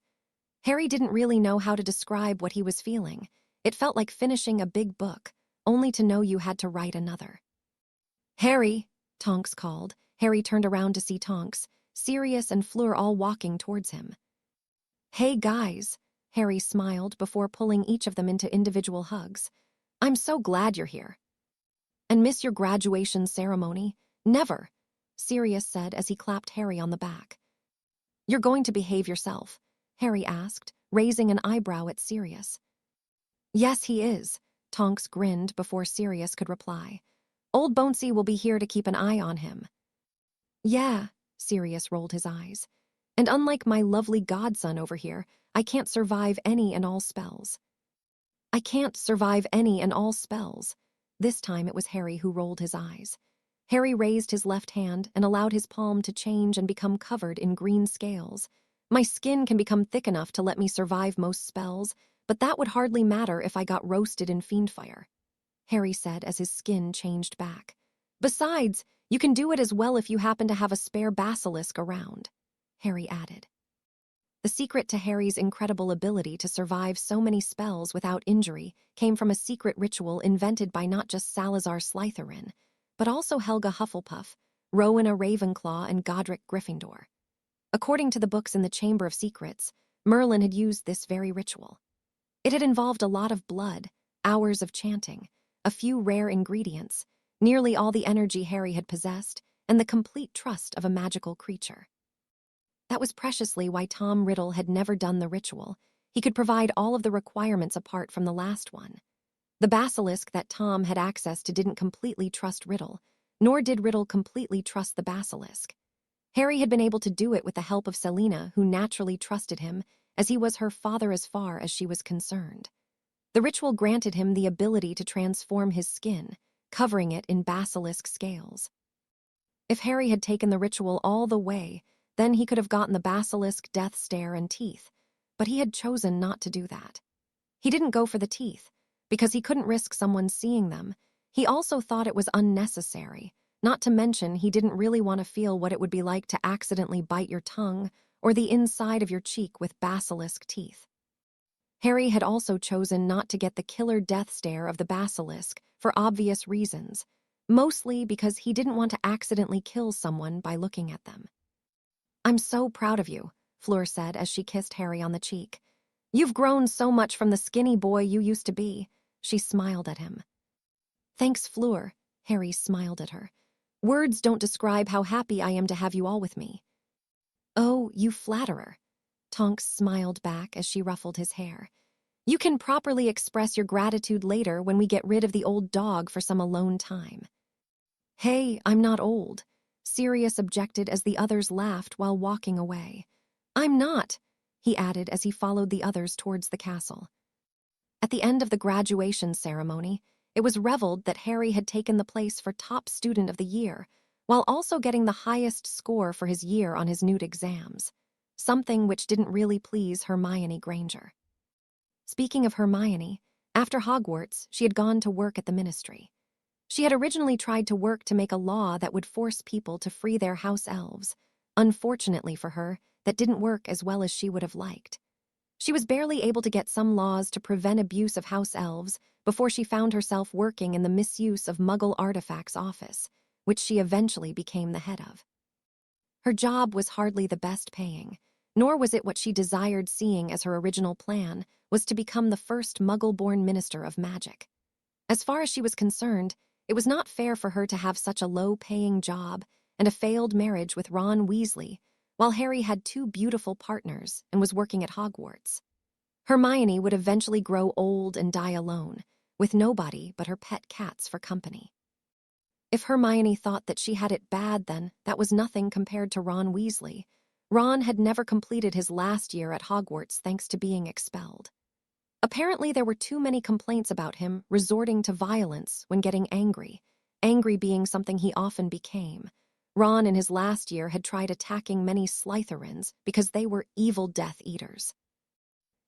Harry didn't really know how to describe what he was feeling. It felt like finishing a big book, only to know you had to write another. "Harry," Tonks called. Harry turned around to see Tonks, Sirius and Fleur all walking towards him. "Hey, guys," Harry smiled before pulling each of them into individual hugs. "I'm so glad you're here." "And miss your graduation ceremony?" "Never," Sirius said as he clapped Harry on the back. "You're going to behave yourself?" Harry asked, raising an eyebrow at Sirius. "Yes, he is," Tonks grinned before Sirius could reply. "Old Bonesy will be here to keep an eye on him." "Yeah," Sirius rolled his eyes. "And unlike my lovely godson over here, I can't survive any and all spells." "I can't survive any and all spells." This time it was Harry who rolled his eyes. Harry raised his left hand and allowed his palm to change and become covered in green scales. "My skin can become thick enough to let me survive most spells, but that would hardly matter if I got roasted in fiendfire," Harry said as his skin changed back. "Besides, you can do it as well if you happen to have a spare basilisk around," Harry added. The secret to Harry's incredible ability to survive so many spells without injury came from a secret ritual invented by not just Salazar Slytherin, but also Helga Hufflepuff, Rowena Ravenclaw, and Godric Gryffindor. According to the books in the Chamber of Secrets, Merlin had used this very ritual. It had involved a lot of blood, hours of chanting, a few rare ingredients, nearly all the energy Harry had possessed, and the complete trust of a magical creature. That was preciously why Tom Riddle had never done the ritual. He could provide all of the requirements apart from the last one. The basilisk that Tom had access to didn't completely trust Riddle, nor did Riddle completely trust the basilisk. Harry had been able to do it with the help of Selena, who naturally trusted him, as he was her father as far as she was concerned. The ritual granted him the ability to transform his skin, covering it in basilisk scales. If Harry had taken the ritual all the way, then he could have gotten the basilisk death stare and teeth, but he had chosen not to do that. He didn't go for the teeth, because he couldn't risk someone seeing them. He also thought it was unnecessary, not to mention he didn't really want to feel what it would be like to accidentally bite your tongue or the inside of your cheek with basilisk teeth. Harry had also chosen not to get the killer death stare of the basilisk for obvious reasons, mostly because he didn't want to accidentally kill someone by looking at them. "I'm so proud of you," Fleur said as she kissed Harry on the cheek. "You've grown so much from the skinny boy you used to be." She smiled at him. "Thanks, Fleur," Harry smiled at her. "Words don't describe how happy I am to have you all with me." "Oh, you flatterer." Tonks smiled back as she ruffled his hair. "You can properly express your gratitude later when we get rid of the old dog for some alone time." "Hey, I'm not old," Sirius objected as the others laughed while walking away. "I'm not," he added as he followed the others towards the castle. At the end of the graduation ceremony, it was reveled that Harry had taken the place for top student of the year, while also getting the highest score for his year on his NEWT exams, something which didn't really please Hermione Granger. Speaking of Hermione, after Hogwarts, she had gone to work at the Ministry. She had originally tried to work to make a law that would force people to free their house elves. Unfortunately for her, that didn't work as well as she would have liked. She was barely able to get some laws to prevent abuse of house elves before she found herself working in the misuse of Muggle artifacts office, which she eventually became the head of. Her job was hardly the best paying, nor was it what she desired, seeing as her original plan was to become the first Muggle-born minister of magic. As far as she was concerned, it was not fair for her to have such a low-paying job and a failed marriage with Ron Weasley, while Harry had two beautiful partners and was working at Hogwarts. Hermione would eventually grow old and die alone, with nobody but her pet cats for company. If Hermione thought that she had it bad, then that was nothing compared to Ron Weasley. Ron had never completed his last year at Hogwarts thanks to being expelled. Apparently there were too many complaints about him resorting to violence when getting angry being something he often became. Ron in his last year had tried attacking many Slytherins because they were evil Death Eaters.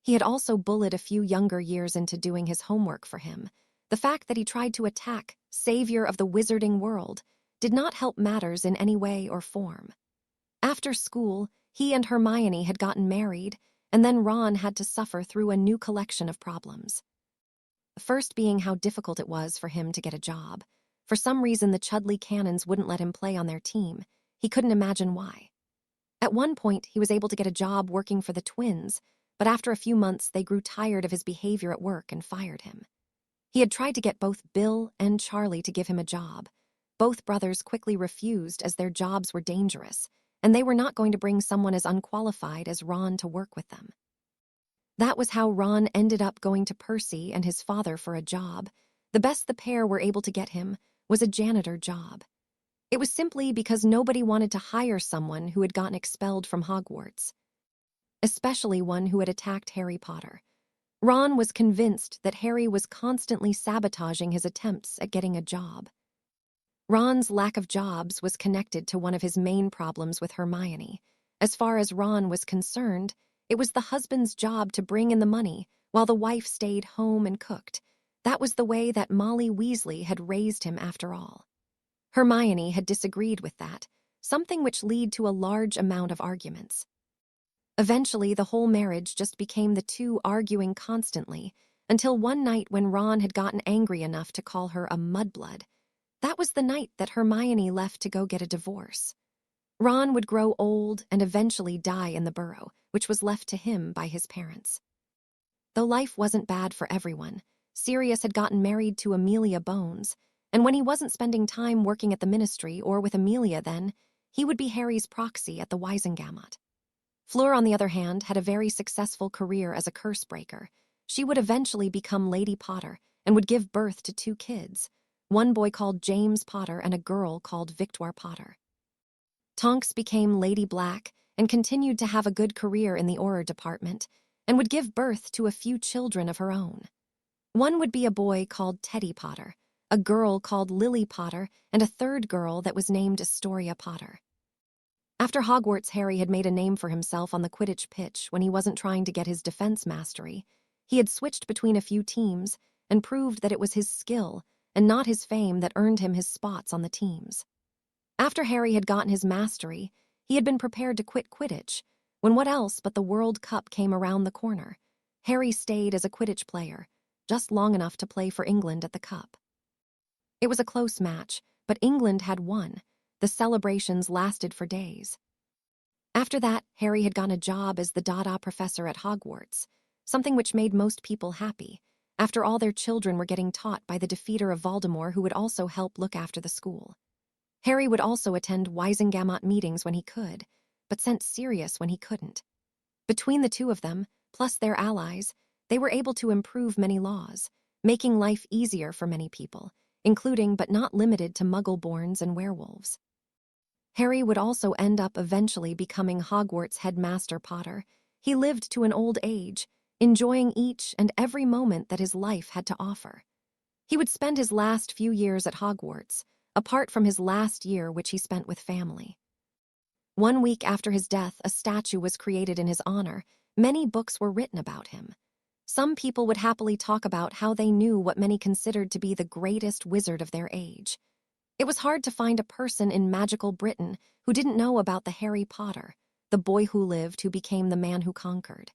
He had also bullied a few younger years into doing his homework for him. The fact that he tried to attack savior of the wizarding world did not help matters in any way or form. After school, he and Hermione had gotten married, and then Ron had to suffer through a new collection of problems. The first being how difficult it was for him to get a job. For some reason, the Chudley Cannons wouldn't let him play on their team. He couldn't imagine why. At one point, he was able to get a job working for the twins, but after a few months, they grew tired of his behavior at work and fired him. He had tried to get both Bill and Charlie to give him a job. Both brothers quickly refused as their jobs were dangerous, and they were not going to bring someone as unqualified as Ron to work with them. That was how Ron ended up going to Percy and his father for a job. The best the pair were able to get him was a janitor job. It was simply because nobody wanted to hire someone who had gotten expelled from Hogwarts, especially one who had attacked Harry Potter. Ron was convinced that Harry was constantly sabotaging his attempts at getting a job. Ron's lack of jobs was connected to one of his main problems with Hermione. As far as Ron was concerned, it was the husband's job to bring in the money while the wife stayed home and cooked. That was the way that Molly Weasley had raised him after all. Hermione had disagreed with that, something which led to a large amount of arguments. Eventually, the whole marriage just became the two arguing constantly, until one night when Ron had gotten angry enough to call her a mudblood. That was the night that Hermione left to go get a divorce. Ron would grow old and eventually die in the burrow, which was left to him by his parents. Though life wasn't bad for everyone, Sirius had gotten married to Amelia Bones, and when he wasn't spending time working at the Ministry or with Amelia then, he would be Harry's proxy at the Wizengamot. Fleur, on the other hand, had a very successful career as a curse breaker. She would eventually become Lady Potter and would give birth to 2 kids, one boy called James Potter and a girl called Victoire Potter. Tonks became Lady Black and continued to have a good career in the Auror department and would give birth to a few children of her own. One would be a boy called Teddy Potter, a girl called Lily Potter, and a third girl that was named Astoria Potter. After Hogwarts, Harry had made a name for himself on the Quidditch pitch when he wasn't trying to get his defense mastery. He had switched between a few teams and proved that it was his skill and not his fame that earned him his spots on the teams. After Harry had gotten his mastery, he had been prepared to quit Quidditch when what else but the World Cup came around the corner. Harry stayed as a Quidditch player, just long enough to play for England at the Cup. It was a close match, but England had won. The celebrations lasted for days. After that, Harry had gotten a job as the Dada professor at Hogwarts, something which made most people happy. After all, their children were getting taught by the defeater of Voldemort, who would also help look after the school. Harry would also attend Wizengamot meetings when he could, but sent Sirius when he couldn't. Between the two of them, plus their allies, they were able to improve many laws, making life easier for many people, including but not limited to Muggle-borns and werewolves. Harry would also end up eventually becoming Hogwarts headmaster Potter. He lived to an old age, enjoying each and every moment that his life had to offer. He would spend his last few years at Hogwarts, apart from his last year which he spent with family. 1 week after his death, a statue was created in his honor. Many books were written about him. Some people would happily talk about how they knew what many considered to be the greatest wizard of their age. It was hard to find a person in magical Britain who didn't know about the Harry Potter, the boy who lived who became the man who conquered.